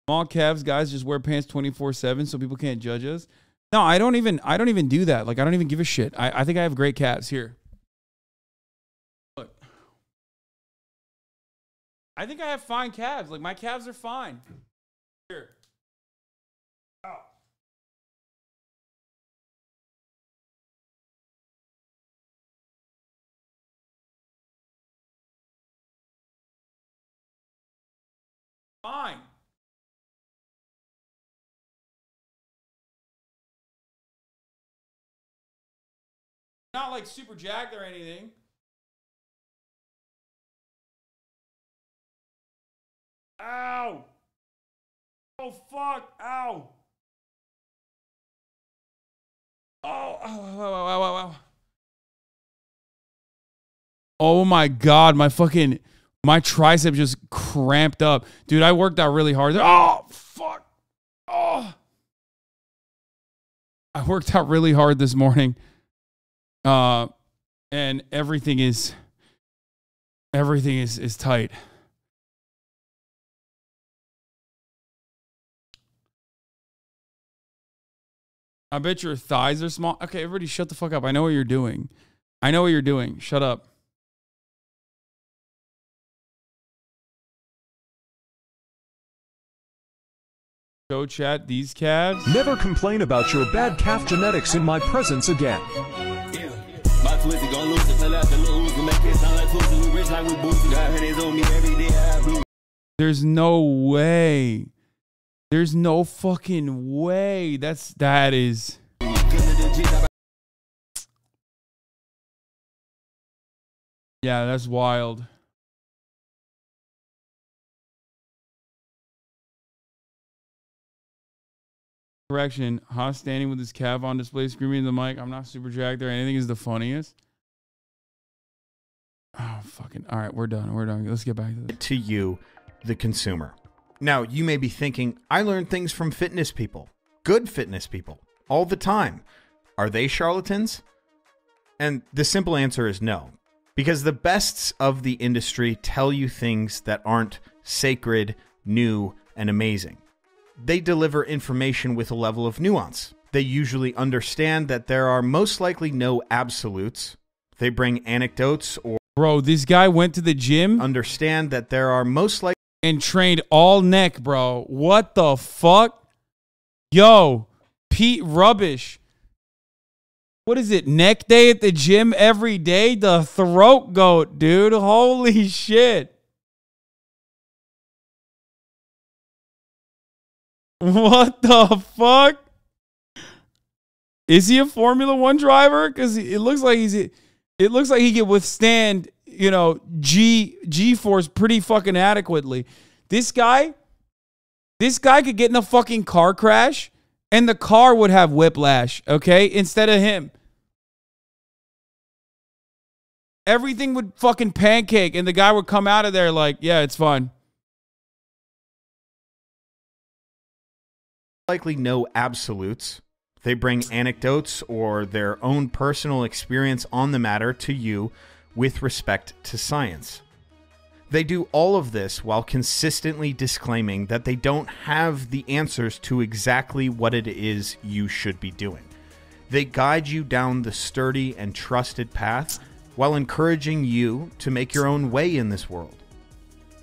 Small calves, guys, just wear pants 24/7 so people can't judge us. No, I don't even do that. Like, I don't even give a shit. I think I have great calves here. Look. I think I have fine calves. Like, my calves are fine. Here. Ow. Fine. Not like super jacked or anything. Ow! Oh, fuck! Ow! Oh, ow, ow, ow, ow, ow, ow. Oh my God, my tricep just cramped up. Dude, I worked out really hard. Oh, fuck. Oh. I worked out really hard this morning. And everything is tight. I bet your thighs are small. Okay, everybody shut the fuck up. I know what you're doing. I know what you're doing. Shut up. Go chat these calves. Never complain about your bad calf genetics in my presence again. There's no way. There's no fucking way. That is. Yeah, that's wild. Correction, Haas standing with his calf on display, screaming in the mic. I'm not super jacked or anything is the funniest. Oh, fucking. All right, we're done. We're done. Let's get back to this. To you, the consumer. Now, you may be thinking, I learn things from fitness people, good fitness people, all the time. Are they charlatans? And the simple answer is no. Because the bests of the industry tell you things that aren't sacred, new, and amazing. They deliver information with a level of nuance. They usually understand that there are most likely no absolutes. They bring anecdotes or... Bro, this guy went to the gym. Understand that there are most likely... And trained all neck, bro. What the fuck? Yo, Pete Rubbish. What is it? Neck day at the gym every day? The throat goat, dude. Holy shit. What the fuck? Is he a Formula One driver? Because it looks like he can withstand, you know, G-force pretty fucking adequately. This guy could get in a fucking car crash and the car would have whiplash, okay? Instead of him. Everything would fucking pancake and the guy would come out of there like, yeah, it's fine. Likely no absolutes. They bring anecdotes or their own personal experience on the matter to you with respect to science. They do all of this while consistently disclaiming that they don't have the answers to exactly what it is you should be doing. They guide you down the sturdy and trusted path while encouraging you to make your own way in this world.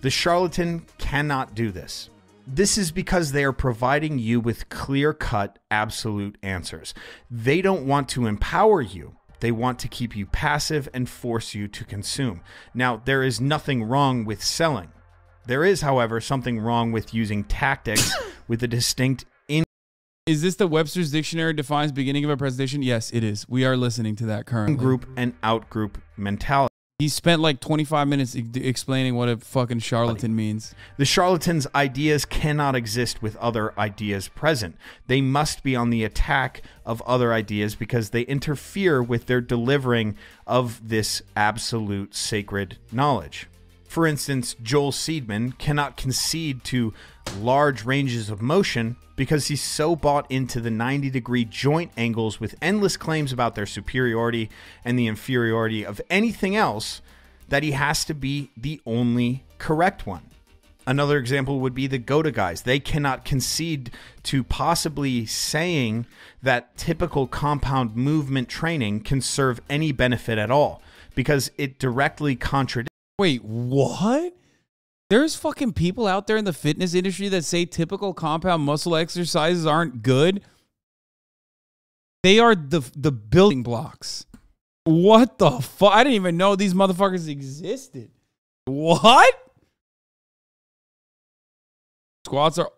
The charlatan cannot do this. This is because they are providing you with clear-cut, absolute answers. They don't want to empower you. They want to keep you passive and force you to consume. Now, there is nothing wrong with selling. There is, however, something wrong with using tactics with a distinct... Is this the Webster's Dictionary defines beginning of a presentation? Yes, it is. We are listening to that currently. ...group and out-group mentality. He spent like 25 minutes explaining what a fucking charlatan means. The charlatan's ideas cannot exist with other ideas present. They must be on the attack of other ideas because they interfere with their delivering of this absolute sacred knowledge. For instance, Joel Seedman cannot concede to large ranges of motion because he's so bought into the 90-degree joint angles with endless claims about their superiority and the inferiority of anything else that he has to be the only correct one. Another example would be the GOTA guys. They cannot concede to possibly saying that typical compound movement training can serve any benefit at all because it directly contradicts. Wait, what? There's fucking people out there in the fitness industry that say typical compound muscle exercises aren't good. They are the building blocks. What the fuck? I didn't even know these motherfuckers existed. What? Squats are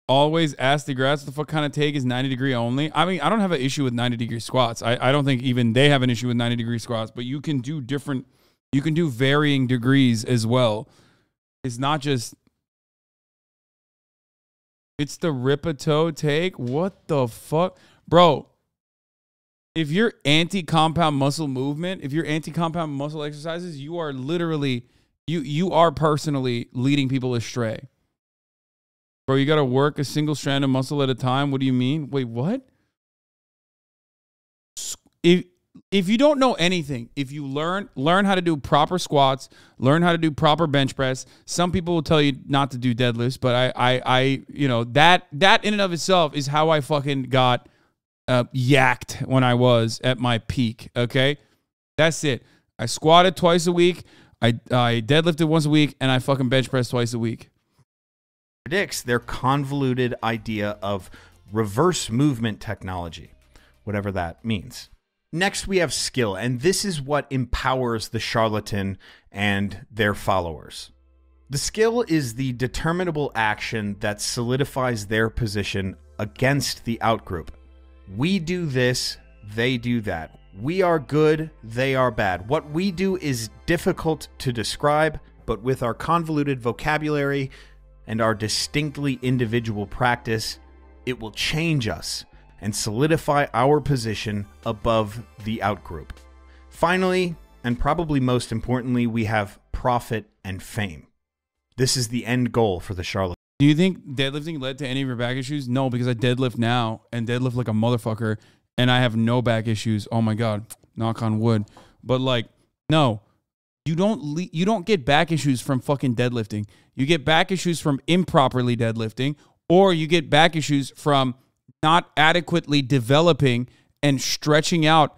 always ass to grass. What the fuck kind of take is 90-degree only? I mean, I don't have an issue with 90-degree squats. I don't think even they have an issue with 90-degree squats, but you can do different, you can do varying degrees as well. It's not just It's the rip-a-toe take? What the fuck? Bro, if you're anti-compound muscle movement, if you're anti-compound muscle exercises, you are literally, you are personally leading people astray. Bro, you got to work a single strand of muscle at a time? What do you mean? Wait, what? If you don't know anything, if you learn how to do proper squats, learn how to do proper bench press. Some people will tell you not to do deadlifts, but I you know, that in and of itself is how I fucking got yacked when I was at my peak. Okay, that's it. I squatted twice a week, I deadlifted once a week, and I fucking bench pressed twice a week. Predicts their convoluted idea of reverse movement technology, whatever that means. Next, we have skill, and this is what empowers the charlatan and their followers. The skill is the determinable action that solidifies their position against the outgroup. We do this, they do that. We are good, they are bad. What we do is difficult to describe, but with our convoluted vocabulary and our distinctly individual practice, it will change us and solidify our position above the outgroup. Finally, and probably most importantly, we have profit and fame. This is the end goal for the charlatan. Do you think deadlifting led to any of your back issues? No, because I deadlift now and deadlift like a motherfucker, and I have no back issues. Oh my God, knock on wood. But like, no, you don't get back issues from fucking deadlifting. You get back issues from improperly deadlifting, or you get back issues from not adequately developing and stretching out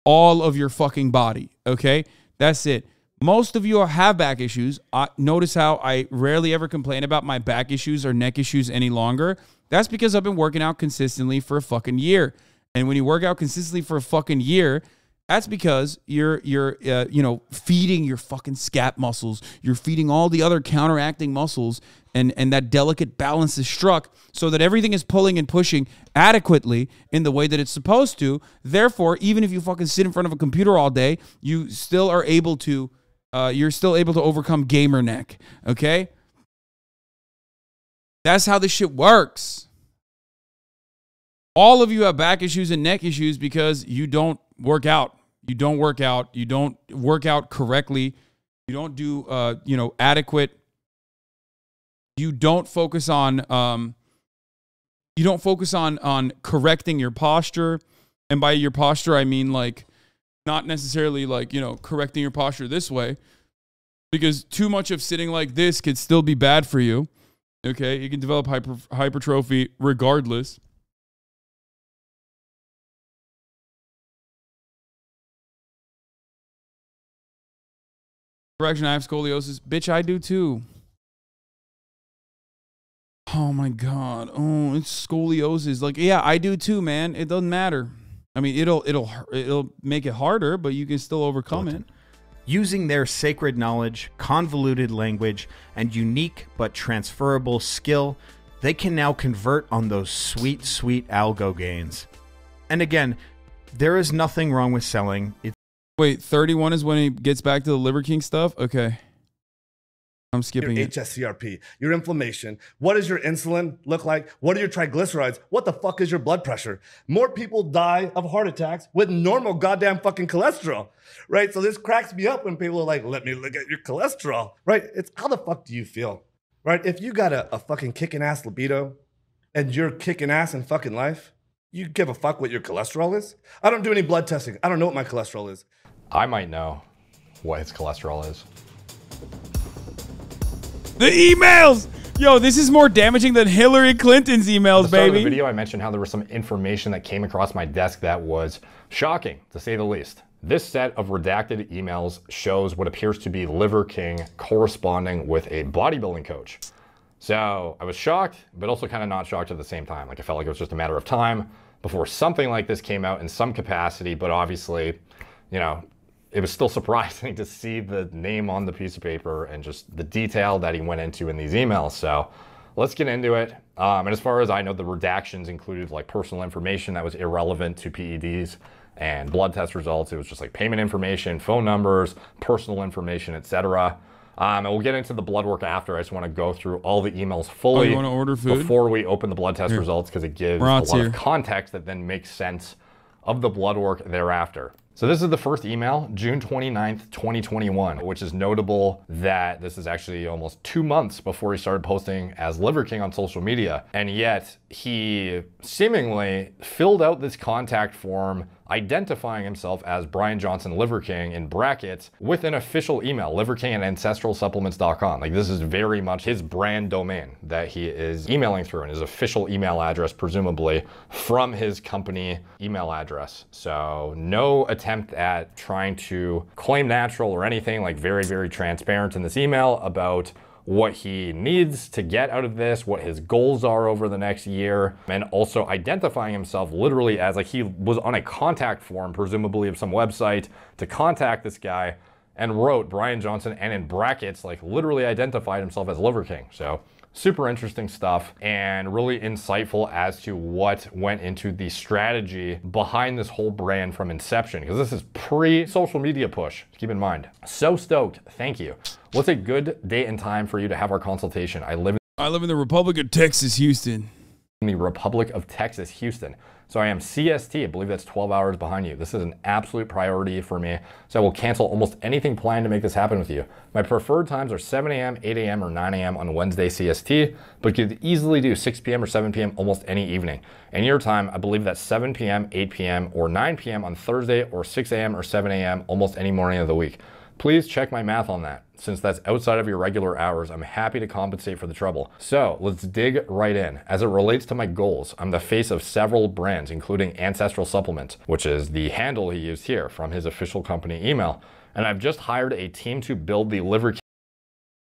all of your fucking body. Okay, that's it. Most of you have back issues. Notice how I rarely ever complain about my back issues or neck issues any longer. That's because I've been working out consistently for a fucking year. And when you work out consistently for a fucking year, that's because you're you know, feeding your fucking scap muscles. You're feeding all the other counteracting muscles, and that delicate balance is struck so that everything is pulling and pushing adequately in the way that it's supposed to. Therefore, even if you fucking sit in front of a computer all day, you still are able to you're still able to overcome gamer neck. Okay? That's how this shit works. All of you have back issues and neck issues because you don't work out. You don't work out. You don't work out correctly. You don't do, you know, adequate. You don't focus on, on correcting your posture. And by your posture, I mean like, not necessarily like, you know, correcting your posture this way, because too much of sitting like this could still be bad for you. Okay. You can develop hypertrophy regardless. Correction, I have scoliosis. Bitch, I do too. Oh my God. Oh, it's scoliosis. Like, yeah, I do too, man. It doesn't matter. I mean, it'll make it harder, but you can still overcome it. Using their sacred knowledge, convoluted language, and unique but transferable skill, they can now convert on those sweet, sweet algo gains. And again, there is nothing wrong with selling. Wait, 31 is when he gets back to the Liver King stuff? Okay. I'm skipping your it. HSCRP, your inflammation. What does your insulin look like? What are your triglycerides? What the fuck is your blood pressure? More people die of heart attacks with normal goddamn fucking cholesterol, right? So this cracks me up when people are like, let me look at your cholesterol, right? It's how the fuck do you feel, right? If you got a fucking kicking ass libido and you're kicking ass in fucking life, you give a fuck what your cholesterol is? I don't do any blood testing. I don't know what my cholesterol is. I might know what his cholesterol is. The emails! Yo, this is more damaging than Hillary Clinton's emails, At the start baby. of the video, I mentioned how there was some information that came across my desk that was shocking, to say the least. This set of redacted emails shows what appears to be Liver King corresponding with a bodybuilding coach. So I was shocked, but also kind of not shocked at the same time. Like, I felt like it was just a matter of time before something like this came out in some capacity, but obviously, you know, it was still surprising to see the name on the piece of paper and just the detail that he went into in these emails. So let's get into it. And as far as I know, the redactions included like personal information that was irrelevant to PEDs and blood test results. It was just like payment information, phone numbers, personal information, etc. And we'll get into the blood work after. I just want to go through all the emails fully. Oh, you want to order food? Before we open the blood test Here. results, because it gives a Rat's lot here. of context that then makes sense of the blood work thereafter. So this is the first email, June 29th, 2021, which is notable that this is actually almost 2 months before he started posting as Liver King on social media. And yet he seemingly filled out this contact form identifying himself as Brian Johnson Liver King in brackets with an official email, liverking@ancestralsupplements.com. Like, this is very much his brand domain that he is emailing through, and his official email address, presumably from his company email address. So no attempt at trying to claim natural or anything, like very, very transparent in this email about what he needs to get out of this, what his goals are over the next year, and also identifying himself literally as like he was on a contact form, presumably of some website, to contact this guy, and wrote Brian Johnson, and in brackets, like literally identified himself as Liver King. So super interesting stuff, and really insightful as to what went into the strategy behind this whole brand from inception, because this is pre-social media push, keep in mind. So stoked, thank you. What's a good date and time for you to have our consultation? I live in the Republic of Texas, Houston. In the Republic of Texas, Houston. So I am CST, I believe that's 12 hours behind you. This is an absolute priority for me. So I will cancel almost anything planned to make this happen with you. My preferred times are 7 a.m., 8 a.m., or 9 a.m. on Wednesday CST, but could easily do 6 p.m. or 7 p.m. almost any evening. And your time, I believe that's 7 p.m., 8 p.m., or 9 p.m. on Thursday, or 6 a.m. or 7 a.m. almost any morning of the week. Please check my math on that. Since that's outside of your regular hours, I'm happy to compensate for the trouble. So let's dig right in. As it relates to my goals, I'm the face of several brands, including Ancestral Supplements, which is the handle he used here from his official company email. And I've just hired a team to build the Liver King.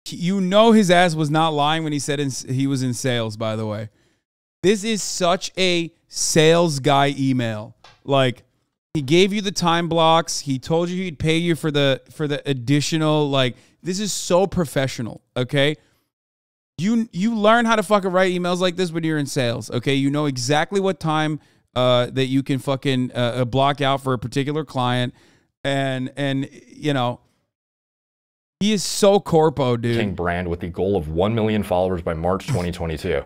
You know his ass was not lying when he said he was in sales, by the way. This is such a sales guy email. Like, he gave you the time blocks. He told you he'd pay you for the additional, like, this is so professional, okay? You learn how to fucking write emails like this when you're in sales, okay? You know exactly what time that you can fucking block out for a particular client. And you know, he is so corpo, dude. King brand with the goal of 1 million followers by March 2022.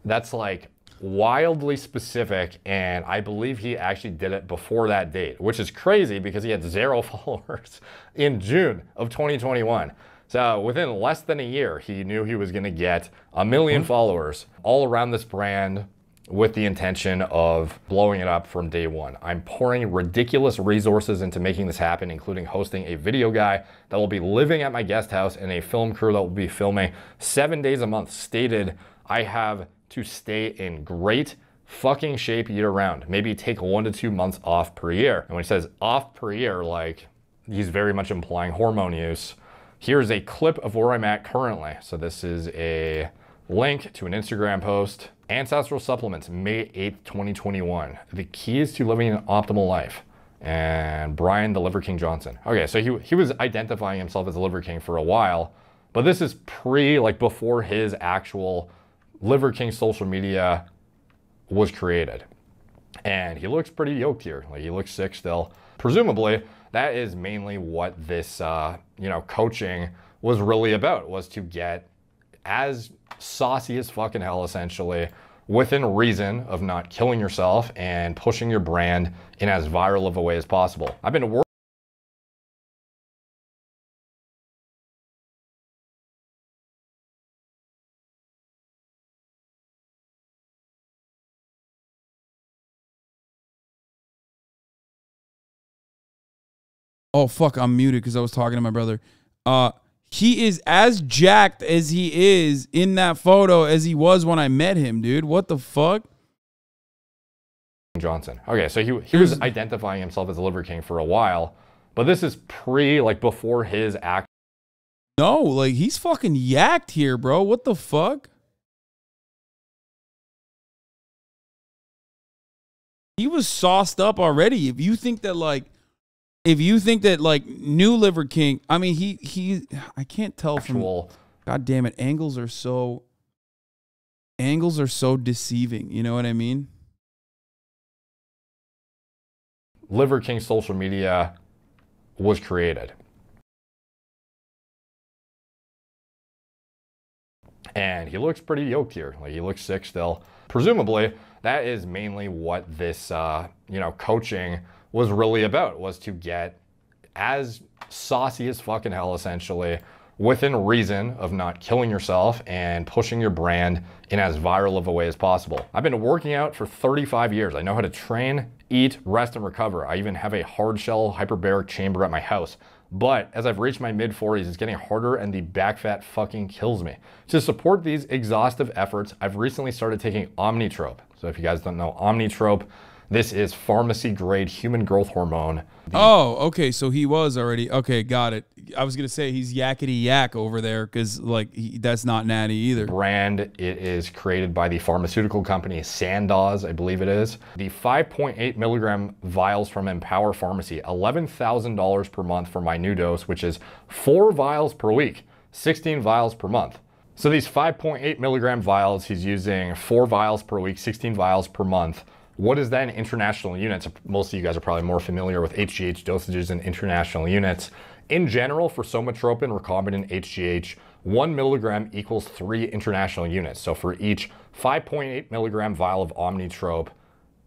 That's like wildly specific, and I believe he actually did it before that date, which is crazy because he had 0 followers in June of 2021. So within less than a year, he knew he was going to get 1 million followers all around this brand with the intention of blowing it up from day one. I'm pouring ridiculous resources into making this happen, including hosting a video guy that will be living at my guest house and a film crew that will be filming 7 days a month. Stated, I have to stay in great fucking shape year round. Maybe take 1 to 2 months off per year. And when he says off per year, like, he's very much implying hormone use. Here's a clip of where I'm at currently. So this is a link to an Instagram post. Ancestral Supplements, May 8th, 2021. The keys to living an optimal life. And Brian the Liver King Johnson. Okay, so he was identifying himself as the Liver King for a while, but this is before his actual Liver King social media was created. And he looks pretty yoked here. Like, he looks sick still. Presumably, that is mainly what this, coaching was really about, was to get as saucy as fucking hell, essentially, within reason of not killing yourself and pushing your brand in as viral of a way as possible. I've been working Oh, fuck, I'm muted because I was talking to my brother. He is as jacked as he is in that photo as he was when I met him, dude. What the fuck? Johnson. Okay, so he was identifying himself as a Liver King for a while, but this is before his act. No, like, he's fucking yacked here, bro. What the fuck? He was sauced up already. If you think that, like, new Liver King, I mean, I can't tell from, God damn it, angles are so deceiving. You know what I mean? Liver King social media was created. And he looks pretty yoked here. Like, he looks sick still. Presumably, that is mainly what this, you know, coaching was really about, was to get as saucy as fucking hell, essentially, within reason of not killing yourself and pushing your brand in as viral of a way as possible. I've been working out for 35 years. I know how to train, eat, rest, and recover. I even have a hard shell hyperbaric chamber at my house. But as I've reached my mid-40s, it's getting harder and the back fat fucking kills me. To support these exhaustive efforts, I've recently started taking Omnitrope. So if you guys don't know Omnitrope, this is pharmacy-grade human growth hormone. Oh, okay. So he was already okay. Got it. I was gonna say he's yakety yak over there because like that's not Natty either. Brand. It is created by the pharmaceutical company Sandoz, I believe it is. The 5.8 milligram vials from Empower Pharmacy, $11,000 per month for my new dose, which is 4 vials per week, 16 vials per month. So these 5.8 milligram vials, he's using 4 vials per week, 16 vials per month. What is that in international units? Most of you guys are probably more familiar with HGH dosages in international units. In general, for somatropin, recombinant HGH, 1 milligram equals 3 international units. So for each 5.8 milligram vial of Omnitrope,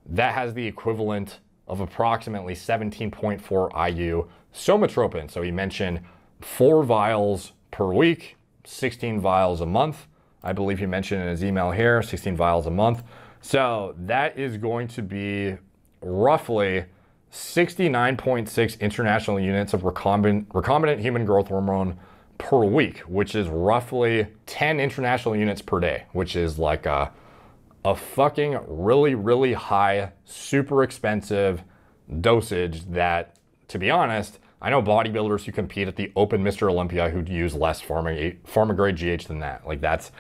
that has the equivalent of approximately 17.4 IU somatropin. So he mentioned 4 vials per week, 16 vials a month. I believe he mentioned in his email here, 16 vials a month. So that is going to be roughly 69.6 international units of recombinant human growth hormone per week, which is roughly 10 international units per day, which is like a fucking really, really high, super expensive dosage that, to be honest, I know bodybuilders who compete at the Open Mr. Olympia who use less pharma-grade GH than that. Like that's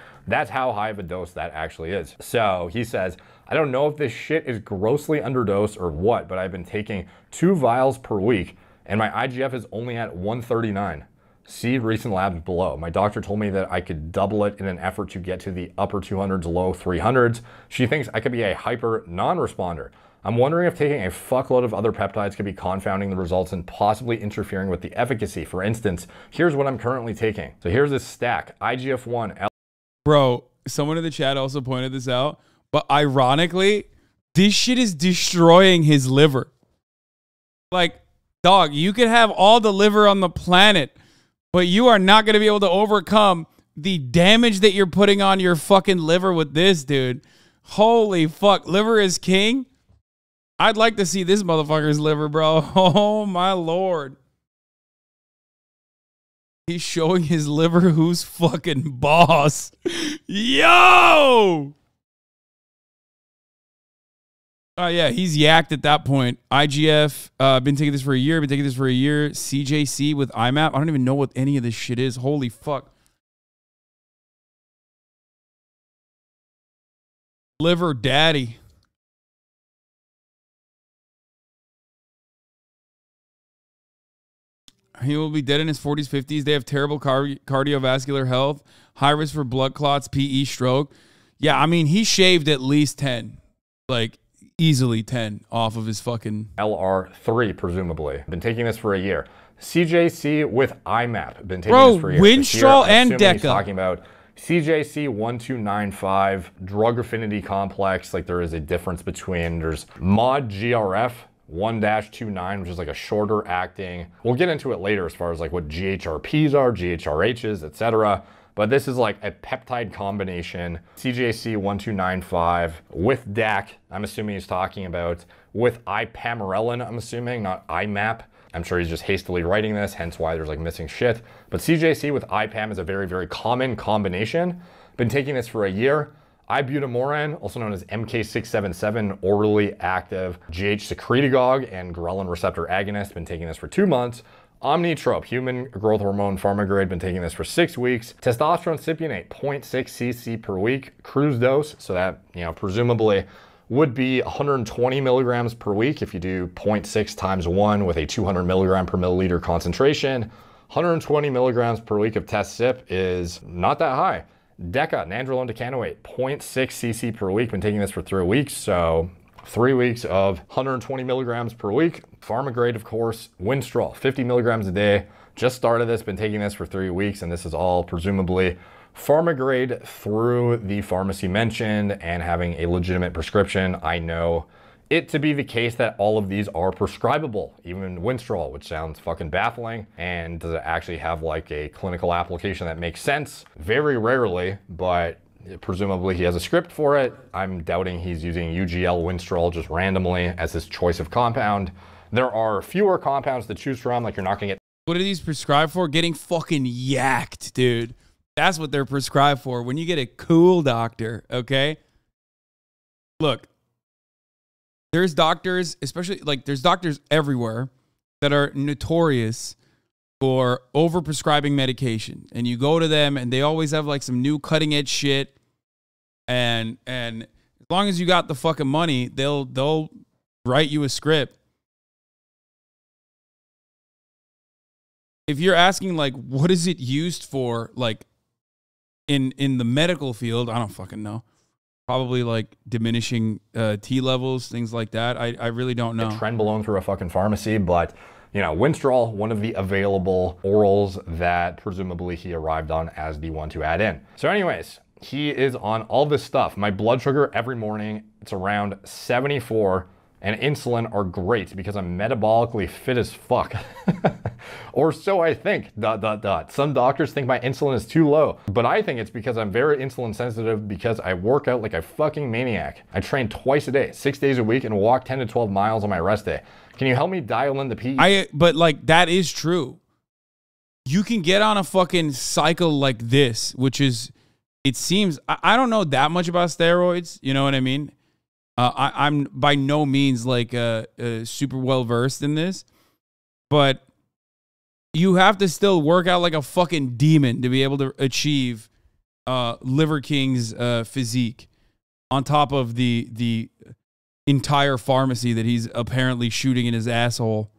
how high of a dose that actually is. So he says, I don't know if this shit is grossly underdosed or what, but I've been taking 2 vials per week and my IGF is only at 139. See recent labs below. My doctor told me that I could double it in an effort to get to the upper 200s, low 300s. She thinks I could be a hyper non-responder. I'm wondering if taking a fuckload of other peptides could be confounding the results and possibly interfering with the efficacy. For instance, here's what I'm currently taking. So here's this stack, IGF-1. Bro, someone in the chat also pointed this out, but ironically, this shit is destroying his liver. Like, dog, you could have all the liver on the planet, but you are not going to be able to overcome the damage that you're putting on your fucking liver with this, dude. Holy fuck, liver is king. I'd like to see this motherfucker's liver, bro. Oh, my Lord. He's showing his liver who's fucking boss. Yo! Oh, yeah, he's yacked at that point. IGF, been taking this for a year, CJC with IMAP. I don't even know what any of this shit is. Holy fuck. Liver daddy. He will be dead in his 40s, 50s. They have terrible cardiovascular health, high risk for blood clots, PE, stroke. Yeah, I mean, he shaved at least 10, like easily 10 off of his fucking... LR3, presumably. Been taking this for a year. CJC with IMAP. Been taking this for a year. Winstrol and Deca. He's talking about CJC 1295, drug affinity complex. Like there is a difference between, there's mod GRF 1-29, which is like a shorter acting. We'll get into it later as far as like what GHRPs are, GHRHs, etc. But this is like a peptide combination, CJC 1295 with DAC, I'm assuming he's talking about, with ipamorelin, I'm assuming, not IMAP. I'm sure he's just hastily writing this, hence why there's like missing shit. But CJC with IPAM is a very, very common combination. Been taking this for a year. Ibutamoren, also known as MK677, orally active GH secretagogue and ghrelin receptor agonist. Been taking this for 2 months. Omnitrope, human growth hormone pharma-grade, been taking this for 6 weeks. Testosterone cypionate, 0.6 cc per week, cruise dose. So that, you know, presumably would be 120 milligrams per week if you do 0.6 times 1 with a 200 milligram per milliliter concentration. 120 milligrams per week of test CYP is not that high. Deca, nandrolone decanoate, 0.6 cc per week. Been taking this for 3 weeks, so 3 weeks of 120 milligrams per week. Pharma grade, of course. Winstrol, 50 milligrams a day. Just started this, been taking this for 3 weeks, and this is all presumably pharma grade through the pharmacy mentioned and having a legitimate prescription, I know it to be the case that all of these are prescribable, even Winstrol, which sounds fucking baffling. And does it actually have like a clinical application that makes sense? Very rarely, but presumably he has a script for it. I'm doubting he's using UGL Winstrol just randomly as his choice of compound. There are fewer compounds to choose from, like you're not gonna get. What are these prescribed for? Getting fucking yacked, dude. That's what they're prescribed for. When you get a cool doctor, okay? Look, there's doctors, especially like there's doctors everywhere that are notorious for overprescribing medication. And you go to them and they always have like some new cutting edge shit. And as long as you got the fucking money, they'll write you a script. If you're asking like what is it used for, like in the medical field, I don't fucking know. Probably like diminishing T levels, things like that. I really don't know. Trenbolone through a fucking pharmacy, but you know, Winstrol, one of the available orals that presumably he arrived on as the one to add in. So anyways, he is on all this stuff. My blood sugar every morning, it's around 74, and insulin are great because I'm metabolically fit as fuck. Or so I think, ... Some doctors think my insulin is too low, but I think it's because I'm very insulin sensitive because I work out like a fucking maniac. I train twice a day, 6 days a week, and walk 10 to 12 miles on my rest day. Can you help me dial in the P? But like that is true. You can get on a fucking cycle like this, which is, it seems, I don't know that much about steroids. You know what I mean? I'm by no means like super well versed in this, but you have to still work out like a fucking demon to be able to achieve Liver King's physique on top of the entire pharmacy that he's apparently shooting in his asshole.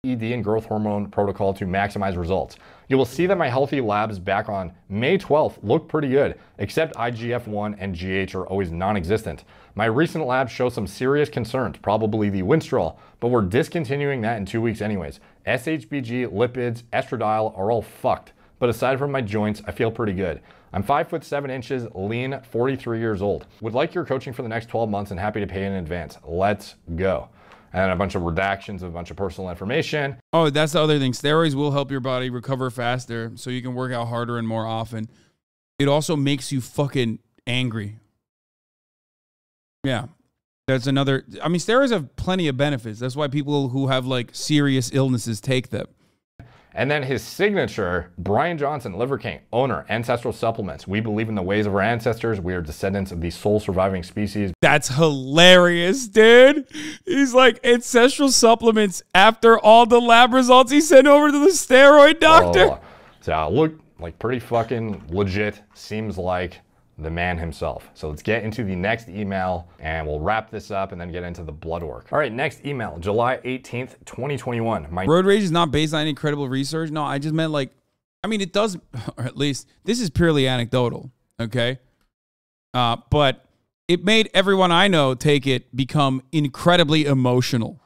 ED and growth hormone protocol to maximize results. You will see that my healthy labs back on May 12th look pretty good, except IGF-1 and GH are always non-existent. My recent labs show some serious concerns, probably the Winstrol, but we're discontinuing that in 2 weeks anyways. SHBG, lipids, estradiol are all fucked, but aside from my joints, I feel pretty good. I'm 5'7", lean, 43 years old. Would like your coaching for the next 12 months and happy to pay in advance. Let's go. And a bunch of redactions of a bunch of personal information. Oh, that's the other thing. Steroids will help your body recover faster so you can work out harder and more often. It also makes you fucking angry. Yeah. That's another. I mean, steroids have plenty of benefits. That's why people who have like serious illnesses take them. And then his signature, Brian Johnson, Liver King, owner, Ancestral Supplements. We believe in the ways of our ancestors. We are descendants of the sole surviving species. That's hilarious, dude. He's like, Ancestral Supplements after all the lab results he sent over to the steroid doctor. Oh, so look like pretty fucking legit. Seems like the man himself. So let's get into the next email and we'll wrap this up and then get into the blood work. All right, next email, July 18th, 2021. Road rage is not based on any credible research. No, I just meant like, I mean, it does, or at least this is purely anecdotal, okay? But it made everyone I know take it become incredibly emotional.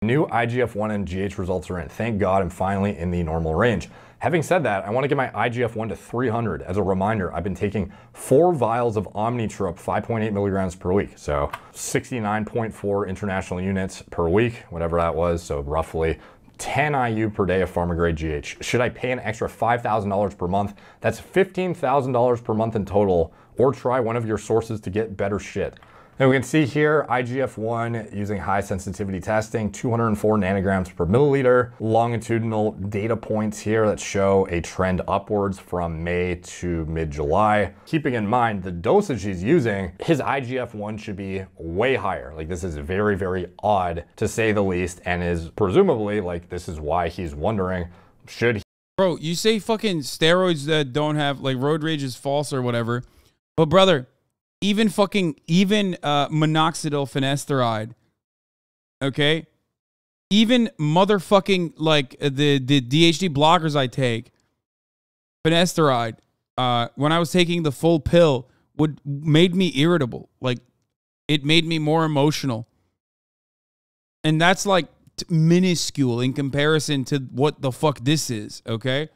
New IGF-1 and GH results are in. Thank God I'm finally in the normal range. Having said that, I want to get my IGF-1 to 300. As a reminder, I've been taking 4 vials of Omnitrope, 5.8 milligrams per week. So 69.4 international units per week, whatever that was. So roughly 10 IU per day of pharma grade GH. Should I pay an extra $5,000 per month? That's $15,000 per month in total, or try one of your sources to get better shit. And we can see here, IGF-1 using high sensitivity testing, 204 nanograms per milliliter. Longitudinal data points here that show a trend upwards from May to mid-July. Keeping in mind the dosage he's using, his IGF-1 should be way higher. Like this is very, very odd to say the least, and is presumably, like this is why he's wondering, should he? Bro, you say fucking steroids that don't have, like road rage is false or whatever, but brother, even minoxidil finasteride, okay? Even motherfucking like the DHD blockers I take, finasteride, when I was taking the full pill, made me irritable. Like it made me more emotional. And that's like minuscule in comparison to what the fuck this is, okay?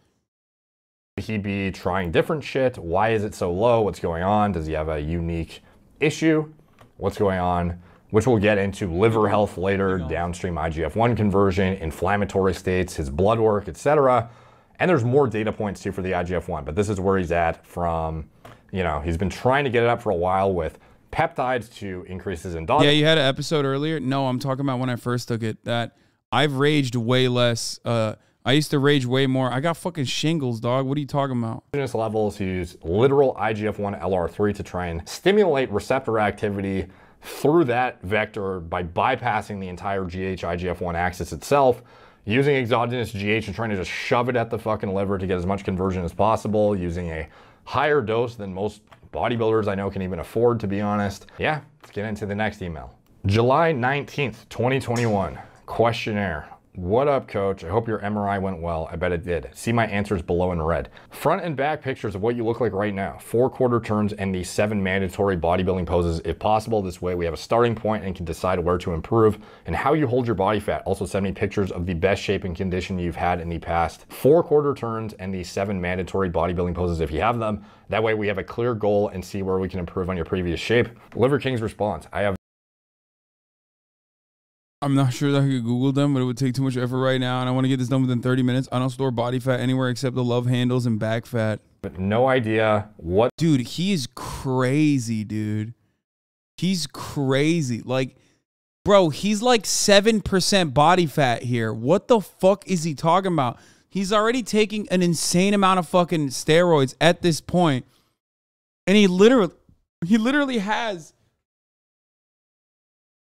he be trying different shit? Why is it so low? What's going on? Does he have a unique issue? What's going on? Which we'll get into liver health later, downstream IGF-1 conversion, inflammatory states, his blood work, etc. And there's more data points too for the IGF-1, but this is where he's at from, you know, he's been trying to get it up for a while with peptides to increase his endogenous. Yeah, you had an episode earlier. No, I'm talking about when I first took it, that I've raged way less. I used to rage way more. I got fucking shingles, dog. What are you talking about? Levels use literal IGF-1 LR3 to try and stimulate receptor activity through that vector by bypassing the entire GH-IGF-1 axis itself, using exogenous GH and trying to just shove it at the fucking liver to get as much conversion as possible, using a higher dose than most bodybuilders I know can even afford, to be honest. Yeah, let's get into the next email. July 19th, 2021, questionnaire. What up, coach? I hope your MRI went well. I bet it did. See my answers below in red. Front and back pictures of what you look like right now. 4 quarter turns and the 7 mandatory bodybuilding poses if possible. This way we have a starting point and can decide where to improve and how you hold your body fat. Also send me pictures of the best shape and condition you've had in the past. 4 quarter turns and the 7 mandatory bodybuilding poses if you have them. That way we have a clear goal and see where we can improve on your previous shape. Liver King's response. I'm not sure that I could Google them, but it would take too much effort right now, and I want to get this done within 30 minutes. I don't store body fat anywhere except the love handles and back fat. But no idea what... Dude, he is crazy, dude. He's crazy. Like, bro, he's like 7% body fat here. What the fuck is he talking about? He's already taking an insane amount of fucking steroids at this point, and he literally has...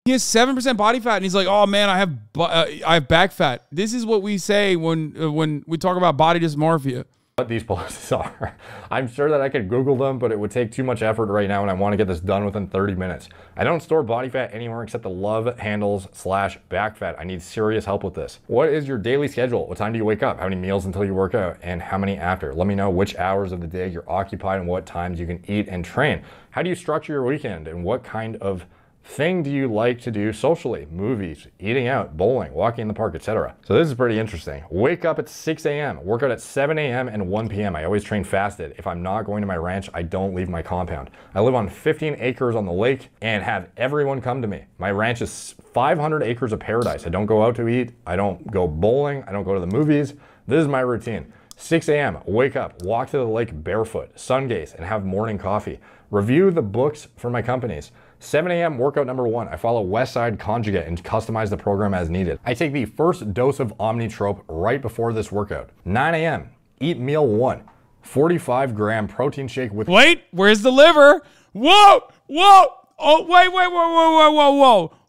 He has 7% body fat, and he's like, "Oh man, I have back fat." This is what we say when we talk about body dysmorphia. What these poses are. I'm sure that I could Google them, but it would take too much effort right now, and I want to get this done within 30 minutes. I don't store body fat anywhere except the love handles / back fat. I need serious help with this. What is your daily schedule? What time do you wake up? How many meals until you work out? And how many after? Let me know which hours of the day you're occupied and what times you can eat and train. How do you structure your weekend? And what kind of thing do you like to do socially? Movies, eating out, bowling, walking in the park, etc. So this is pretty interesting. Wake up at 6 a.m., work out at 7 a.m. and 1 p.m. I always train fasted. If I'm not going to my ranch, I don't leave my compound. I live on 15 acres on the lake and have everyone come to me. My ranch is 500 acres of paradise. I don't go out to eat. I don't go bowling. I don't go to the movies. This is my routine. 6 a.m., wake up, walk to the lake barefoot, sun gaze, and have morning coffee. Review the books for my companies. 7 a.m. workout number 1. I follow Westside Conjugate and customize the program as needed. I take the first dose of Omnitrope right before this workout. 9 a.m. eat meal 1. 45-gram protein shake with... Wait, where's the liver? Whoa, whoa. Oh, wait.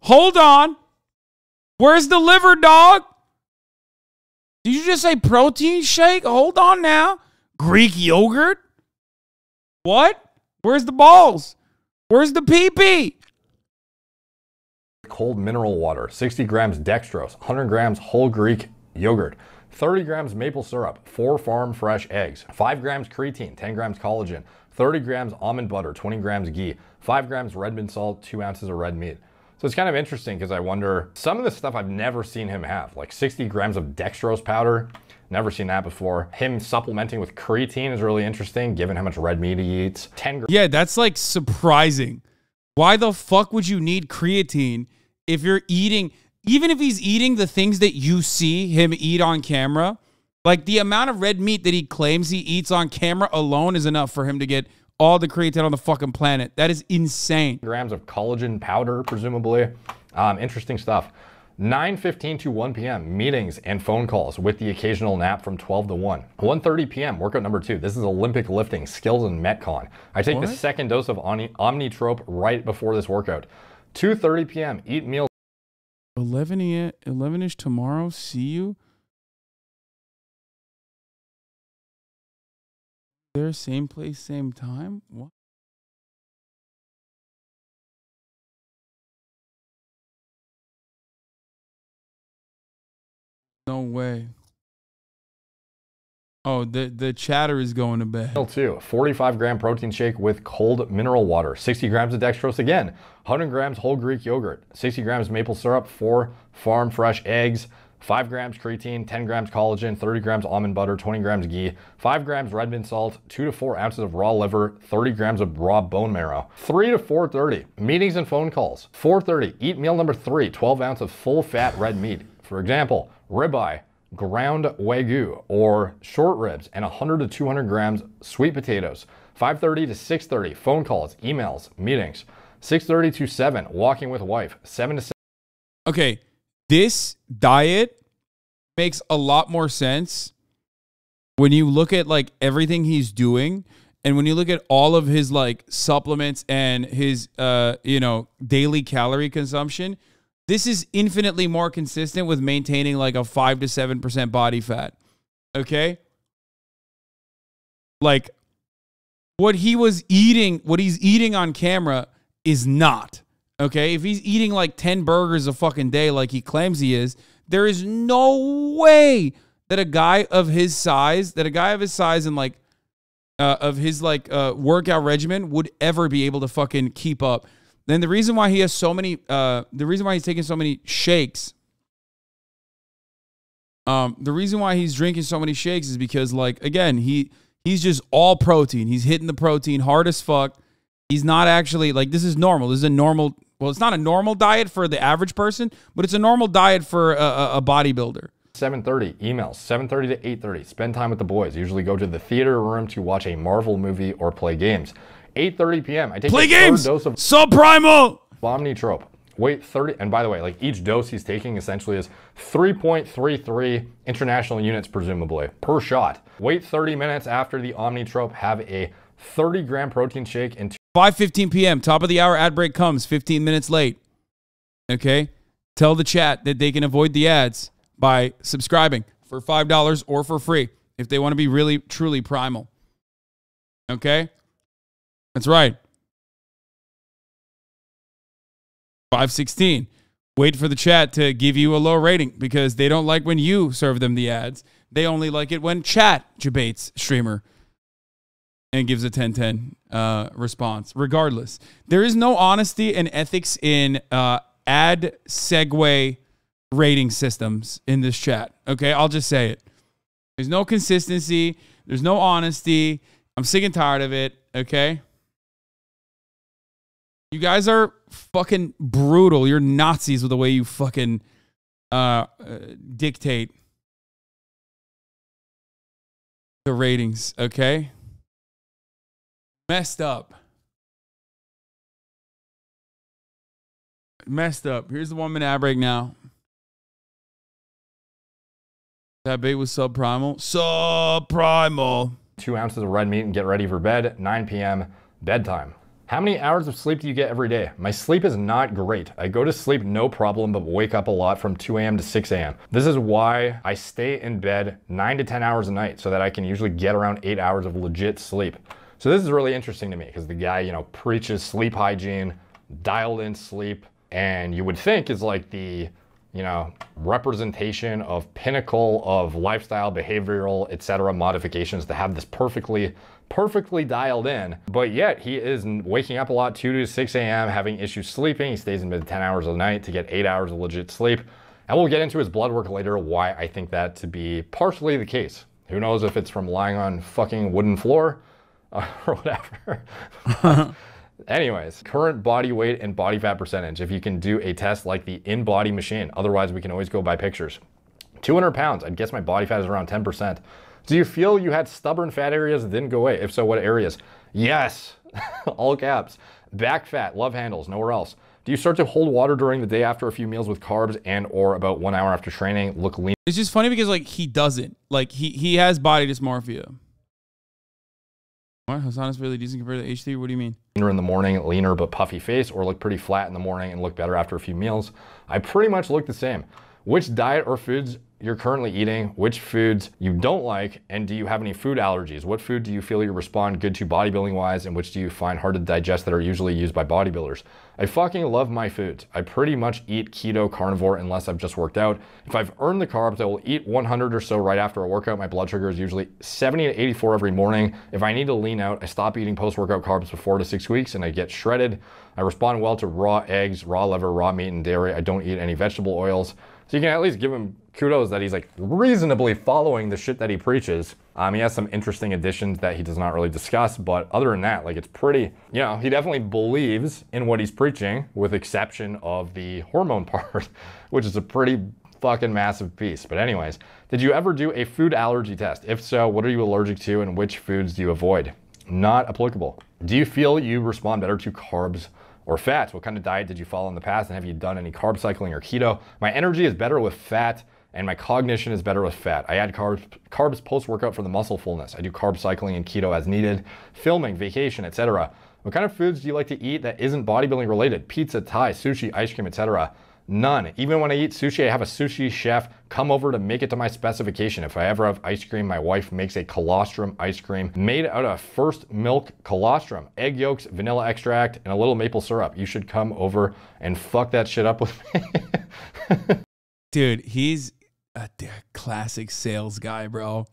Hold on. Where's the liver, dog? Did you just say protein shake? Hold on now. Greek yogurt? What? Where's the balls? Where's the pee-pee? Cold mineral water, 60 grams dextrose, 100 grams whole Greek yogurt, 30 grams maple syrup, 4 farm fresh eggs, 5 grams creatine, 10 grams collagen, 30 grams almond butter, 20 grams ghee, 5 grams red bean salt, 2 ounces of red meat. So it's kind of interesting because I wonder, some of the stuff I've never seen him have, like 60 grams of dextrose powder. Never seen that before. Him supplementing with creatine is really interesting, given how much red meat he eats. Yeah, that's like surprising. Why the fuck would you need creatine if you're eating, even if he's eating the things that you see him eat on camera? Like the amount of red meat that he claims he eats on camera alone is enough for him to get all the creatine on the fucking planet. That is insane. Grams of collagen powder, presumably. Interesting stuff. 9:15 to 1 p.m. meetings and phone calls with the occasional nap from 12 to 1. 1:30 p.m. workout number 2. This is Olympic lifting, skills and Metcon. I take the second dose of Omnitrope right before this workout. 2:30 p.m. eat meal. 11-ish tomorrow. See you. There, same place, same time. What? No way. Oh, the chatter is going to bed. Meal 2, 45-gram protein shake with cold mineral water, 60 grams of dextrose again, 100 grams whole Greek yogurt, 60 grams maple syrup, 4 farm fresh eggs, 5 grams creatine, 10 grams collagen, 30 grams almond butter, 20 grams ghee, 5 grams red bean salt, 2 to 4 ounces of raw liver, 30 grams of raw bone marrow. 3 to 4:30, meetings and phone calls. 4:30, eat meal number 3, 12 ounce of full fat red meat. For example, ribeye, ground wagyu, or short ribs, and 100 to 200 grams sweet potatoes. 5:30 to 6:30, phone calls, emails, meetings. 6:30 to 7, walking with wife. 7 to 7. Okay, this diet makes a lot more sense when you look at like everything he's doing, and when you look at all of his like supplements and his you know, daily calorie consumption. This is infinitely more consistent with maintaining like a 5 to 7% body fat. Okay? Like what he's eating on camera is not. Okay? If he's eating like 10 burgers a fucking day like he claims he is, there is no way that a guy of his size and like of his like workout regimen would ever be able to fucking keep up. Then the reason why he has so many, the reason why he's taking so many shakes, the reason why he's drinking so many shakes is because, like, again, he's just all protein. He's hitting the protein hard as fuck. He's not actually, like, this is normal. This is a normal, well, it's not a normal diet for the average person, but it's a normal diet for a bodybuilder. 7:30, emails. 7:30 to 8:30, spend time with the boys. Usually go to the theater room to watch a Marvel movie or play games. 8:30 p.m. I take Play a games! third dose of Subprimal! Omnitrope. Wait 30, and by the way, like each dose he's taking essentially is 3.33 international units, presumably, per shot. Wait 30 minutes after the Omnitrope, have a 30-gram protein shake and 5:15 p.m., top of the hour ad break comes, 15 minutes late. Okay? Tell the chat that they can avoid the ads by subscribing for $5 or for free if they want to be really, truly primal. Okay? That's right. 5:16. Wait for the chat to give you a low rating because they don't like when you serve them the ads. They only like it when chat debates streamer and gives a 10-10 response. Regardless, there is no honesty and ethics in ad segue rating systems in this chat. Okay, I'll just say it. There's no consistency. There's no honesty. I'm sick and tired of it. Okay. You guys are fucking brutal. You're Nazis with the way you fucking dictate the ratings, okay? Messed up. Messed up. Here's the 1 minute ad break now. That bait was subprimal. Subprimal. 2 ounces of red meat and get ready for bed. 9 p.m. bedtime. How many hours of sleep do you get every day? My sleep is not great. I go to sleep no problem, but wake up a lot from 2 a.m. to 6 a.m. This is why I stay in bed 9 to 10 hours a night so that I can usually get around 8 hours of legit sleep. So this is really interesting to me because the guy, you know, preaches sleep hygiene, dialed in sleep, and you would think is like the, you know, representation of pinnacle of lifestyle, behavioral, etc. modifications to have this perfectly dialed in, but yet he is waking up a lot, 2 to 6 a.m., having issues sleeping. He stays in bed 10 hours a night to get 8 hours of legit sleep. And we'll get into his blood work later, why I think that to be partially the case. Who knows if it's from lying on fucking wooden floor or whatever. Anyways, current body weight and body fat percentage, if you can do a test like the in-body machine. Otherwise, we can always go by pictures. 200 pounds, I'd guess my body fat is around 10%. Do you feel you had stubborn fat areas that didn't go away? If so, what areas? Yes, all caps. Back fat, love handles, nowhere else. Do you start to hold water during the day after a few meals with carbs and or about 1 hour after training, look lean? It's just funny because like he doesn't. Like he has body dysmorphia. What? Hasan is really decent compared to H3? What do you mean? Leaner in the morning, leaner but puffy face, or look pretty flat in the morning and look better after a few meals? I pretty much look the same. Which diet or foods you're currently eating, which foods you don't like, and do you have any food allergies? What food do you feel you respond good to bodybuilding wise, and which do you find hard to digest that are usually used by bodybuilders? I fucking love my foods. I pretty much eat keto carnivore unless I've just worked out. If I've earned the carbs, I will eat 100 or so right after a workout. My blood sugar is usually 70 to 84 every morning. If I need to lean out, I stop eating post-workout carbs for 4 to 6 weeks and I get shredded. I respond well to raw eggs, raw liver, raw meat, and dairy. I don't eat any vegetable oils. So you can at least give him kudos that he's like reasonably following the shit that he preaches. He has some interesting additions that he does not really discuss, but other than that, like it's pretty, you know, he definitely believes in what he's preaching with exception of the hormone part, which is a pretty fucking massive piece. But anyways, did you ever do a food allergy test? If so, what are you allergic to and which foods do you avoid? Not applicable. Do you feel you respond better to carbs or fats? What kind of diet did you follow in the past, and have you done any carb cycling or keto? My energy is better with fat and my cognition is better with fat. I add carbs post-workout for the muscle fullness. I do carb cycling and keto as needed, filming, vacation, etc. What kind of foods do you like to eat that isn't bodybuilding related? Pizza, Thai, sushi, ice cream, etc. None. Even when I eat sushi, I have a sushi chef come over to make it to my specification. If I ever have ice cream, my wife makes a colostrum ice cream made out of first milk colostrum, egg yolks, vanilla extract, and a little maple syrup. You should come over and fuck that shit up with me. Dude, he's a classic sales guy, bro.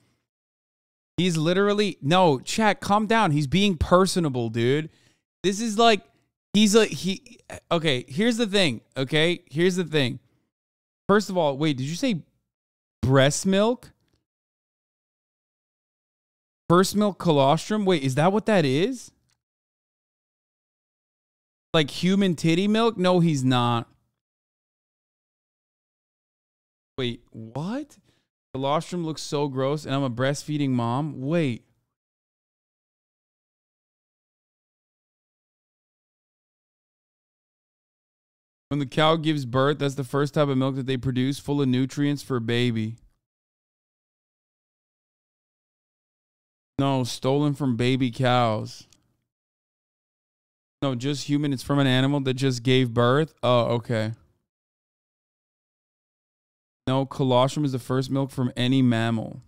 He's literally, no, chat, calm down. He's being personable, dude. This is like, okay, here's the thing, okay? Here's the thing. First of all, wait, did you say breast milk? First milk colostrum? Wait, is that what that is? Like human titty milk? No, he's not. Wait, what? Colostrum looks so gross and I'm a breastfeeding mom? Wait. When the cow gives birth, that's the first type of milk that they produce, full of nutrients for a baby. No, stolen from baby cows. No, just human. It's from an animal that just gave birth. Oh, okay. No, colostrum is the first milk from any mammal.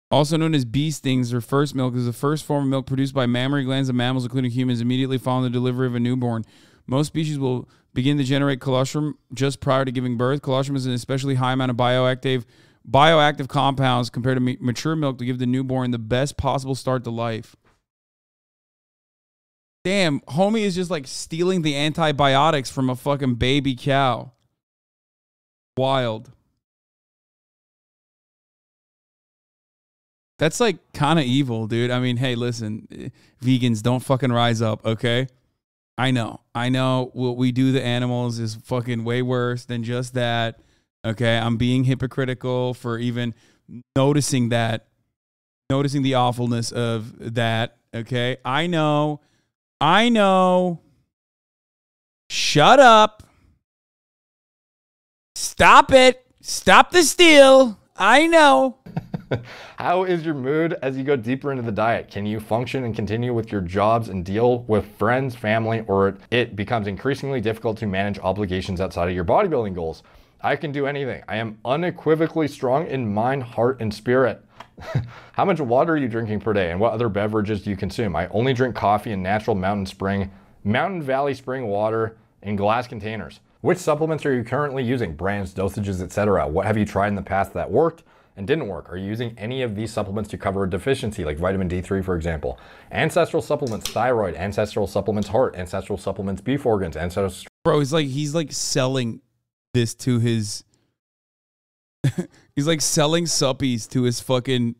Also known as bee stings or first milk, is the first form of milk produced by mammary glands of mammals, including humans, immediately following the delivery of a newborn. Most species will begin to generate colostrum just prior to giving birth. Colostrum is an especially high amount of bioactive compounds compared to mature milk to give the newborn the best possible start to life. Damn, homie is just like stealing the antibiotics from a fucking baby cow. Wild. That's like kind of evil, dude. I mean, hey, listen, vegans, don't fucking rise up, okay? I know what we do to animals is fucking way worse than just that. Okay, I'm being hypocritical for even noticing that, noticing the awfulness of that. Okay, I know. Shut up. Stop it. Stop the steal. I know. How is your mood as you go deeper into the diet? Can you function and continue with your jobs and deal with friends, family, or it becomes increasingly difficult to manage obligations outside of your bodybuilding goals? I can do anything. I am unequivocally strong in mind, heart, and spirit. How much water are you drinking per day, and what other beverages do you consume? I only drink coffee and natural Mountain Valley spring water in glass containers. Which supplements are you currently using? Brands, dosages, etc. What have you tried in the past that worked and didn't work? Are you using any of these supplements to cover a deficiency, like vitamin D3, for example? Ancestral supplements, thyroid, ancestral supplements, heart, ancestral supplements, beef organs, ancestral... Bro, he's like selling this to his... he's like selling suppies to his fucking...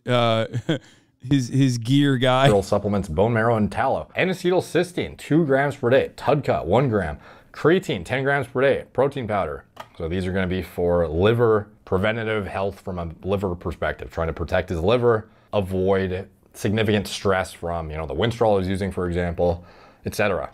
his gear guy. Supplements, bone marrow, and tallow. N-acetylcysteine, 2 grams per day. Tudka, 1 gram. Creatine, 10 grams per day. Protein powder. So these are going to be for liver preventative health from a liver perspective, trying to protect his liver, avoid significant stress from, you know, the Winstrol he's using, for example, etc.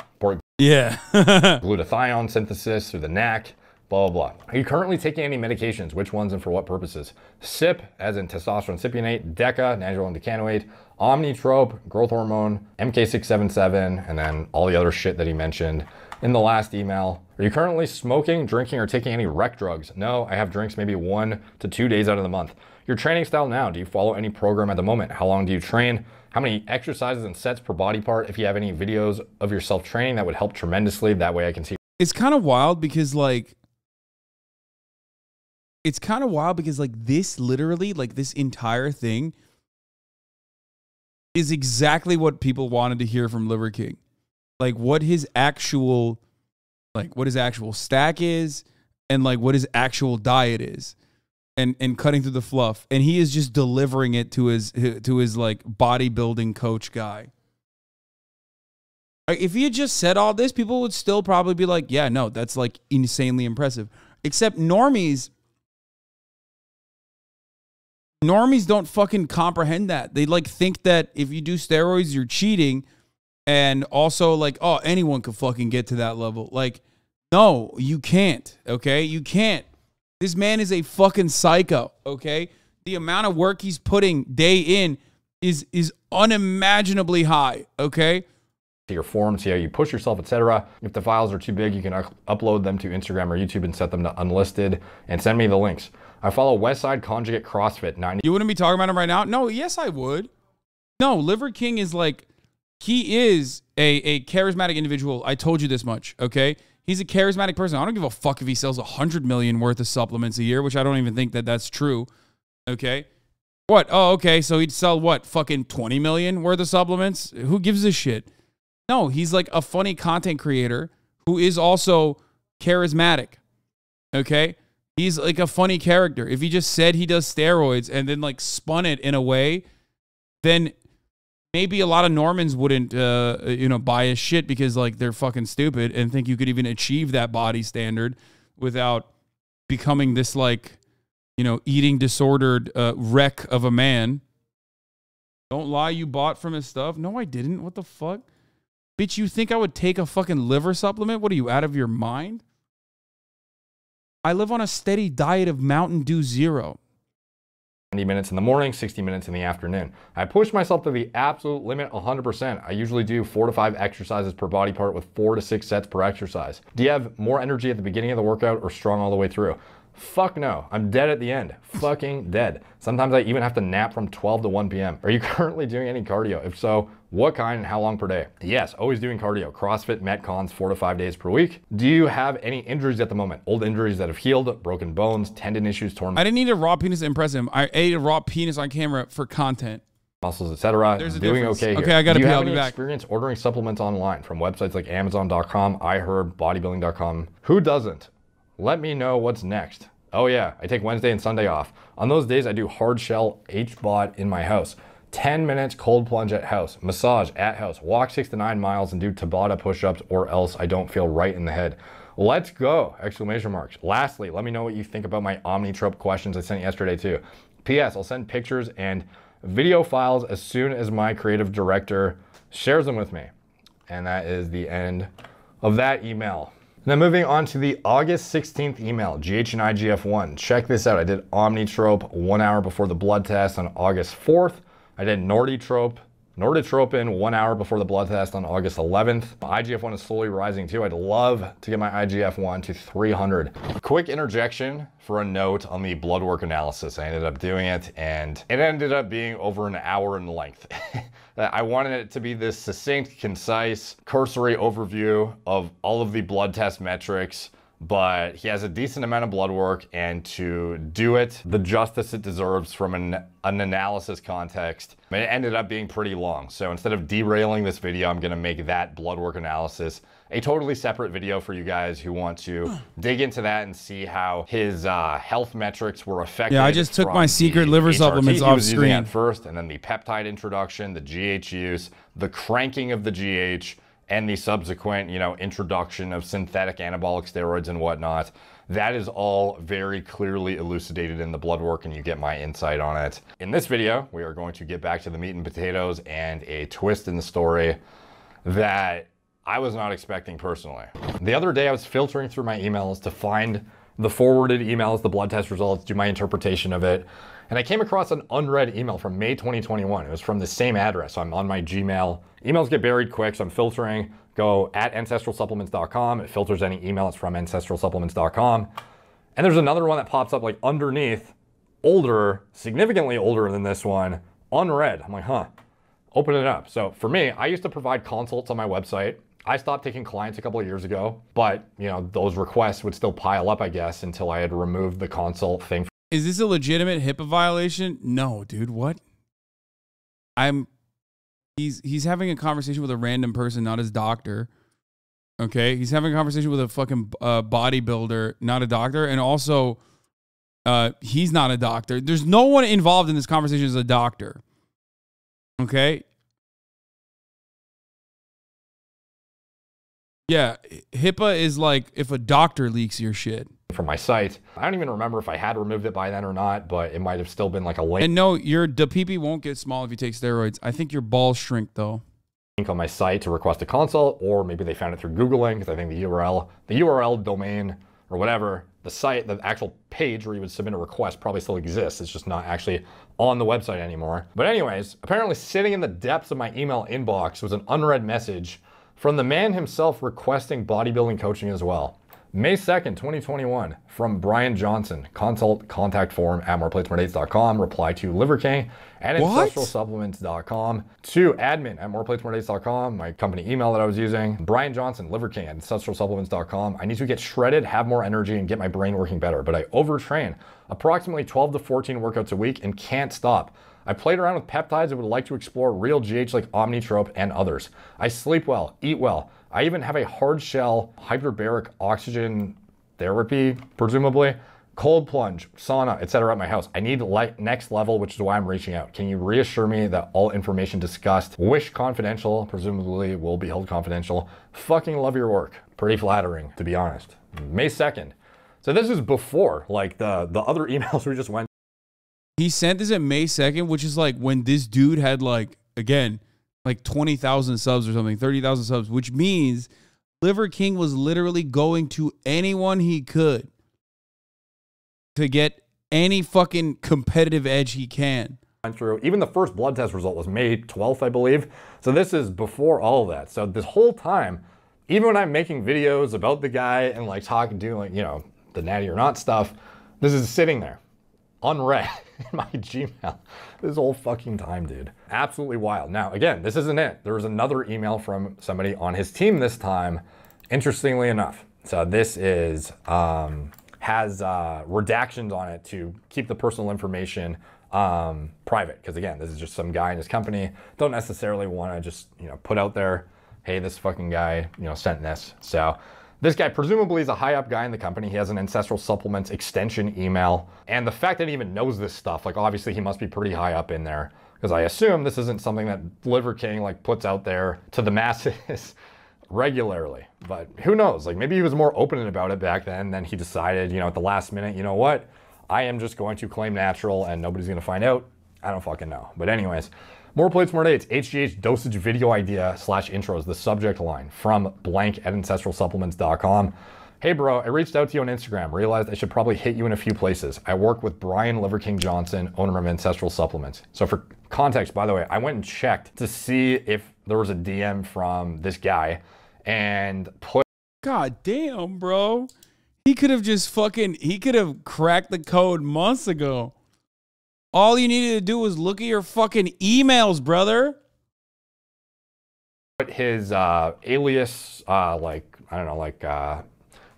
Yeah. Glutathione synthesis through the NAC, blah, blah, blah. Are you currently taking any medications? Which ones and for what purposes? CYP, as in testosterone cypionate, DECA, nandrolone decanoate, Omnitrope, growth hormone, MK677, and then all the other shit that he mentioned in the last email. Are you currently smoking, drinking, or taking any rec drugs? No, I have drinks maybe 1 to 2 days out of the month. Your training style now, do you follow any program at the moment? How long do you train? How many exercises and sets per body part? If you have any videos of yourself training, that would help tremendously. That way I can see. It's kind of wild because like, this literally, like this entire thing is exactly what people wanted to hear from Liver King. Like what his actual stack is, and like what his actual diet is, and cutting through the fluff, and he is just delivering it to his like bodybuilding coach guy. Like, if he had just said all this, people would still probably be like, yeah, no, that's like insanely impressive. Except normies don't fucking comprehend that. They like think that if you do steroids, you're cheating, and also like, oh, anyone could fucking get to that level. Like, no, you can't. Okay, you can't. This man is a fucking psycho. Okay, the amount of work he's putting day in is unimaginably high. Okay. To your form, see how you push yourself, etc. If the files are too big, you can upload them to Instagram or YouTube and set them to unlisted and send me the links. I follow Westside Conjugate CrossFit 90. You wouldn't be talking about him right now? No, yes, I would. No, Liver King is like, he is a charismatic individual. I told you this much, okay? He's a charismatic person. I don't give a fuck if he sells 100 million worth of supplements a year, which I don't even think that that's true, okay? What? Oh, okay, so he'd sell what? Fucking 20 million worth of supplements? Who gives a shit? No, he's like a funny content creator who is also charismatic, okay? He's like a funny character. If he just said he does steroids and then like spun it in a way, then maybe a lot of Normans wouldn't, you know, buy his shit because like they're fucking stupid and think you could even achieve that body standard without becoming this like, you know, eating disordered wreck of a man. Don't lie, you bought from his stuff. No, I didn't. What the fuck? Bitch, you think I would take a fucking liver supplement? What are you, out of your mind? I live on a steady diet of Mountain Dew Zero. 90 minutes in the morning, 60 minutes in the afternoon. I push myself to the absolute limit 100%. I usually do 4 to 5 exercises per body part with 4 to 6 sets per exercise. Do you have more energy at the beginning of the workout or strong all the way through? Fuck no. I'm dead at the end. Fucking dead. Sometimes I even have to nap from 12 to 1 p.m. Are you currently doing any cardio? If so, what kind and how long per day? Yes, always doing cardio. CrossFit, Metcons, 4 to 5 days per week. Do you have any injuries at the moment? Old injuries that have healed, broken bones, tendon issues, torn... I didn't need a raw penis to impress him. I ate a raw penis on camera for content. Muscles, etc. There's a doing difference. okay here. Okay, I gotta Do you pee. have I'll be any back. experience ordering supplements online from websites like Amazon.com, iHerb, bodybuilding.com? Who doesn't? Let me know what's next. Oh yeah, I take Wednesday and Sunday off. On those days, I do hard shell HBOT in my house. 10 minutes cold plunge at house, massage at house, walk 6 to 9 miles and do Tabata push-ups or else I don't feel right in the head. Let's go! Exclamation marks. Lastly, let me know what you think about my Omnitrope questions I sent yesterday too. P.S. I'll send pictures and video files as soon as my creative director shares them with me. And that is the end of that email. Now moving on to the August 16th email, GH and IGF-1. Check this out. I did Omnitrope 1 hour before the blood test on August 4th. I did Norditropin 1 hour before the blood test on August 11th. My IGF-1 is slowly rising too. I'd love to get my IGF-1 to 300. A quick interjection for a note on the blood work analysis. I ended up doing it and it ended up being over an hour in length. I wanted it to be this succinct, concise, cursory overview of all of the blood test metrics, but he has a decent amount of blood work, and to do it the justice it deserves from an analysis context, it ended up being pretty long. So instead of derailing this video, I'm gonna make that blood work analysis a totally separate video for you guys who want to dig into that and see how his health metrics were affected. Yeah, I just took my secret liver supplements off screen at first, and then the peptide introduction, the GH use, the cranking of the GH, and the subsequent, you know, introduction of synthetic anabolic steroids and whatnot. That is all very clearly elucidated in the blood work, and you get my insight on it. In this video, we are going to get back to the meat and potatoes and a twist in the story that I was not expecting personally. The other day I was filtering through my emails to find the forwarded emails, the blood test results, do my interpretation of it. And I came across an unread email from May 2021. It was from the same address. So I'm on my Gmail. Emails get buried quick, so I'm filtering. Go at ancestralsupplements.com. It filters any email that's from ancestralsupplements.com. And there's another one that pops up like underneath, older, significantly older than this one, unread. I'm like, huh, open it up. So for me, I used to provide consults on my website. I stopped taking clients a couple of years ago, but you know, those requests would still pile up, I guess, until I had removed the consult thing. Is this a legitimate HIPAA violation? No, dude, what? He's having a conversation with a random person, not his doctor. Okay, he's having a conversation with a fucking bodybuilder, not a doctor, and also he's not a doctor. There's no one involved in this conversation as a doctor. Okay. Yeah, HIPAA is like if a doctor leaks your shit. From my site. I don't even remember if I had removed it by then or not, but it might have still been like a link. And no, the PP won't get small if you take steroids. I think your balls shrink though. Link on my site to request a consult, or maybe they found it through Googling, because I think the URL domain or whatever, the site, the actual page where you would submit a request probably still exists. It's just not actually on the website anymore. But anyways, apparently sitting in the depths of my email inbox was an unread message from the man himself requesting bodybuilding coaching as well. May 2nd, 2021, from Brian Johnson, consult contact form at MorePlatesMoreDates.com, reply to LiverKing at AncestralSupplements.com, to admin at MorePlatesMoreDates.com, my company email that I was using, Brian Johnson, LiverKing at AncestralSupplements.com. I need to get shredded, have more energy, and get my brain working better, but I overtrain approximately 12 to 14 workouts a week and can't stop. I played around with peptides and would like to explore real GH like Omnitrope and others. I sleep well, eat well. I even have a hard shell hyperbaric oxygen therapy, presumably, cold plunge, sauna, etc. at my house. I need next level, which is why I'm reaching out. Can you reassure me that all information discussed, wish confidential, presumably will be held confidential. Fucking love your work. Pretty flattering, to be honest. May 2nd. So this is before like the other emails we just went. He sent this at May 2nd, which is like when this dude had like, again, like 20,000 subs or something, 30,000 subs, which means LiverKing was literally going to anyone he could to get any fucking competitive edge he can. Through. Even the first blood test result was May 12th, I believe. So this is before all of that. So this whole time, even when I'm making videos about the guy and like talking to like, you know, the natty or not stuff, this is sitting there unread in my Gmail this whole fucking time, dude. Absolutely wild. Now, again, this isn't it. There was another email from somebody on his team this time, interestingly enough. So this is, has redactions on it to keep the personal information private. Because again, this is just some guy in his company. Don't necessarily want to just, you know, put out there, hey, this fucking guy, you know, sent this. So this guy presumably is a high up guy in the company. He has an Ancestral Supplements extension email. And the fact that he even knows this stuff, like obviously he must be pretty high up in there, because I assume this isn't something that LiverKing like puts out there to the masses regularly. But who knows? Like maybe he was more open about it back then he decided, you know, at the last minute, you know what? I am just going to claim natural and nobody's going to find out. I don't fucking know. But anyways, more plates, more dates. HGH dosage video idea / intros, the subject line from blank at ancestralsupplements.com. Hey bro, I reached out to you on Instagram, realized I should probably hit you in a few places. I work with Brian LiverKing Johnson, owner of Ancestral Supplements. So for context, by the way, I went and checked to see if there was a DM from this guy and put. God damn, bro. He could have just fucking, he could have cracked the code months ago. All you needed to do was look at your fucking emails, brother. Put his alias, like, I don't know, like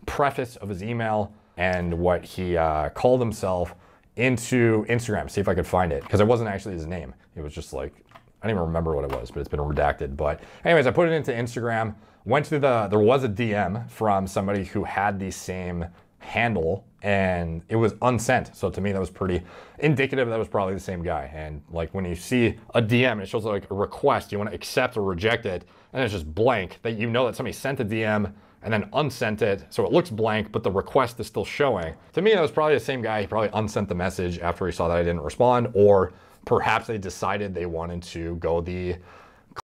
preface of his email and what he called himself into Instagram. See if I could find it, because it wasn't actually his name. It was just like, I don't even remember what it was, but it's been redacted. But anyways, I put it into Instagram, went to there was a DM from somebody who had the same handle and it was unsent. So to me, that was pretty indicative that was probably the same guy. And like when you see a DM and it shows like a request, you want to accept or reject it, and it's just blank, that you know that somebody sent a DM and then unsent it. So it looks blank, but the request is still showing. To me, that was probably the same guy. He probably unsent the message after he saw that I didn't respond, or perhaps they decided they wanted to go the.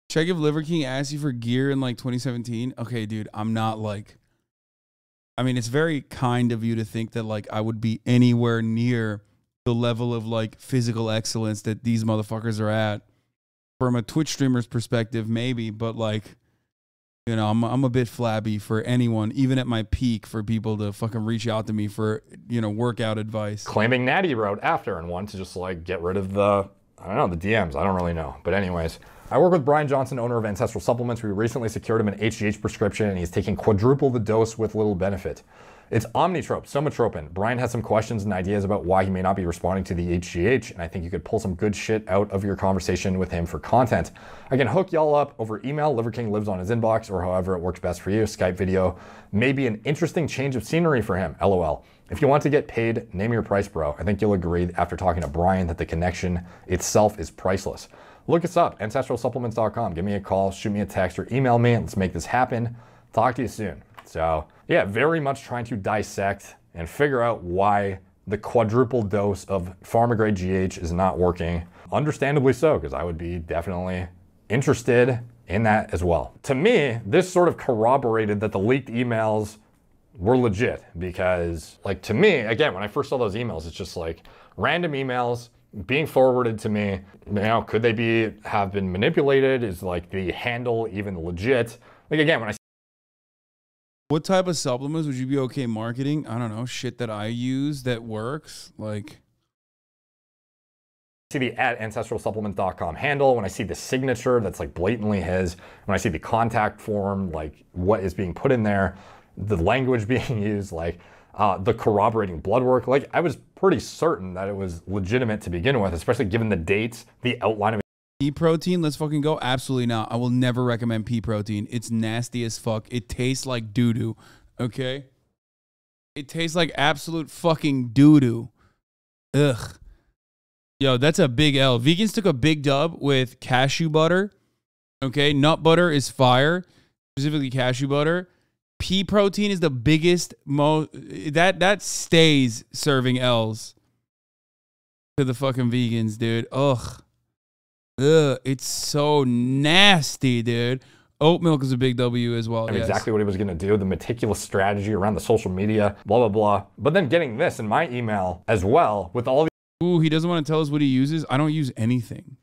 Check if LiverKing asked you for gear in like 2017. Okay, dude, I'm not like, I mean, it's very kind of you to think that like I would be anywhere near the level of like physical excellence that these motherfuckers are at. From a Twitch streamer's perspective, maybe, but like, you know, I'm a bit flabby for anyone, even at my peak, for people to fucking reach out to me for, you know, workout advice. Claiming Natty wrote after and wanted to just like get rid of the, I don't know, the DMs. I don't really know. But anyways, I work with Brian Johnson, owner of Ancestral Supplements. We recently secured him an HGH prescription, and he's taking quadruple the dose with little benefit. It's omnitrope, somatropin. Brian has some questions and ideas about why he may not be responding to the HGH, and I think you could pull some good shit out of your conversation with him for content. I can hook y'all up over email. LiverKing lives on his inbox, or however it works best for you. Skype video may be an interesting change of scenery for him, LOL. If you want to get paid, name your price, bro. I think you'll agree after talking to Brian that the connection itself is priceless. Look us up, ancestralsupplements.com. Give me a call, shoot me a text, or email me. Let's make this happen. Talk to you soon. So yeah, very much trying to dissect and figure out why the quadruple dose of pharma-grade GH is not working. Understandably so, because I would be definitely interested in that as well. To me, this sort of corroborated that the leaked emails were legit, because like to me, again, when I first saw those emails, it's just like random emails being forwarded to me. You know, could they have been manipulated? Is like the handle even legit? Like again, when I What type of supplements would you be okay marketing? I don't know, shit that I use that works. Like, see the @ancestralsupplements.com handle, when I see the signature that's like blatantly his, when I see the contact form, like what is being put in there, the language being used, like the corroborating blood work, like I was pretty certain that it was legitimate to begin with, especially given the dates, the outline of pea protein, let's fucking go. Absolutely not. I will never recommend pea protein. It's nasty as fuck. It tastes like doo-doo, okay? It tastes like absolute fucking doo-doo. Ugh. Yo, that's a big L. Vegans took a big dub with cashew butter, okay? Nut butter is fire, specifically cashew butter. Pea protein is the biggest, that stays serving L's to the fucking vegans, dude. Ugh. Ugh, it's so nasty, dude. Oat milk is a big W as well. Yes. Exactly what he was going to do, the meticulous strategy around the social media, blah, blah, blah. But then getting this in my email as well with all the... Ooh, he doesn't want to tell us what he uses. I don't use anything.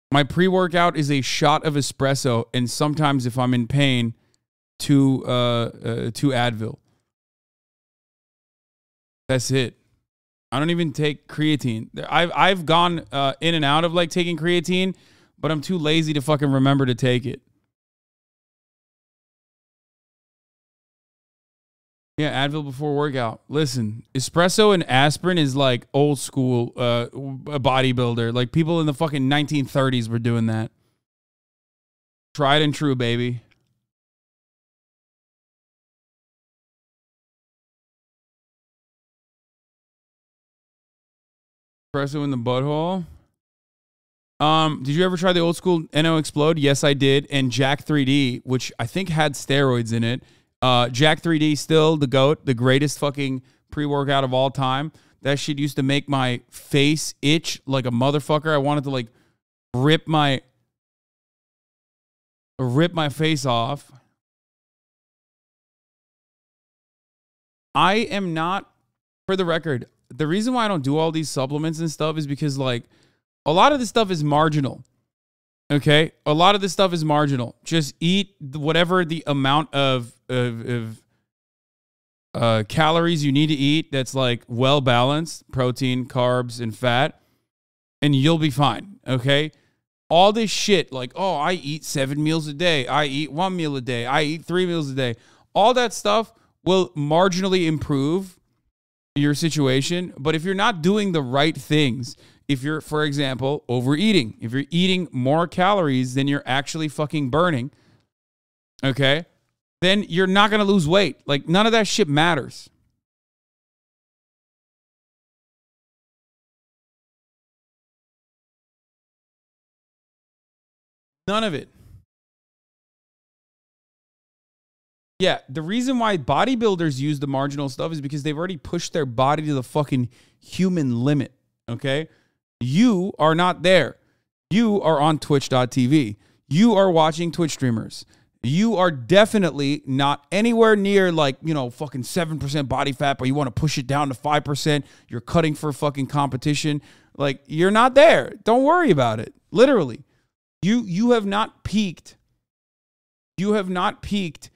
My pre-workout is a shot of espresso, and sometimes if I'm in pain, two Advil. That's it. I don't even take creatine. I've gone in and out of like taking creatine, but I'm too lazy to fucking remember to take it. Yeah, Advil before workout. Listen, espresso and aspirin is like old school bodybuilder. Like people in the fucking 1930s were doing that. Tried and true, baby. Espresso in the butthole. Did you ever try the old school NO Explode? Yes, I did. And Jack 3D, which I think had steroids in it. Jack 3D, still the GOAT, the greatest fucking pre-workout of all time. That shit used to make my face itch like a motherfucker. I wanted to like rip my face off. I am not, for the record, the reason why I don't do all these supplements and stuff is because like a lot of this stuff is marginal. Okay? A lot of this stuff is marginal. Just eat whatever the amount of calories you need to eat that's like well balanced, protein, carbs, and fat, and you'll be fine. Okay? All this shit like, oh, I eat 7 meals a day. I eat 1 meal a day. I eat 3 meals a day. All that stuff will marginally improve your situation, but if you're not doing the right things, if you're, for example, overeating, if you're eating more calories than you're actually fucking burning, okay, then you're not going to lose weight. Like, none of that shit matters. None of it. Yeah, the reason why bodybuilders use the marginal stuff is because they've already pushed their body to the fucking human limit, okay? You are not there. You are on twitch.tv. You are watching Twitch streamers. You are definitely not anywhere near like, you know, fucking 7% body fat, but you want to push it down to 5%. You're cutting for fucking competition. Like, you're not there. Don't worry about it. Literally. You have not peaked. You have not peaked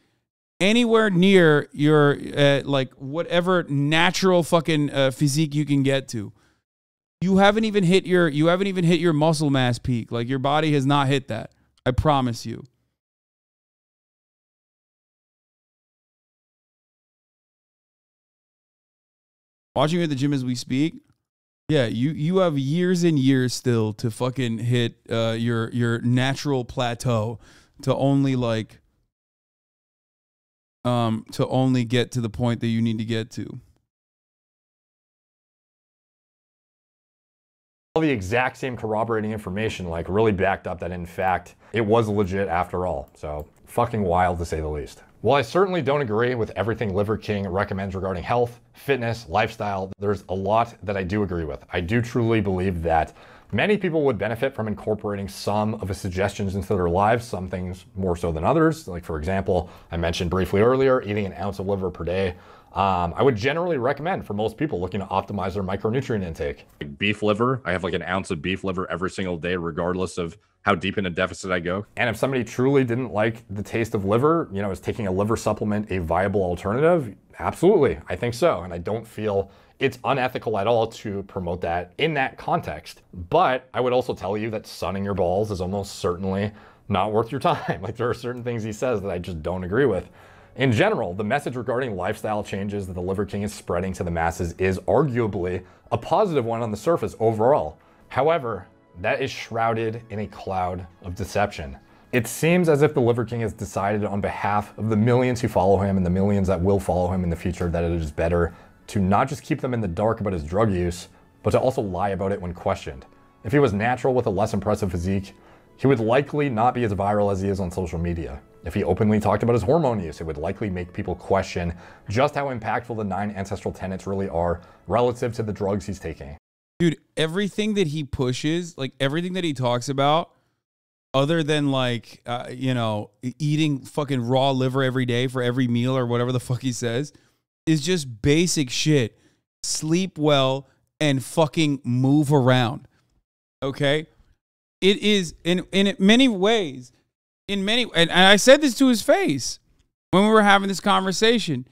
anywhere near your like whatever natural fucking physique you can get to. You haven't even hit your muscle mass peak. Like your body has not hit that. I promise you. Watching you at the gym as we speak. Yeah, you have years and years still to fucking hit your natural plateau to only like to only get to the point that you need to get to. All the exact same corroborating information, like really backed up that in fact it was legit after all. So fucking wild to say the least. While I certainly don't agree with everything Liver King recommends regarding health, fitness, lifestyle, there's a lot that I do agree with. I do truly believe that many people would benefit from incorporating some of his suggestions into their lives, some things more so than others. Like for example, I mentioned briefly earlier, eating an ounce of liver per day. I would generally recommend for most people looking to optimize their micronutrient intake. Like beef liver, I have like an ounce of beef liver every single day, regardless of how deep in a deficit I go. And if somebody truly didn't like the taste of liver, you know, is taking a liver supplement a viable alternative? Absolutely, I think so. And I don't feel it's unethical at all to promote that in that context. But I would also tell you that sunning your balls is almost certainly not worth your time. Like there are certain things he says that I just don't agree with. In general, the message regarding lifestyle changes that the Liver King is spreading to the masses is arguably a positive one on the surface overall. However, that is shrouded in a cloud of deception. It seems as if the Liver King has decided on behalf of the millions who follow him and the millions that will follow him in the future that it is better to not just keep them in the dark about his drug use, but to also lie about it when questioned. If he was natural with a less impressive physique, he would likely not be as viral as he is on social media. If he openly talked about his hormone use, it would likely make people question just how impactful the 9 ancestral tenets really are relative to the drugs he's taking. Dude, everything that he pushes, like everything that he talks about, other than like, you know, eating fucking raw liver every day for every meal or whatever the fuck he says, is just basic shit. Sleep well and fucking move around. Okay? It is, in many ways, and I said this to his face when we were having this conversation.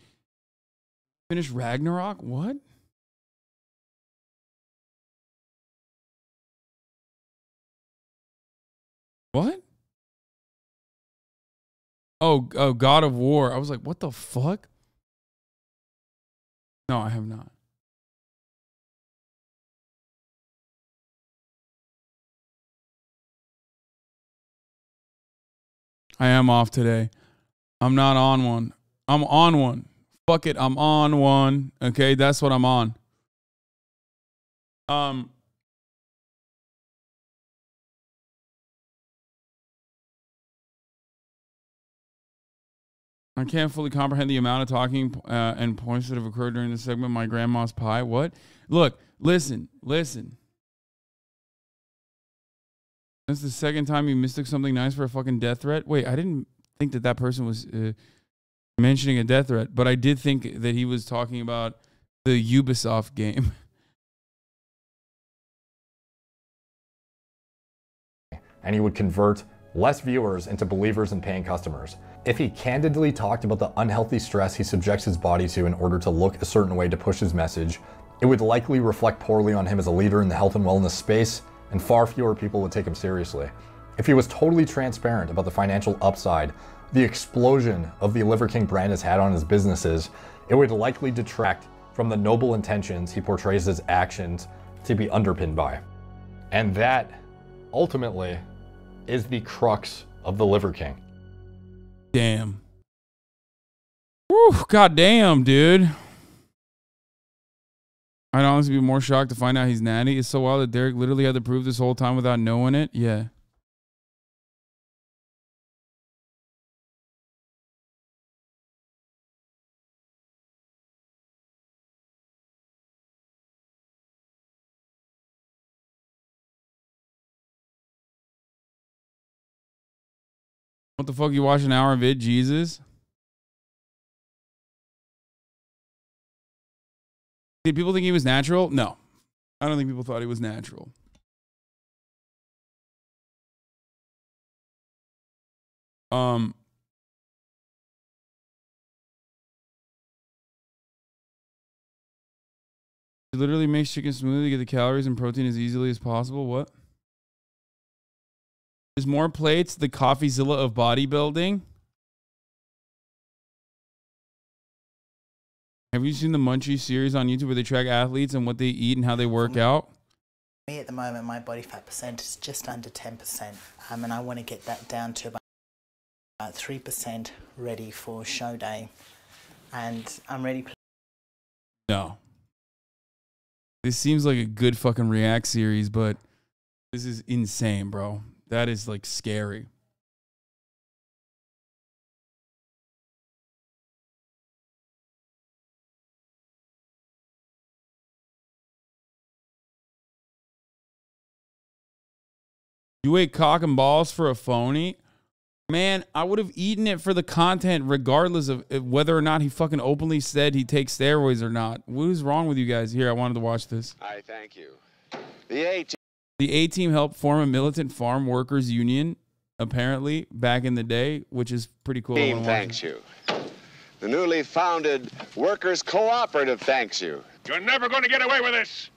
Finish Ragnarok? What? What? Oh, God of War. I was like, what the fuck? No, I have not. I am off today. I'm not on one. I'm on one. Fuck it. I'm on one. Okay, that's what I'm on. I can't fully comprehend the amount of talking and points that have occurred during the segment. My grandma's pie. What? Look, listen. That's the second time you mistook something nice for a fucking death threat. Wait, I didn't think that person was mentioning a death threat, but I did think that he was talking about the Ubisoft game. And he would convert less viewers into believers and paying customers. If he candidly talked about the unhealthy stress he subjects his body to in order to look a certain way to push his message, it would likely reflect poorly on him as a leader in the health and wellness space, and far fewer people would take him seriously. If he was totally transparent about the financial upside the explosion of the Liver King brand has had on his businesses, it would likely detract from the noble intentions he portrays his actions to be underpinned by. And that, ultimately, is the crux of the Liver King. Damn. Woo, goddamn, dude. I'd honestly be more shocked to find out he's Natty. It's so wild that Derek literally had to prove this whole time without knowing it. Yeah. What the fuck, you watch an hour vid, Jesus? Did people think he was natural? No. I don't think people thought he was natural. It literally makes chicken smoothie to get the calories and protein as easily as possible. What? Is More Plates the CoffeeZilla of bodybuilding? Have you seen the Munchie series on YouTube where they track athletes and what they eat and how they work out? Me at the moment, my body fat percent is just under 10%, and I want to get that down to about 3% ready for show day, and I'm ready. No. This seems like a good fucking React series, but this is insane, bro. That is like scary. You ate cock and balls for a phony? Man, I would have eaten it for the content regardless of whether or not he fucking openly said he takes steroids or not. What is wrong with you guys? Here, I wanted to watch this. I thank you. The A-Team helped form a militant farm workers union, apparently, back in the day, which is pretty cool. team thanks you. The newly founded Workers Cooperative thanks you. You're never going to get away with this.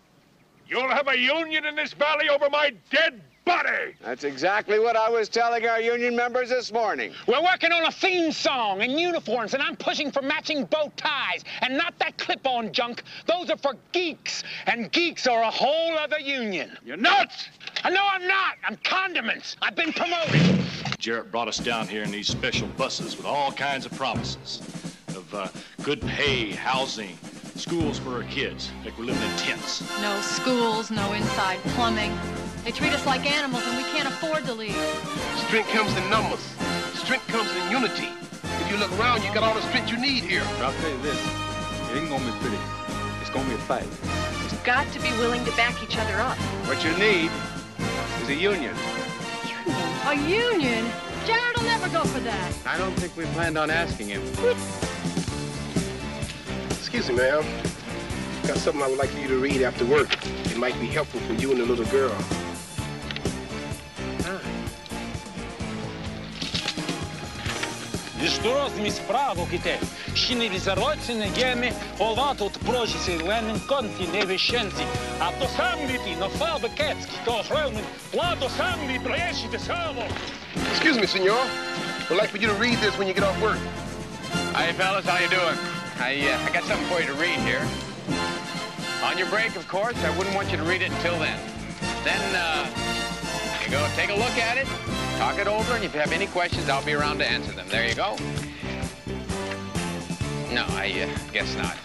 You'll have a union in this valley over my dead body. That's exactly what I was telling our union members this morning. We're working on a theme song and uniforms, and I'm pushing for matching bow ties and not that clip-on junk. Those are for geeks, and geeks are a whole other union. You're nuts! No, I'm not. I'm condiments. I've been promoted. Jarrett brought us down here in these special buses with all kinds of promises of good pay, housing, schools for our kids, like we're living in tents. No schools, no inside plumbing. They treat us like animals and we can't afford to leave. Strength comes in numbers. Strength comes in unity. If you look around, you got all the strength you need here. I'll tell you this, it ain't gonna be pretty. It's gonna be a fight. You've got to be willing to back each other up. What you need is a union. A union? Jared will never go for that. I don't think we planned on asking him. Excuse me, ma'am. Got something I would like for you to read after work. It might be helpful for you and the little girl. Distorosmi spravo kite. Shini rizarocine gemi, holvato od prožice lenin konti nevešenci. A to samviti no falbe ketski, to hrelmin, lado samvi preješite samo. Excuse me, senor. Would like for you to read this when you get off work. Hey, fellas, how you doing? I got something for you to read here. On your break, of course. I wouldn't want you to read it until then. Then, you go take a look at it, talk it over, and if you have any questions, I'll be around to answer them. There you go. No, I guess not.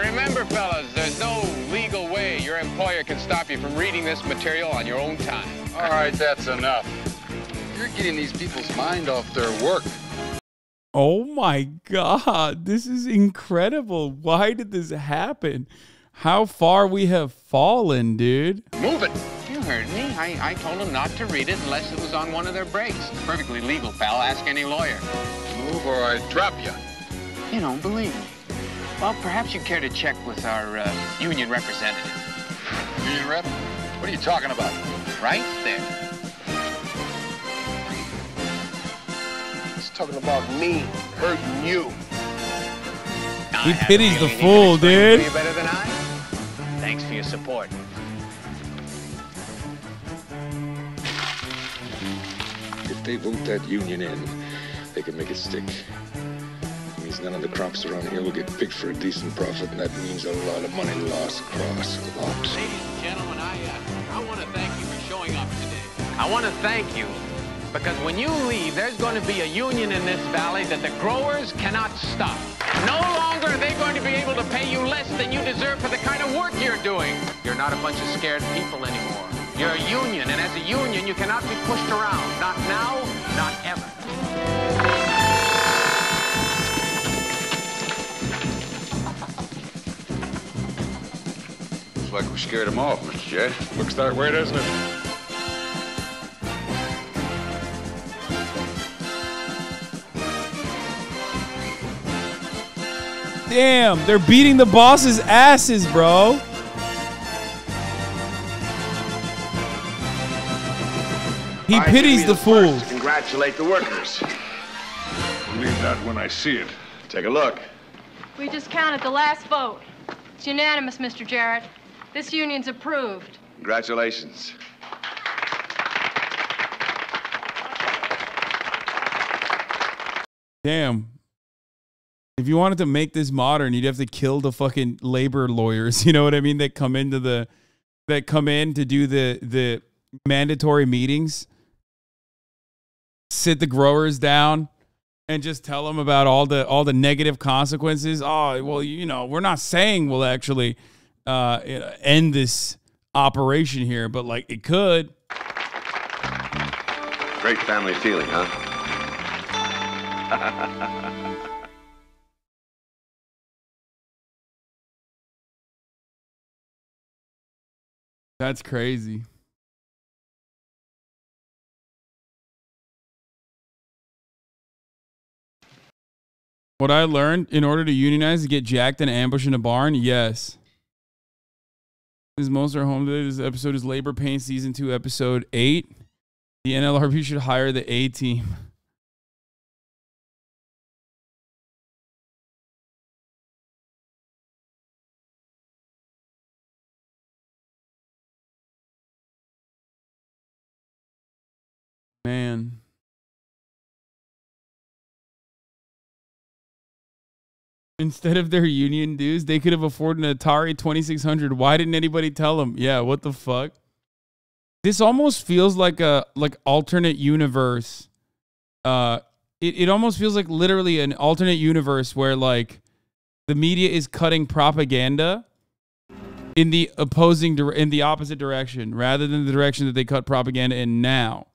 Remember, fellas, there's no legal way your employer can stop you from reading this material on your own time. All right, that's enough. You're getting these people's mind off their work. Oh my God, this is incredible. Why did this happen? How far we have fallen, dude. Move it. You heard me. I told them not to read it unless it was on one of their breaks. Perfectly legal, pal. Ask any lawyer. Move or I drop you. You don't believe me. Well, perhaps you'd care to check with our union representative. Union rep? What are you talking about? Right there. He's talking about me hurting you. He pities the fool, dude. You better than I. Thanks for your support. If they vote that union in, they can make it stick. It means none of the crops around here will get picked for a decent profit, and that means a lot of money lost across a lot. Ladies and gentlemen, I want to thank you for showing up today. I want to thank you because when you leave, there's going to be a union in this valley that the growers cannot stop. No longer are they going to be able to pay you less than you deserve for the kind of work you're doing. You're not a bunch of scared people anymore. You're a union, and as a union, you cannot be pushed around. Not now, not ever. Looks like we scared them off, Mr. J. Looks that way, doesn't it? Damn, they're beating the boss's asses, bro. He pities the fools. Congratulate the workers. Believe that when I see it. Take a look. We just counted the last vote. It's unanimous, Mr. Jarrett. This union's approved. Congratulations. Damn. If you wanted to make this modern, you'd have to kill the fucking labor lawyers. You know what I mean? That come in to do the mandatory meetings, sit the growers down, and just tell them about all the negative consequences. Oh, well, you know, we're not saying we'll actually end this operation here, but like it could. Great family feeling, huh? That's crazy. What I learned, in order to unionize, to get jacked and ambushed in a barn, yes. This most are home today. This episode is Labor Pain Season 2, Episode 8. The NLRB should hire the A-team. Man. Instead of their union dues, they could have afforded an Atari 2600. Why didn't anybody tell them? Yeah, what the fuck? This almost feels like a alternate universe. It almost feels like literally an alternate universe where like the media is cutting propaganda in the opposite direction rather than the direction that they cut propaganda in now.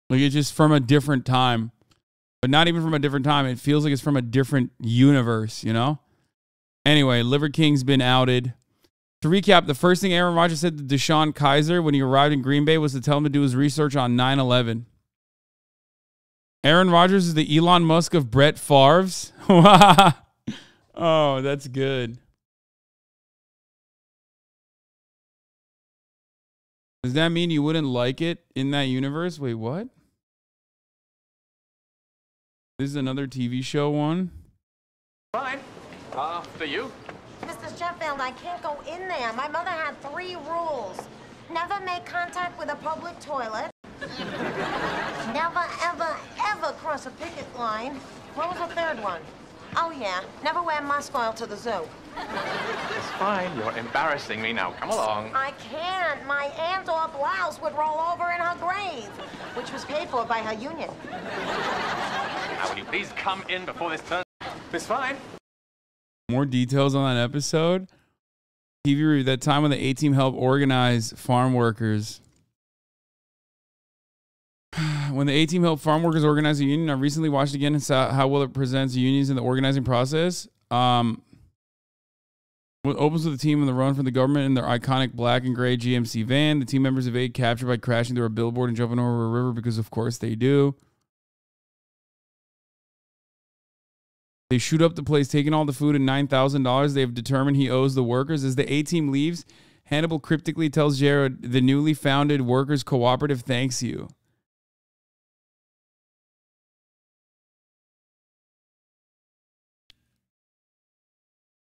Like it's just from a different time, but not even from a different time. It feels like it's from a different universe, you know? Anyway, Liver King's been outed. To recap, the first thing Aaron Rodgers said to Deshaun Kaiser when he arrived in Green Bay was to tell him to do his research on 9/11. Aaron Rodgers is the Elon Musk of Brett Favre's. Oh, that's good. Does that mean you wouldn't like it in that universe? Wait, what? This is another TV show one. Fine. For you? Mr. Sheffield, I can't go in there. My mother had 3 rules. Never make contact with a public toilet. Never, ever, ever cross a picket line. What was the 3rd one? Oh, yeah. Never wear musk oil to the zoo. It's fine. You're embarrassing me now. Come along. I can't. My Andor blouse would roll over in her grave, which was paid for by her union. Now, will you please come in before this turns? It's fine. More details on that episode. TV review, that time when the A-team helped organize farm workers. When the A-team helped farm workers organize a union, I recently watched again and saw how well it presents unions in the organizing process. What opens with the team on the run from the government in their iconic black and gray GMC van. The team members evade capture by crashing through a billboard and jumping over a river because, of course, they do. They shoot up the place, taking all the food and $9,000 they have determined he owes the workers. As the A-team leaves, Hannibal cryptically tells Jared, the newly founded Workers Cooperative thanks you.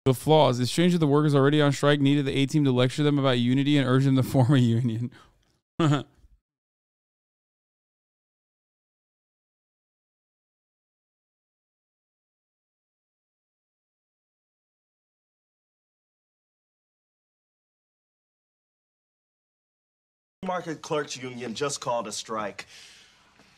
The flaws. It's strange that the workers already on strike needed the A-team to lecture them about unity and urge them to form a union. Market Clerks Union just called a strike.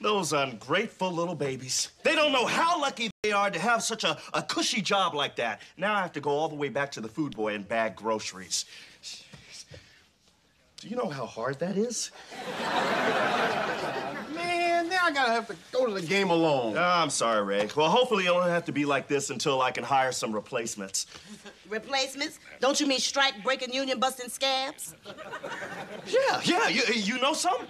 Those ungrateful little babies. They don't know how lucky they are to have such a cushy job like that. Now I have to go all the way back to the food boy and bag groceries. Do you know how hard that is? Man, now I gotta have to go to the game alone. I'm sorry, Ray. Well, hopefully it won't have to be like this until I can hire some replacements. Replacements? Don't you mean strike, breaking, union busting scabs? Yeah, you know some?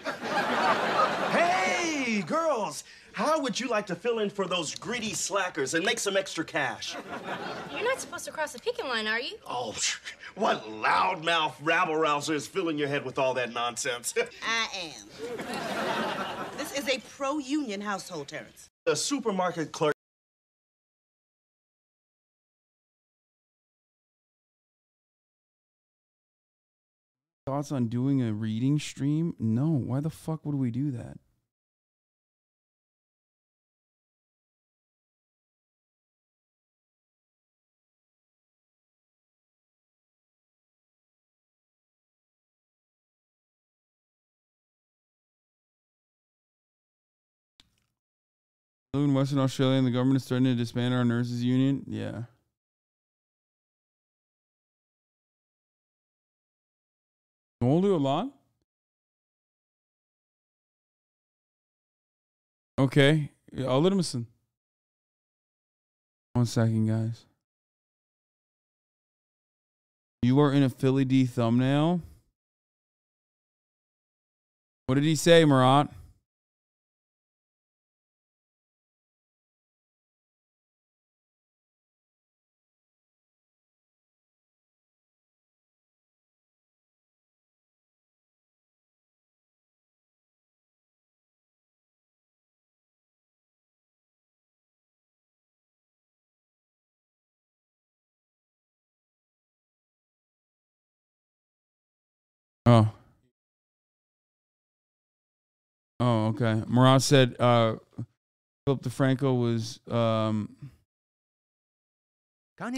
Hey, girls, How would you like to fill in for those greedy slackers and make some extra cash? You're not supposed to cross the picket line, are you? Oh, what loudmouth rabble-rouser is filling your head with all that nonsense? I am. This is a pro-union household, Terrence. The supermarket clerk. Thoughts on doing a reading stream? No. Why the fuck would we do that? In Western Australia, and the government is starting to disband our nurses union. Yeah. Ne oluyor lan? Okay. Alır mısın? 1 second, guys. You are in a Philly D thumbnail. What did he say, Murat? Oh. Oh, okay. Murat said Philip DeFranco was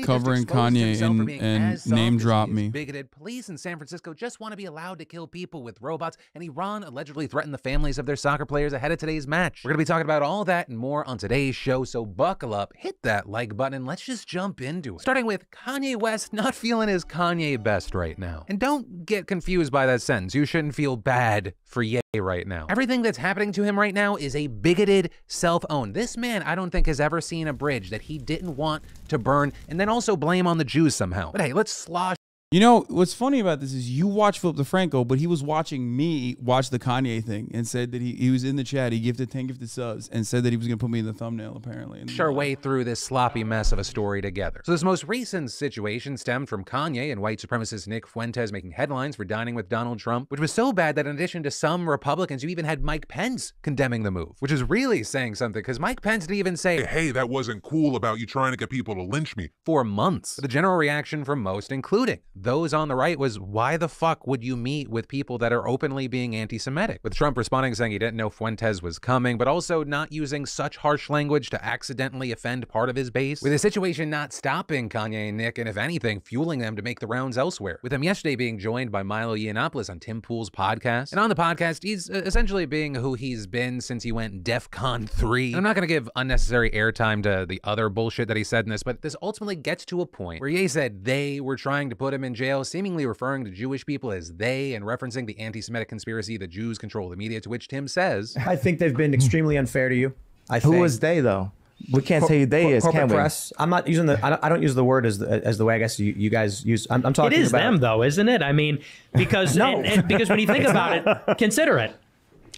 covering Kanye and name dropped me. Bigoted. Police in San Francisco just want to be allowed to kill people with robots, and Iran allegedly threatened the families of their soccer players ahead of today's match. We're going to be talking about all that and more on today's show, so buckle up, hit that like button, and let's just jump into it. Starting with Kanye West not feeling his Kanye best right now. And don't get confused by that sentence. You shouldn't feel bad for Ye right now. Everything that's happening to him right now is a bigoted self-own. This man, I don't think, has ever seen a bridge that he didn't want to burn and then also blame on the Jews somehow. But hey, let's slosh. You know, what's funny about this is you watch Philip DeFranco, but he was watching me watch the Kanye thing and said that he was in the chat. He gifted 10 gifted subs and said that he was going to put me in the thumbnail, apparently. Our way through this sloppy mess of a story together. So this most recent situation stemmed from Kanye and white supremacist Nick Fuentes making headlines for dining with Donald Trump, which was so bad that in addition to some Republicans, you even had Mike Pence condemning the move, which is really saying something because Mike Pence didn't even say, hey, that wasn't cool about you trying to get people to lynch me. For months. But the general reaction from most, including those on the right, was why the fuck would you meet with people that are openly being anti-Semitic? With Trump responding saying he didn't know Fuentes was coming, but also not using such harsh language to accidentally offend part of his base. With the situation not stopping Kanye and Nick, and if anything, fueling them to make the rounds elsewhere. With him yesterday being joined by Milo Yiannopoulos on Tim Pool's podcast. And on the podcast, he's essentially being who he's been since he went DEFCON 3. And I'm not going to give unnecessary airtime to the other bullshit that he said in this, but this ultimately gets to a point where Ye said they were trying to put him in jail, seemingly referring to Jewish people as they and referencing the anti-Semitic conspiracy that Jews control the media, to which Tim says, I think they've been extremely unfair to you. Who was they, though? We can't say who they is, can we? Press. I'm not using the. I don't use the word as the way I guess you guys use. I'm talking about. It is them, though, isn't it? I mean, because no. Because when you think about it, consider it.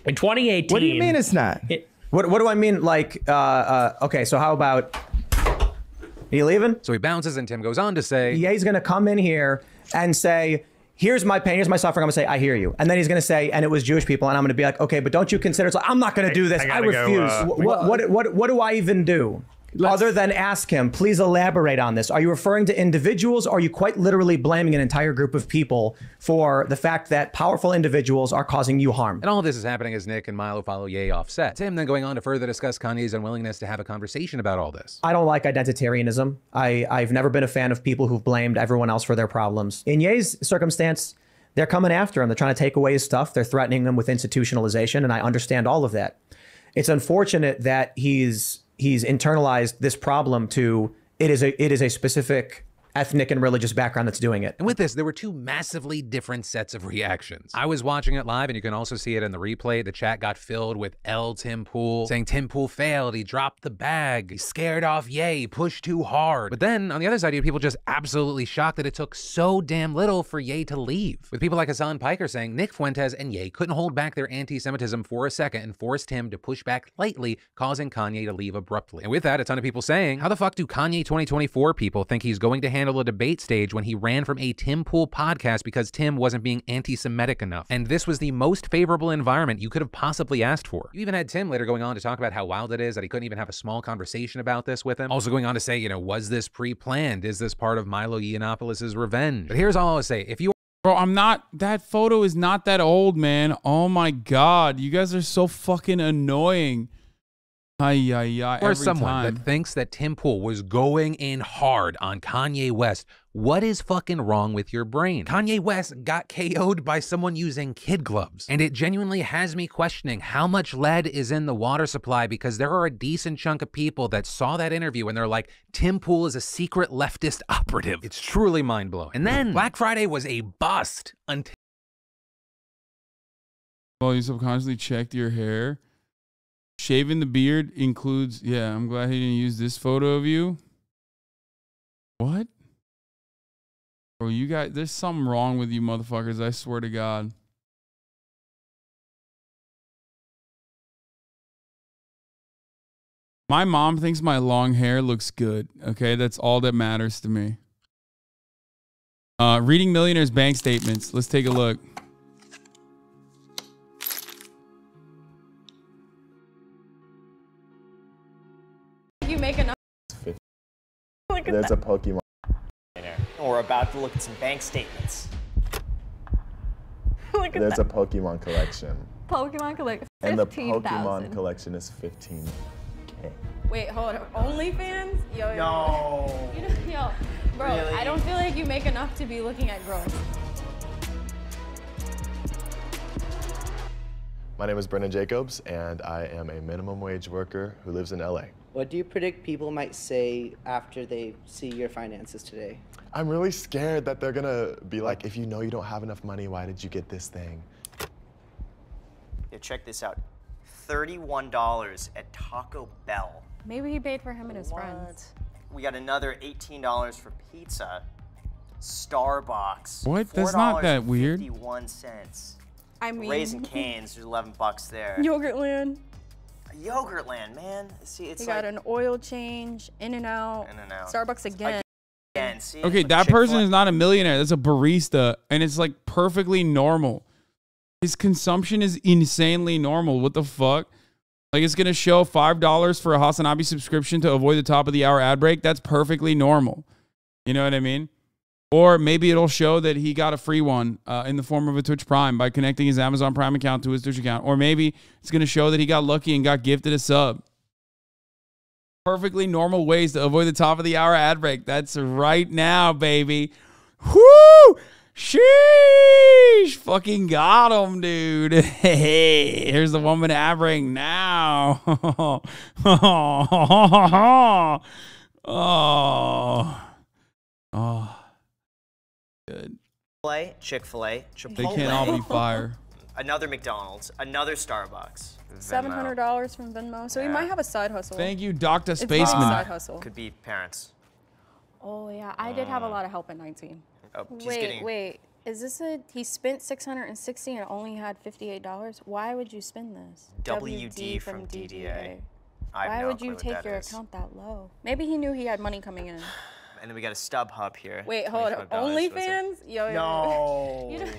In 2018. What do you mean it's not? What do I mean? Like, okay, so how about? Are you leaving? So he bounces, and Tim goes on to say, Ye's going to come in here and say, here's my pain, here's my suffering. I'm going to say, I hear you. And then he's going to say, and it was Jewish people. And I'm going to be like, okay, but don't you consider, it's like, I'm not going to do this. I refuse. What do I even do? Other than ask him, please elaborate on this. Are you referring to individuals, or are you quite literally blaming an entire group of people for the fact that powerful individuals are causing you harm? And all of this is happening as Nick and Milo follow Ye offset. Tim then going on to further discuss Kanye's unwillingness to have a conversation about all this. I don't like identitarianism. I've never been a fan of people who've blamed everyone else for their problems. In Ye's circumstance, they're coming after him. They're trying to take away his stuff. They're threatening him with institutionalization, and I understand all of that. It's unfortunate that he's internalized this problem to it is a specific ethnic and religious background that's doing it. And with this, there were two massively different sets of reactions. I was watching it live, and you can also see it in the replay. The chat got filled with Tim Pool saying Tim Pool failed, he dropped the bag, he scared off Ye, pushed too hard. But then on the other side, you had people just absolutely shocked that it took so damn little for Ye to leave. With people like Hasan Piker saying Nick Fuentes and Ye couldn't hold back their anti-Semitism for a second and forced him to push back lightly, causing Kanye to leave abruptly. And with that, a ton of people saying, how the fuck do Kanye 2024 people think he's going to handle a debate stage when he ran from a Tim Pool podcast because Tim wasn't being anti-Semitic enough? And this was the most favorable environment you could have possibly asked for. You even had Tim later going on to talk about how wild it is that he couldn't even have a small conversation about this with him. Also going on to say, you know, was this pre-planned? Is this part of Milo Yiannopoulos' revenge? But here's all I'll say. If you Bro, I'm not, that photo is not that old, man. Oh my God. You guys are so fucking annoying. Or someone that thinks that Tim Pool was going in hard on Kanye West, what is fucking wrong with your brain? Kanye West got KO'd by someone using kid gloves. And it genuinely has me questioning how much lead is in the water supply, because there are a decent chunk of people that saw that interview and they're like, Tim Pool is a secret leftist operative. It's truly mind-blowing. And then Black Friday was a bust until... Well, you subconsciously checked your hair. Shaving the beard includes, yeah, I'm glad he didn't use this photo of you. What? Bro, you guys, there's something wrong with you motherfuckers, I swear to God. My mom thinks my long hair looks good, okay? That's all that matters to me. Reading Millionaires' bank statements. Let's take a look. You make enough. There's a Pokemon. We're about to look at some bank statements. Look at There's a Pokemon collection. Pokemon collection. And the Pokemon collection is 15K. Wait, hold on. OnlyFans? Yo, yo. No. Yo, bro, really? I don't feel like you make enough to be looking at growth. My name is Brennan Jacobs, and I am a minimum wage worker who lives in LA. What do you predict people might say after they see your finances today? I'm really scared that they're gonna be like, if you know you don't have enough money, why did you get this thing? Yeah, check this out. $31 at Taco Bell. Maybe he paid for him and his friends. We got another $18 for pizza. Starbucks. What? That's not that weird. 51 cents. I mean, Raising Cane's, there's 11 bucks there. Yogurtland. Yogurtland, man. See, it's you got an oil change, In-N-Out, Starbucks again. See, Okay, that person is not a millionaire. That's a barista, and it's like perfectly normal. His consumption is insanely normal. What the fuck? Like, it's gonna show $5 for a HasanAbi subscription to avoid the top of the hour ad break. That's perfectly normal. You know what I mean? Or maybe it'll show that he got a free one in the form of a Twitch Prime by connecting his Amazon Prime account to his Twitch account. Or maybe it's going to show that he got lucky and got gifted a sub. Perfectly normal ways to avoid the top of the hour ad break. That's right now, baby. Whoo! Sheesh! Fucking got him, dude. Hey, here's the 1 minute ad break now. Oh. Good. Chick-fil-A, Chipotle. They can't all be fire. Another McDonald's, another Starbucks. $700 from Venmo. So he might have a side hustle. Thank you, Dr. It's Spaceman. side hustle. Could be parents. Oh yeah, I did have a lot of help at 19. Oh, Wait. Is this he spent $660 and only had $58? Why would you spend this? WD from DDA. Why would you take your account that low? Maybe he knew he had money coming in. And then we got a StubHub here. Wait, hold up. OnlyFans? Yo.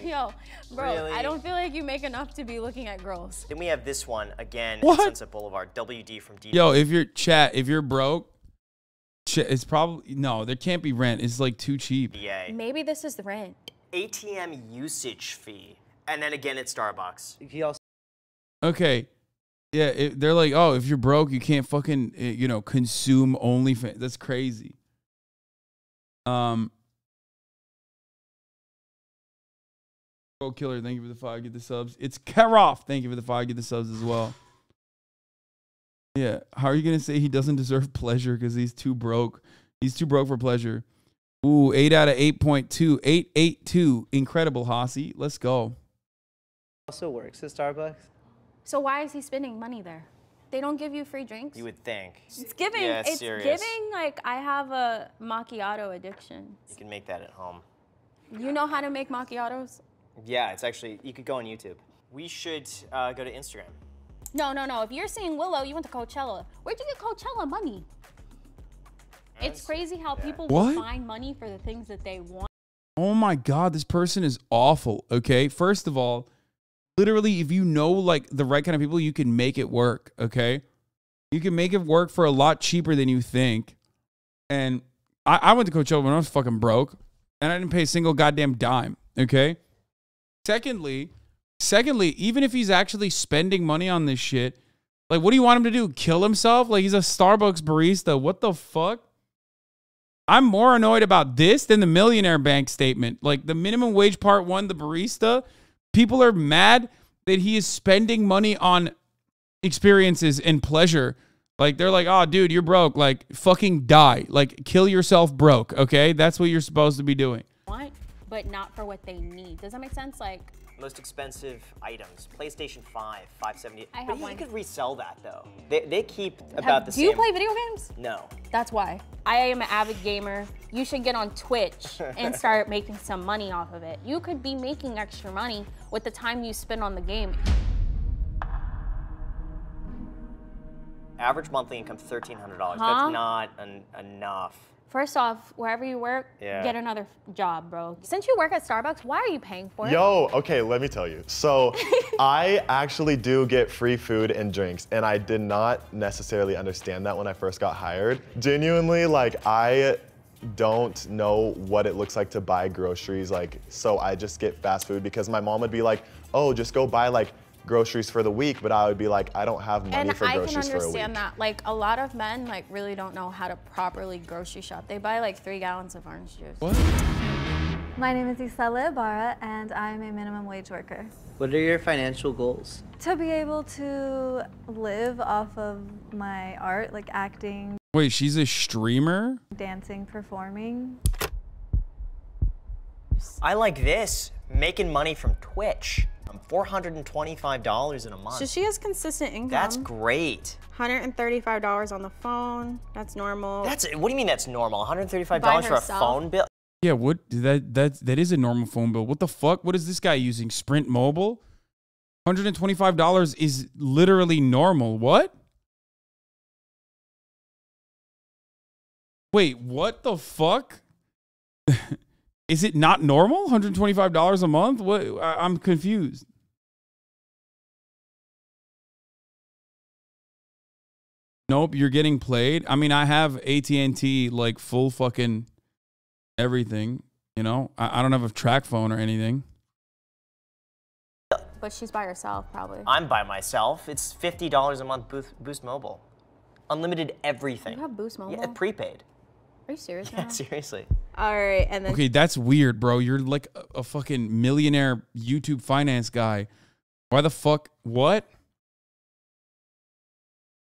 Yo, bro, Really? I don't feel like you make enough to be looking at girls. Then we have this one again. What? Sunset Boulevard. WD from DDA. Yo, if you're broke, it's probably, no, there can't be rent. It's like too cheap. Maybe this is the rent. ATM usage fee. And then again at Starbucks. He also Okay. Yeah, they're like, oh, if you're broke, you can't fucking, consume OnlyFans. That's crazy. Bro Killer, thank you for the 5, get the subs. It's Karoff, thank you for the 5, get the subs as well. Yeah, how are you gonna say he doesn't deserve pleasure because he's too broke? He's too broke for pleasure. Ooh, 8 out of 8.2. 882. Incredible, Hasi. Let's go. Also works at Starbucks. So why is he spending money there? They don't give you free drinks? You would think. It's giving, Yeah, it's serious. giving like I have a macchiato addiction. You can make that at home. You know how to make macchiatos? Yeah, it's actually, you could go on YouTube. We should go to Instagram. No. If you're seeing Willow, you went to Coachella. Where'd you get Coachella money? It's crazy how people will What? find money for the things that they want. Oh my God, this person is awful. Okay, first of all, literally, if you know like the right kind of people, you can make it work. Okay, you can make it work for a lot cheaper than you think. And I went to Coachella when I was fucking broke, and I didn't pay a single goddamn dime. Okay. Secondly, even if he's actually spending money on this shit, like, what do you want him to do? Kill himself? Like, he's a Starbucks barista. What the fuck? I'm more annoyed about this than the Millionaire Bank statement. Like, the minimum wage part one, the barista, people are mad that he is spending money on experiences and pleasure. Like, they're like, oh, dude, you're broke. Like, fucking die. Like, kill yourself broke, okay? That's what you're supposed to be doing. Want, but not for what they need. Does that make sense? Like, Most expensive items. PlayStation 5, $570. I have But one. you could resell that though. They keep about the do same. you play video games? No. That's why. I am an avid gamer. You should get on Twitch and start making some money off of it. You could be making extra money with the time you spend on the game. Average monthly income $1,300. Huh? That's not enough. First off, wherever you work, Yeah. get another job, bro. Since you work at Starbucks, why are you paying for it? Yo, okay, let me tell you. So I actually do get free food and drinks, and I did not necessarily understand that when I first got hired. Genuinely, like, I don't know what it looks like to buy groceries, like, so I just get fast food because my mom would be like, oh, just go buy like groceries for the week, but I would be like, I don't have money And for I can groceries for a week. understand that. Like, a lot of men, like, really don't know how to properly grocery shop. They buy, like, 3 gallons of orange juice. What? My name is Isela Ibarra, and I'm a minimum wage worker. What are your financial goals? To be able to live off of my art, like acting, Wait, she's a streamer? dancing, performing. I like this. Making money from Twitch. $425 in a month. So she has consistent income. That's great. $135 on the phone. That's normal. What do you mean that's normal? $135 By for a herself. phone bill? Yeah, what that is a normal phone bill. What the fuck? What is this guy using? Sprint Mobile? $125 is literally normal. What? Wait, what the fuck? Is it not normal? $125 a month? What? I'm confused. Nope, you're getting played. I mean, I have AT&T like full fucking everything. You know, I don't have a track phone or anything. But she's by herself, probably. I'm by myself. It's $50 a month Boost Mobile. Unlimited everything. You have Boost Mobile? Yeah, prepaid. Are you serious Yeah, now? seriously. All right, and then Okay, that's weird, bro. You're like a fucking millionaire YouTube finance guy. Why the fuck? What?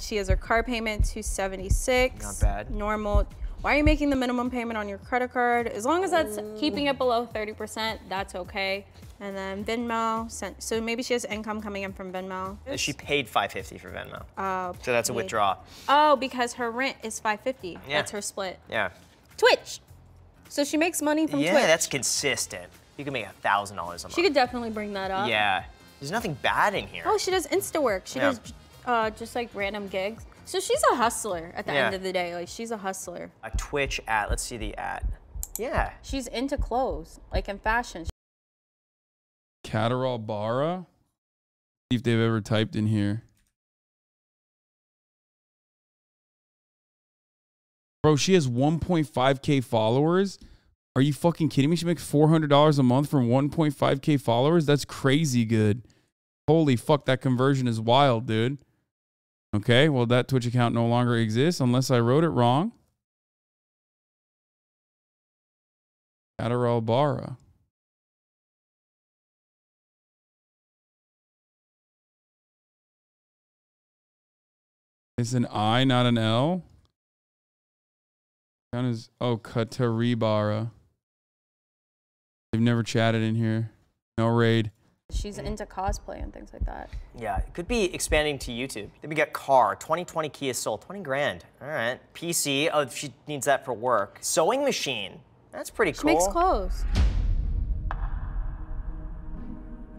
she has her car payment, $276. Not bad. Normal. Why are you making the minimum payment on your credit card? As long as that's keeping it below 30%, that's okay. And then Venmo, so maybe she has income coming in from Venmo. She paid $550 for Venmo. Oh, So that's a paid. withdrawal. Oh, because her rent is $550. Yeah. That's her split. Yeah. Twitch. So she makes money from Yeah, Twitch. that's consistent. You can make $1,000 a month. She could definitely bring that up. Yeah. There's nothing bad in here. Oh, she does Insta work. She Yeah. does just like random gigs. So she's a hustler at the Yeah. end of the day. Like, she's a hustler. A Twitch ad. Let's see the ad. Yeah. She's into clothes, like in fashion. Catterall Barra? See if they've ever typed in here. Bro, she has 1.5K followers. Are you fucking kidding me? She makes $400 a month from 1.5K followers? That's crazy good. Holy fuck, that conversion is wild, dude. Okay, well, that Twitch account no longer exists unless I wrote it wrong. Catterall Barra. It's an I, not an L. Kataribara. They've never chatted in here. No raid. She's into cosplay and things like that. Yeah, it could be expanding to YouTube. Then we got car, 2020 Kia Soul, 20 grand. All right. PC, oh, she needs that for work. Sewing machine, that's pretty cool. She makes clothes.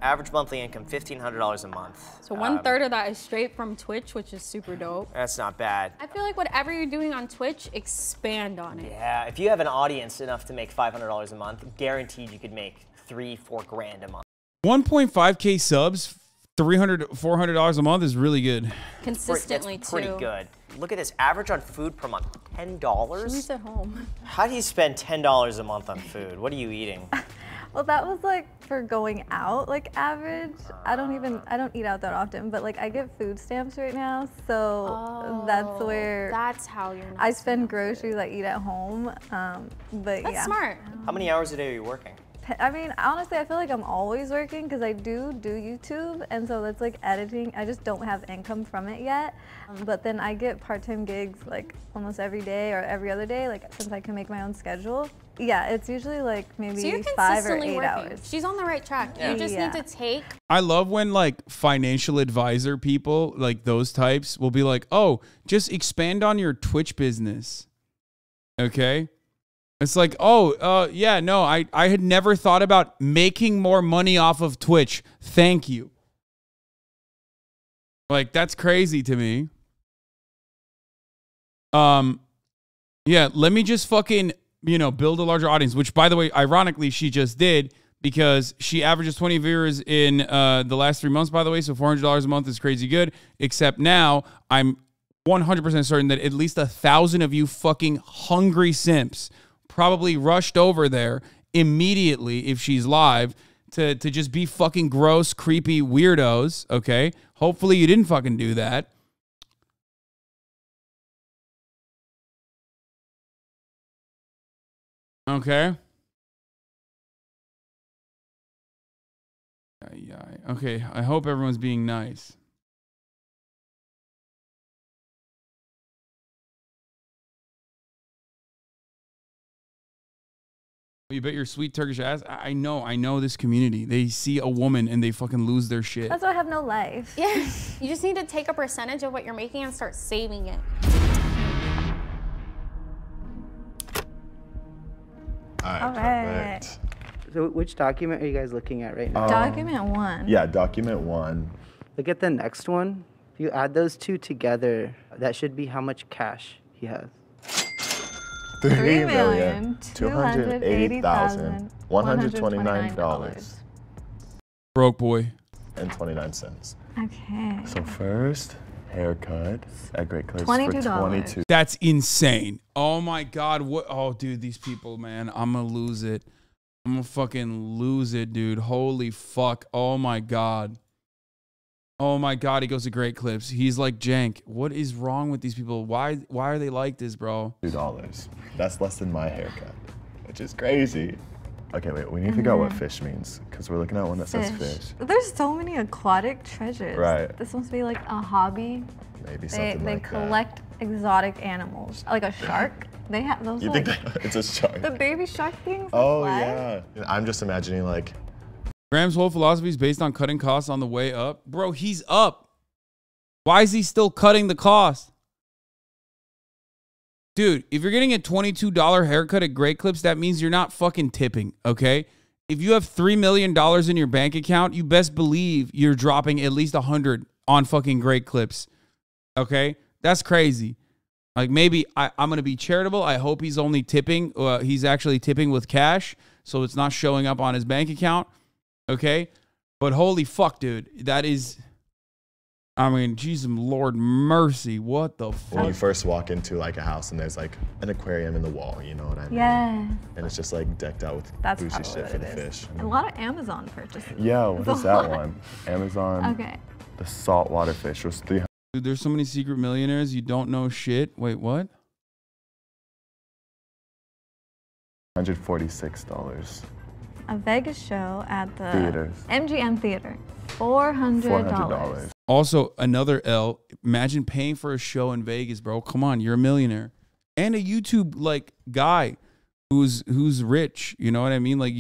Average monthly income, $1,500 a month. So 1/3 of that is straight from Twitch, which is super dope. That's not bad. I feel like whatever you're doing on Twitch, expand on it. Yeah, if you have an audience enough to make $500 a month, guaranteed you could make $3-4 grand a month. 1.5K subs, $400 a month is really good. Consistently, That's pretty too. good. Look at this, average on food per month, $10. She lives at home. How do you spend $10 a month on food? What are you eating? Well, that was like for going out, like average. I don't eat out that often, but like I get food stamps right now, so that's where. That's how you're. I spend groceries I eat at home, but That's yeah. smart. How many hours a day are you working? I mean, honestly, I feel like I'm always working because I do YouTube, and so that's like editing. I just don't have income from it yet. But then I get part-time gigs like almost every day or every other day, like since I can make my own schedule. Yeah, it's usually like maybe So you're 5 or 8 consistently working. hours. She's on the right track. You just need to take. I love when like financial advisor people, like those types, will be like, oh, just expand on your Twitch business. Okay? It's like, oh, yeah, no, I had never thought about making more money off of Twitch. Thank you. Like, that's crazy to me. Yeah, let me just fucking, build a larger audience, which, by the way, ironically, she just did because she averages 20 viewers in the last 3 months, by the way, so $400 a month is crazy good, except now I'm 100% certain that at least 1,000 of you fucking hungry simps probably rushed over there immediately if she's live to just be fucking gross, creepy weirdos, okay? Hopefully you didn't fucking do that. Okay. Okay, I hope everyone's being nice. You bet your sweet Turkish ass. I know this community. They see a woman and they fucking lose their shit. That's why I have no life. Yeah, you just need to take a percentage of what you're making and start saving it. All right. Perfect. So which document are you guys looking at right now? Document 1. Yeah, document 1. Look at the next one. If you add those two together, that should be how much cash he has. $3,280,129. Broke boy. And 29 cents. Okay. So first, haircut at Great Clips $22. for $22. That's insane. Oh my God. What? Oh, dude, these people, man. I'm going to lose it. I'm going to fucking lose it, dude. Holy fuck. Oh my God. Oh my God, he goes to Great Clips. He's like jank. What is wrong with these people? Why are they like this, bro? $2. That's less than my haircut, which is crazy. Okay, wait, we need to figure out what fish means because we're looking at one that says fish. There's so many aquatic treasures. Right. This must be like a hobby. Maybe something like that. They collect exotic animals, like a shark. They have those. You think it's a shark? The baby shark things. Oh yeah. I'm just imagining like. Graham's whole philosophy is based on cutting costs on the way up. Bro, he's up. Why is he still cutting the cost? Dude, if you're getting a $22 haircut at Great Clips, that means you're not fucking tipping, okay? If you have $3 million in your bank account, you best believe you're dropping at least 100 on fucking Great Clips, okay? That's crazy. Like maybe I'm going to be charitable. I hope he's only tipping. He's actually tipping with cash, so it's not showing up on his bank account. Okay, but holy fuck, dude, that is, I mean, Jesus, Lord mercy, what the fuck? When you first walk into like a house and there's like an aquarium in the wall, you know what I mean? Yeah. And it's just like decked out with bougie shit for the fish. A lot of Amazon purchases. Yeah, what is that one? Amazon. Okay. The saltwater fish was $300. Dude, there's so many secret millionaires, you don't know shit. Wait, what? $146. A Vegas show at the Theaters. MGM Theater. $400. Also, another L. Imagine paying for a show in Vegas, bro. Come on, you're a millionaire. and a YouTube like guy who's rich. You know what I mean? Like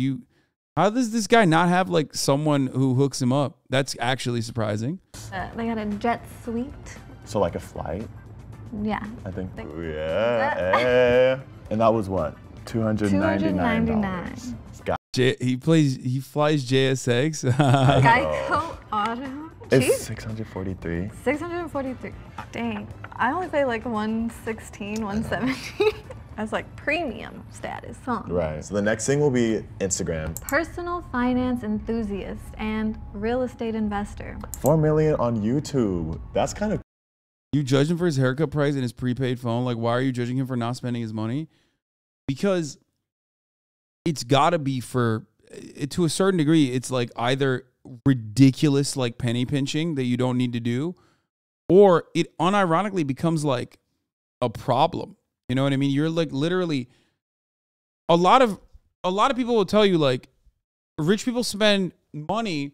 how does this guy not have like someone who hooks him up? That's actually surprising. They got a jet suite. So like a flight? Yeah. I think. Yeah. And that was what? $299. He flies JSX. Geico Auto. It's 643. 643. Dang. I only pay like 116, 117. That's like premium status, huh? Right. So the next thing will be Instagram. Personal finance enthusiast and real estate investor. 4 million on YouTube. That's kind of. You judge him for his haircut price and his prepaid phone. Like, why are you judging him for not spending his money? Because it's got to be to a certain degree, it's like either ridiculous, like penny pinching that you don't need to do, or it unironically becomes like a problem. You know what I mean? You're like literally a lot of people will tell you like rich people spend money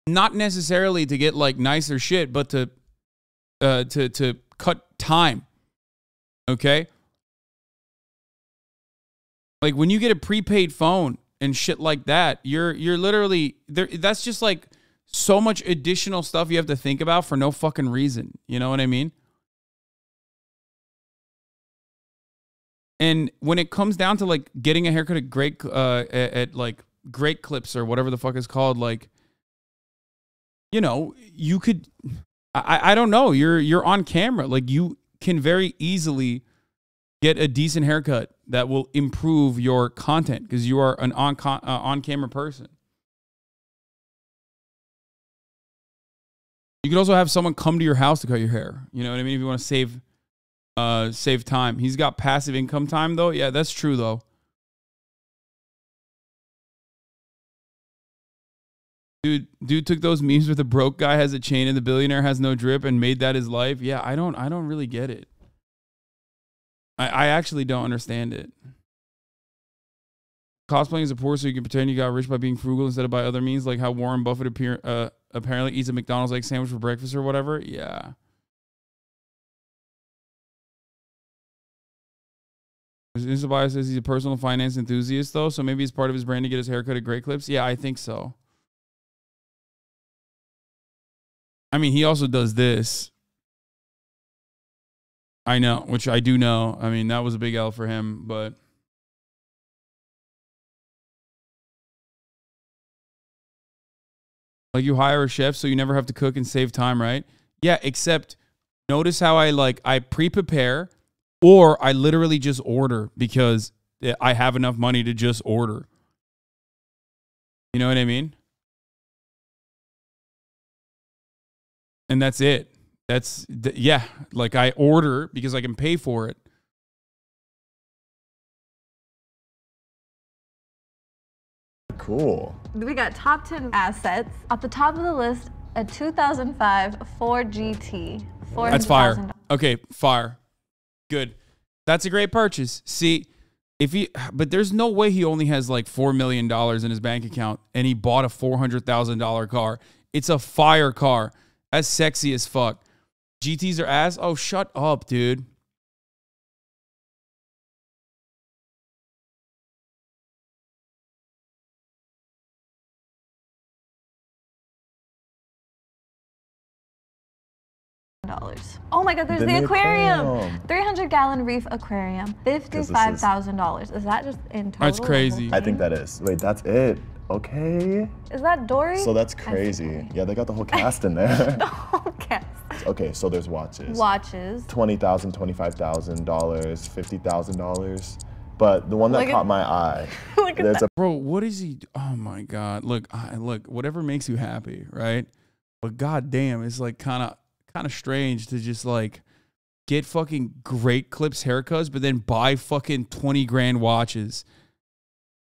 not necessarily to get like nicer shit, but to cut time. Okay? Like when you get a prepaid phone and shit like that, you're literally there. That's just like so much additional stuff you have to think about for no fucking reason. You know what I mean? And when it comes down to like getting a haircut at like Great Clips or whatever the fuck is called, like, you know, you could, I don't know, you're on camera, like you can very easily get a decent haircut that will improve your content because you are an on-camera person. You could also have someone come to your house to cut your hair. You know what I mean? If you want to save time. He's got passive income time though. Yeah, that's true though. Dude took those memes where the broke guy has a chain and the billionaire has no drip and made that his life. Yeah, I don't really get it. I actually don't understand it. Cosplaying as a poor so you can pretend you got rich by being frugal instead of by other means, like how Warren Buffett apparently eats a McDonald's egg sandwich for breakfast or whatever. Yeah. Insta says he's a personal finance enthusiast though, so maybe it's part of his brand to get his haircut at Great Clips. Yeah, I think so. I mean, he also does this. I know, which I do know. I mean, that was a big L for him, but like you hire a chef so you never have to cook and save time, right? Yeah, except notice how I pre-prepare or I literally just order because I have enough money to just order. You know what I mean? And that's it. Yeah, like I order because I can pay for it. Cool. We got top 10 assets. At the top of the list, a 2005 Ford GT. That's fire. Okay, fire. Good. That's a great purchase. See, but there's no way he only has like $4 million in his bank account and he bought a $400,000 car. It's a fire car. That's sexy as fuck. GTs are ass? Oh, shut up, dude. Oh my god, there's the aquarium. 300-gallon reef aquarium. $55,000. Is that just in total? That's crazy. I think that is. Wait, that's it. Okay. Is that Dory? So that's crazy. Yeah, they got the whole cast in there. The whole cast. Okay, so there's watches. Watches. $20,000, $25,000, $50,000. But the one that caught my eye. Look at that. Bro, what is he? Oh my god. Look, whatever makes you happy, right? But goddamn, it's like kind of strange to just like get fucking Great Clips haircuts, but then buy fucking 20 grand watches.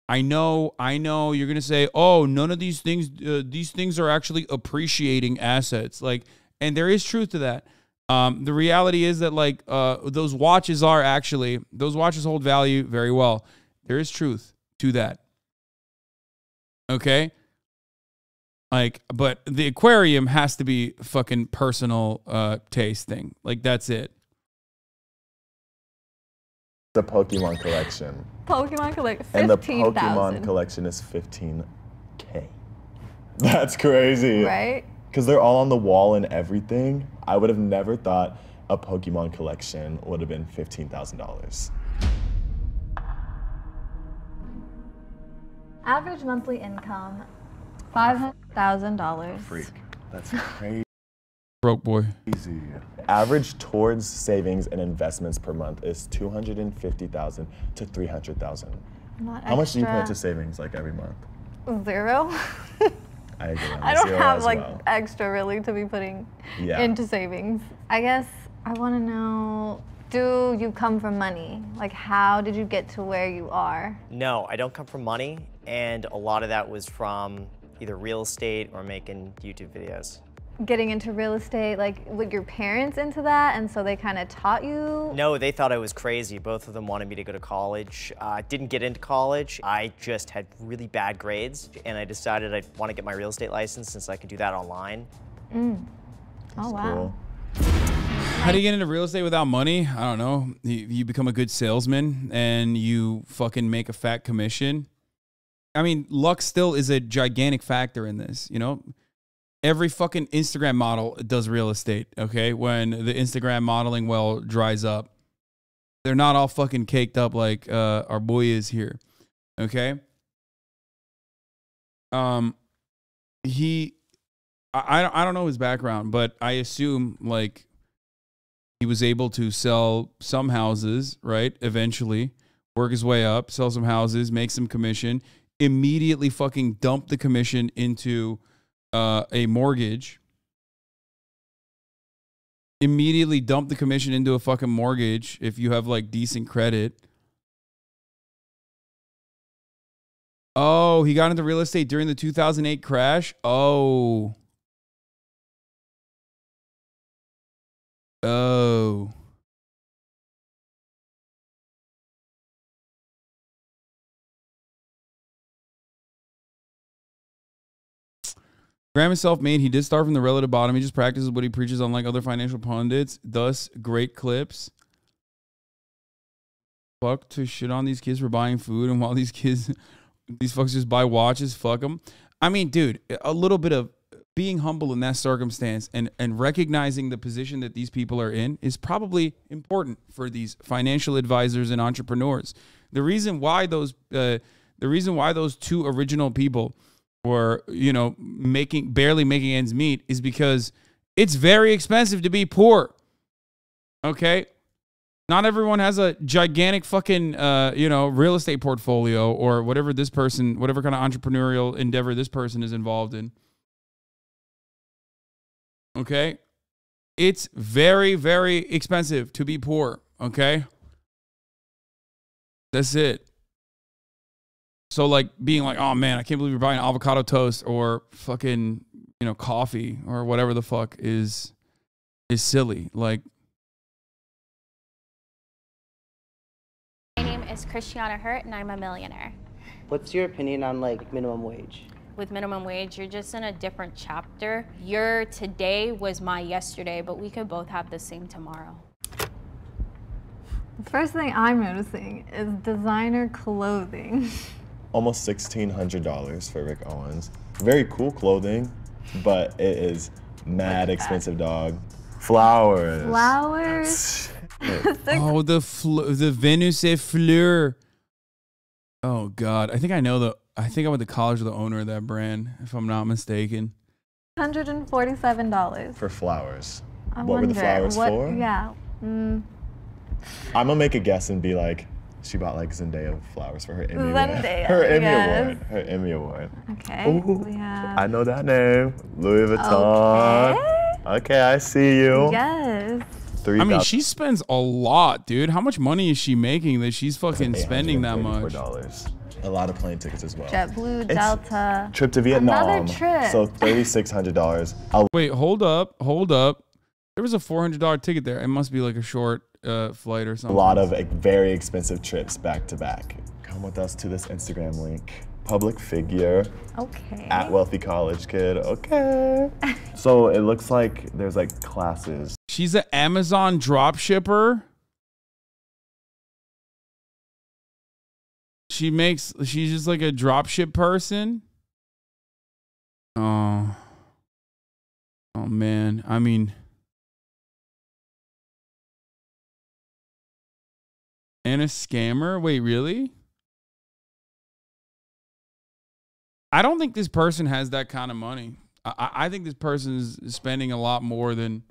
I know you're going to say, oh, none of these things are actually appreciating assets. Like, and there is truth to that. The reality is that like, those watches hold value very well. There is truth to that. Okay. Like, but the aquarium has to be fucking personal, taste thing. Like, that's it. The Pokemon collection. Pokemon collection, And the 15,000. Pokemon collection is 15K. That's crazy. Right? Because they're all on the wall and everything. I would have never thought a Pokemon collection would have been $15,000. Average monthly income, $500,000. Freak. That's crazy. Broke boy. Easy. Average towards savings and investments per month is $250,000 to $300,000. How much do you put into savings like every month? 0. I agree. I don't have like extra really to be putting into savings. I guess I want to know, do you come from money? Like, how did you get to where you are? No, I don't come from money, and a lot of that was from either real estate or making YouTube videos. Getting into real estate, like, were your parents into that, and so they kind of taught you? No, they thought I was crazy. Both of them wanted me to go to college. Didn't get into college. I just had really bad grades, and I decided I'd want to get my real estate license since I could do that online. Oh, wow. Cool. How do you get into real estate without money? I don't know. You become a good salesman and you fucking make a fat commission. I mean, luck still is a gigantic factor in this, you know? Every fucking Instagram model does real estate, okay? When the Instagram modeling well dries up. They're not all fucking caked up like our boy is here, okay? I don't know his background, but I assume like he was able to sell some houses, right? Eventually, work his way up, sell some houses, make some commission, immediately fucking dump the commission into a mortgage. Immediately dump the commission into a fucking mortgage if you have like decent credit. Oh, he got into real estate during the 2008 crash? Oh. Oh. Graham is self-made. He did start from the relative bottom. He just practices what he preaches, unlike other financial pundits. Thus, great clips. Fuck to shit on these kids for buying food, and while these fucks just buy watches, fuck them. I mean, dude, a little bit of being humble in that circumstance and recognizing the position that these people are in is probably important for these financial advisors and entrepreneurs. The reason why those two original people were, you know, barely making ends meet is because it's very expensive to be poor. Okay? Not everyone has a gigantic fucking, real estate portfolio or whatever kind of entrepreneurial endeavor this person is involved in. Okay? It's very, very expensive to be poor. Okay? That's it. So like being like, oh man, I can't believe you're buying avocado toast or fucking, coffee or whatever the fuck is silly. Like, My name is Christiana Hurt and I'm a millionaire. What's your opinion on like minimum wage? With minimum wage, you're just in a different chapter. Your today was my yesterday, but we could both have the same tomorrow. The first thing I'm noticing is designer clothing. Almost $1,600 for Rick Owens. Very cool clothing, but it is mad expensive, dog. Flowers. Flowers. Oh, the Venus et Fleur. Oh God, I think I went to college with the owner of that brand, if I'm not mistaken. $147. For flowers. I What were the wonder, flowers for? Yeah. I'm gonna make a guess and be like, she bought like Zendaya flowers for her Emmy award. Her Emmy award. Her Emmy award. Okay. Ooh, we have... I know that name. Louis Vuitton. Okay, I see you. Yes. I mean, she spends a lot, dude. How much money is she making that she's fucking spending that much? A lot of plane tickets as well. JetBlue, Delta. Trip to Vietnam. Another trip. So $3,600. Wait, hold up. There was a $400 ticket there. It must be like a short flight or something. A lot of very expensive trips back to back. Come with us to this Instagram link. Public figure. Okay. At wealthy college kid. Okay. So it looks like there's like classes. She's an Amazon drop shipper. She's just like a dropship person. Oh man. I mean, and a scammer? Wait, really? I don't think this person has that kind of money. I think this person is spending a lot more than,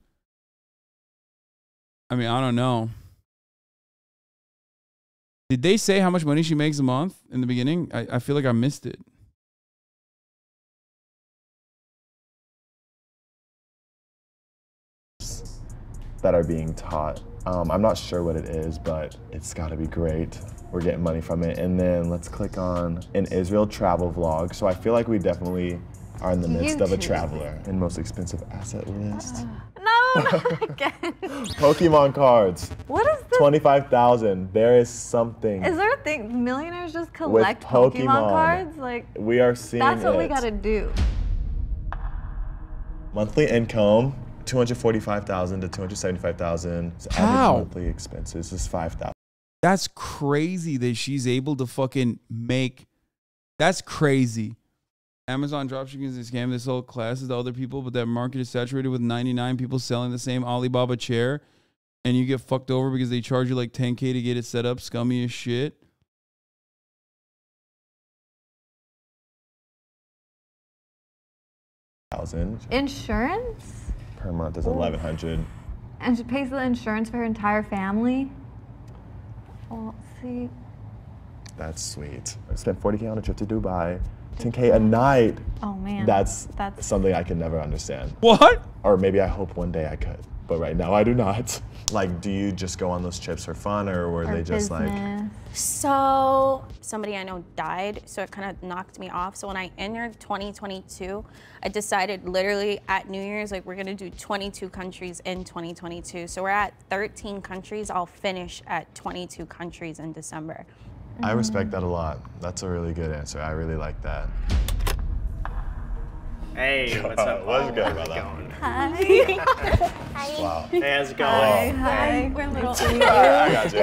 I mean, I don't know. Did they say how much money she makes a month in the beginning? I feel like I missed it. That are being taught. I'm not sure what it is, but it's gotta be great. We're getting money from it. And then let's click on an Israel travel vlog. So I feel like we definitely are in the midst of a traveler. And most expensive asset list. No, not again. Pokemon cards. What is this? 25,000. There is something. Is there a thing? Millionaires just collect Pokemon. Pokemon cards? Like, we are seeing that's what we it. gotta do. Monthly income, 245,000 to 275,000. How? Average monthly expenses is 5,000. That's crazy that she's able to fucking make. That's crazy. Amazon dropshipping is a scam. They sold classes to other people, but that market is saturated with 99 people selling the same Alibaba chair, and you get fucked over because they charge you like $10K to get it set up. Scummy as shit. Insurance? Per month is 1,100. And she pays the insurance for her entire family? Well, see. That's sweet. I spent 40K on a trip to Dubai. 10K a night. Oh man. That's something I can never understand. What? Or maybe I hope one day I could, but right now I do not. Like, do you just go on those trips for fun, or were they just like? So somebody I know died, so it kind of knocked me off. So when I entered 2022, I decided literally at New Year's, like, we're gonna do 22 countries in 2022. So we're at 13 countries. I'll finish at 22 countries in December. I respect that a lot. That's a really good answer. I really like that. Hey, what's up? What's good, brother? Hi. Wow. Hey, how's it going? Hi. We're little. I got you.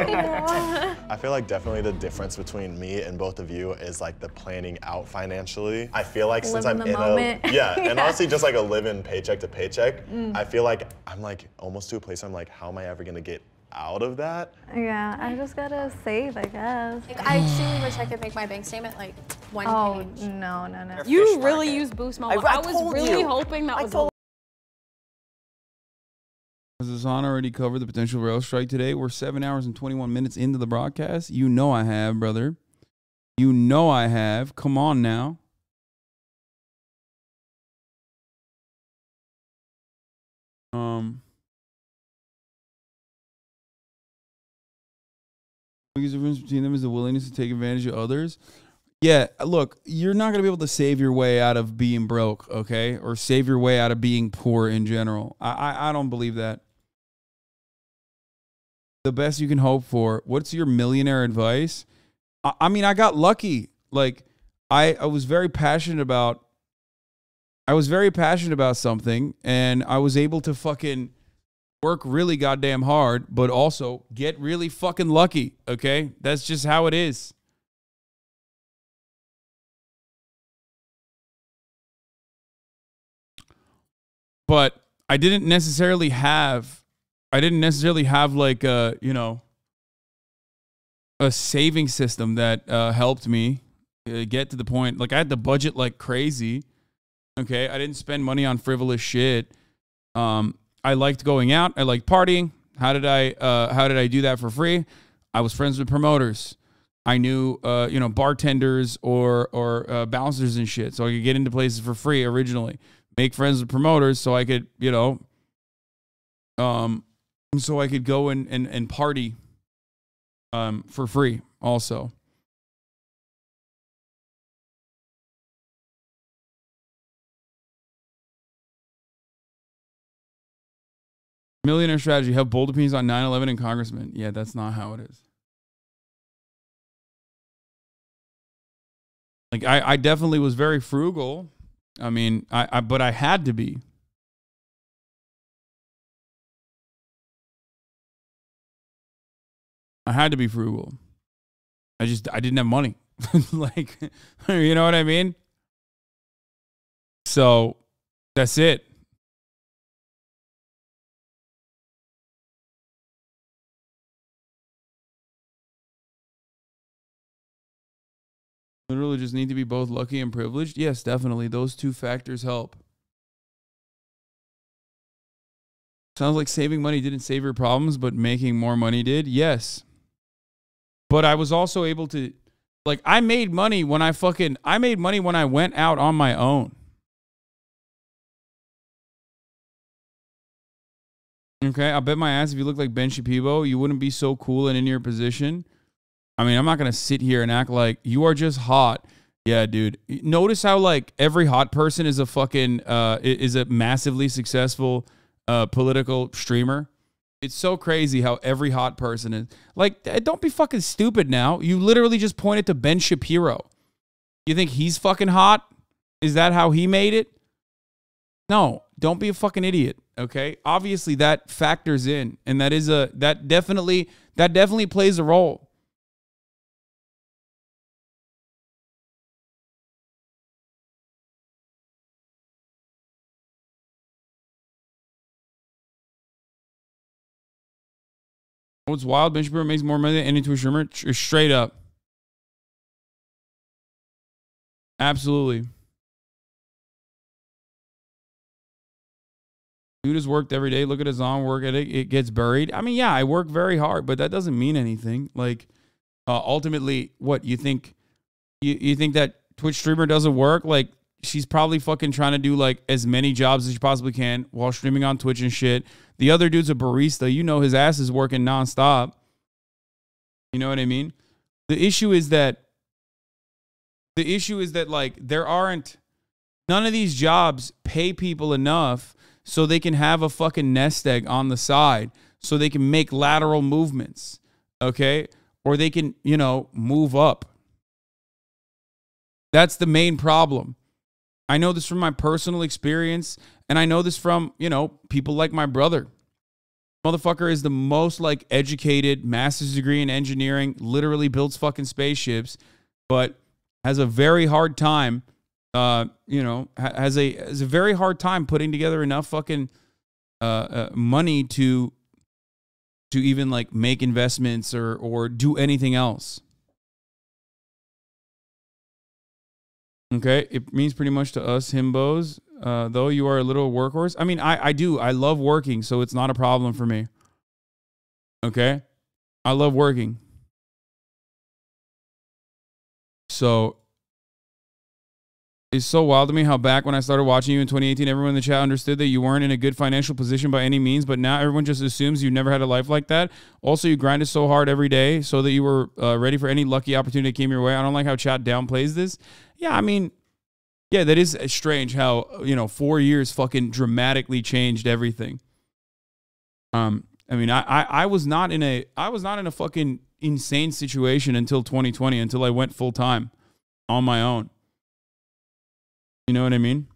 I feel like definitely the difference between me and both of you is like the planning out financially. I feel like since I'm in and honestly just like a living paycheck to paycheck, I feel like I'm like almost to a place where I'm like, how am I ever gonna get out of that? Yeah, I just gotta save, I guess. Like, I truly wish I could make my bank statement like one page. No. You really use Boost Mobile. I was really hoping that was a Has Hasan already covered the potential rail strike today? We're 7 hours and 21 minutes into the broadcast. You know I have, brother. You know I have. Come on now. The difference between them is the willingness to take advantage of others. Yeah, look, you're not going to be able to save your way out of being broke, okay? Or save your way out of being poor in general. I don't believe that. The best you can hope for. What's your millionaire advice? I mean, I got lucky. Like, I was very passionate about something, and I was able to fucking work really goddamn hard, but also get really fucking lucky, okay? That's just how it is. But I didn't necessarily have like a, you know, a saving system that helped me get to the point. Like, I had to budget like crazy, okay? I didn't spend money on frivolous shit. I liked going out. I liked partying. How did I do that for free? I was friends with promoters. I knew, you know, bartenders or bouncers and shit, so I could get into places for free originally. Make friends with promoters so I could, you know, so I could go and party for free also. Millionaire strategy, have bold opinions on 9/11 and congressmen. Yeah, that's not how it is. Like, I definitely was very frugal. I mean, but I had to be. I had to be frugal. I didn't have money. Like, you know what I mean? So that's it. Literally just need to be both lucky and privileged. Yes, definitely. Those two factors help. Sounds like saving money didn't save your problems, but making more money did. Yes. But I was also able to, like, I made money when I went out on my own. Okay, I bet my ass if you look like Ben Shapiro, you wouldn't be so cool and in your position. I mean, I'm not going to sit here and act like you are just hot. Yeah, dude. Notice how, like, every hot person is a fucking, is a massively successful political streamer. It's so crazy how every hot person is. Like, don't be fucking stupid now. You literally just pointed to Ben Shapiro. You think he's fucking hot? Is that how he made it? No, don't be a fucking idiot, okay? Obviously that factors in, and that definitely plays a role. What's wild? Ben Shapiro makes more money than any Twitch streamer. Straight up. Absolutely. Dude has worked every day. Look at his own work ethic. It gets buried. I mean, yeah, I work very hard, but that doesn't mean anything. Like, ultimately, what you think? You think that Twitch streamer doesn't work? Like, she's probably fucking trying to do like as many jobs as she possibly can while streaming on Twitch and shit. The other dude's a barista. You know his ass is working nonstop. You know what I mean? The issue is that like none of these jobs pay people enough so they can have a fucking nest egg on the side so they can make lateral movements, okay? Or they can, you know, move up. That's the main problem. I know this from my personal experience, and I know this from, you know, people like my brother. Motherfucker is the most, like, educated, master's degree in engineering, literally builds fucking spaceships, but has a very hard time, you know, has a very hard time putting together enough fucking money to even, like, make investments or do anything else. Okay, it means pretty much to us himbos, though you are a little workhorse. I mean, I do. I love working, so it's not a problem for me. Okay? I love working. So, it's so wild to me how back when I started watching you in 2018, everyone in the chat understood that you weren't in a good financial position by any means, but now everyone just assumes you never had a life like that. Also, you grinded so hard every day so that you were ready for any lucky opportunity that came your way. I don't like how chat downplays this. Yeah, I mean, yeah, that is strange how, you know, 4 years fucking dramatically changed everything. I mean, I was not in a fucking insane situation until 2020, until I went full time on my own. You know what I mean?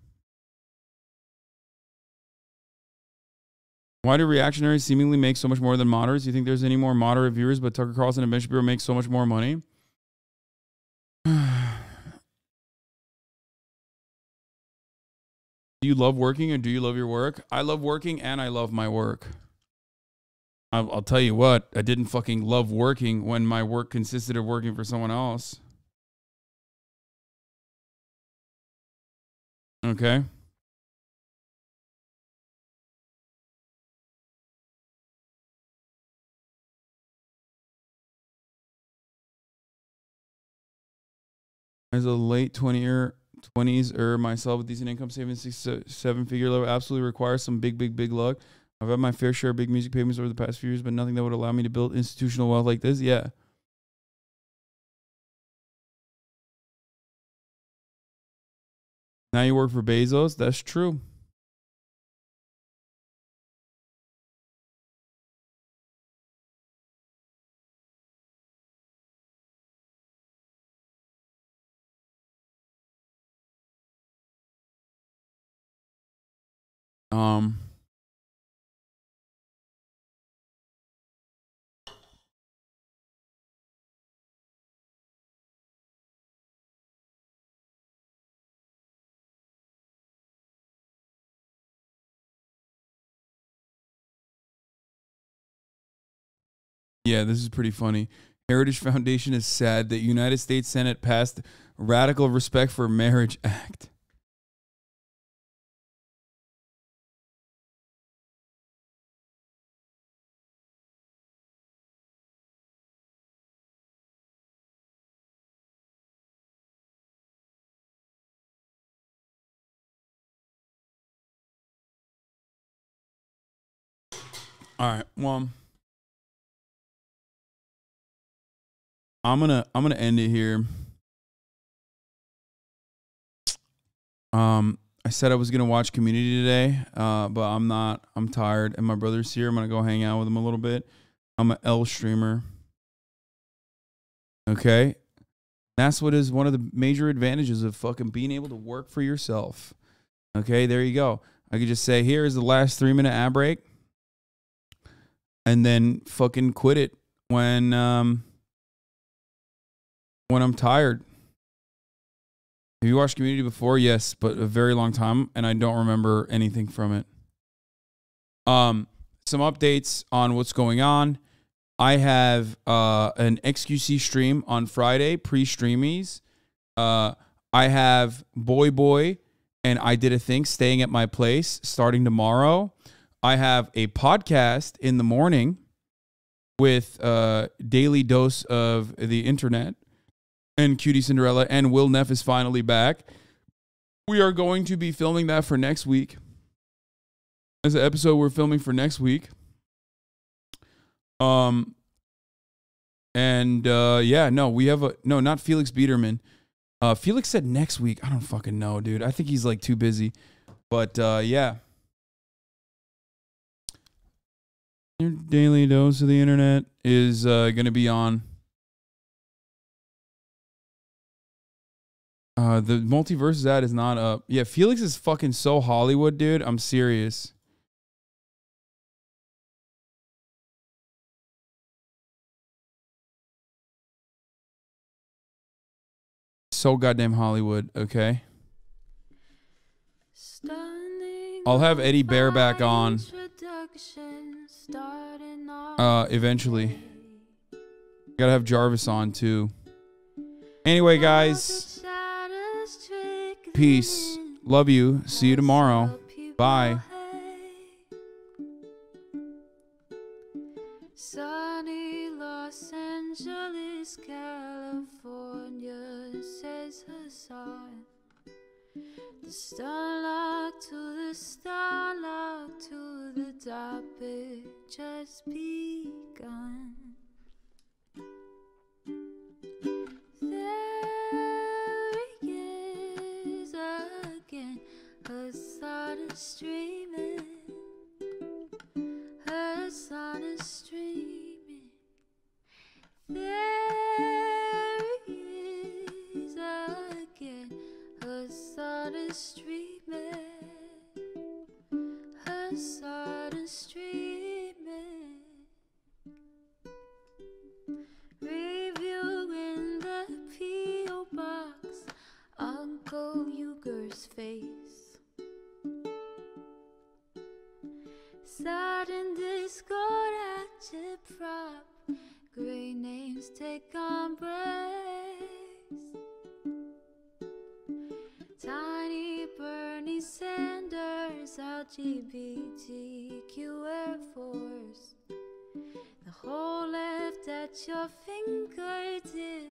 Why do reactionaries seemingly make so much more than moderates? Do you think there's any more moderate viewers, but Tucker Carlson and Ben Shapiro make so much more money? Do you love working or do you love your work? I love working and I love my work. I'll tell you what, I didn't fucking love working when my work consisted of working for someone else. Okay. As a late 20s myself with decent income, saving 6-7 figure level absolutely requires some big luck. I've had my fair share of big music payments over the past few years, but nothing that would allow me to build institutional wealth like this. Yeah. Now you work for Bezos. That's true. Yeah, this is pretty funny. Heritage Foundation is sad that United States Senate passed Radical Respect for Marriage Act. All right. Well, I'm gonna end it here. I said I was gonna watch Community today, but I'm not. I'm tired, and my brother's here. I'm gonna go hang out with him a little bit. I'm an L streamer. Okay, that's what is one of the major advantages of fucking being able to work for yourself. Okay, there you go. I could just say, here is the last 3-minute ad break, and then fucking quit it when I'm tired. Have you watched Community before? Yes, but a very long time, and I don't remember anything from it. Some updates on what's going on. I have an XQC stream on Friday, pre-streamies. I have Boy, and I Did a Thing staying at my place starting tomorrow. I have a podcast in the morning with Daily Dose of the Internet and Cutie Cinderella, and Will Neff is finally back. We are going to be filming that for next week. As an episode we're filming for next week. Yeah, no, we have no, not Felix Biederman. Felix said next week. I don't fucking know, dude. I think he's like too busy. But yeah. Your Daily Dose of the Internet is going to be on. The Multiverses ad is not up. Yeah, Felix is fucking so Hollywood, dude. I'm serious. So goddamn Hollywood, okay? I'll have Eddie Bear back on eventually. Gotta have Jarvis on too. Anyway, guys. Peace. Love you. See you tomorrow. Bye. Sunny Los Angeles, California, says Hasan. The starlight to the starlight to the topic just begun. There he is again, Hasan is streaming. Hasan is streaming. There he is again, Hasan is streaming. Hasan is streaming. Reviewing the P.O. box, Uncle Uger's face. Sudden Discord agitprop, great names take embrace. Tiny Bernie Sanders, LGBTQ Air Force. The whole left at your fingertips.